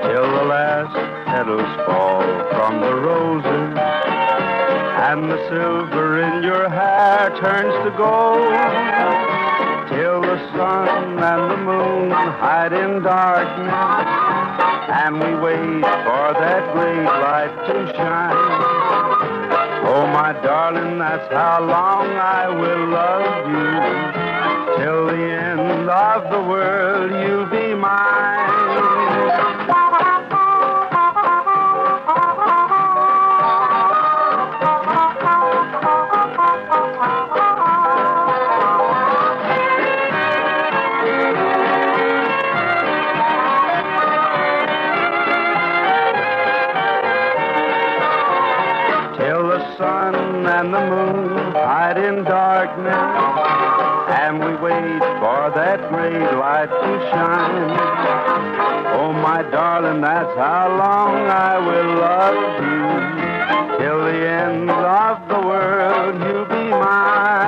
till the last petals fall from the roses, and the silver in your hair turns to gold, till the the sun and the moon hide in darkness, and we wait for that great light to shine. Oh, my darling, that's how long I will love you. Till the end of the world, you'll be mine. And the moon hide in darkness, and we wait for that great light to shine. Oh, my darling, that's how long I will love you. Till the end of the world, you'll be mine.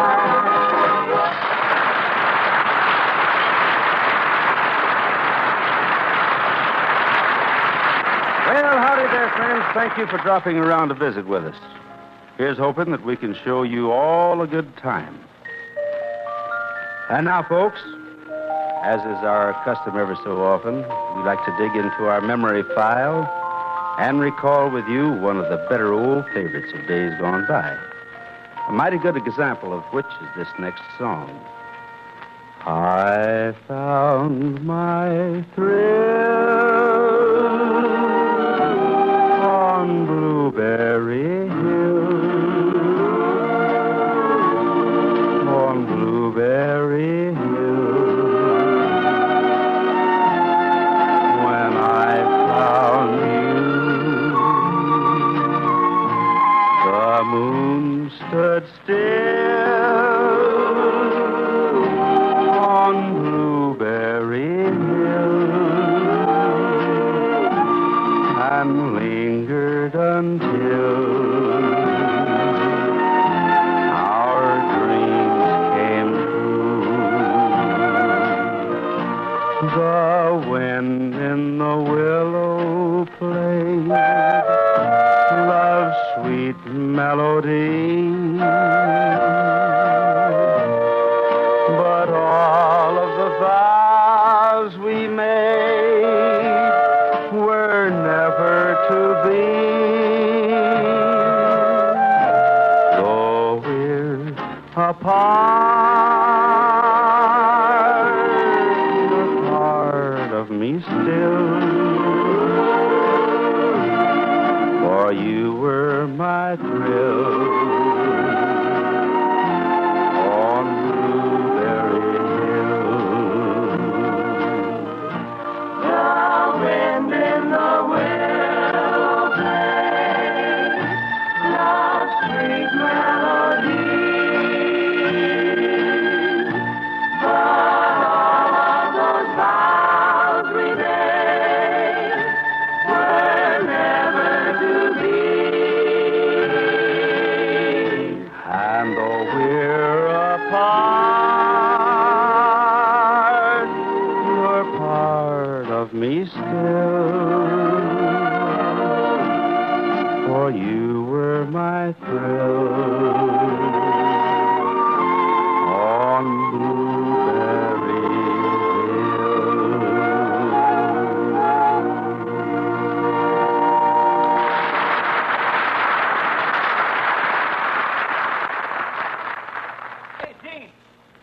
Well, howdy there, friends. Thank you for dropping around to visit with us. Here's hoping that we can show you all a good time. And now, folks, as is our custom ever so often, we like to dig into our memory file and recall with you one of the better old favorites of days gone by. A mighty good example of which is this next song. I found my thrill on Blueberry Hill. Blueberry Hill, when I found you, the moon stood still on Blueberry Hill and lingered until the wind in the willow played love's sweet melody. But all of the vows we made were never to be. Though we're apart, me still, for you were my thrill on Blueberry Hill. The wind in the willow played love's sweet melody. Me still, for you were my thrill on Blueberry
Hill. Hey, Gene,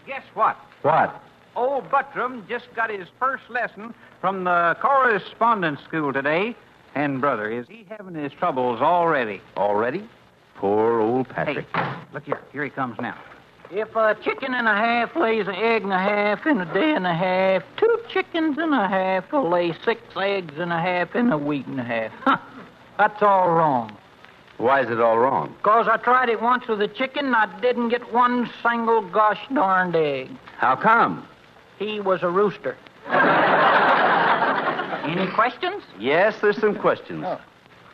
guess what?
What?
Old Buttram just got his first lesson from the correspondence school today. And, brother, is he having his troubles already?
Already? Poor old Patrick.
Hey, look here. Here he comes now. If a chicken and a half lays an egg and a half in a day and a half, 2 chickens and a half will lay 6 eggs and a half in a week and a half. Huh. That's all wrong.
Why is it all wrong?
'Cause I tried it once with a chicken and I didn't get one single gosh darned egg.
How come?
He was a rooster. Any questions?
Yes, there's some questions. Oh.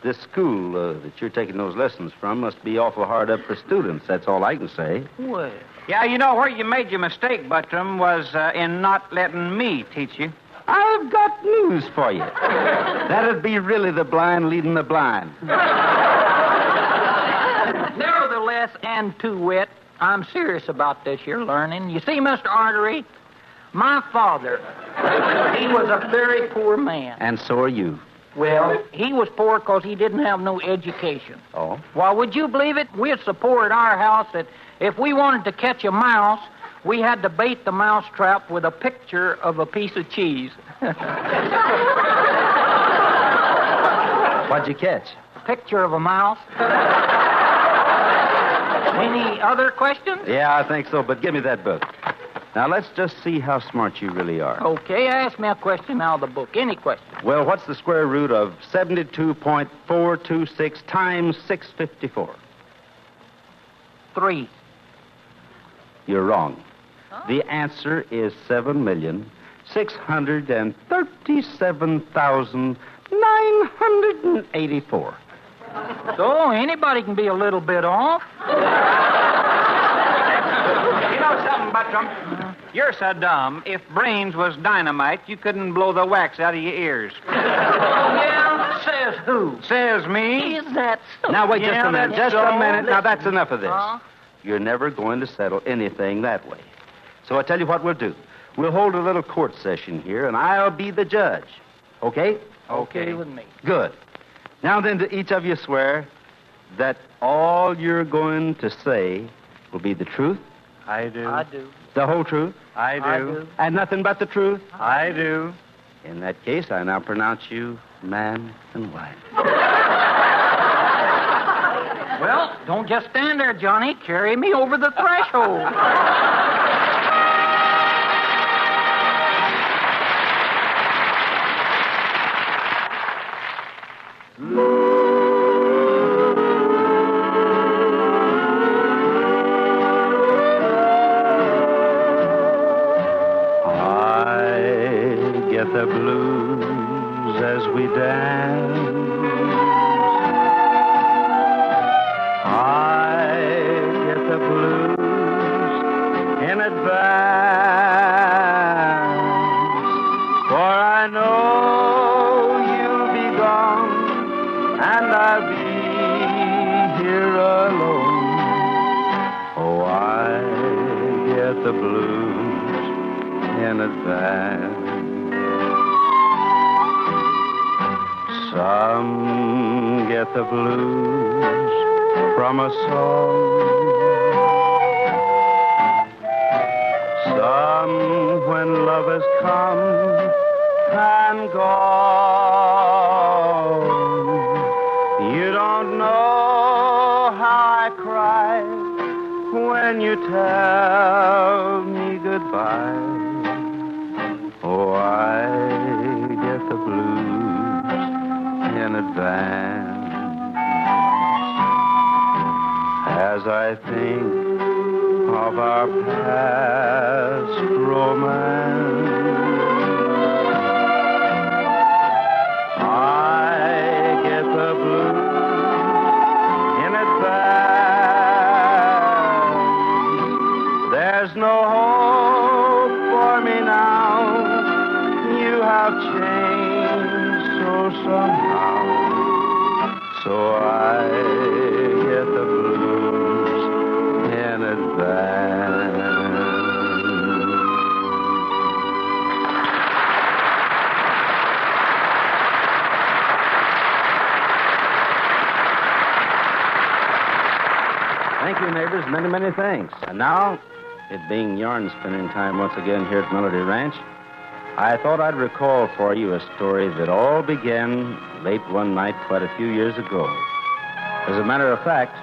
This school that you're taking those lessons from must be awful hard up for students. That's all I can say.
Well. Yeah, you know where you made your mistake, Buttram, was in not letting me teach you.
I've got news for you. That'd be really the blind leading the blind.
Nevertheless, and to wit, I'm serious about this here learning. You see, Mr. Autry, My father, he was a very poor man.
And so are you.
Well, he was poor because he didn't have no education.
Oh?
Well, would you believe it? We're so poor at our house that if we wanted to catch a mouse, we had to bait the mouse trap with a picture of a piece of cheese.
What'd you catch?
A picture of a mouse. Any other questions?
Yeah, I think so, but give me that book. Now, let's just see how smart you really are.
Okay, ask me a question out of the book. Any question.
Well, what's the square root of 72.426 times 654?
3.
You're wrong. The answer is 7,637,984.
So anybody can be a little bit off.
You know something, Buttram? You're so dumb. If brains was dynamite, you couldn't blow the wax out of your ears.
Yeah, says who?
Says me.
Is that so?
Now, wait just
Yeah,
a minute.
that's
Just a
so.
minute. Now, that's enough of this.
Huh?
You're never going to settle anything that way. So I tell you what we'll do. We'll hold a little court session here, and I'll be the judge. Okay?
Okay with me.
Good. Now then, to each of you swear that all you're going to say will be the truth.
I do.
I do.
The whole truth.
I do.
I do.
And nothing but the truth.
I do.
In that case, I now pronounce you man and wife.
Well, don't just stand there, Johnny. Carry me over the threshold.
I get the blues as we dance. I get the blues in advance, for I know you'll be gone and I'll be here alone. Oh, I get the blues in advance. Some get the blues from a song. Some when love has come and gone. You don't know how I cry when you tell me goodbye. Oh, I get the blues in advance. As I think of our past romance, I get the blues in advance. There's no hope for me now. You have changed so somehow. So I get the blues in advance. Thank you, neighbors. Many, many thanks. And now, it being yarn spinning time once again here at Melody Ranch, I thought I'd recall for you a story that all began late one night quite a few years ago. As a matter of fact,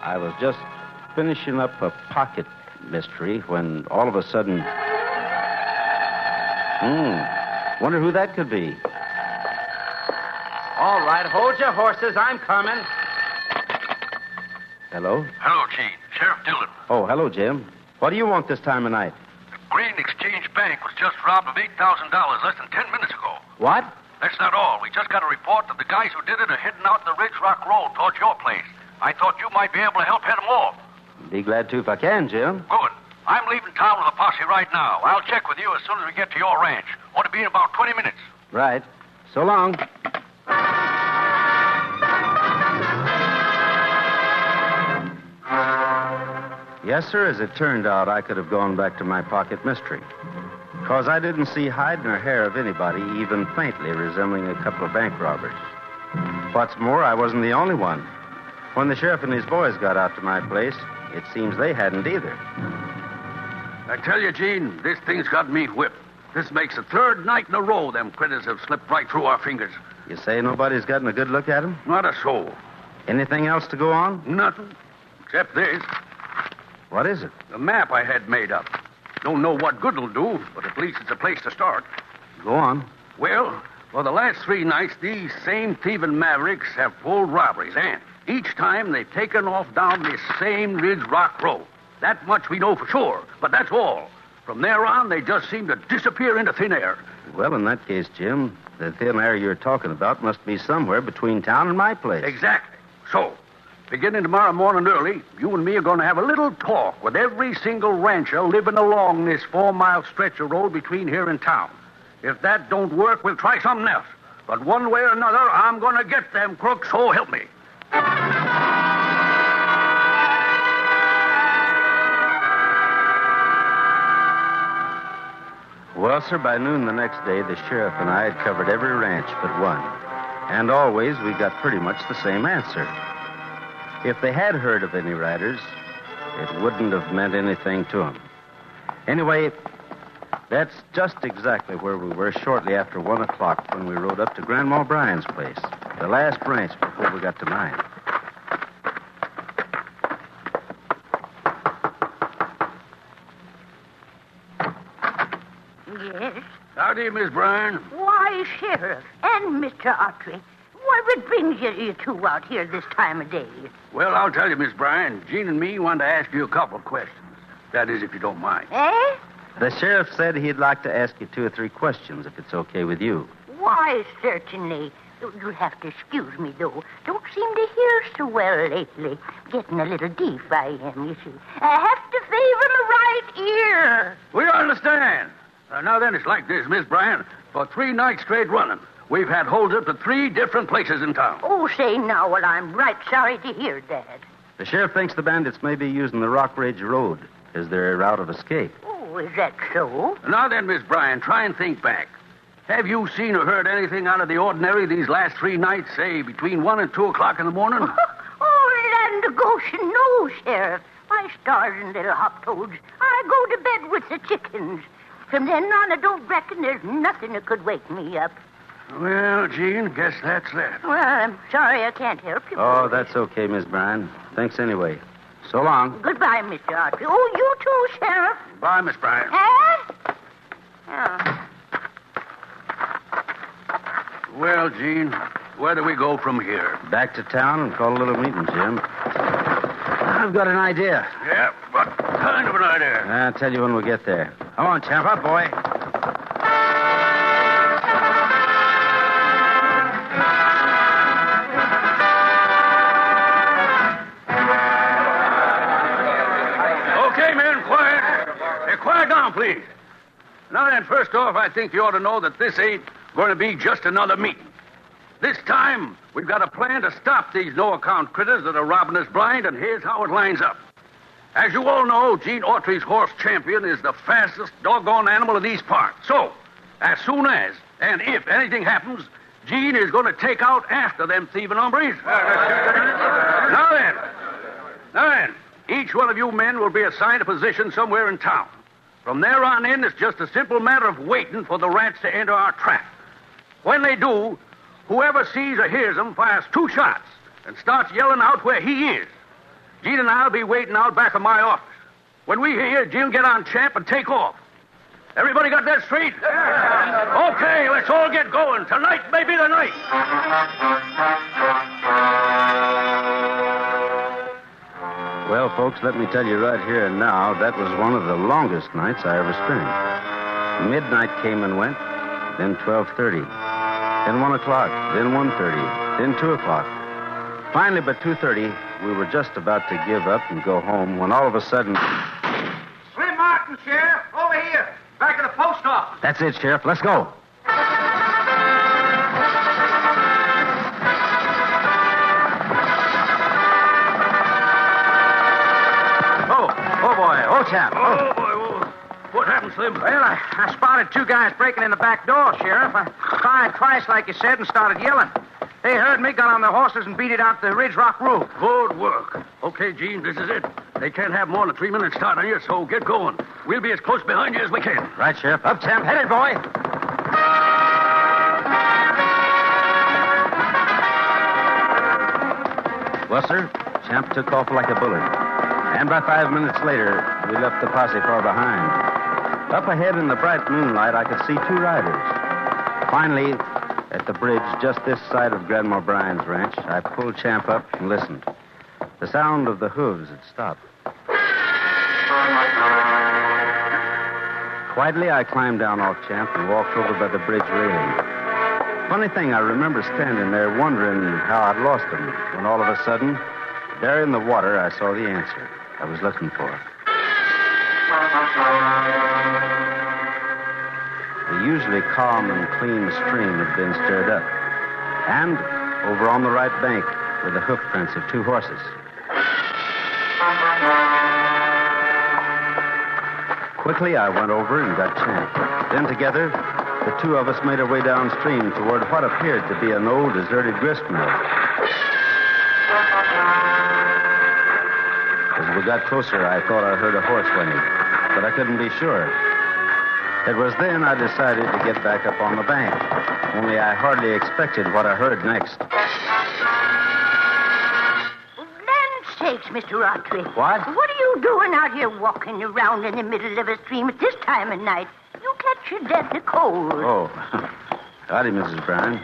I was just finishing up a pocket mystery when all of a sudden... wonder who that could be.
All right, hold your horses. I'm coming.
Hello?
Hello, Gene. Sheriff Dillon.
Oh, hello, Jim. What do you want this time of night?
Green Exchange Bank was just robbed of $8,000 less than 10 minutes ago.
What?
That's not all. We just got a report that the guys who did it are heading out the Ridge Rock Road towards your place. I thought you might be able to help head them off.
Be glad to if I can, Jim.
Good. I'm leaving town with a posse right now. I'll check with you as soon as we get to your ranch. Ought to be in about 20 minutes.
Right. So long. Yes, sir. As it turned out, I could have gone back to my pocket mystery. Because I didn't see hide nor hair of anybody even faintly resembling a couple of bank robbers. What's more, I wasn't the only one. When the sheriff and his boys got out to my place, it seems they hadn't either.
I tell you, Gene, this thing's got me whipped. This makes the third night in a row them critters have slipped right through our fingers.
You say nobody's gotten a good look at him?
Not a soul.
Anything else to go on?
Nothing. Except this.
What is it?
The map I had made up. Don't know what good it'll do, but at least it's a place to start.
Go on.
Well, for the last 3 nights, these same thieving mavericks have pulled robberies, and each time they've taken off down this same Ridge Rock Road. That much we know for sure, but that's all. From there on, they just seem to disappear into thin air.
Well, in that case, Jim, the thin air you're talking about must be somewhere between town and my place.
Exactly. So, beginning tomorrow morning early, you and me are going to have a little talk with every single rancher living along this 4-mile stretch of road between here and town. If that don't work, we'll try something else. But one way or another, I'm going to get them crooks, so help me.
Well, sir, by noon the next day, the sheriff and I had covered every ranch but one. And always we got pretty much the same answer. If they had heard of any riders, it wouldn't have meant anything to them. Anyway, that's just exactly where we were shortly after 1 o'clock when we rode up to Grandma O'Brien's place, the last ranch before we got to mine.
Yes?
Howdy, Miss Bryan.
Why, Sheriff and Mr. Autry, what brings you two out here this time of day?
Well, I'll tell you, Miss Bryan. Gene and me want to ask you a couple of questions. That is, if you don't mind.
Eh?
The sheriff said he'd like to ask you 2 or 3 questions, if it's okay with you.
Why, certainly. You'll have to excuse me, though. Don't seem to hear so well lately. Getting a little deaf, I am, you see. I have to favor my right ear.
We understand. Now then, it's like this, Miss Bryan. For 3 nights straight running, we've had holdups at 3 different places in town.
Oh, say now, well, I'm right sorry to hear that.
The sheriff thinks the bandits may be using the Rock Ridge Road as their route of escape.
Oh, is that so?
Now then, Miss Bryan, try and think back. Have you seen or heard anything out of the ordinary these last 3 nights, say, between 1 and 2 o'clock in the morning?
Oh, land of Goshen, no, Sheriff. My stars and little hop toads. I go to bed with the chickens. From then on, I don't reckon there's nothing that could wake me up.
Well, Gene, guess that's that.
Well, I'm sorry I can't help you.
Oh, that's okay, Miss Bryan. Thanks anyway. So long.
Goodbye, Mr. Autry. Oh, you too, Sheriff.
Bye, Miss Bryan.
Eh? Oh.
Well, Gene, where do we go from here?
Back to town and call a little meeting, Jim. I've got an idea.
Yeah, what kind of an idea?
I'll tell you when we get there. Come on, champ. Up, boy.
Okay, men, quiet. Hey, quiet down, please. Now then, first off, I think you ought to know that this ain't going to be just another meeting. This time, we've got a plan to stop these no-account critters that are robbing us blind, and here's how it lines up. As you all know, Gene Autry's horse Champion is the fastest doggone animal in these parts. So, as soon as, and if anything happens, Gene is going to take out after them thieving hombres. Now then, each one of you men will be assigned a position somewhere in town. From there on in, it's just a simple matter of waiting for the rats to enter our trap. When they do, whoever sees or hears them fires 2 shots and starts yelling out where he is. Gene and I'll be waiting out back of my office. When we hear, Gene get on Champ and take off. Everybody got that straight? Okay, let's all get going. Tonight may be the night.
Well, folks, let me tell you right here and now, that was one of the longest nights I ever spent. Midnight came and went, then 12:30, then 1 o'clock, then 1:30, then 2 o'clock. Finally, by 2:30, we were just about to give up and go home when all of a sudden...
Slim Martin, Sheriff, over here, back at the post office.
That's it, Sheriff. Let's go.
Oh, boy. Oh, chap. Oh, boy. What happened, Slim?
Well, I spotted two guys breaking in the back door, Sheriff. I fired twice, like you said, and started yelling. They heard me, got on their horses, and beat it out the Ridge Rock roof.
Good work. Okay, Gene, this is it. They can't have more than a 3-minute start on you, so get going. We'll be as close behind you as we can.
Right, Sheriff.
Up, Champ. Headed, boy.
Well, sir, Champ took off like a bullet. And by 5 minutes later, we left the posse far behind. Up ahead in the bright moonlight, I could see two riders. Finally, at the bridge just this side of Grandma Bryan's ranch, I pulled Champ up and listened. The sound of the hooves had stopped. Quietly, I climbed down off Champ and walked over by the bridge railing. Funny thing, I remember standing there wondering how I'd lost him, when all of a sudden, there in the water, I saw the answer I was looking for. The usually calm and clean stream had been stirred up. And over on the right bank were the hoof prints of two horses. Quickly, I went over and got Champ. Then together, the two of us made our way downstream toward what appeared to be an old, deserted grist mill. As we got closer, I thought I heard a horse whinny, but I couldn't be sure. It was then I decided to get back up on the bank, only I hardly expected what I heard next.
Land's sakes, Mr. Autry.
What?
What are you doing out here walking around in the middle of a stream at this time of night? You catch your death of cold.
Oh, howdy, Mrs. Bryan.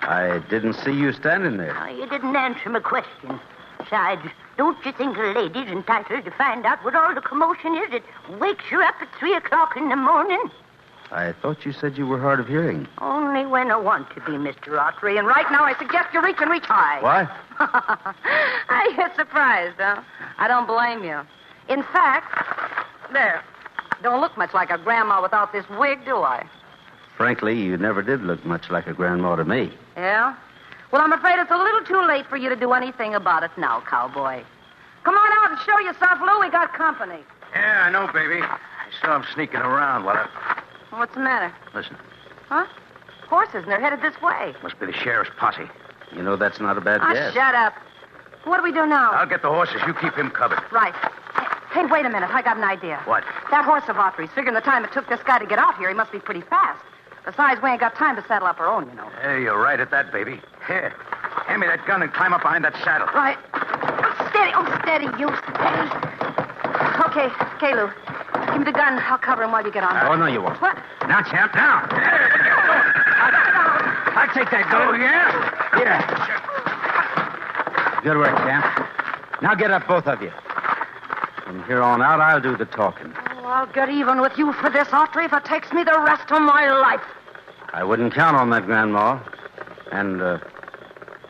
I didn't see you standing there.
Oh, you didn't answer my question. Besides, don't you think a lady's entitled to find out what all the commotion is that wakes her up at 3 o'clock in the morning?
I thought you said you were hard of hearing.
Only when I want to be, Mr. Autry.
And right now, I suggest you reach and reach high.
What?
Are you surprised, huh? I don't blame you. In fact, there. Don't look much like a grandma without this wig, do I?
Frankly, you never did look much like a grandma to me.
Yeah? Well, I'm afraid it's a little too late for you to do anything about it now, cowboy. Come on out and show yourself, Lou. We got company.
Yeah, I know, baby. I saw him sneaking around.
What's the matter?
Listen,
Huh? Horses, and they're headed this way.
must be the sheriff's posse.
You know, that's not a bad guess.
Shut up. What do we do now?
I'll get the horses. You keep him covered.
Right. Hey, wait a minute. I got an idea.
What?
That horse of Autry's, figuring the time it took this guy to get out here, he must be pretty fast. Besides, we ain't got time to saddle up our own, you know.
Hey, you're right at that, baby. Here, hand me that gun and climb up behind that saddle.
Right. Steady. Oh, steady, you. Steady.
Okay, Lou. Give me the gun. I'll cover him while you get on.
Oh, no, you won't.
What?
Now, Champ, now. I'll take that gun. Oh, yeah?
Yeah. Good work, Champ. Now get up, both of you. From here on out, I'll do the talking.
Oh, I'll get even with you for this, Autry, if it takes me the rest of my life.
I wouldn't count on that, Grandma. And, oh,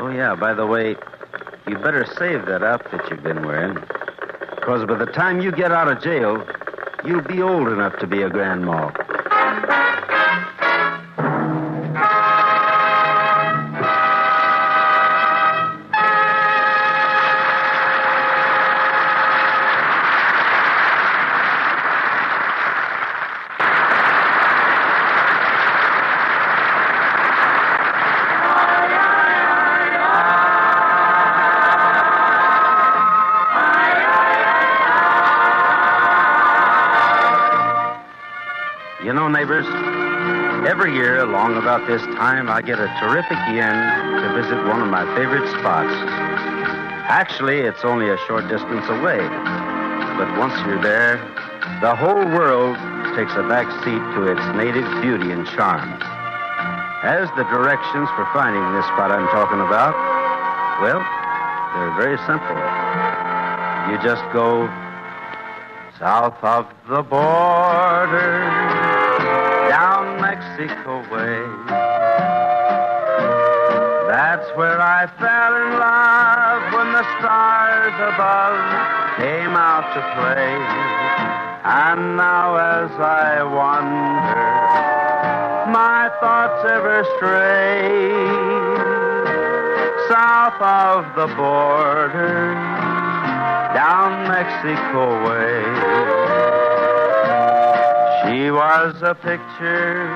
yeah, by the way, you better save that outfit you've been wearing. Because by the time you get out of jail, you'll be old enough to be a grandma. You know, neighbors, every year along about this time, I get a terrific yen to visit one of my favorite spots. Actually, it's only a short distance away. But once you're there, the whole world takes a back seat to its native beauty and charm. As the directions for finding this spot I'm talking about, well, they're very simple. You just go south of the border, down Mexico way. That's where I fell in love when the stars above came out to play. And now as I wander, my thoughts ever stray south of the border, down Mexico way.
She was a picture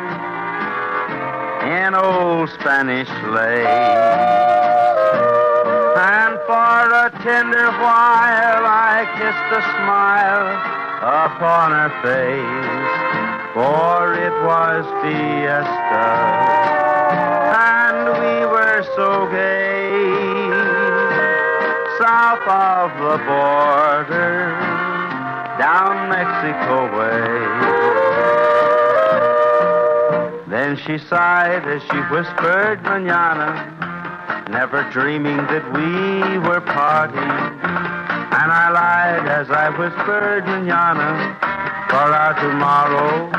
in old Spanish lace. And for a tender while I kissed a smile upon her face, for it was fiesta, and we were so gay, south of the border, down Mexico way. Then she sighed as she whispered mañana, never dreaming that we were parting. And I lied as I whispered mañana, for our tomorrow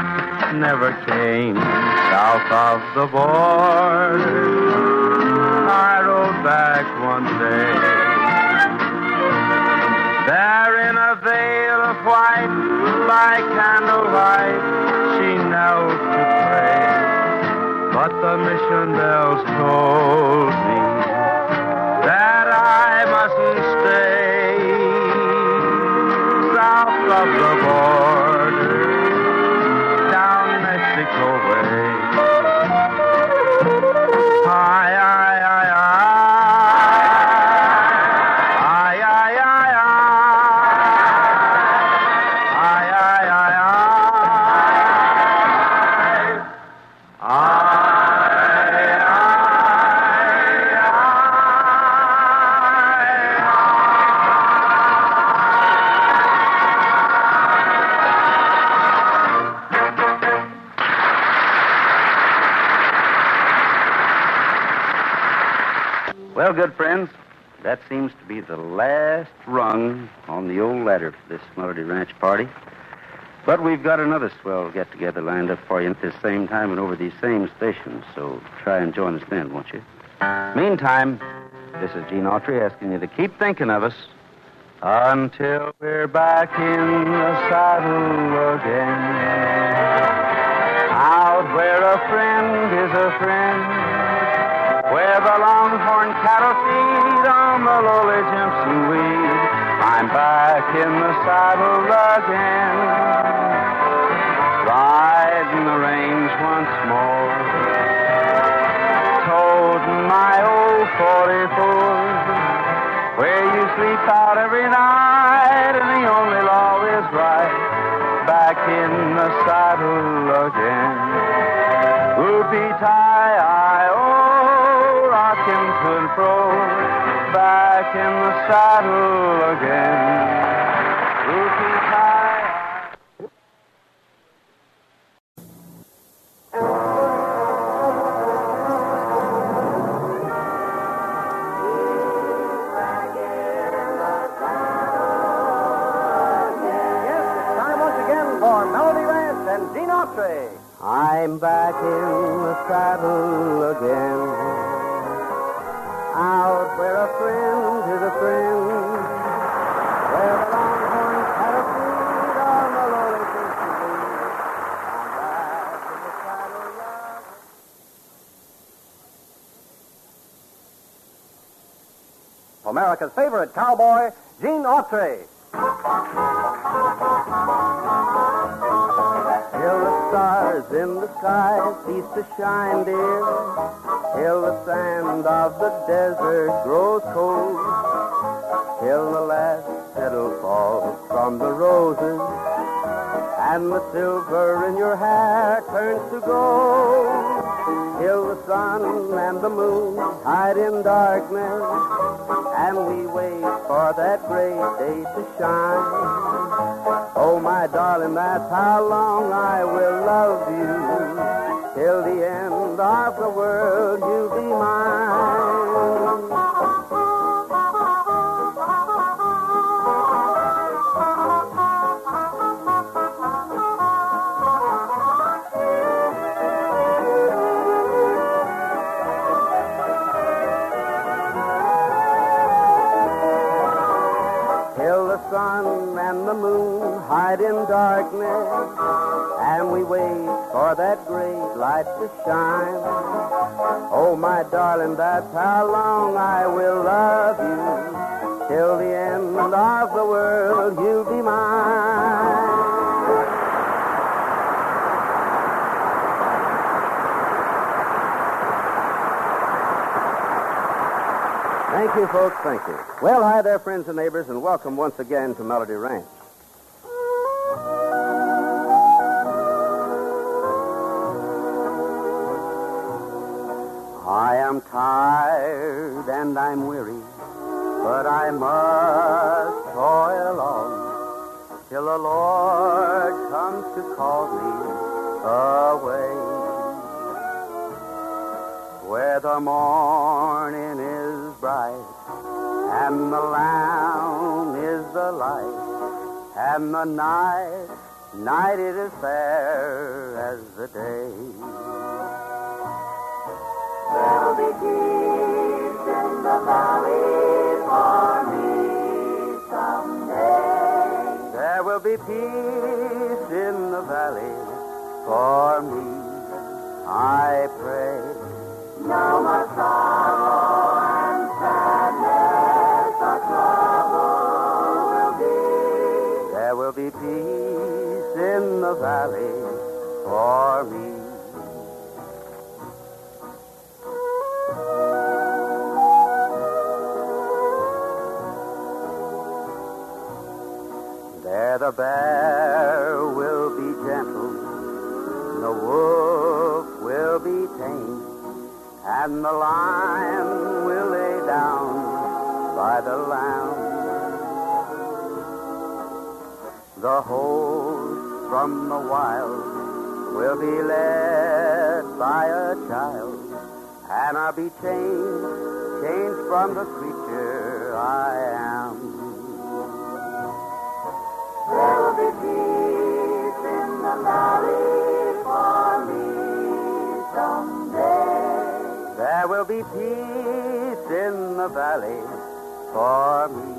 never came. South of the border, I rode back one day. There in a veil of white, by candlelight, she knelt to pray. But the mission bells told me that I mustn't stay south of the border, down Mexico way. Aye, aye, aye, aye, aye, aye, aye, aye, aye, aye, aye, aye.
Well, good friends, that seems to be the last rung on the old ladder for this Melody Ranch party. But we've got another swell get-together lined up for you at this same time and over these same stations, so try and join us then, won't you? Meantime, this is Gene Autry asking you to keep thinking of us until we're back in the saddle again. Out where a friend is a friend, where the longhorn cattle feed on the lowly Jimson weed, I'm back in the saddle again, riding the range once more, toting my old 44, where you sleep out every night and the only law is right, back in the saddle again. Whoopie-tie-I-O, rocking to and fro, back in the saddle again. Whoopie-tie.
Time once again for Melody Ranch and Gene Autry.
I'm back in the saddle again, out where a friend is a friend, where the longhorn cattle feed on the lowly Jimson weed. I'm back in the saddle again.
America's favorite cowboy, Gene Autry.
Till the stars in the sky cease to shine, dear, till the sand of the desert grows cold, till the last petal falls from the roses, and the silver in your hair turns to gold, till the sun and the moon hide in darkness, and we wait for that great day to shine. Oh, my darling, that's how long I will love you, till the end of the world you'll be mine. Till the sun and the moon hide in darkness, and we wait for that great light to shine. Oh, my darling, that's how long I will love you, till the end of the world you'll be mine.
Thank you, folks. Thank you. Well, hi there, friends and neighbors, and welcome once again to Melody Ranch. I am tired and I'm weary, but I must toil on till the Lord comes to call me away. Where the morning is bright and the lamb is the light, and the night it is fair as the day. There'll be peace in the valley for me someday. There will be peace in the valley for me, I pray. No more sorrow and sadness or trouble will be. There will be peace in the valley for me. There the bear will be gentle, the wolf will be tame, and the lion will lay down by the lamb. The host from the wild will be led by a child, and I'll be changed from the creature I am. There will be peace in the valley for me someday. There will be peace in the valley for me,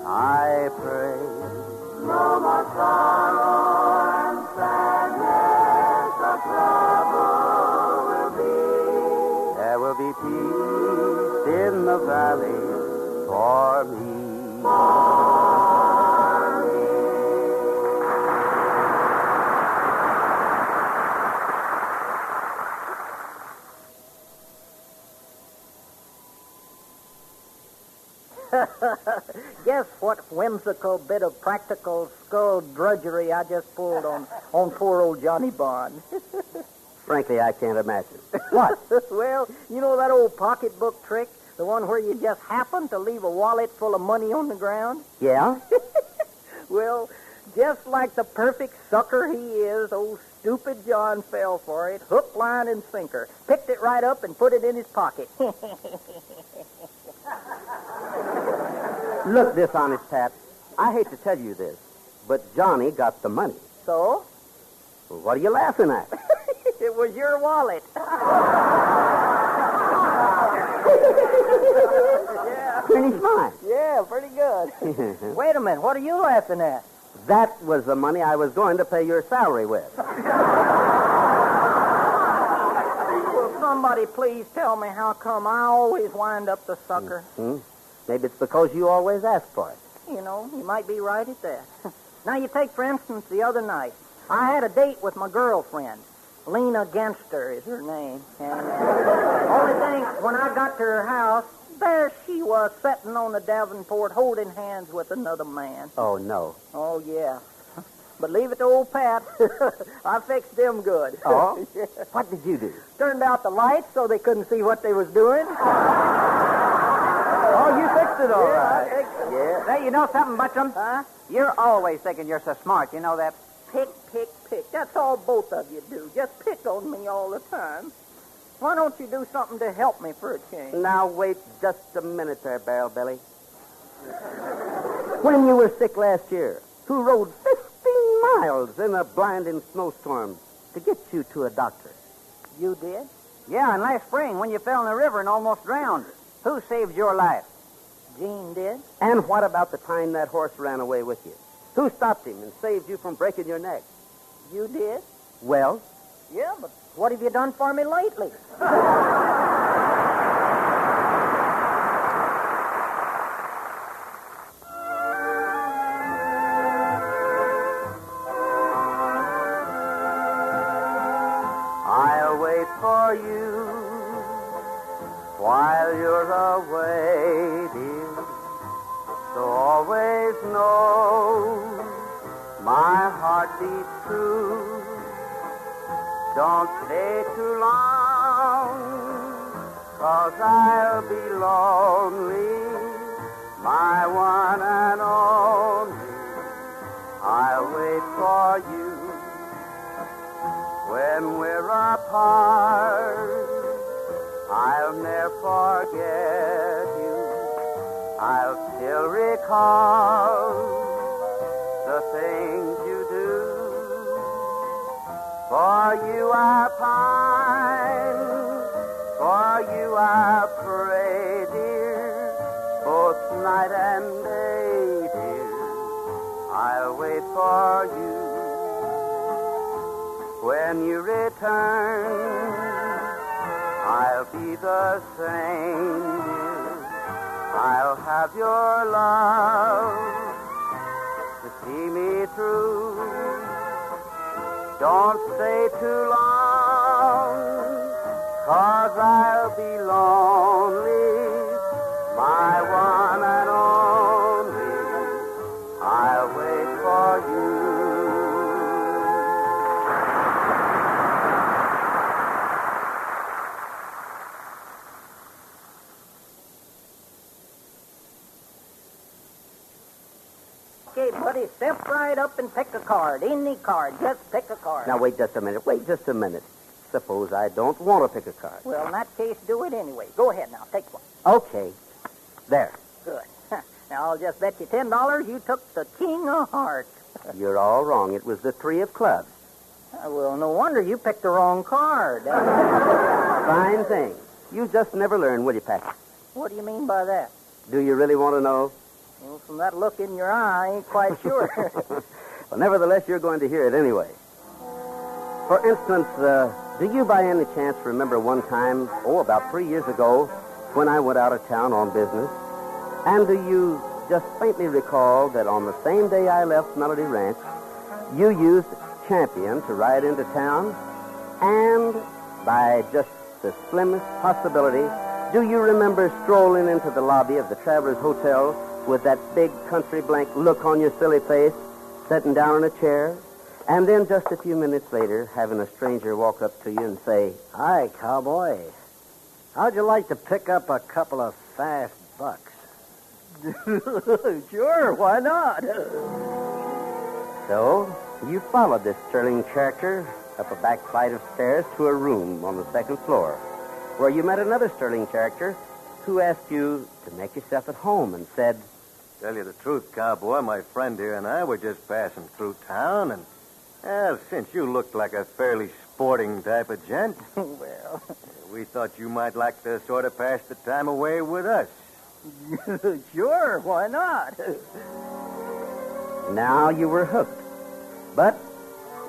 I pray. No more sorrow and sadness or trouble will be. There will be peace in the valley for me. For me.
Guess what whimsical bit of practical skull drudgery I just pulled on poor old Johnny Bond.
Frankly, I can't imagine.
What? Well, you know that old pocketbook trick? The one where you just happen to leave a wallet full of money on the ground?
Yeah?
Well, just like the perfect sucker he is, old stupid John fell for it, hook, line, and sinker. Picked it right up and put it in his pocket.
Look, dishonest Pat, I hate to tell you this, but Johnny got the money.
So?
Well, what are you laughing at?
It was your wallet.
Pretty fine.
Yeah, pretty good. Wait a minute, what are you laughing at?
That was the money I was going to pay your salary with.
Will somebody please tell me how come I always wind up the sucker?
Mm-hmm. Maybe it's because you always ask for it.
You know, you might be right at that. Now, you take, for instance, the other night. I had a date with my girlfriend. Lena Genster is her name. And only thing, when I got to her house, there she was sitting on the Davenport holding hands with another man.
Oh, no.
Oh, yeah. But leave it to old Pat. I fixed them good.
Oh?
Yeah.
What did you do?
Turned out the lights so they couldn't see what they was doing.
Oh, you fixed it all right.
Yeah.
Say, you know something, Buttram?
Huh?
You're always thinking you're so smart. You know that?
Pick, pick, pick. That's all both of you do. Just pick on me all the time. Why don't you do something to help me for a change?
Now, wait just a minute there, Barrel Belly. When you were sick last year, who rode 15 miles in a blinding snowstorm to get you to a doctor?
You did?
Yeah, and last spring when you fell in the river and almost drowned. Who saved your life?
Gene did.
And what about the time that horse ran away with you? Who stopped him and saved you from breaking your neck?
You did?
Well?
Yeah, but what have you done for me lately?
I'll wait for you
while you're away, dear. So always know my heart beats true. Don't stay too long, 'cause I'll be lonely, my one and only. I'll wait for you when we're apart. I'll never forget you. I'll still recall the things you do. For you I pine, for you I pray, dear, both night and day, dear. I'll wait for you. When you return, I'll be the same, dear. I'll have your love to see me through. Don't stay too long, 'cause I'll be lonely, my one and only. I'll wait for you.
Okay, buddy, step right up and pick a card. Any card. Just pick a card.
Now, wait just a minute. Suppose I don't want to pick a card.
Well, in that case, do it anyway. Go ahead now. Take one.
Okay. There.
Good. Now, I'll just bet you $10 you took the king of hearts.
You're all wrong. It was the 3 of clubs.
Well, no wonder you picked the wrong card.
Fine thing. You just never learn, will you, Patrick?
What do you mean by that?
Do you really want to know?
Well, from that look in your eye, I ain't quite sure.
Well, nevertheless, you're going to hear it anyway. For instance, do you by any chance remember one time, about 3 years ago, when I went out of town on business? And do you just faintly recall that on the same day I left Melody Ranch, you used Champion to ride into town? And by just the slimmest possibility, do you remember strolling into the lobby of the Travelers Hotel with that big country blank look on your silly face, sitting down in a chair, and then just a few minutes later having a stranger walk up to you and say,
"Hi, cowboy. How'd you like to pick up a couple of fast bucks?"
Sure, why not?
So, you followed this sterling character up a back flight of stairs to a room on the second floor, where you met another sterling character who asked you to make yourself at home and said,
"Tell you the truth, cowboy, my friend here and I were just passing through town, and, since you looked like a fairly sporting type of gent,
well,
we thought you might like to sort of pass the time away with us."
Sure, why not?
Now you were hooked. But,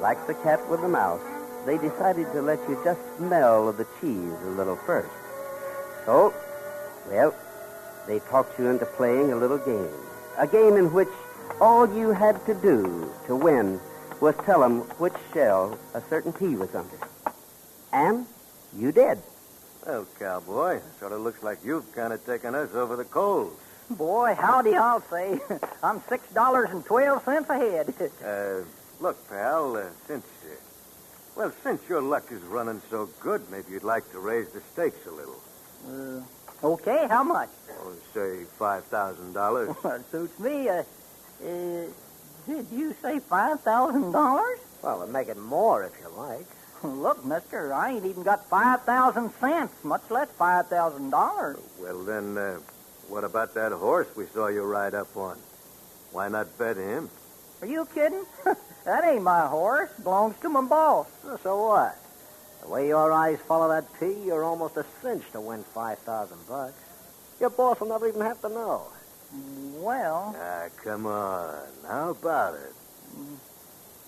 like the cat with the mouse, they decided to let you just smell of the cheese a little first. So, well, they talked you into playing a little game. A game in which all you had to do to win was tell them which shell a certain pea was under. And you did.
Well, cowboy, it sort of looks like you've kind of taken us over the coals.
Boy, howdy, I'll say. I'm $6.12 ahead.
Look, pal, since your luck is running so good, maybe you'd like to raise the stakes a little.
Okay, how much?
Oh, say $5,000.
Well, suits me. Did you say $5,000?
Well, we'll make it more if you like.
Look, mister, I ain't even got 5,000 cents, much less $5,000.
Well, then, what about that horse we saw you ride up on? Why not bet him?
Are you kidding? That ain't my horse. Belongs to my boss.
So what? The way your eyes follow that pea, you're almost a cinch to win $5,000. Your boss will never even have to know.
Well...
come on. How about it?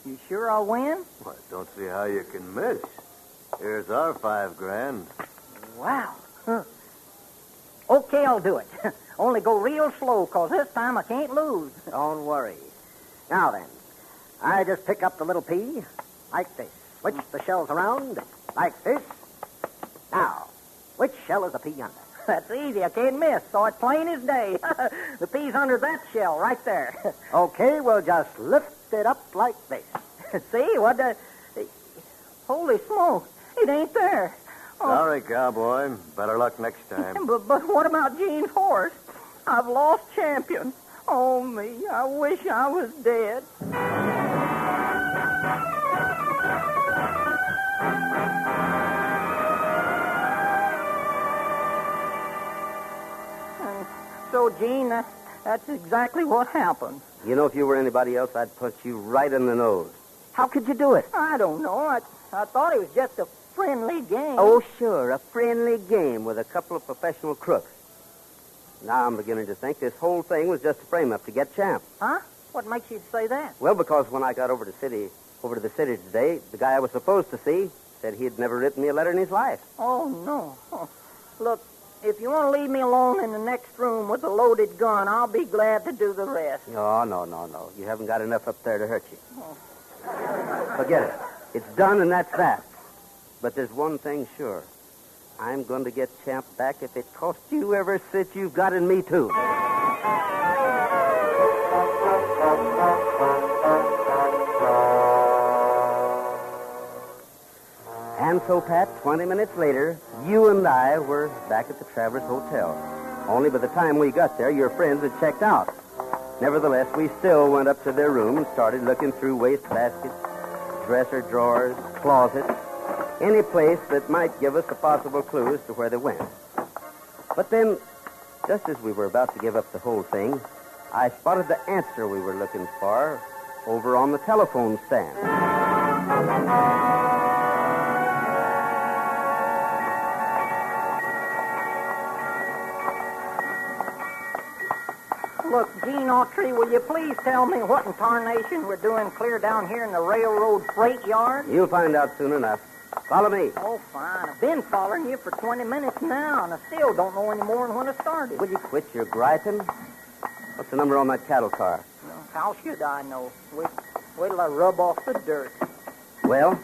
You sure I'll win?
Well, I don't see how you can miss. Here's our $5,000.
Wow. Okay, I'll do it. Only go real slow, 'cause this time I can't lose.
Don't worry. Now then, I just pick up the little pea like this. Switch the shells around like this. Now, which shell is the pea under?
That's easy. I can't miss. Saw it plain as day. The pea's under that shell right there. Okay, we'll just lift it up like this. See? What the... Holy smoke. It ain't there.
Sorry, cowboy. Better luck next time.
But what about Gene's horse? I've lost champion. Oh, me. I wish I was dead. So, Gene, that's exactly what happened.
You know, if you were anybody else, I'd punch you right in the nose. How could you do it?
I don't know. I thought it was just a friendly game.
Oh, sure, a friendly game with a couple of professional crooks. Now I'm beginning to think this whole thing was just a frame-up to get Champ.
Huh? What makes you say that?
Well, because when I got over to the city today, the guy I was supposed to see said he had never written me a letter in his life.
Oh, no. Look, if you want to leave me alone in the next room with a loaded gun, I'll be glad to do the rest.
No. You haven't got enough up there to hurt you. Forget it. It's done, and that's that. But there's one thing sure. I'm going to get Champ back if it costs you every cent you've got in me, too. And so, Pat, 20 minutes later, you and I were back at the Travers Hotel. Only by the time we got there, your friends had checked out. Nevertheless, we still went up to their room and started looking through wastebaskets, dresser drawers, closets, any place that might give us a possible clue as to where they went. But then, just as we were about to give up the whole thing, I spotted the answer we were looking for over on the telephone stand.
Look, Gene Autry, will you please tell me what in tarnation we're doing clear down here in the railroad freight yard?
You'll find out soon enough. Follow me.
Oh, fine. I've been following you for 20 minutes now, and I still don't know any more than when I started.
Will you quit your griping? What's the number on that cattle car?
Well, how should I know? Wait till I rub off the dirt.
Well?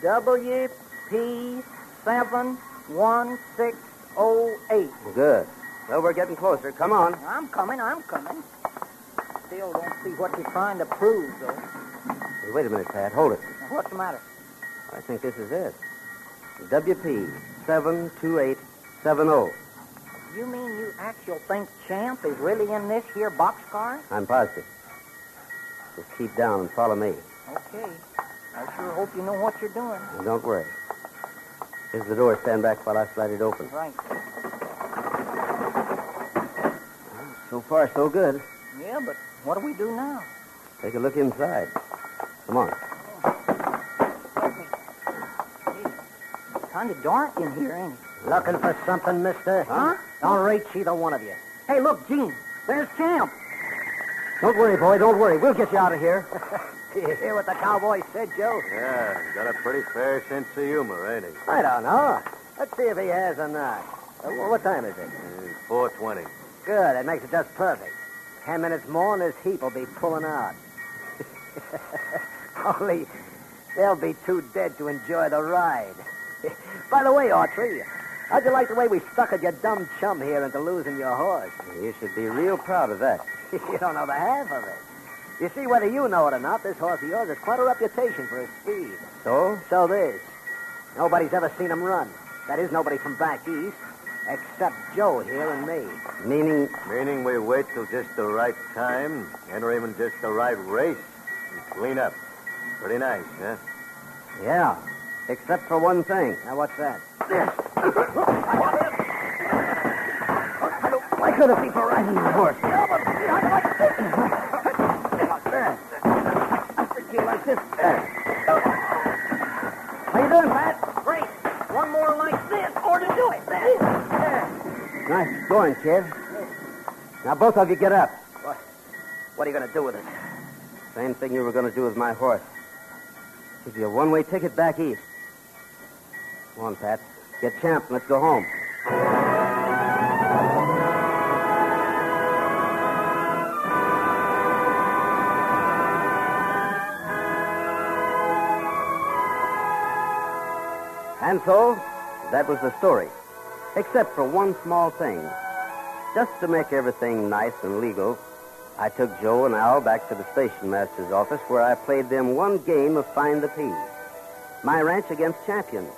WP71608.
Good. Well, we're getting closer. Come on.
I'm coming. Still don't see what you're trying to prove, though.
Hey, wait a minute, Pat. Hold it.
Now, what's the matter?
I think this is it. WP72870.
You mean you actually think Champ is really in this here boxcar?
I'm positive. Just keep down and follow me.
Okay. I sure hope you know what you're doing.
Now, don't worry. Here's the door. Stand back while I slide it open.
Right.
So far, so good.
Yeah, but what do we do now?
Take a look inside. Come on.
Kind of dark in here, ain't it?
Looking for something, mister?
Huh?
All right, either one of you.
Hey, look, Gene. There's Champ.
Don't worry, boy. Don't worry. We'll get you out of here. You hear what the cowboy said, Joe?
Yeah, he's got a pretty fair sense of humor, ain't he?
I don't know. Let's see if he has or not. What time is it?
4:20.
Good. That makes it just perfect. 10 minutes more and this heap will be pulling out. Only they'll be too dead to enjoy the ride. By the way, Autry, how'd you like the way we suckered your dumb chum here into losing your horse?
You should be real proud of that.
You don't know the half of it. You see, whether you know it or not, this horse of yours has quite a reputation for his speed.
So?
So this. Nobody's ever seen him run. That is, nobody from back east, except Joe here and me.
Meaning?
Meaning we wait till just the right time, enter him in just the right race, and clean up. Pretty nice, huh?
Yeah, except for one thing.
Now, what's that?
Why couldn't be for riding the horse?
There. I think you like this.
How you doing, Pat? Great. One more like this, or to do it. There.
Nice going, kid. Now, both of you get up.
What are you going to do with it?
Same thing you were going to do with my horse. Give you a one-way ticket back east. Come on, Pat. Get Champ and let's go home. And so, that was the story. Except for one small thing. Just to make everything nice and legal, I took Joe and Al back to the station master's office where I played them one game of Find the Peas. My ranch against champions.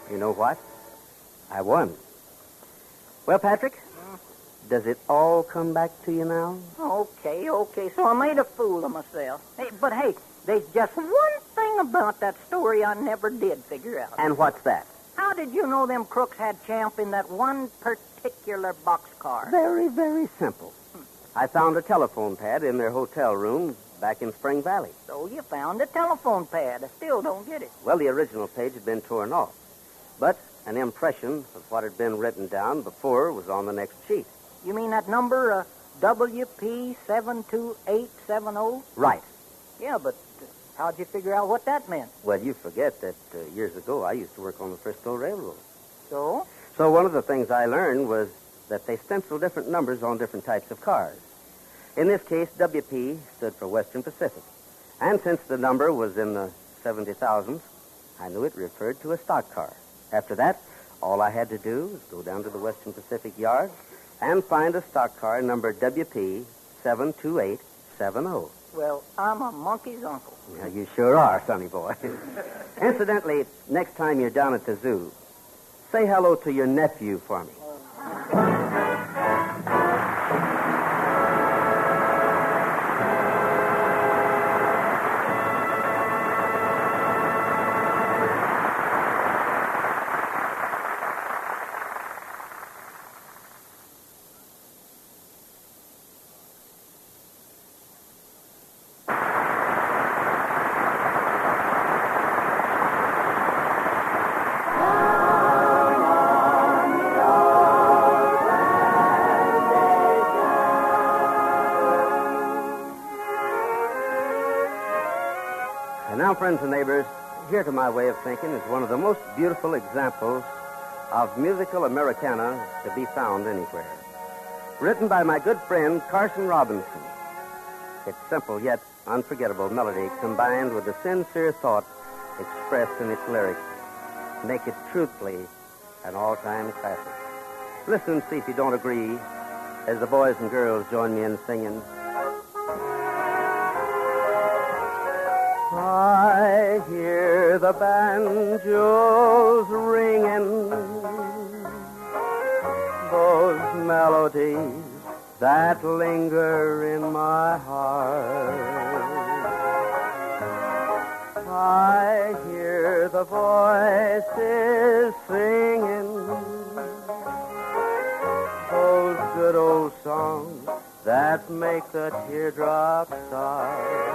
You know what? I won. Well, Patrick, does it all come back to you now?
Okay. So I made a fool of myself. But hey, there's just one thing about that story I never did figure out.
And what's that?
How did you know them crooks had Champ in that one particular boxcar?
Very, very simple. I found a telephone pad in their hotel room back in Spring Valley.
So you found a telephone pad. I still don't get it.
Well, the original page had been torn off. But an impression of what had been written down before was on the next sheet.
You mean that number, WP72870?
Right.
Yeah, but how'd you figure out what that meant?
Well, you forget that years ago I used to work on the Frisco Railroad.
So?
So one of the things I learned was that they stencil different numbers on different types of cars. In this case, WP stood for Western Pacific. And since the number was in the 70,000s, I knew it referred to a stock car. After that, all I had to do was go down to the Western Pacific yard and find a stock car number WP72870.
Well, I'm a monkey's uncle.
Yeah, you sure are, sonny boy. Incidentally, next time you're down at the zoo, say hello to your nephew for me. And now, friends and neighbors, here to my way of thinking is one of the most beautiful examples of musical Americana to be found anywhere. Written by my good friend Carson Robinson. Its simple yet unforgettable melody combined with the sincere thought expressed in its lyrics make it truthfully an all-time classic. Listen and see if you don't agree as the boys and girls join me in singing. I hear the banjos ringing, those melodies that linger in my heart. I hear the voices singing, those good old songs that make the teardrops start.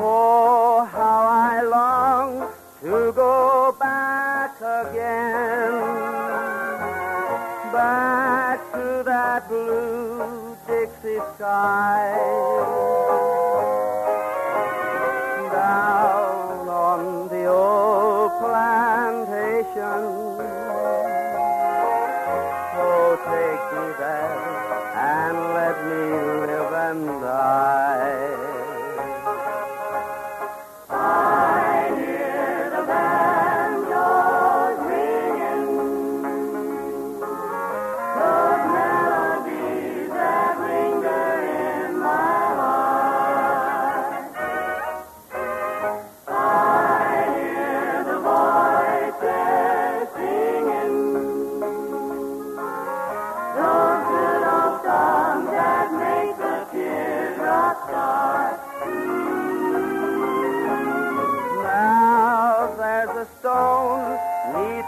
Oh, how I long to go back again, back to that blue Dixie sky, down on the old plantation. Oh, take me there and let me live and die.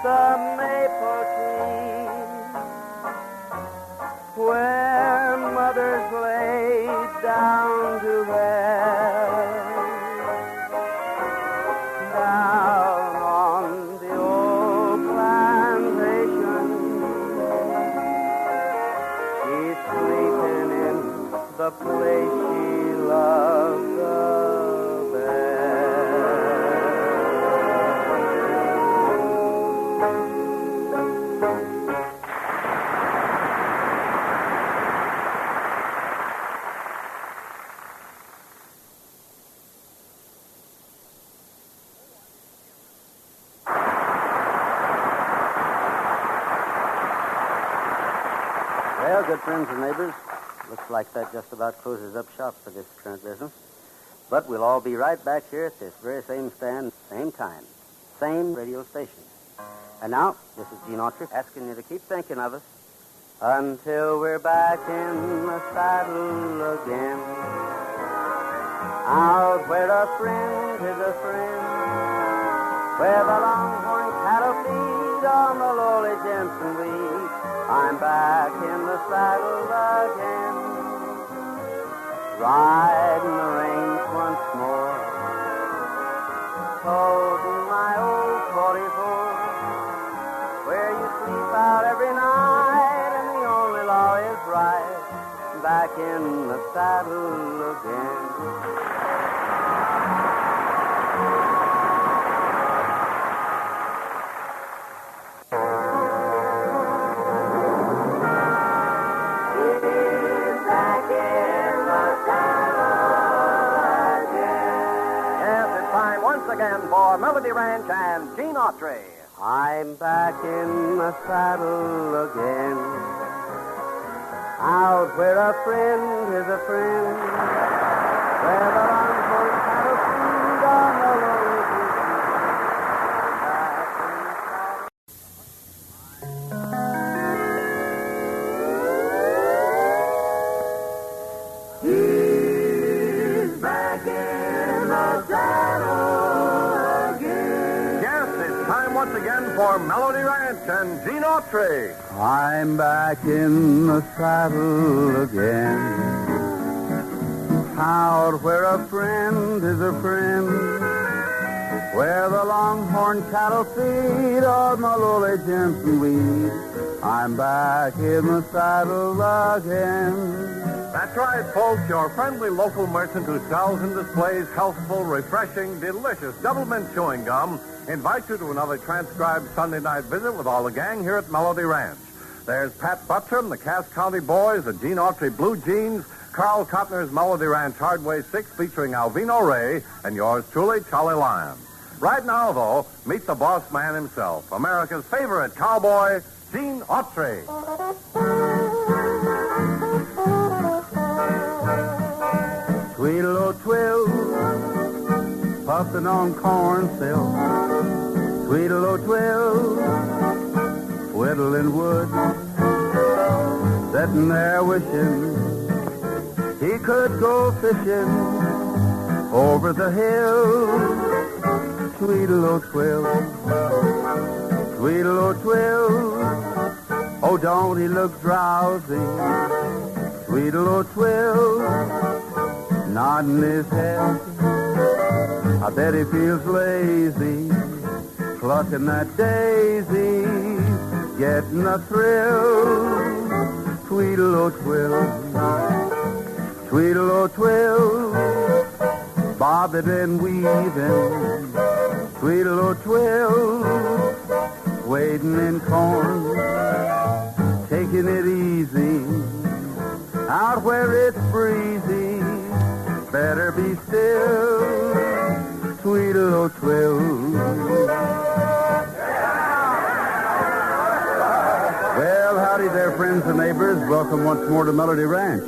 The maple tree where mothers lay down to rest, down on the old plantation. She's sleeping in the place she loved the best. Well, good friends and neighbors, looks like that just about closes up shop for this current business. But we'll all be right back here at this very same stand, same time, same radio station. And now, this is Gene Autry asking you to keep thinking of us until we're back in the saddle again. Out where a friend is a friend, where the longhorn cattle feed on the lowly Jensen weed. I'm back in the saddle again, riding the reins once more, holding my old 44, where you sleep out every night and the only law is right. Back in the saddle again.
Again for Melody Ranch and Gene Autry.
I'm back in the saddle again, out where a friend is a friend, where the longhorn cattle feed on the lonely
He's back in the saddle.
Once again for Melody Ranch and Gene Autry.
I'm back in the saddle again, out where a friend is a friend, where the longhorn cattle feed on the lowly Jensen weed. I'm back in the saddle again.
That's right, folks. Your friendly local merchant who sells and displays healthful, refreshing, delicious double mint chewing gum invites you to another transcribed Sunday night visit with all the gang here at Melody Ranch. There's Pat Buttram, the Cass County Boys, the Gene Autry Blue Jeans, Carl Cotner's Melody Ranch Hardway 6 featuring Alvino Ray, and yours truly, Charlie Lyon. Right now, though, meet the boss man himself, America's favorite cowboy, Gene Autry.
Tweedle-o twill, puffing on corn silk. Tweedle-o twill, whittling wood, sitting there wishing he could go fishing over the hill. Tweedle-o twill, tweedle-o twill, oh don't he look drowsy? Tweedle-o twill, nodding his head, I bet he feels lazy, plucking that daisy, getting a thrill. Tweedle-o-twill, tweedle-o-twill, bobbing and weaving. Tweedle-o-twill, wading in corn, taking it easy, out where it's breezy. Better be still, tweedle-o-twill. Well, howdy there, friends and neighbors. Welcome once more to Melody Ranch.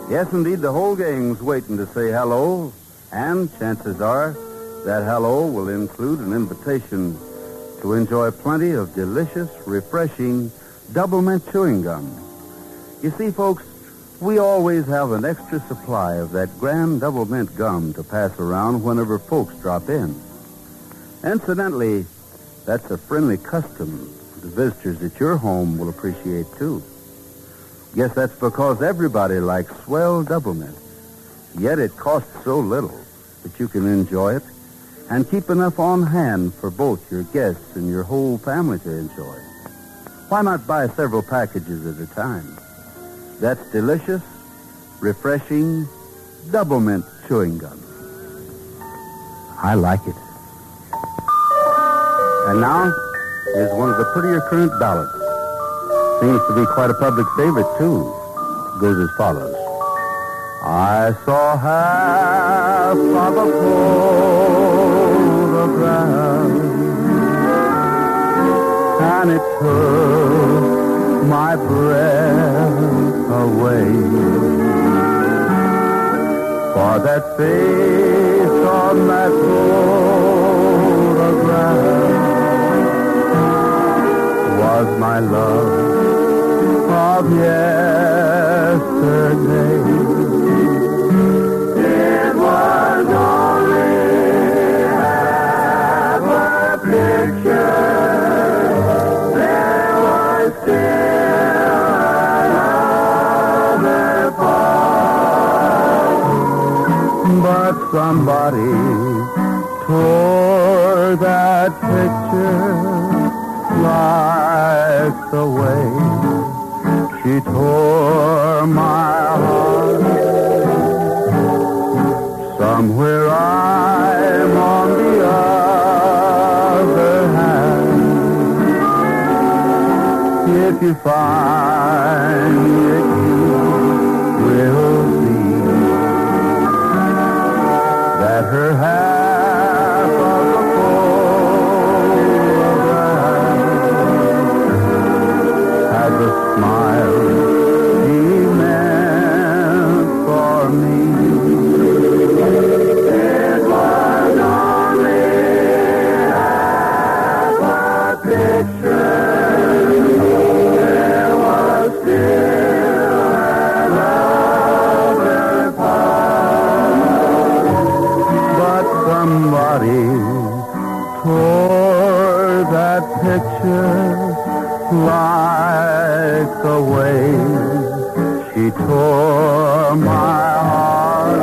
Yes, indeed, the whole gang's waiting to say hello, and chances are that hello will include an invitation to enjoy plenty of delicious, refreshing double mint chewing gum. You see, folks, we always have an extra supply of that grand double mint gum to pass around whenever folks drop in. Incidentally, that's a friendly custom the visitors at your home will appreciate, too. Guess that's because everybody likes swell double mint. Yet it costs so little that you can enjoy it and keep enough on hand for both your guests and your whole family to enjoy. Why not buy several packages at a time? That's delicious, refreshing, double mint chewing gum. I like it. And now, here's one of the prettier current ballads. Seems to be quite a public favorite, too. Goes as follows. I saw half of a photograph, and it took my breath
away. For that face on that photograph was my love of yesterday. It was only half a picture. There was still another part. But somebody tore that picture like the way she tore my heart. Somewhere I'm on the other hand. If you find it, you will see that her half of the photograph has a smile she meant for me. It was only half a picture. There was still another part. But somebody tore that picture like the way she tore my heart.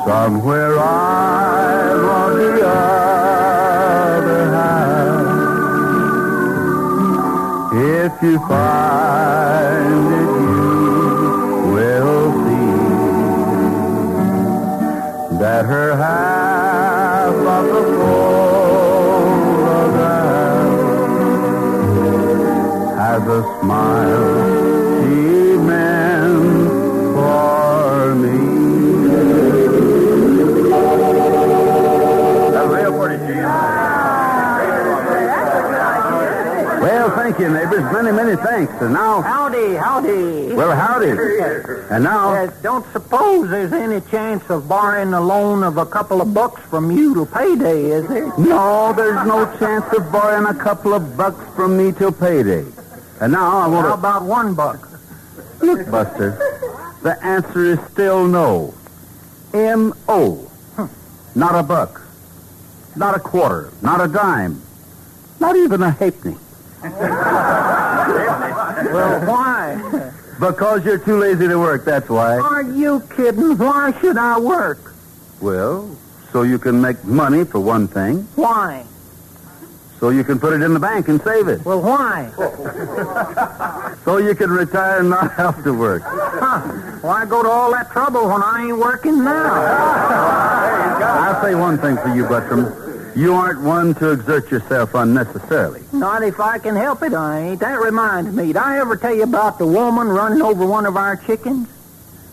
Somewhere I'm on the other hand. If you find it, you will see that her half of the photograph has a smile she meant for me. That's real pretty, Well, thank you, neighbors. Many, many thanks. And now...
Howdy.
Well, howdy. And now...
Don't suppose there's any chance of borrowing the loan of a couple of bucks from you till payday, is there?
No, there's no chance of borrowing a couple of bucks from me till payday. And now I want to...
How about $1?
Look, Buster, the answer is still no. M-O. Not a buck. Not a quarter. Not a dime. Not even a halfpenny.
Well, why?
Because you're too lazy to work, that's why.
Are you kidding? Why should I work?
Well, so you can make money, for one thing.
Why?
So you can put it in the bank and save it.
Well, why?
So you can retire and not have to work.
Why go to all that trouble when I ain't working now?
I'll say one thing for you, Buttram. You aren't one to exert yourself unnecessarily.
Not if I can help it, I ain't. That reminds me. Did I ever tell you about the woman running over one of our chickens?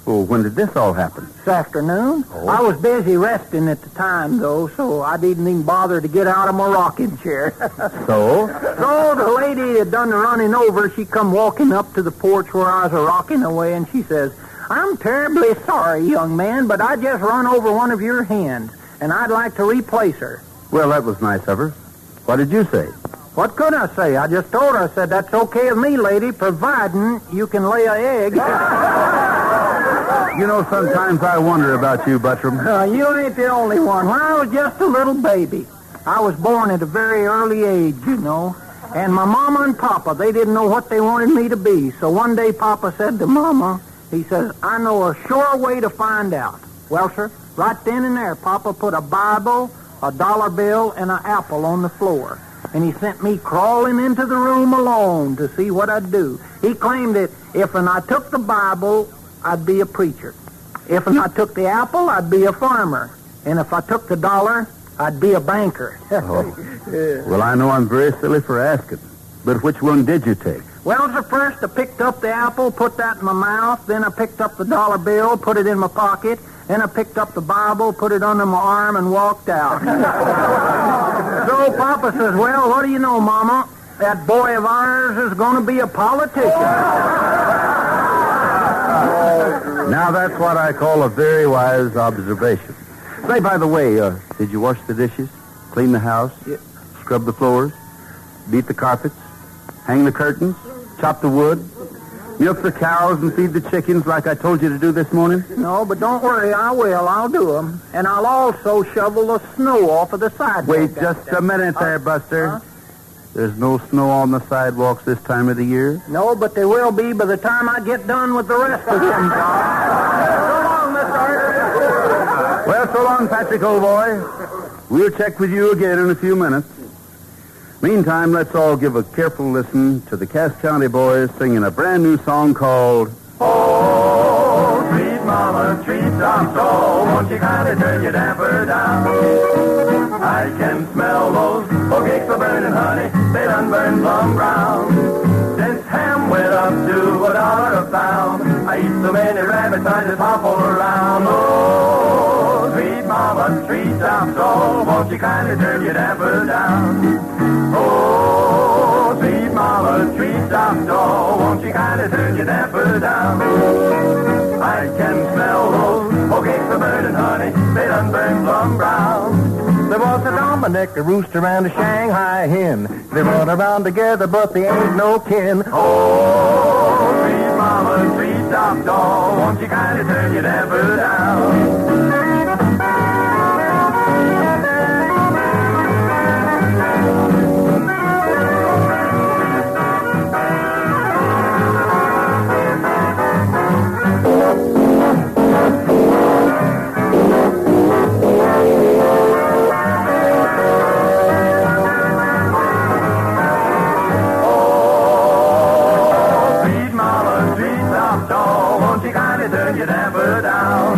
Well, when did this all happen?
This afternoon. Oh. I was busy resting at the time, though, so I didn't even bother to get out of my rocking chair.
So?
So the lady that done the running over, she come walking up to the porch where I was rocking away, and she says, "I'm terribly sorry, young man, but I just run over one of your hens, and I'd like to replace her."
Well, that was nice of her. What did you say?
What could I say? I just told her, I said, "That's okay with me, lady, providing you can lay an egg."
You know, sometimes I wonder about you, Buttram.
You ain't the only one. When I was just a little baby, I was born at a very early age, you know. And my mama and papa, they didn't know what they wanted me to be. So one day Papa said to Mama, he says, "I know a sure way to find out." Well, sir, right then and there, Papa put a Bible, a dollar bill, and an apple on the floor. And he sent me crawling into the room alone to see what I'd do. He claimed that if I took the Bible, I'd be a preacher. If I took the apple, I'd be a farmer. And if I took the dollar, I'd be a banker.
Well, I know I'm very silly for asking, but which one did you take?
Well, sir, first I picked up the apple, put that in my mouth. Then I picked up the dollar bill, put it in my pocket. Then I picked up the Bible, put it under my arm, and walked out. So Papa says, "Well, what do you know, Mama? That boy of ours is going to be a politician.
Now that's what I call a very wise observation. Say, by the way, did you wash the dishes, clean the house, scrub the floors, beat the carpets, hang the curtains, chop the wood, milk the cows and feed the chickens like I told you to do this morning?
No, but don't worry, I will. I'll do them. And I'll also shovel the snow off of the sidewalk.
Wait just a minute there, Buster. There's no snow on the sidewalks this time of the year?
No, but there will be by the time I get done with the rest of them, Tom. So long, mister.
Well, so long, Patrick, old boy. We'll check with you again in a few minutes. Meantime, let's all give a careful listen to the Cass County Boys singing a brand new song called
Oh, sweet mama, treetops, oh, won't you kindly turn your damper down? I can smell those cakes of burning honey, they done burn plum brown. Since ham went up to $1 a pound, I eat so many rabbits I just hop all around. Oh, sweet mama, treetops, oh, won't you kindly turn your damper down? Oh, sweet mama, treetops, oh, won't you kindly turn your damper down? I can smell those cakes of burning honey, they done burn plum brown. There was a Dominic, a rooster, and a Shanghai hen. They run around together, but they ain't no kin. Oh, sweet mama, sweet top dog, won't you kindly turn your damper down? Turn your damper down.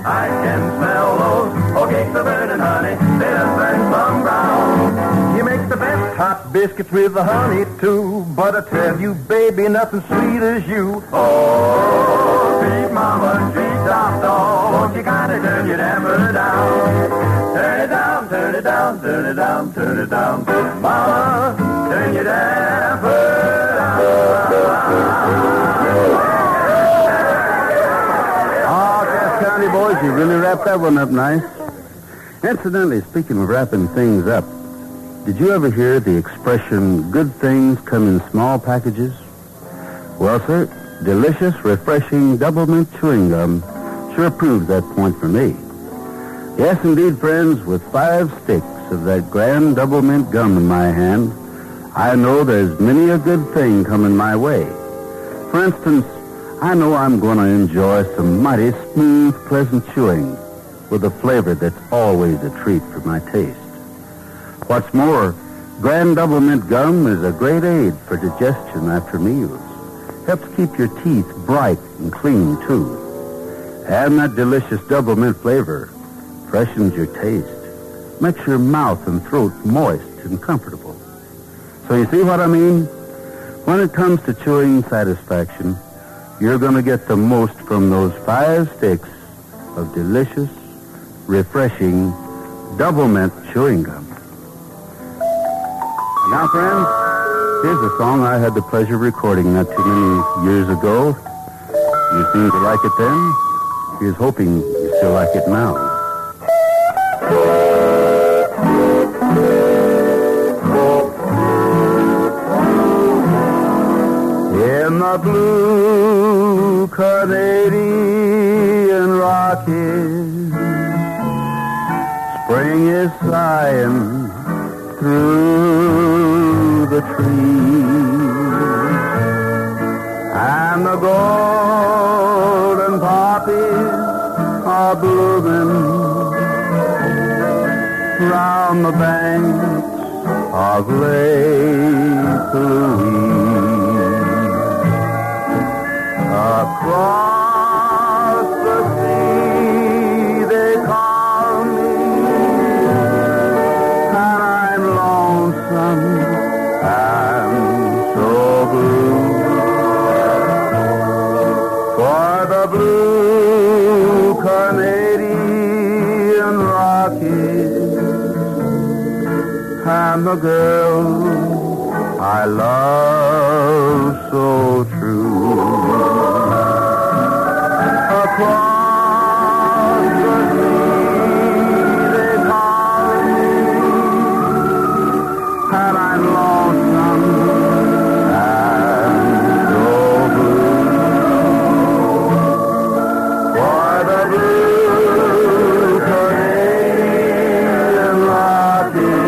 I can smell those cakes of burning honey, they done burn plum brown. You make the best hot biscuits with the honey too, but I tell you, baby, nothing sweet as you. Oh, sweet mama, sweet top dog, won't you kindly turn your damper down? Turn it down, turn it down, turn it down, turn it down. Mama, turn your damper down.
County Boys, you really wrapped that one up nice. Incidentally, speaking of wrapping things up, did you ever hear the expression, good things come in small packages? Well, sir, delicious, refreshing double mint chewing gum sure proves that point for me. Yes, indeed, friends, with 5 sticks of that grand double mint gum in my hand, I know there's many a good thing coming my way. For instance, I know I'm going to enjoy some mighty smooth, pleasant chewing with a flavor that's always a treat for my taste. What's more, Grand Double Mint Gum is a great aid for digestion after meals. Helps keep your teeth bright and clean, too. And that delicious double mint flavor freshens your taste, makes your mouth and throat moist and comfortable. So you see what I mean? When it comes to chewing satisfaction, you're going to get the most from those 5 sticks of delicious, refreshing, double mint chewing gum. Now, friends, here's a song I had the pleasure of recording not too many years ago. You seemed to like it then. Here's hoping you still like it now. In the blue Canadian Rockies, spring is sighing through the trees, and the golden poppies are blooming round the banks of Lake Louise. Across the sea they call me, and I'm lonesome and so blue. For the blue Canadian Rockies and the girl
I love so true. Across the sea they call me, and I'm lonesome and so blue. For the blue Canadian rocking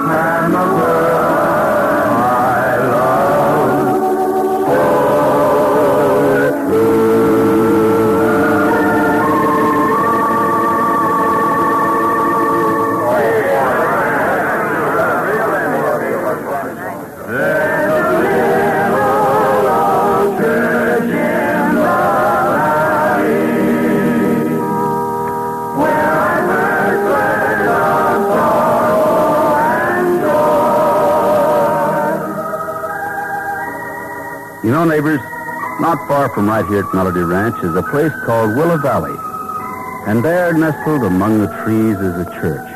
and the girl I love so
You know, neighbors, not far from right here at Melody Ranch is a place called Willow Valley. And there, nestled among the trees, is a church.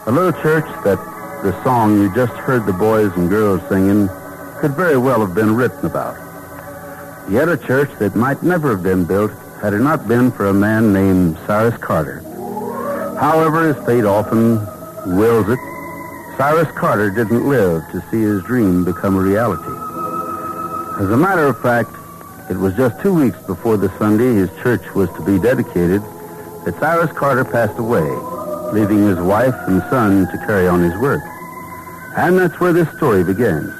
A little church that the song you just heard the boys and girls singing could very well have been written about. Yet a church that might never have been built had it not been for a man named Cyrus Carter. However, as fate often wills it, Cyrus Carter didn't live to see his dream become a reality. As a matter of fact, it was just 2 weeks before the Sunday his church was to be dedicated that Cyrus Carter passed away, leaving his wife and son to carry on his work. And that's where this story begins.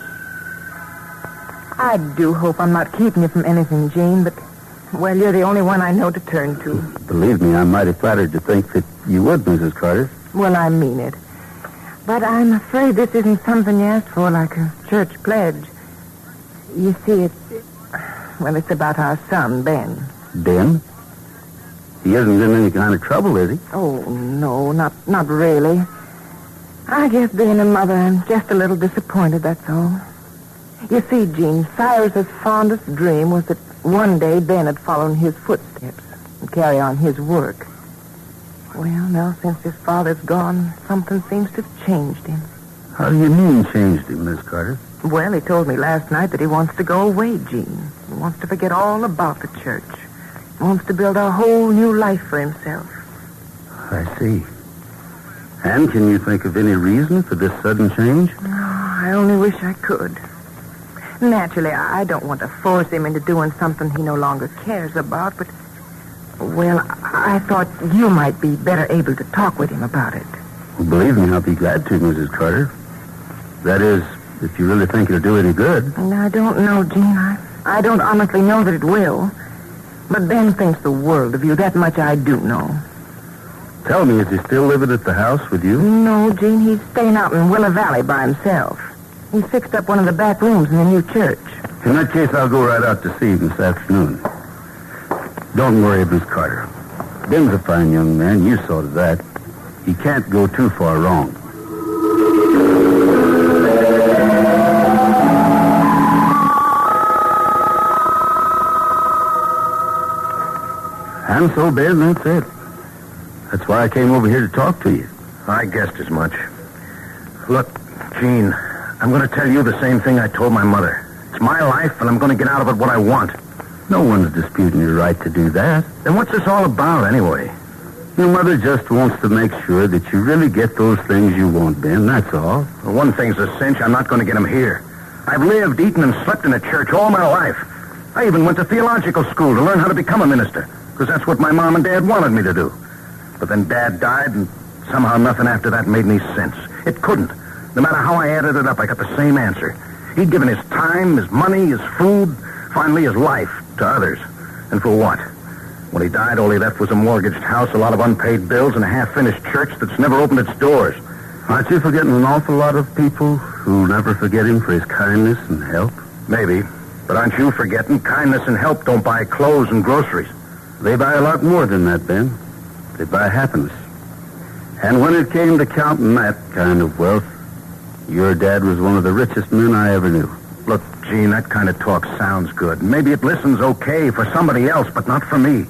I do hope I'm not keeping you from anything, Jane, but, well, you're the only one I know to turn to.
Believe me, I'm mighty flattered to think that you would, Mrs. Carter.
Well, I mean it. But I'm afraid this isn't something you asked for, like a church pledge. You see, it's about our son, Ben.
Ben? He isn't in any kind of trouble, is he?
Oh, no, not really. I guess being a mother, I'm just a little disappointed, that's all. You see, Gene, Cyrus's fondest dream was that one day Ben would follow in his footsteps and carry on his work. Well, now, since his father's gone, something seems to have changed him.
How do you mean changed him, Miss Carter?
Well, he told me last night that he wants to go away, Gene. He wants to forget all about the church. He wants to build a whole new life for himself.
I see. And can you think of any reason for this sudden change?
Oh, I only wish I could. Naturally, I don't want to force him into doing something he no longer cares about, but, well, I thought you might be better able to talk with him about it.
Well, believe me, I'll be glad to, Mrs. Carter. That is, if you really think it'll do any good.
I don't know, Gene. I don't honestly know that it will. But Ben thinks the world of you. That much I do know.
Tell me, is he still living at the house with you?
No, Gene. He's staying out in Willow Valley by himself. He's fixed up one of the back rooms in the new church.
In that case, I'll go right out to see him this afternoon. Don't worry, Miss Carter. Ben's a fine young man. You saw to that. He can't go too far wrong. And so, Ben, that's it. That's why I came over here to talk to you.
I guessed as much. Look, Gene, I'm going to tell you the same thing I told my mother. It's my life, and I'm going to get out of it what I want.
No one's disputing your right to do that.
Then what's this all about, anyway?
Your mother just wants to make sure that you really get those things you want, Ben, that's all.
Well, one thing's a cinch. I'm not going to get them here. I've lived, eaten, and slept in a church all my life. I even went to theological school to learn how to become a minister, because that's what my mom and Dad wanted me to do. But then Dad died, and somehow nothing after that made any sense. It couldn't. No matter how I added it up, I got the same answer. He'd given his time, his money, his food, finally his life to others. And for what? When he died, all he left was a mortgaged house, a lot of unpaid bills, and a half-finished church that's never opened its doors.
Aren't you forgetting an awful lot of people who never forget him for his kindness and help?
Maybe. But aren't you forgetting kindness and help don't buy clothes and groceries?
They buy a lot more than that, Ben. They buy happiness. And when it came to counting that kind of wealth, your dad was one of the richest men I ever knew.
Look, Gene, that kind of talk sounds good. Maybe it listens okay for somebody else, but not for me.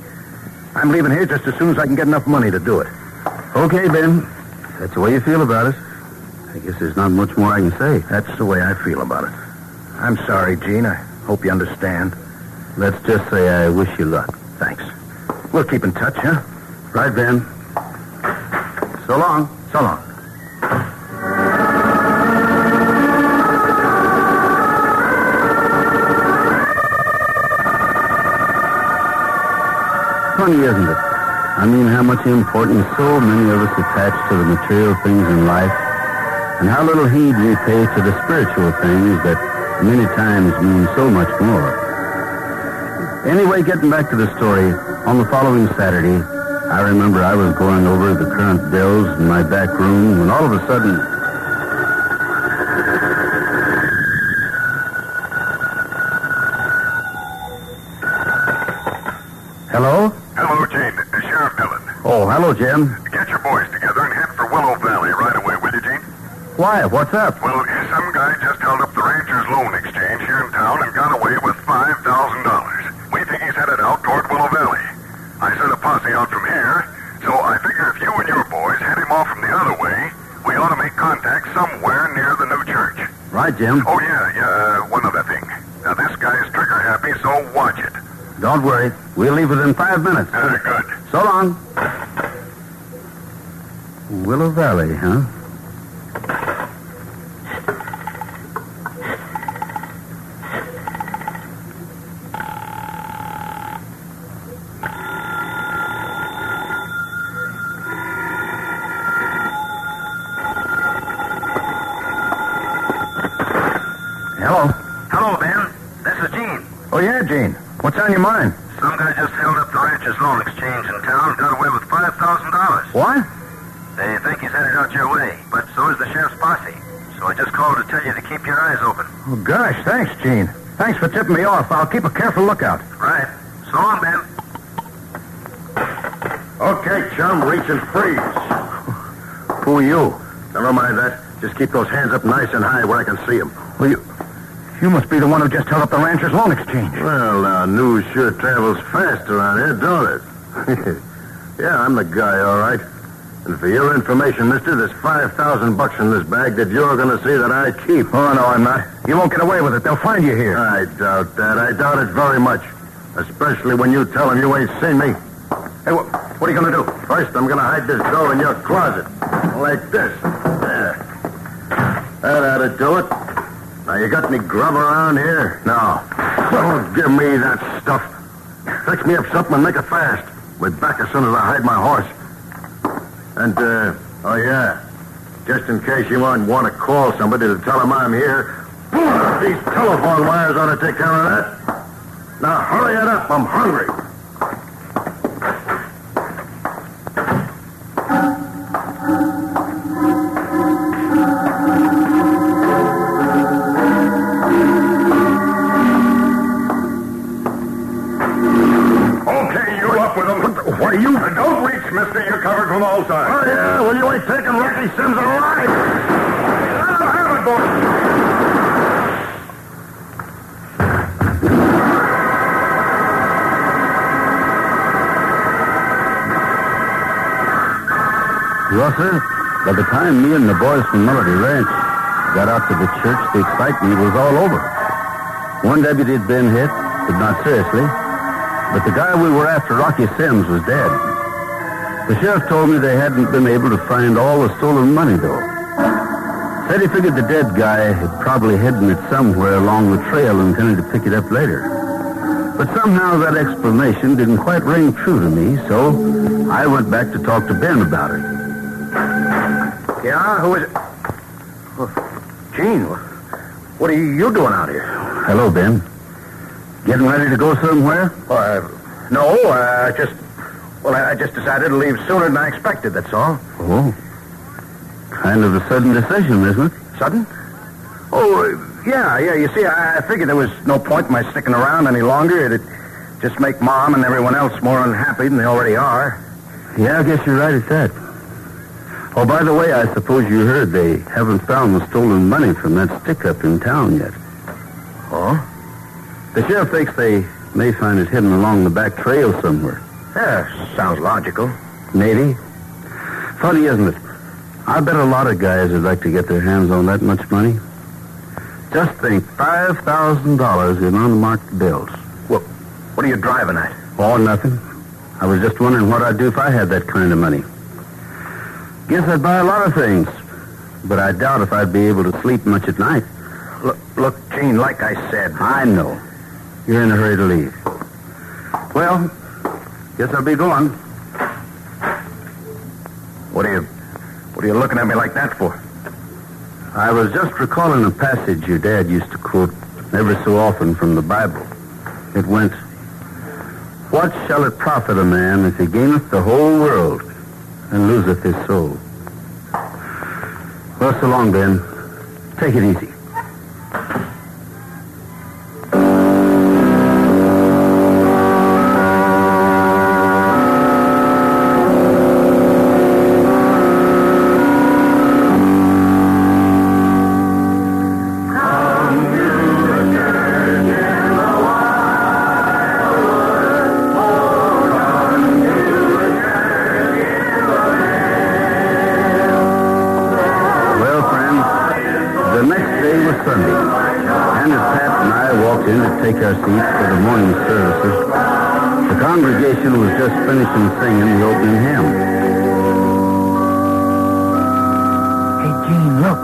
I'm leaving here just as soon as I can get enough money to do it.
Okay, Ben. That's the way you feel about it.
I guess there's not much more I can say. That's the way I feel about it. I'm sorry, Gene. I hope you understand. Let's just say I wish you luck. Thanks. We'll keep in touch, huh? Right, Ben. So long. So long. Funny, isn't it? I mean, how much importance so many of us attach to the material things in life, and how little heed we pay to the spiritual things that many times mean so much more. Anyway, getting back to the story, on the following Saturday, I remember I was going over the current bills in my back room when all of a sudden... Hello?
Hello, Gene. Sheriff Dillon.
Oh, hello, Jim.
Get your boys together and head for Willow Valley right away, will you, Gene?
Why? What's up?
Well, some guy just held up the Rangers Loan Exchange here in town and got away with $5,000. We think he's headed out toward Willow Valley. I sent a posse out from here, so I figure if you and your boys head him off from the other way, we ought to make contact somewhere near the new church.
Right, Jim.
Oh, yeah, one other thing. Now, this guy's trigger happy, so watch it.
Don't worry. We'll leave within 5 minutes.
Good.
So long. Willow Valley, huh? Hello.
Hello, Ben. This is Gene.
Oh, yeah, Gene. What's on your mind?
Some guy just held up the Ranchers Loan Exchange in town and got away with $5,000.
What?
They think he's headed out your way, but so is the sheriff's posse. So I just called to tell you to keep your eyes open.
Oh, gosh, thanks, Gene. Thanks for tipping me off. I'll keep a careful lookout.
Right. So long, Ben.
Okay, chum, reach and freeze. Who are you? Never mind that. Just keep those hands up nice and high where I can see them. Well, you must be the one who just held up the Ranchers Loan Exchange. Well, now, news sure travels fast around here, don't it? Yeah, I'm the guy, all right. And for your information, mister, there's $5,000 in this bag that you're going to see that I keep. Oh, no, I'm not. You won't get away with it. They'll find you here. I doubt that. I doubt it very much. Especially when you tell them you ain't seen me. Hey, what are you going to do? First, I'm going to hide this dough in your closet. Like this. There. That ought to do it. Now, you got any grub around here? No. Don't give me that stuff. Fix me up something and make it fast. We'll be back as soon as I hide my horse. And, oh, yeah. Just in case you want to call somebody to tell them I'm here, these telephone wires ought to take care of that. Now, hurry it up. I'm hungry. What are you?
Don't reach, mister. You're covered from all sides.
Oh, yeah? Well, you ain't taking Rocky Sims alive.
Have it, boy.
Well, sir, by the time me and the boys from Melody Ranch got out to the church, the excitement was all over. One deputy had been hit, but not seriously. But the guy we were after, Rocky Sims, was dead. The sheriff told me they hadn't been able to find all the stolen money, though. Said he figured the dead guy had probably hidden it somewhere along the trail and intended to pick it up later. But somehow that explanation didn't quite ring true to me, so I went back to talk to Ben about it. Yeah, who is it? Gene, what are you doing out here? Hello, Ben. Getting ready to go somewhere? No, I just decided to leave sooner than I expected, that's all. Oh. Kind of a sudden decision, isn't it? Sudden? Oh, yeah, you see, I figured there was no point in my sticking around any longer. It'd just make Mom and everyone else more unhappy than they already are. Yeah, I guess you're right at that. Oh, by the way, I suppose you heard they haven't found the stolen money from that stick-up in town yet. Oh? The sheriff thinks they may find it hidden along the back trail somewhere. Yeah, sounds logical. Maybe. Funny, isn't it?
I bet a lot of guys would like to get their hands on that much money. Just think, $5,000 in unmarked bills.
What are you driving at?
Oh, nothing. I was just wondering what I'd do if I had that kind of money. Guess I'd buy a lot of things, but I doubt if I'd be able to sleep much at night.
Look, Gene, like I said...
I know. You're in a hurry to leave. Well, guess I'll be going.
What are you looking at me like that for?
I was just recalling a passage your dad used to quote ever so often from the Bible. It went, "What shall it profit a man if he gaineth the whole world and loseth his soul?" Well, so long, Ben. Take it easy. Take our seats for the morning services. The congregation was just finishing singing the opening hymn.
Hey, Gene, look.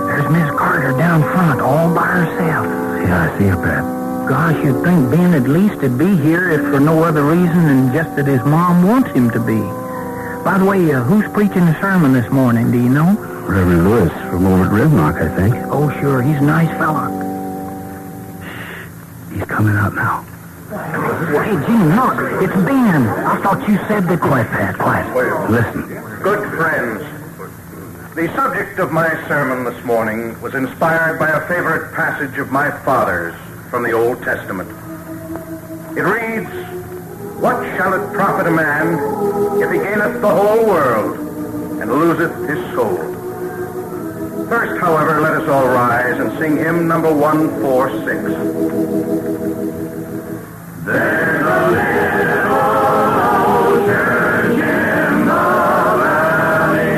There's Miss Carter down front, all by herself.
Yeah, I see her, Pat.
Gosh, you'd think Ben at least would be here if for no other reason than just that his mom wants him to be. By the way, who's preaching the sermon this morning, do you know?
Reverend Lewis from over at Rimlock, I think.
Oh, sure. He's a nice fella.
He's coming out now.
Hey, Gene, look. It's Ben. I thought you said that...
Quiet, Pat, quiet. Listen.
Good friends, the subject of my sermon this morning was inspired by a favorite passage of my father's from the Old Testament. It reads, "What shall it profit a man if he gaineth the whole world and loseth his soul?" First, however, let us all rise and sing hymn number 146. There's a little old church in the valley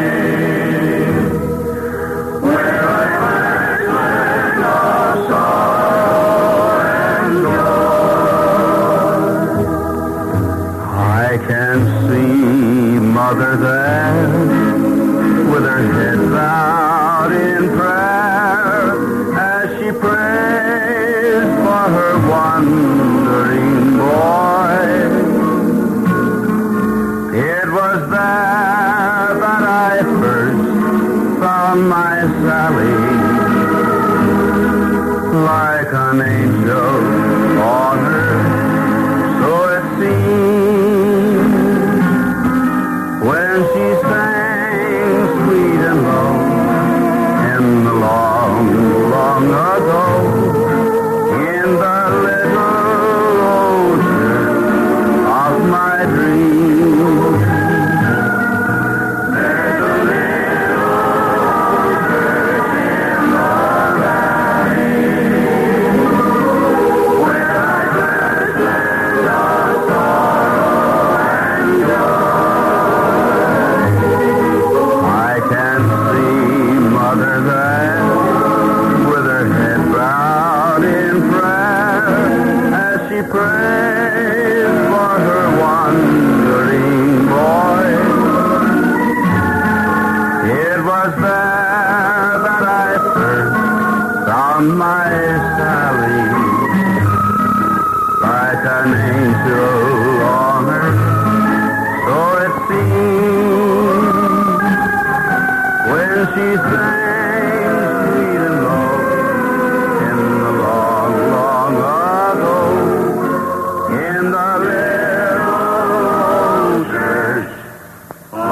where I first learned of sorrow and joy.
I can see Mother there with her head bowed in prayer as she prays for her wandering boy. It was there that I first found my Sally, like an angel on earth, so it seemed, when she sang sweet and low in the long, long ago, in the little ocean of my dreams. There's a little church in the valley where I first learned of sorrow and joy. I can see Mother there with her head bowed in prayer as she prays for her wandering boy. It was there that I first found my Sally, like an angel on earth, so it seemed, when she sang sweet and low in the long, long ago, in the little church of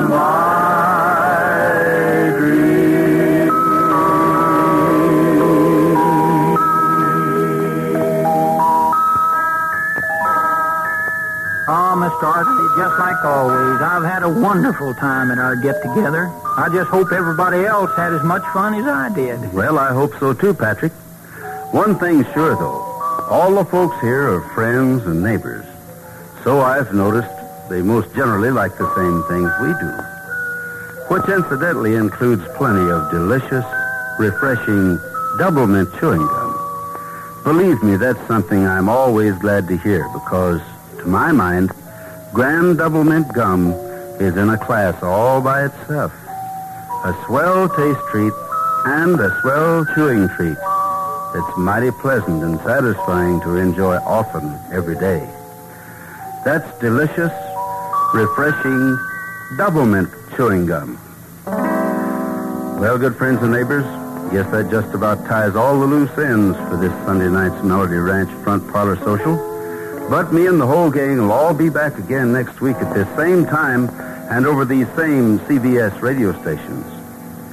my dreams.
Oh, Mr. Autry, just like always, I've had a wonderful time at our get-together. I just hope everybody else had as much fun as I did.
Well, I hope so too, Patrick. One thing's sure, though. All the folks here are friends and neighbors. So I've noticed they most generally like the same things we do.
which incidentally includes plenty of delicious, refreshing double mint chewing gum. Believe me, that's something I'm always glad to hear because, to my mind, Grand Double Mint Gum is in a class all by itself. A swell taste treat and a swell chewing treat. It's mighty pleasant and satisfying to enjoy often every day. That's delicious, refreshing Double Mint Chewing Gum. Well, good friends and neighbors, guess that just about ties all the loose ends for this Sunday night's Melody Ranch Front Parlor Social. But me and the whole gang will all be back again next week at this same time and over these same CBS radio stations.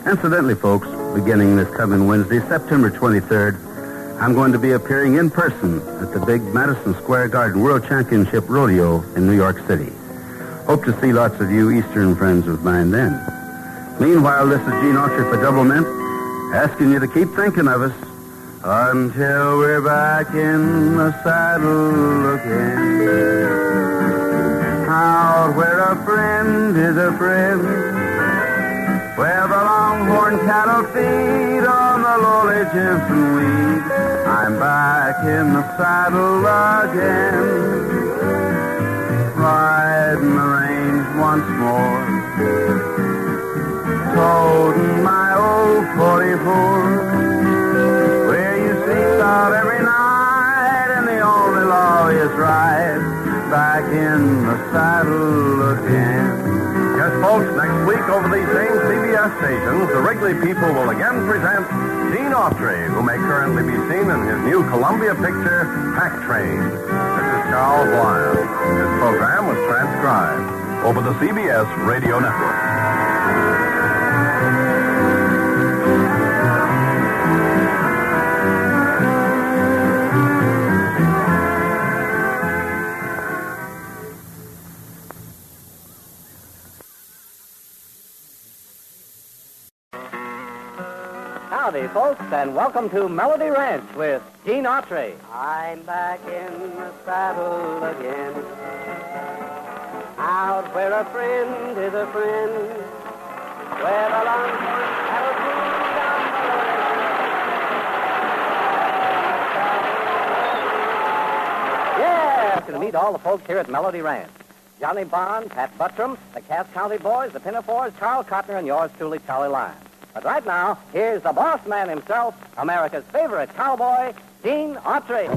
Incidentally, folks, beginning this coming Wednesday, September 23rd, I'm going to be appearing in person at the big Madison Square Garden World Championship Rodeo in New York City. Hope to see lots of you Eastern friends of mine then. Meanwhile, this is Gene Autry for Double Mint, asking you to keep thinking of us until we're back in the saddle again. Out where a friend is a friend, where the longhorn cattle feed on the lowly Jensen weed, I'm back in the saddle again, riding the range once more, toting my old 44, where you sleep out every night and the only law is right, back in the saddle again.
Yes, folks, next week over these same CBS stations, the Wrigley people will again present Gene Autry, who may currently be seen in his new Columbia picture, Pack Train. This is Charles Lyon. This program was transcribed over the CBS Radio Network.
Howdy, folks, and welcome to Melody Ranch with Gene Autry.
I'm back in the saddle again, out where a friend is a friend, where the longhorn cattle feed on the
Yeah, to meet all the folks here at Melody Ranch. Johnny Bond, Pat Buttram, the Cass County Boys, the Pinafores, Carl Cotner, and yours truly, Charlie Lyon. But right now, here's the boss man himself, America's favorite cowboy, Gene Autry.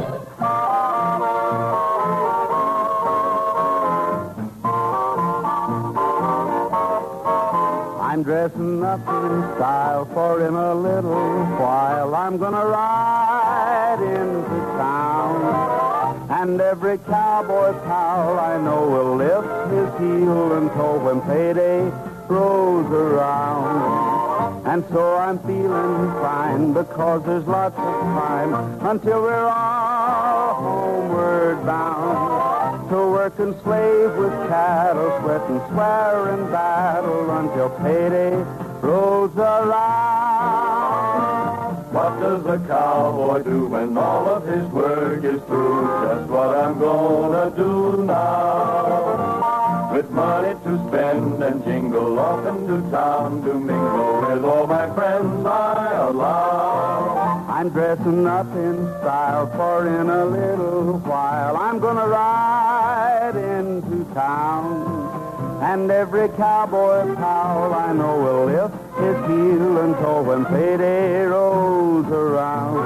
I'm dressing up in style, for in a little while I'm gonna ride into town. And every cowboy pal I know will lift his heel and toe when payday rolls around. And so I'm feeling fine because there's lots of time until we're all homeward bound. To work and slave with cattle, sweat and swear in battle until payday rolls around.
What does a cowboy do when all of his work is through? Just what I'm gonna do now. With money to spend and jingle off into town to mingle with all my friends I allow.
I'm dressing up in style, for in a little while I'm gonna ride into town. And every cowboy pal I know will lift his heel and toe when payday rolls around.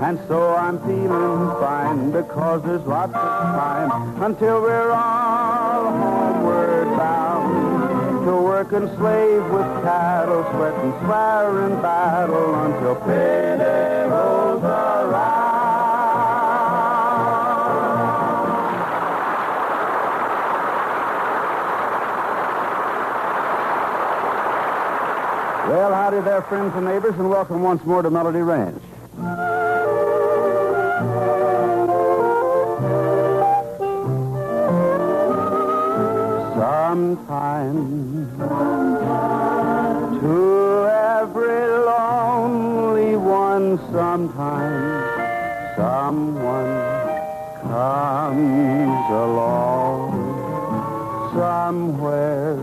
And so I'm feeling fine because there's lots of time until we're all homeward bound. To work and slave with cattle, sweat and swear in battle until payday rolls around. Well, howdy there, friends and neighbors, and welcome once more to Melody Ranch. Sometime to every lonely one, sometime someone comes along somewhere.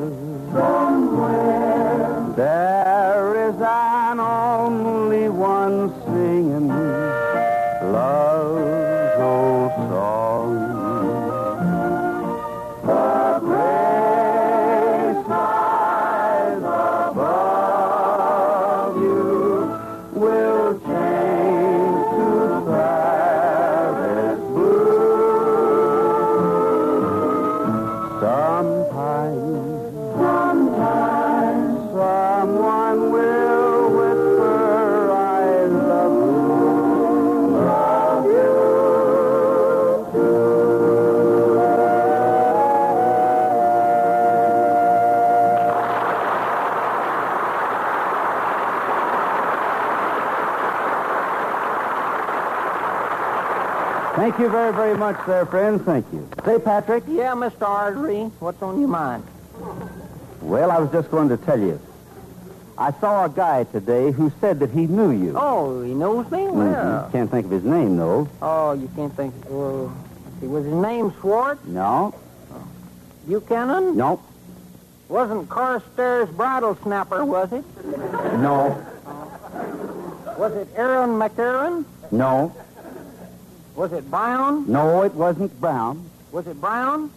Thank you very, very much there, friends. Thank you. Say, Patrick.
Yeah, Mr. Autry, what's on your mind?
Well, I was just going to tell you. I saw a guy today who said that he knew you.
Oh, he knows me? Well.
Can't think of his name, though.
Oh, you can't think. Well, let's see, was his name Schwartz?
No.
Buchanan?
No.
Wasn't Carstairs Bridle Snapper, was it?
No.
Was it Aaron McAaron?
No.
Was it Brown?
No, it wasn't Brown.
Was it Brown?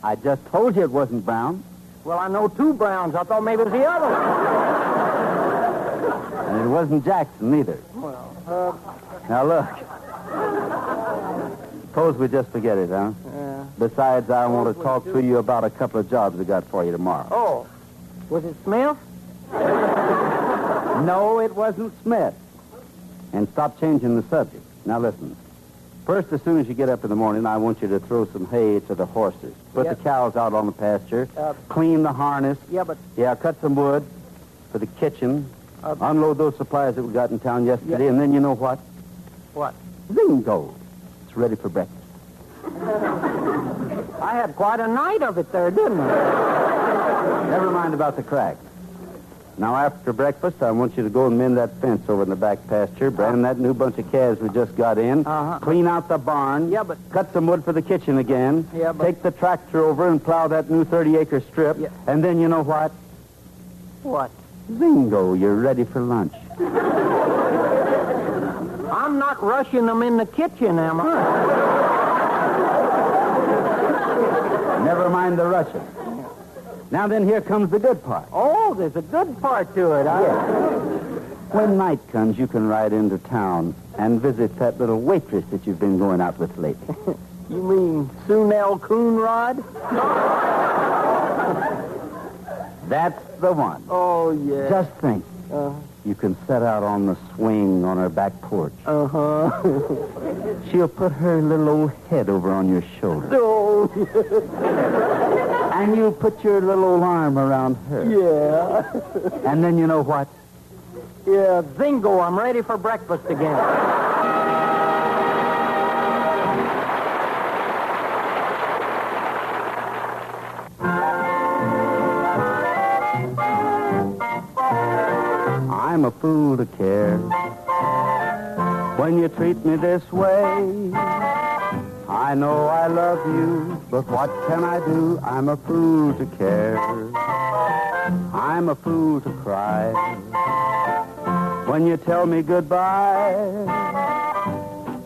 I just told you it wasn't Brown.
Well, I know two Browns. I thought maybe it was the other one.
And it wasn't Jackson either.
Well,
Now, look. Suppose we just forget it, huh?
Yeah.
Besides, I want to talk to you about a couple of jobs I got for you tomorrow.
Oh. Was it Smith?
No, it wasn't Smith. And stop changing the subject. Now, listen. First, as soon as you get up in the morning, I want you to throw some hay to the horses. Put
Yep.
the cows out on the pasture. Clean the harness.
Yeah, but...
Yeah, cut some wood for the kitchen. Unload those supplies that we got in town yesterday.
Yeah.
And then you know what?
What?
Bingo. It's ready for breakfast.
I had quite a night of it there, didn't I?
Never mind about the crack. Now, after breakfast, I want you to go and mend that fence over in the back pasture, brand that new bunch of calves we just got in, clean out the barn, cut some wood for the kitchen again, take the tractor over and plow that new 30-acre strip, and then you know what?
What?
Bingo, you're ready for lunch.
I'm not rushing them in the kitchen, am I?
Never mind the rushing. Now then, here comes the good part.
Oh, there's a good part to it,
When night comes, you can ride into town and visit that little waitress that you've been going out with lately.
You mean Sunel Coonrod?
That's the one.
Oh, yeah.
Just think. You can set out on the swing on her back porch. She'll put her little old head over on your shoulder.
Oh,
And you'll put your little old arm around her.
yeah.
And then you know what?
Yeah, Zingo, I'm ready for breakfast again.
I'm a fool to care when you treat me this way. I know I love you, but what can I do? I'm a fool to care. I'm a fool to cry when you tell me goodbye.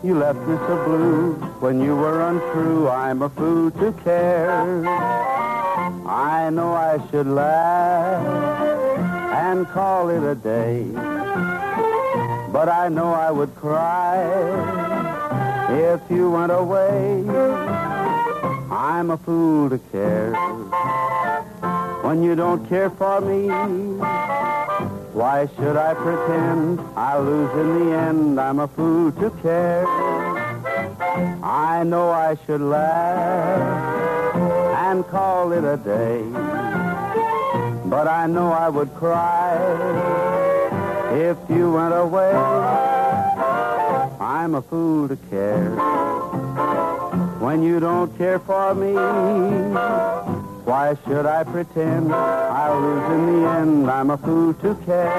You left me so blue when you were untrue. I'm a fool to care. I know I should laugh and call it a day, but I know I would cry if you went away. I'm a fool to care when you don't care for me. Why should I pretend I'll lose in the end? I'm a fool to care. I know I should laugh and call it a day, but I know I would cry if you went away. I'm a fool to care when you don't care for me. Why should I pretend I'll lose in the end? I'm a fool to care.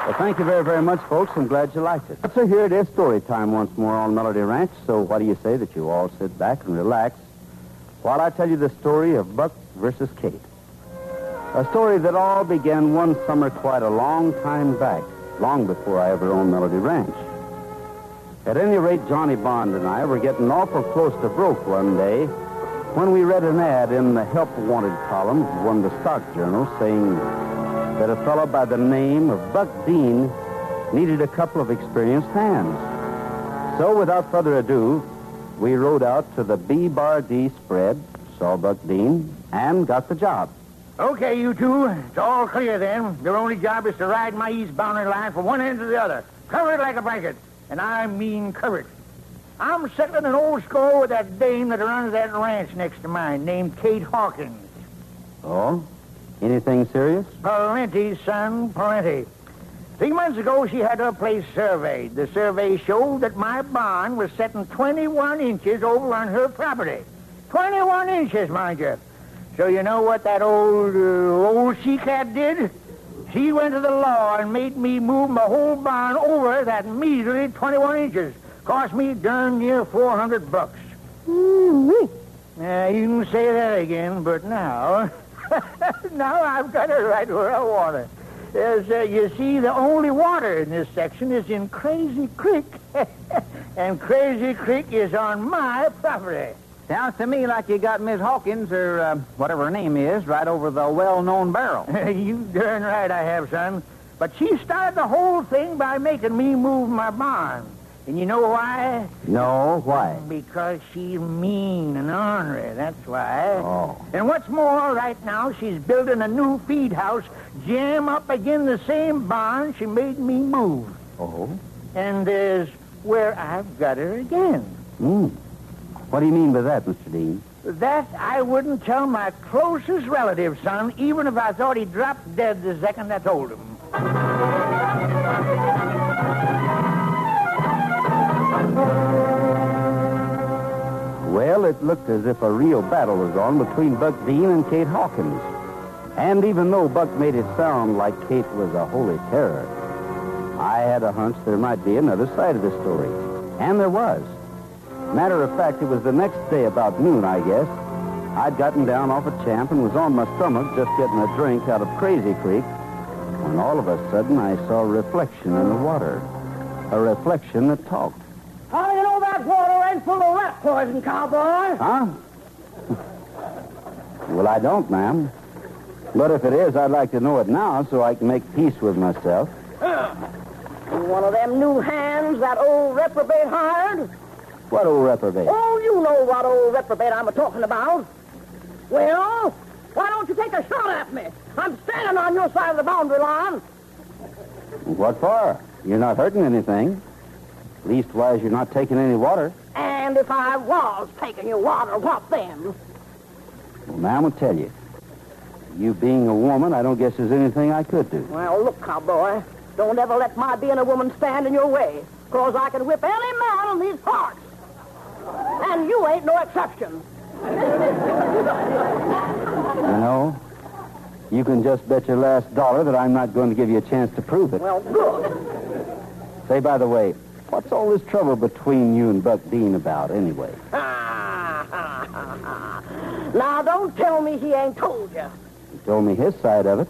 Well, thank you very, very much, folks. I'm glad you liked it. So here it is, story time once more on Melody Ranch. So what do you say that you all sit back and relax while I tell you the story of Buck versus Kate? A story that all began one summer quite a long time back, long before I ever owned Melody Ranch. At any rate, Johnny Bond and I were getting awful close to broke one day when we read an ad in the Help Wanted column of one of the stock journals saying that a fellow by the name of Buck Dean needed a couple of experienced hands. So without further ado, we rode out to the B-Bar D spread, saw Buck Dean, and got the job.
Okay, you two. It's all clear then. Your only job is to ride my eastbound line from one end to the other. Cover it like a blanket. And I mean cover it. I'm settling an old score with that dame that runs that ranch next to mine, named Kate Hawkins.
Oh? Anything serious?
Plenty, son, plenty. 3 months ago, she had her place surveyed. The survey showed that my barn was setting 21 inches over on her property. 21 inches, mind you. So you know what that old she-cat did? She went to the law and made me move my whole barn over that measly 21 inches. Cost me darn near $400. Now, you can say that again, but now... now I've got her right where I want her. You see, the only water in this section is in Crazy Creek. And Crazy Creek is on my property.
Sounds to me like you got Miss Hawkins, or whatever her name is, right over the well-known barrel.
You darn right I have, son. But she started the whole thing by making me move my barn. And you know why?
No, why?
Because she's mean and ornery, that's why.
Oh.
And what's more, right now, she's building a new feed house jam up again the same barn she made me move.
Oh?
And there's where I've got her again.
What do you mean by that, Mr. Dean?
That I wouldn't tell my closest relative, son, even if I thought he dropped dead the second I told him.
Well, it looked as if a real battle was on between Buck Dean and Kate Hawkins. And even though Buck made it sound like Kate was a holy terror, I had a hunch there might be another side of the story. And there was. Matter of fact, it was the next day about noon, I guess. I'd gotten down off a champ and was on my stomach just getting a drink out of Crazy Creek when all of a sudden I saw a reflection in the water. A reflection that talked.
How do you know that water ain't full of rat poison, cowboy?
Huh? Well, I don't, ma'am. But if it is, I'd like to know it now so I can make peace with myself.
One of them new hands that old reprobate hired?
What old reprobate?
Oh, you know what old reprobate I'm talking about. Well, why don't you take a shot at me? I'm standing on your side of the boundary line.
What for? You're not hurting anything. Leastwise, you're not taking any water.
And if I was taking your water, what then?
Well, ma'am, I'll tell you. You being a woman, I don't guess there's anything I could do.
Well, look, cowboy, don't ever let my being a woman stand in your way, because I can whip any man in these parts. And you ain't no exception.
You know, you can just bet your last dollar that I'm not going to give you a chance to prove it.
Well, good.
Say, by the way, what's all this trouble between you and Buck Dean about, anyway?
Now, don't tell me he ain't told you.
He told me his side of it.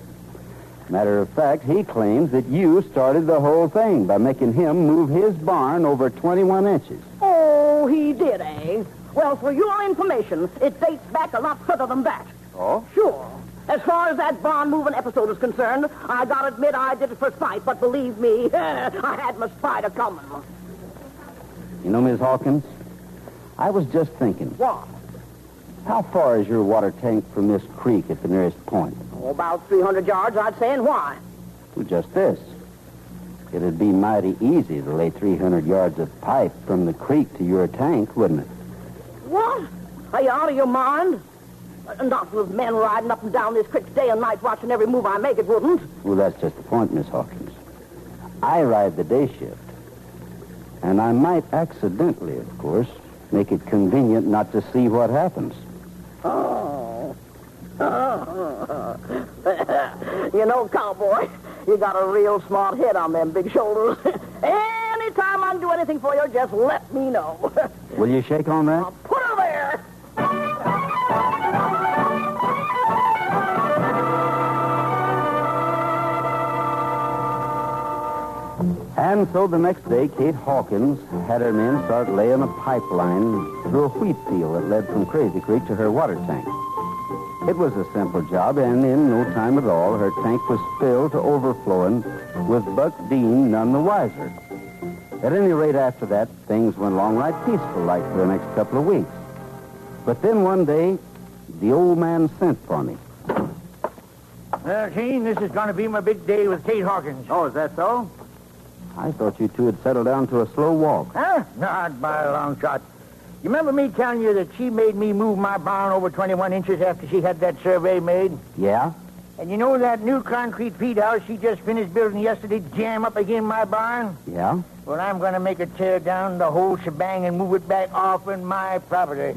Matter of fact, he claims that you started the whole thing by making him move his barn over 21 inches.
Oh, he did, eh? Well, for your information, it dates back a lot further than that.
Oh?
Sure. As far as that barn-moving episode is concerned, I gotta admit I did it for spite, but believe me, I had my spider coming.
You know, Miss Hawkins, I was just thinking.
What?
How far is your water tank from this creek at the nearest point?
Oh, about 300 yards, I'd say, and why?
Well, just this. It'd be mighty easy to lay 300 yards of pipe from the creek to your tank, wouldn't it?
What? Are you out of your mind? Not with men riding up and down this creek day and night watching every move I make, it wouldn't.
Well, that's just the point, Miss Hawkins. I ride the day shift. And I might accidentally, of course, make it convenient not to see what happens.
Oh. You know, cowboy, you got a real smart head on them big shoulders. Anytime I can do anything for you, just let me know.
Will you shake on that?
I'll put her there.
And so the next day, Kate Hawkins had her men start laying a pipeline through a wheat field that led from Crazy Creek to her water tank. It was a simple job, and in no time at all, her tank was filled to overflowing, with Buck Dean none the wiser. At any rate, after that, things went along right peaceful like for the next couple of weeks. But then one day, the old man sent for me.
Well, Gene, this is going to be my big day with Kate Hawkins.
Oh, is that so?
I thought you two had settled down to a slow walk.
Huh? Not by a long shot. You remember me telling you that she made me move my barn over 21 inches after she had that survey made?
Yeah?
And you know that new concrete feed house she just finished building yesterday jam up against my barn?
Yeah?
Well, I'm going to make her tear down the whole shebang and move it back off in my property.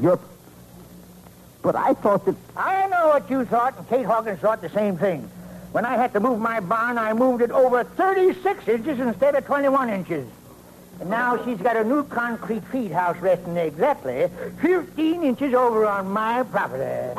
But I thought that...
I know what you thought, and Kate Hawkins thought the same thing. When I had to move my barn, I moved it over 36 inches instead of 21 inches. And now she's got a new concrete feed house resting exactly 15 inches over on my property.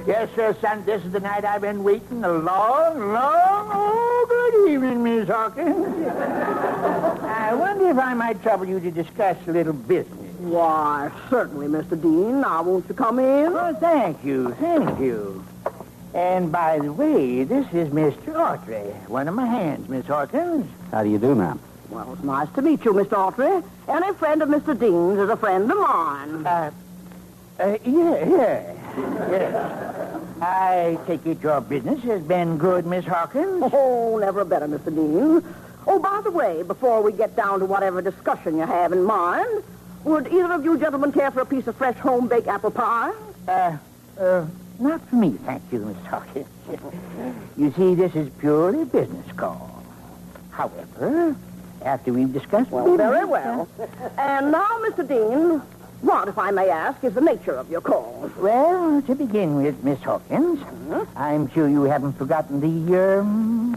Yes, sir, son, this is the night I've been waiting a long, good evening, Miss Hawkins. I wonder if I might trouble you to discuss a little business.
Why, certainly, Mr. Dean. Now, won't you come in?
Oh, thank you. And by the way, this is Mr. Autry, one of my hands, Miss Hawkins.
How do you do, ma'am?
Well, it's nice to meet you, Mr. Autry. Any friend of Mr. Dean's is a friend of mine.
Yeah. I take it your business has been good, Miss Hawkins?
Oh, never better, Mr. Dean. Oh, by the way, before we get down to whatever discussion you have in mind, would either of you gentlemen care for a piece of fresh home-baked apple pie?
Not for me, thank you, Miss Hawkins. You see, this is purely business call. However, after we've discussed...
Well, very well. And now, Mr. Dean, what, if I may ask, is the nature of your call?
Well, to begin with, Miss Hawkins, I'm sure you haven't forgotten the,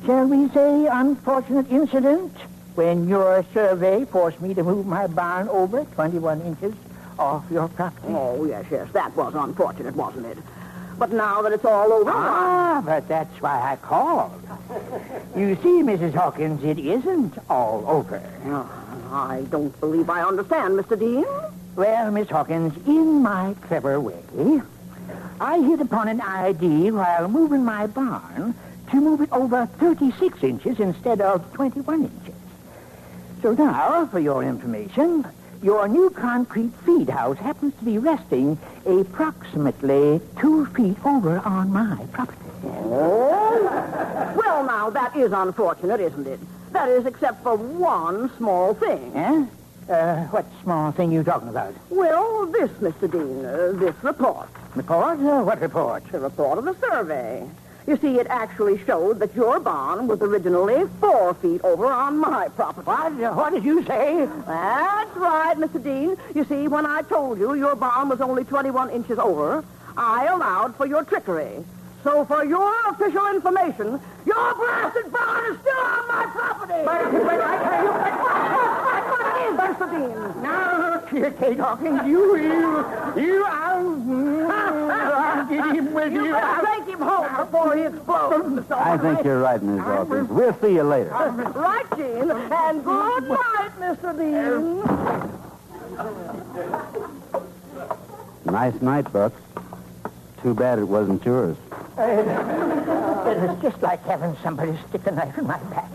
shall we say, unfortunate incident when your survey forced me to move my barn over 21 inches off your property.
Oh, yes, that was unfortunate, wasn't it? But now that it's all over...
But that's why I called. You see, Mrs. Hawkins, it isn't all over.
I don't believe I understand, Mr. Dean.
Well, Miss Hawkins, in my clever way, I hit upon an idea while moving my barn to move it over 36 inches instead of 21 inches. So now, for your information, your new concrete feed house happens to be resting approximately 2 feet over on my property.
Oh? Well, now, that is unfortunate, isn't it? That is, except for one small thing.
What small thing you talking about?
Well, this, Mr. Dean, this report.
Report? What report?
The report of the survey. You see, it actually showed that your barn was originally 4 feet over on my property.
What did you say?
That's right, Mr. Dean. You see, when I told you your barn was only 21 inches over, I allowed for your trickery. So for your official information, your blasted barn is still on my property.
But I tell you,
that's what it is, Mr. Dean.
Now, look here, Kate Hawkins, I'll get him with you.
You better take him home before he explodes.
I think you're right, Miss Hawkins. We'll see you later.
Right, Gene. And good night, Mr. Dean.
Nice night, Buck. Too bad it wasn't yours.
It was just like having somebody stick a knife in my back.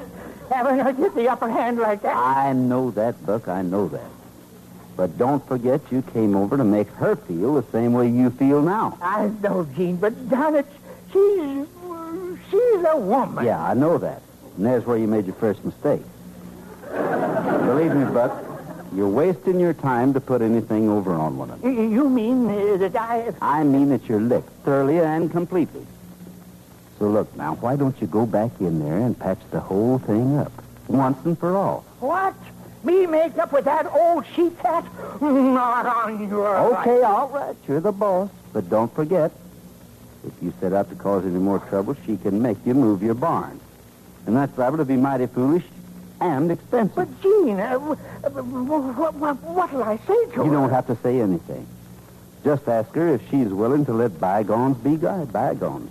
Having her get the upper hand like that.
I know that, Buck. I know that. But don't forget you came over to make her feel the same way you feel now.
I know, Gene, but darn it, she's a woman.
Yeah, I know that. And there's where you made your first mistake. Believe me, Buck, you're wasting your time to put anything over on one of them.
You mean that
I mean that you're licked thoroughly and completely. So look, now, why don't you go back in there and patch the whole thing up once and for all?
What? Me make up with that old she-cat? Not on your
Okay, all right. You're the boss. But don't forget, if you set out to cause any more trouble, she can make you move your barn. And that's liable to be mighty foolish and expensive.
But, Gene, what'll I say to her?
You don't have to say anything. Just ask her if she's willing to let bygones be bygones.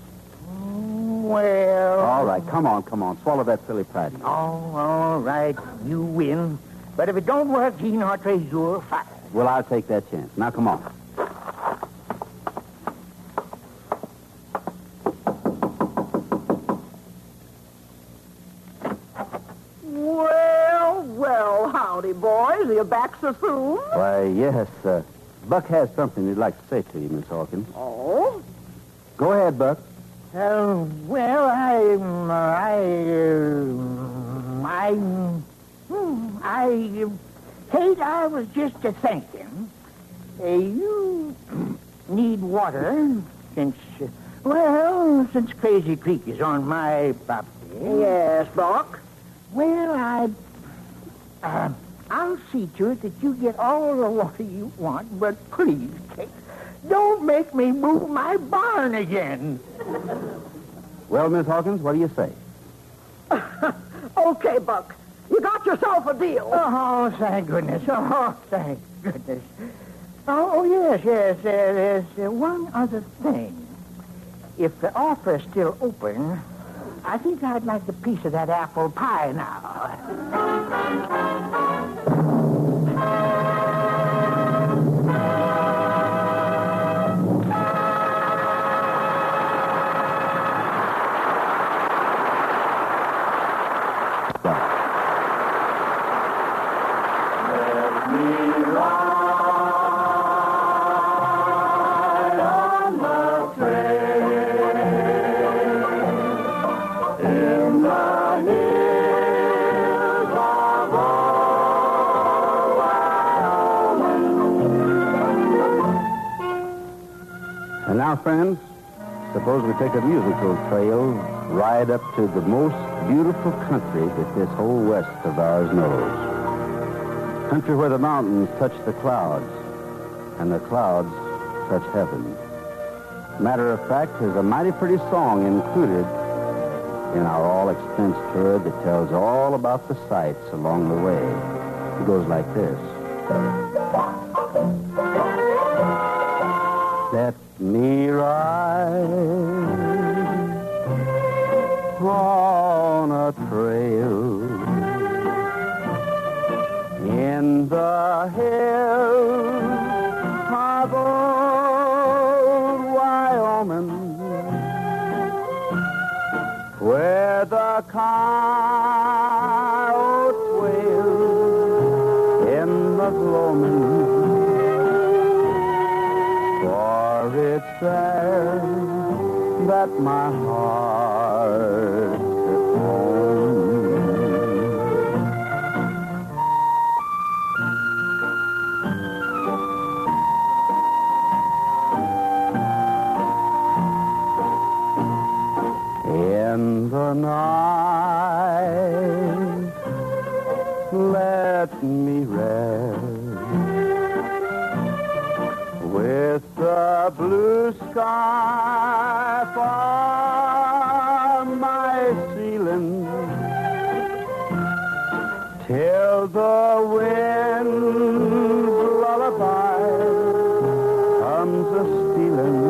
Well...
All right, come on. Swallow that silly pride.
Oh, all right. You win. But if it don't work, Gene Autry, you're fired.
Well, I'll take that chance. Now, come on.
Well, howdy, boys. back so soon?
Why, yes. Buck has something he'd like to say to you, Miss Hawkins.
Oh?
Go ahead, Buck.
Well, Kate, I was just a-thinking. You need water since Crazy Creek is on my property.
Yes, Buck.
Well, I'll see to it that you get all the water you want, but please, Kate, don't make me move my barn again.
Well, Miss Hawkins, what do you say?
Okay, Buck. You got yourself a deal.
Oh, thank goodness. Oh, thank goodness. Oh, yes. There's one other thing. If the offer is still open, I think I'd like a piece of that apple pie now.
And now, friends, suppose we take a musical trail right up to the most beautiful country that this whole west of ours knows. Country where the mountains touch the clouds and the clouds touch heaven. Matter of fact, there's a mighty pretty song included in our all-expense tour that tells all about the sights along the way. It goes like this. Let me ride on a trail in the hills of old Wyoming, where the coyotes wail in the gloaming. For it's there that my heart is home. In the night, let me rest with the blue sky for my ceiling, till the wind's lullaby comes a-stealing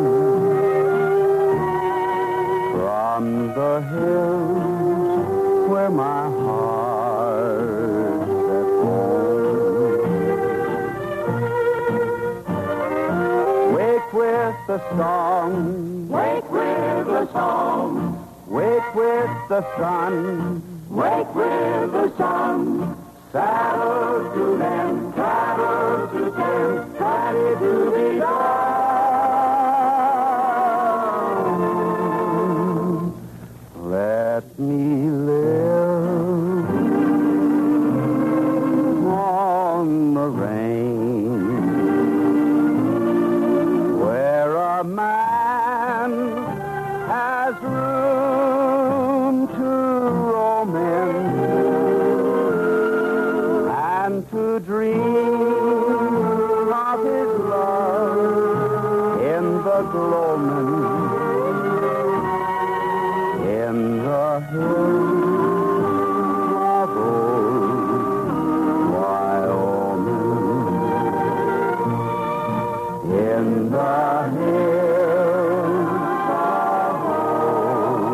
from the hills where my heart's at home. Wake with the song, wake with the song, wake with the sun, wake with the sun. Saddle to them, travel to them, ready to be done. Let me live on the range, where a man has room to roam in and to dream of his love in the gloaming, in the hills of old Wyoming, in the hills of old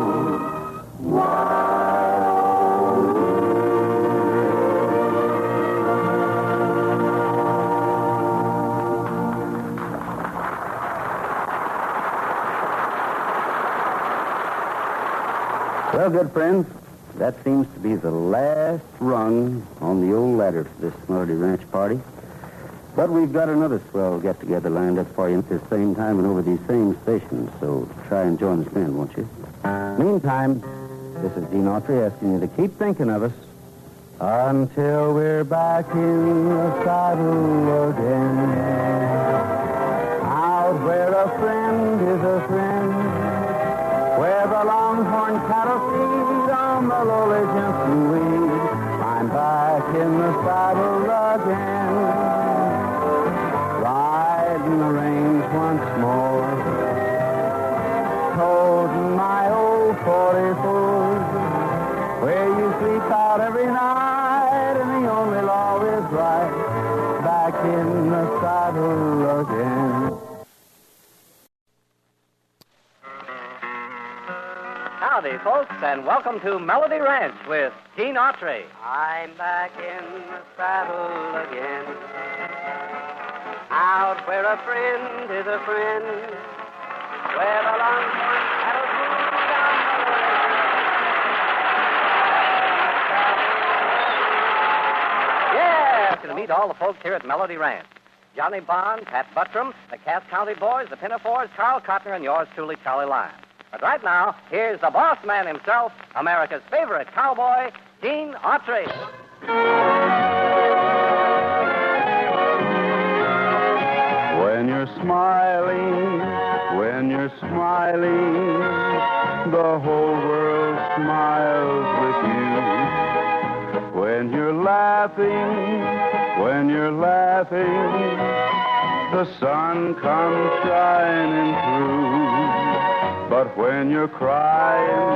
Well, good friends, that seems to be the last rung on the old ladder for this Melody Ranch party. But we've got another swell get-together lined up for you at this same time and over these same stations, so try and join us then, won't you? Meantime, this is Gene Autry asking you to keep thinking of us until we're back in the saddle again. Out where a friend is a friend, where the longhorn cattle feed on the lowly Jensen weed, I'm back in the saddle again. Riding the range once more, toting my old 44, where you sleep out every night and the only law is right, back in the saddle again.
Howdy, folks, and welcome to Melody Ranch with Gene Autry. I'm back in the saddle again, out where a friend is a friend, where the longhorn cattle feed down the road. Yes, to meet all the folks here at Melody Ranch. Johnny Bond, Pat Buttram, the Cass County Boys, the Pinafores, Carl Cotner, and yours truly, Charlie Lyons. But right now, here's the boss man himself, America's favorite cowboy, Gene Autry.
When you're smiling, the whole world smiles with you. When you're laughing, the sun comes shining through. But when you're crying,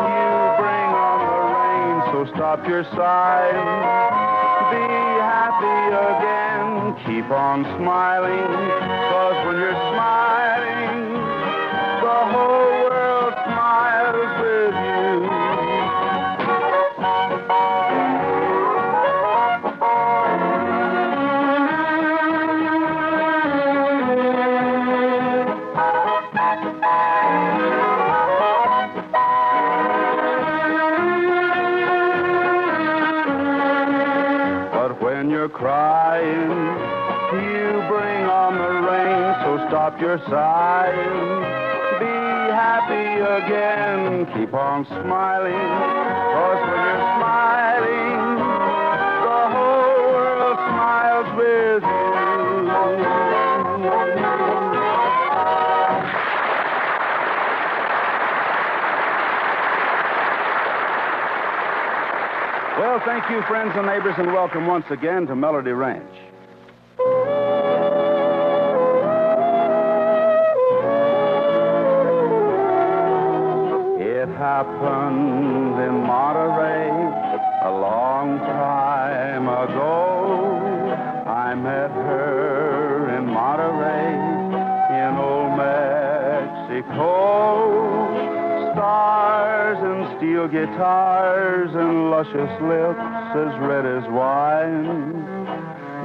you bring on the rain, so stop your sighing, be happy again, keep on smiling, 'cause when you're smiling, the whole world smiles with you. Crying, you bring on the rain, so stop your sighing, be happy again, keep on smiling, 'cause when you're smiling, the whole world smiles with you. Well, thank you, friends and neighbors, and welcome once again to Melody Ranch. It happened in Monterey a long time ago. I met her in Monterey in old Mexico. Stars and steel guitars and luscious lips as red as wine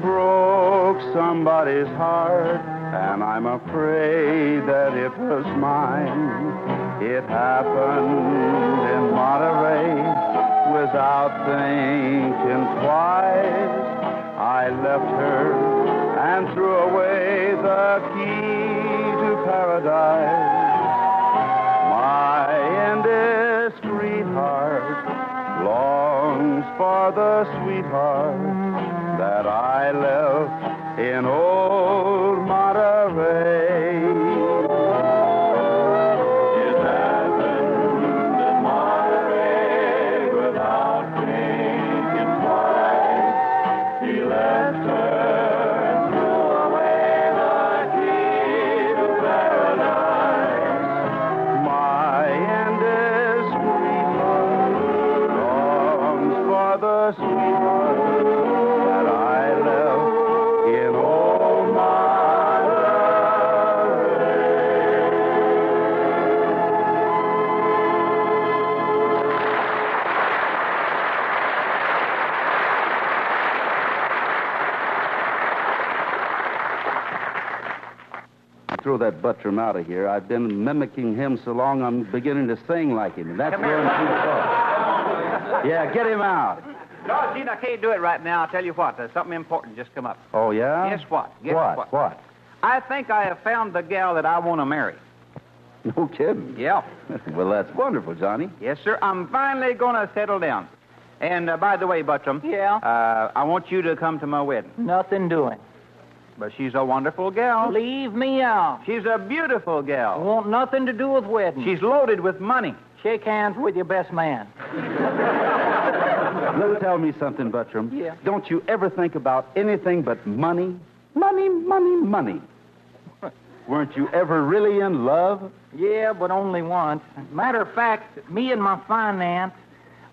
broke somebody's heart, and I'm afraid that it was mine. It happened in Monterey without thinking twice. I left her and threw away the key to paradise. Sweetheart longs for the sweetheart that I left in old Monterey. It happened in Monterey without thinking twice. He left her and threw away the key to paradise. My end is the sweetheart that I left in old Throw that Buttram out of here. I've been mimicking him so long I'm beginning to sing like him. And that's where I'm too far. Yeah, get him out.
No, Gene, I can't do it right now. I'll tell you what. There's something important just come up.
Oh, yeah?
Guess what? Guess
What? What?
I think I have found the gal that I want to marry.
No kidding.
Yeah.
Well, that's wonderful, Johnny.
Yes, sir. I'm finally going to settle down. And by the way, Buttram.
Yeah?
I want you to come to my wedding.
Nothing doing.
But she's a wonderful gal.
Leave me out.
She's a beautiful gal.
Want nothing to do with wedding.
She's loaded with money.
Shake hands with your best man.
Look, tell me something, Buttram.
Yeah.
Don't you ever think about anything but money? Money, money, money. Weren't you ever really in love?
Yeah, but only once. Matter of fact, me and my finance,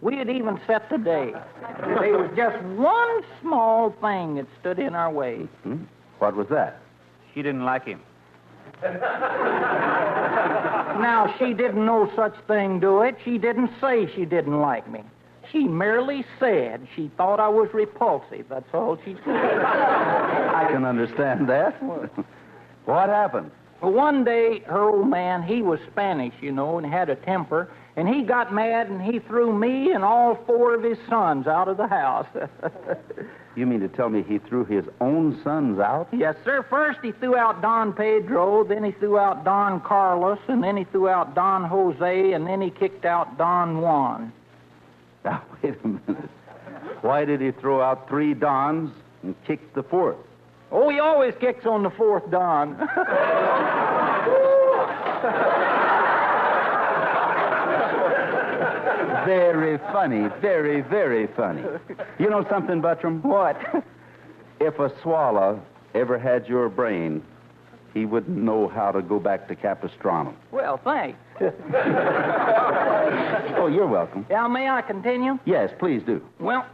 we had even set the day. There was just one small thing that stood in our way.
Hmm? What was that?
She didn't like him.
Now, she didn't know such thing do it. She didn't say she didn't like me. She merely said she thought I was repulsive. That's all she said.
I can understand that. What happened?
Well, one day, her old man, he was Spanish, you know, and had a temper, and he got mad and he threw me and all 4 of his sons out of the house.
You mean to tell me he threw his own sons out?
Yes, sir. First he threw out Don Pedro, then he threw out Don Carlos, and then he threw out Don Jose, and then he kicked out Don Juan.
Now, wait a minute. Why did he throw out 3 Dons and kick the 4th?
Oh, he always kicks on the 4th Don.
Very funny. Very, very funny. You know something, Buttram?
What?
If a swallow ever had your brain, he wouldn't know how to go back to Capistrano.
Well, thanks.
Oh, you're welcome.
Now, may I continue?
Yes, please do.
Well,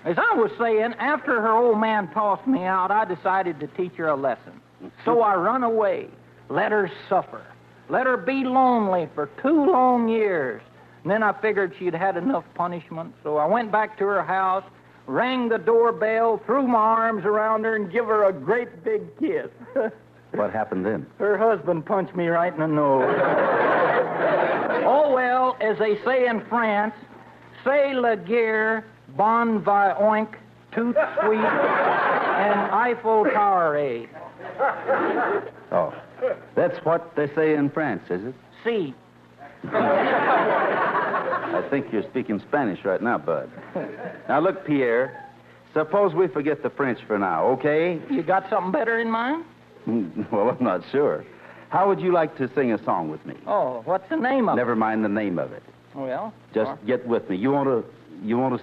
as I was saying, after her old man tossed me out, I decided to teach her a lesson. So I run away, let her suffer, let her be lonely for 2 long years. And then I figured she'd had enough punishment, so I went back to her house, rang the doorbell, threw my arms around her, and give her a great big kiss.
What happened then?
Her husband punched me right in the nose. Oh, well, as they say in France, c'est la guerre, bon va oink, tout sweet, and Eiffel Tower aid.
Oh, that's what they say in France, is it?
See.
I think you're speaking Spanish right now, Bud. Now, look, Pierre, suppose we forget the French for now, okay?
You got something better in mind?
Well, I'm not sure. How would you like to sing a song with me?
Oh, what's the name of it?
Never mind the name of it.
Well,
Just get with me. You want to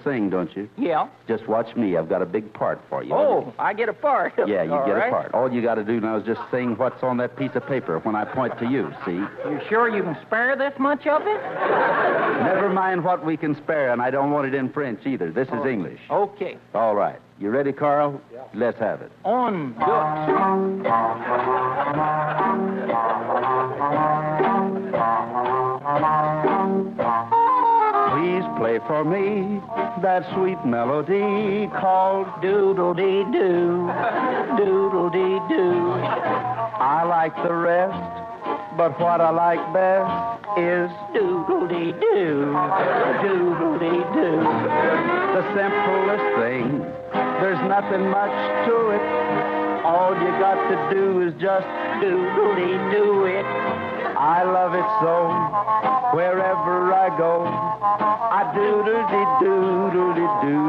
sing, don't you?
Yeah.
Just watch me. I've got a big part for you.
Oh, I get a part.
Yeah, you
All
get
right.
a part. All you got to do now is just sing what's on that piece of paper when I point to you, see?
You sure you can spare this much of it?
Never mind what we can spare, and I don't want it in French either. This is English.
Okay.
All right. You ready, Carl? Yeah. Let's have it.
On,
Please play for me that sweet melody called
Doodle-dee-doo, doodle-dee-doo.
I like the rest, but what I like best is
Doodle-dee-doo, doodle-dee-doo.
The simplest thing. There's nothing much to it. All you got to do is just
doodle-dee-doo it.
I love it so. Wherever I go, I doodle-dee-doodle-dee-doo.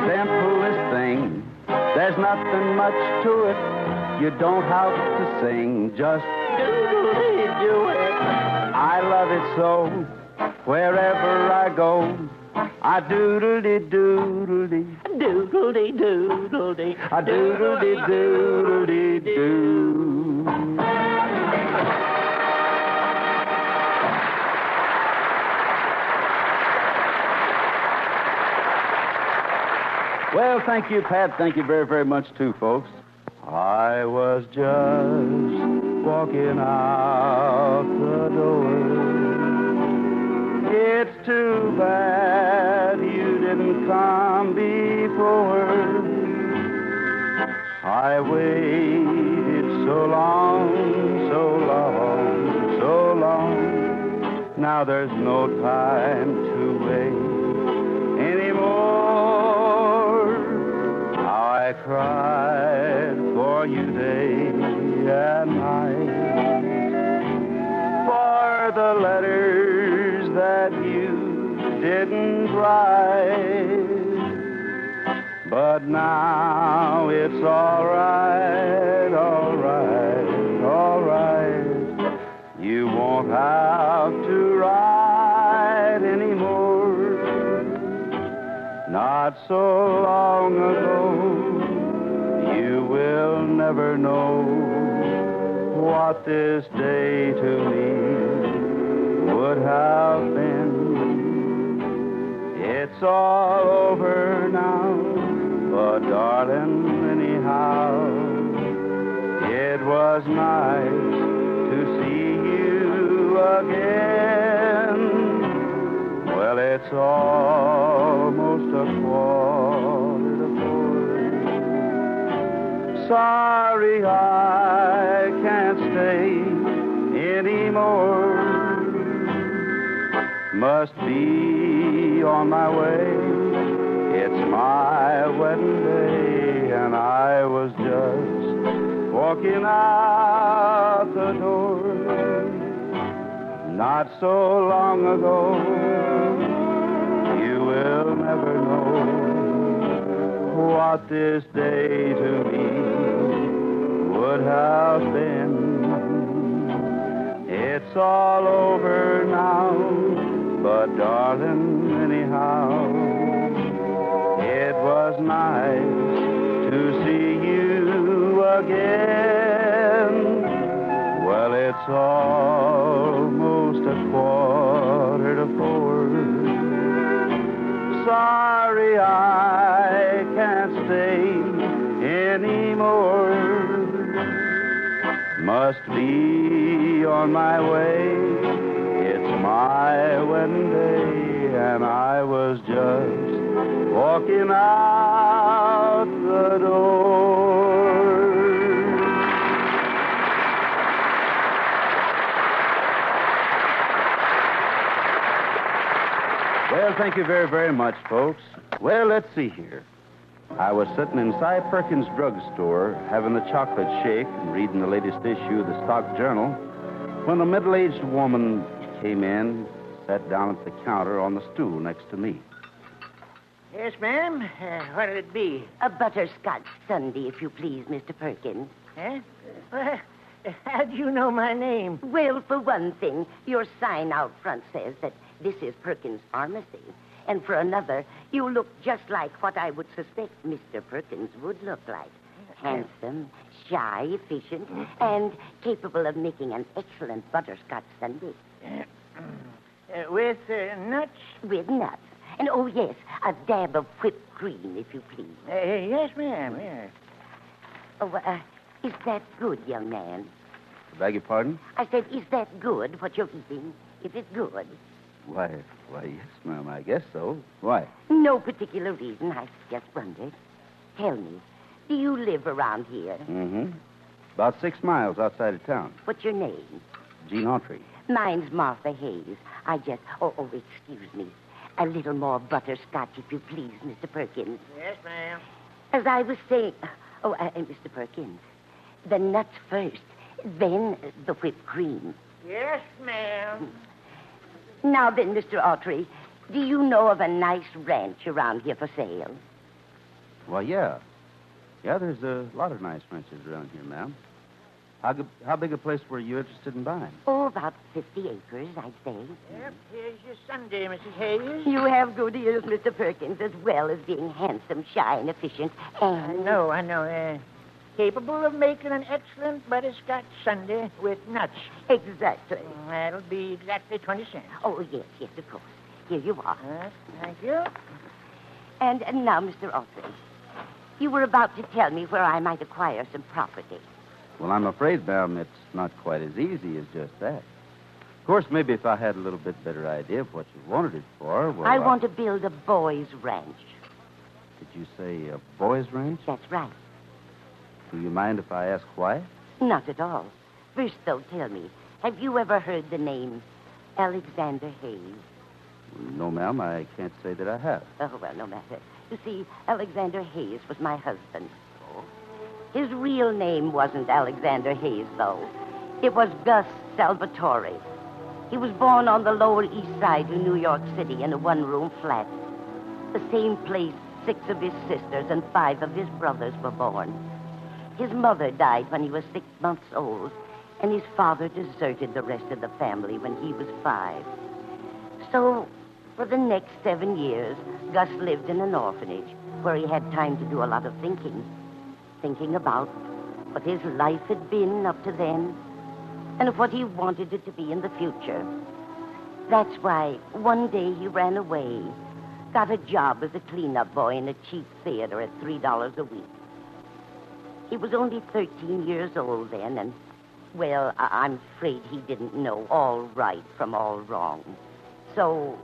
Simplest thing. There's nothing much to it. You don't have to sing, just
doodle-dee-doo it.
I love it so. Wherever I go, I doodle-dee-doodle-dee.
Doodle-dee-doodle-dee.
I doodle-dee-doodle-dee-doo. Well, thank you, Pat. Thank you very, very much, too, folks. I was just walking out the door. It's too bad you didn't come before. I waited so long, so long, so long. Now there's no time to wait cried for you day and night, for the letters that you didn't write. But now it's all right, all right, all right. You won't have to write anymore. Not so long ago, you will never know what this day to me would have been. It's all over now, but darling, anyhow, it was nice to see you again. Well, it's almost a quarter to 4. Sorry I can't stay anymore. Must be on my way. It's my wedding day, and I was just walking out the door. Not so long ago, you will never know what this day to me would have been. It's all over now, but darling, anyhow, it was nice to see you again. Well, it's almost a quarter to 4. Sorry I can't stay anymore. Must be on my way. It's my wedding day, and I was just walking out the door.
Well, thank you very, very much, folks. Well, let's see here. I was sitting in Cy Perkins' drugstore having the chocolate shake and reading the latest issue of the Stock Journal when a middle-aged woman came in, sat down at the counter on the stool next to me.
Yes, ma'am. What'll it be?
A butterscotch sundae, if you please, Mr. Perkins.
Huh? Well, how do you know my name?
Well, for one thing, your sign out front says that this is Perkins' Pharmacy. And for another, you look just like what I would suspect Mr. Perkins would look like. Handsome, shy, efficient, and capable of making an excellent butterscotch sundae.
With nuts?
With nuts. And, oh, yes, a dab of whipped cream, if you please.
Yes, ma'am, yes.
Oh, is that good, young man?
Beg your pardon?
I said, is that good, what you're eating? Is it good?
Why, yes, ma'am, I guess so. Why?
No particular reason. I just wondered. Tell me, do you live around here?
Mm-hmm. About 6 miles outside of town.
What's your name?
Gene Autry.
Mine's Martha Hayes. I just... Oh, excuse me. A little more butterscotch, if you please, Mr. Perkins.
Yes, ma'am.
As I was saying... Mr. Perkins, the nuts first, then the whipped cream.
Yes, ma'am.
Now then, Mr. Autry, do you know of a nice ranch around here for sale?
Well, yeah. Yeah, there's a lot of nice ranches around here, ma'am. How big a place were you interested in buying?
Oh, about 50 acres, I'd say.
Yep, here's your Sunday, Mrs. Hayes.
You have good ears, Mr. Perkins, as well as being handsome, shy, and efficient, and...
I know. Capable of making an excellent butterscotch sundae with nuts.
Exactly.
That'll be exactly 20 cents.
Oh, yes, of course. Here you are.
Thank you.
And now, Mr. Autry, you were about to tell me where I might acquire some property.
Well, I'm afraid, ma'am, it's not quite as easy as just that. Of course, maybe if I had a little bit better idea of what you wanted it for, well...
I want to build a boys' ranch.
Did you say a boys' ranch?
That's right.
Do you mind if I ask why?
Not at all. First, though, tell me, have you ever heard the name Alexander Hayes?
No, ma'am, I can't say that I have.
Oh, well, no matter. You see, Alexander Hayes was my husband. His real name wasn't Alexander Hayes, though. It was Gus Salvatore. He was born on the Lower East Side of New York City in a one-room flat. The same place 6 of his sisters and 5 of his brothers were born. His mother died when he was 6 months old, and his father deserted the rest of the family when he was 5. So, for the next 7 years, Gus lived in an orphanage where he had time to do a lot of thinking. Thinking about what his life had been up to then and of what he wanted it to be in the future. That's why one day he ran away, got a job as a cleanup boy in a cheap theater at $3 a week. He was only 13 years old then, and, well, I'm afraid he didn't know all right from all wrong. So,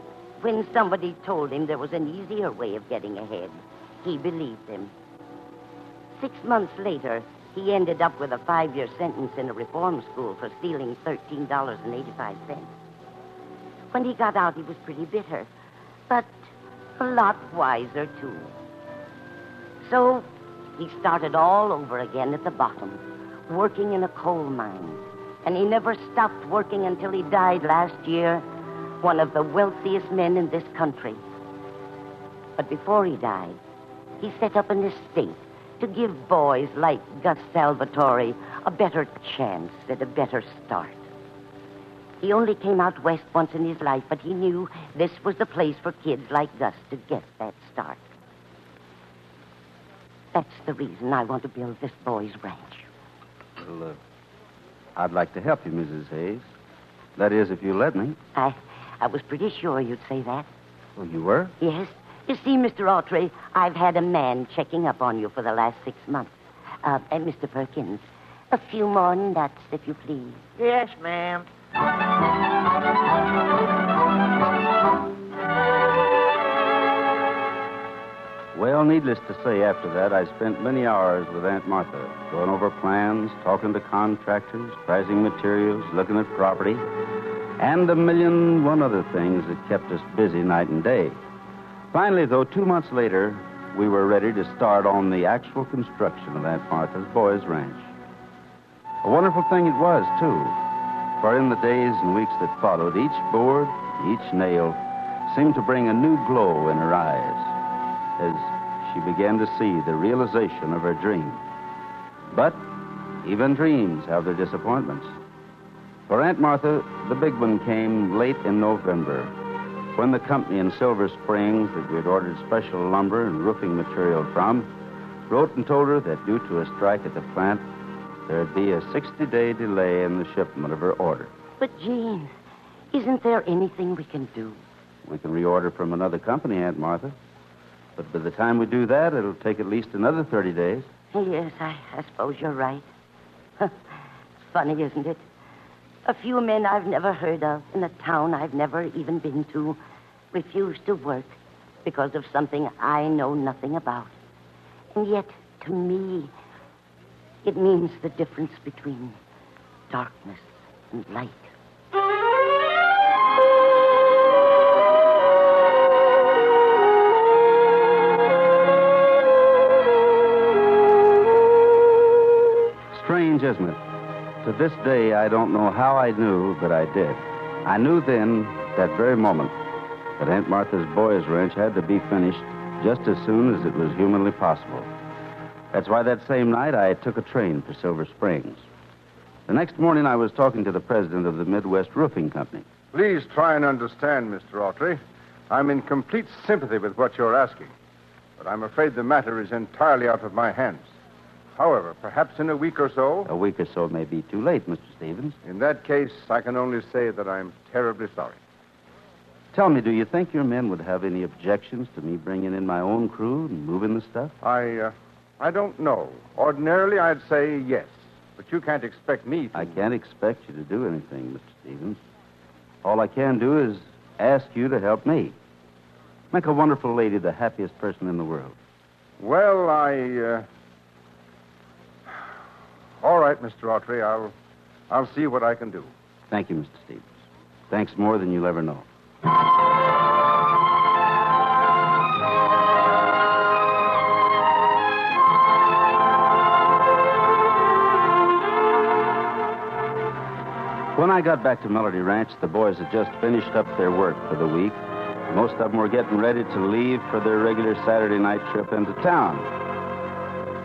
when somebody told him there was an easier way of getting ahead, he believed him. 6 months later, he ended up with a 5-year sentence in a reform school for stealing $13.85. When he got out, he was pretty bitter, but a lot wiser, too. So he started all over again at the bottom, working in a coal mine. And he never stopped working until he died last year, one of the wealthiest men in this country. But before he died, he set up an estate to give boys like Gus Salvatore a better chance at a better start. He only came out west once in his life, but he knew this was the place for kids like Gus to get that start. That's the reason I want to build this boys' ranch.
Well, I'd like to help you, Mrs. Hayes. That is, if you let me.
I was pretty sure you'd say that.
Oh, you were?
Yes. You see, Mr. Autry, I've had a man checking up on you for the last 6 months. And Mr. Perkins, a few more nuts, if you please.
Yes, ma'am.
Well, needless to say, after that, I spent many hours with Aunt Martha, going over plans, talking to contractors, pricing materials, looking at property, and a million one other things that kept us busy night and day. Finally, though, 2 months later, we were ready to start on the actual construction of Aunt Martha's boys' ranch. A wonderful thing it was, too, for in the days and weeks that followed, each board, each nail, seemed to bring a new glow in her eyes as she began to see the realization of her dream. But even dreams have their disappointments. For Aunt Martha, the big one came late in November, when the company in Silver Springs that we had ordered special lumber and roofing material from wrote and told her that due to a strike at the plant, there'd be a 60-day delay in the shipment of her order.
But, Gene, isn't there anything we can do?
We can reorder from another company, Aunt Martha. But by the time we do that, it'll take at least another 30 days.
Yes, I suppose you're right. It's funny, isn't it? A few men I've never heard of in a town I've never even been to refuse to work because of something I know nothing about. And yet, to me, it means the difference between darkness and light.
Strange, isn't it? To this day, I don't know how I knew, but I did. I knew then, that very moment, that Aunt Martha's boys' ranch had to be finished just as soon as it was humanly possible. That's why that same night I took a train for Silver Springs. The next morning, I was talking to the president of the Midwest Roofing Company.
Please try and understand, Mr. Autry. I'm in complete sympathy with what you're asking, but I'm afraid the matter is entirely out of my hands. However, perhaps in a week or so...
A week or so may be too late, Mr. Stevens.
In that case, I can only say that I'm terribly sorry.
Tell me, do you think your men would have any objections to me bringing in my own crew and moving the stuff?
I don't know. Ordinarily, I'd say yes. But you can't expect me to...
I can't expect you to do anything, Mr. Stevens. All I can do is ask you to help me. Make a wonderful lady the happiest person in the world.
Well, All right, Mr. Autry, I'll see what I can do.
Thank you, Mr. Stevens. Thanks more than you'll ever know. When I got back to Melody Ranch, the boys had just finished up their work for the week. Most of them were getting ready to leave for their regular Saturday night trip into town.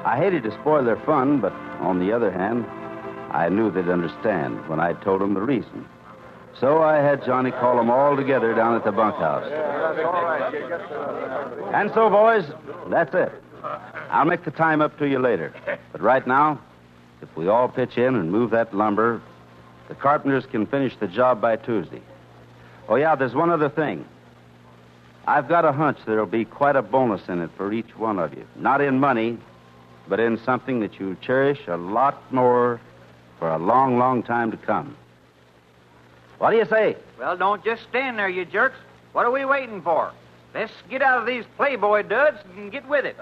I hated to spoil their fun, but on the other hand, I knew they'd understand when I told them the reason. So I had Johnny call them all together down at the bunkhouse. And so, boys, that's it. I'll make the time up to you later. But right now, if we all pitch in and move that lumber, the carpenters can finish the job by Tuesday. Oh, yeah, there's one other thing. I've got a hunch there'll be quite a bonus in it for each one of you. Not in money, but in something that you cherish a lot more for a long, long time to come. What do you say?
Well, don't just stand there, you jerks. What are we waiting for? Let's get out of these Playboy duds and get with it.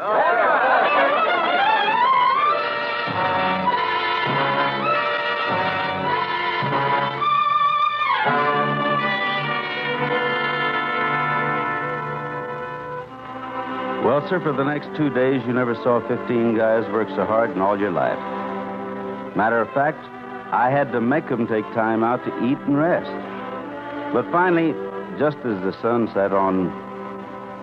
Well, sir, for the next 2 days, you never saw 15 guys work so hard in all your life. Matter of fact, I had to make them take time out to eat and rest. But finally, just as the sun set on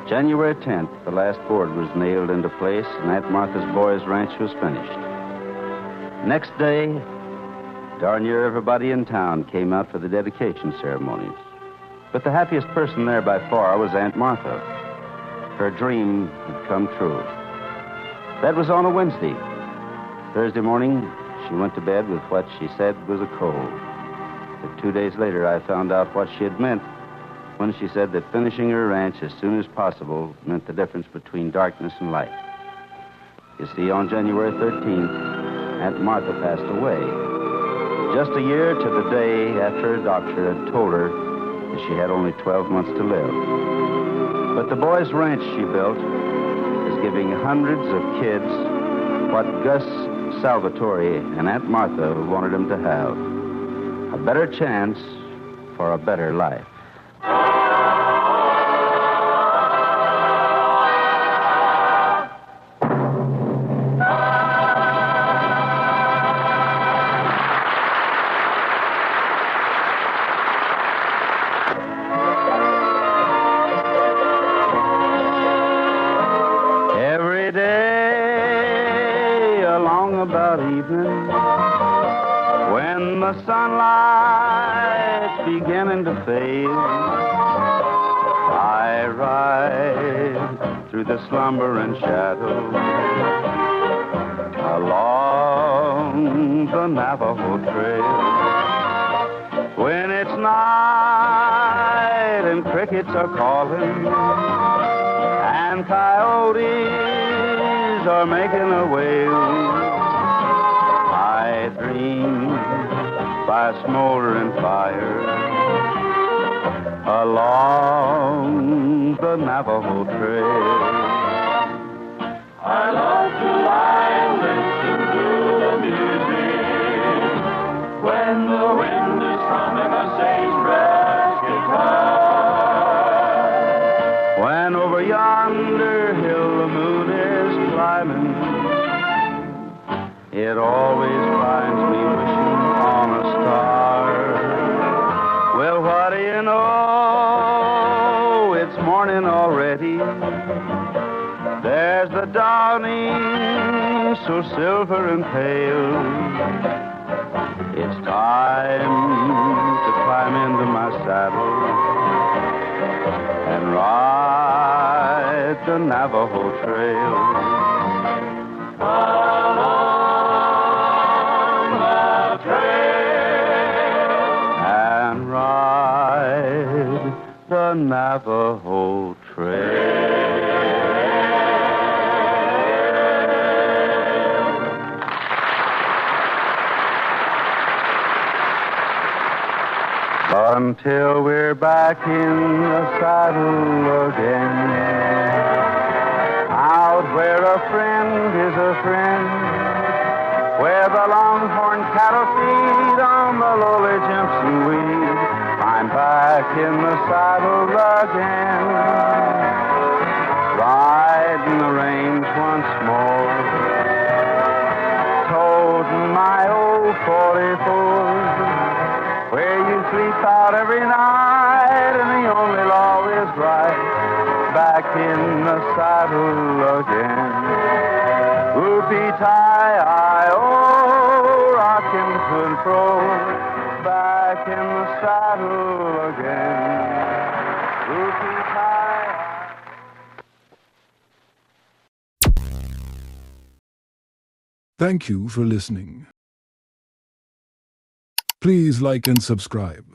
January 10th, the last board was nailed into place and Aunt Martha's boys' ranch was finished. Next day, darn near everybody in town came out for the dedication ceremonies. But the happiest person there by far was Aunt Martha. Her dream had come true. That was on a Wednesday. Thursday morning, she went to bed with what she said was a cold. But 2 days later, I found out what she had meant when she said that finishing her ranch as soon as possible meant the difference between darkness and light. You see, on January 13th, Aunt Martha passed away. Just a year to the day after a doctor had told her that she had only 12 months to live. But the boys' ranch she built is giving hundreds of kids what Gus Salvatore and Aunt Martha wanted them to have. A better chance for a better life. When the sunlight's beginning to fade, I ride through the slumbering shadow along the Navajo Trail. When it's night and crickets are calling and coyotes are making a wail, I dream by a smoldering fire along the Navajo Trail.
I love to lie and listen to the music when the wind is strumming a sagebrush guitar.
When over yonder hill the moon is climbing, it always finds me wishing on a star. Well, what do you know? It's morning already. There's the dawning so silver and pale. It's time to climb into my saddle and ride the Navajo Trail. The Navajo Trail. Until we're back in the saddle again, out where a friend is a friend, where the longhorn cattle feed on the lowly Jimson weed. I'm back in the saddle again, riding the range once more, toting my old 44, where
saddle again. Whoopie-tie-I-O, rocking to and fro, back in the saddle again. Whoopie-tie-I.
Thank you for listening. Please like and subscribe.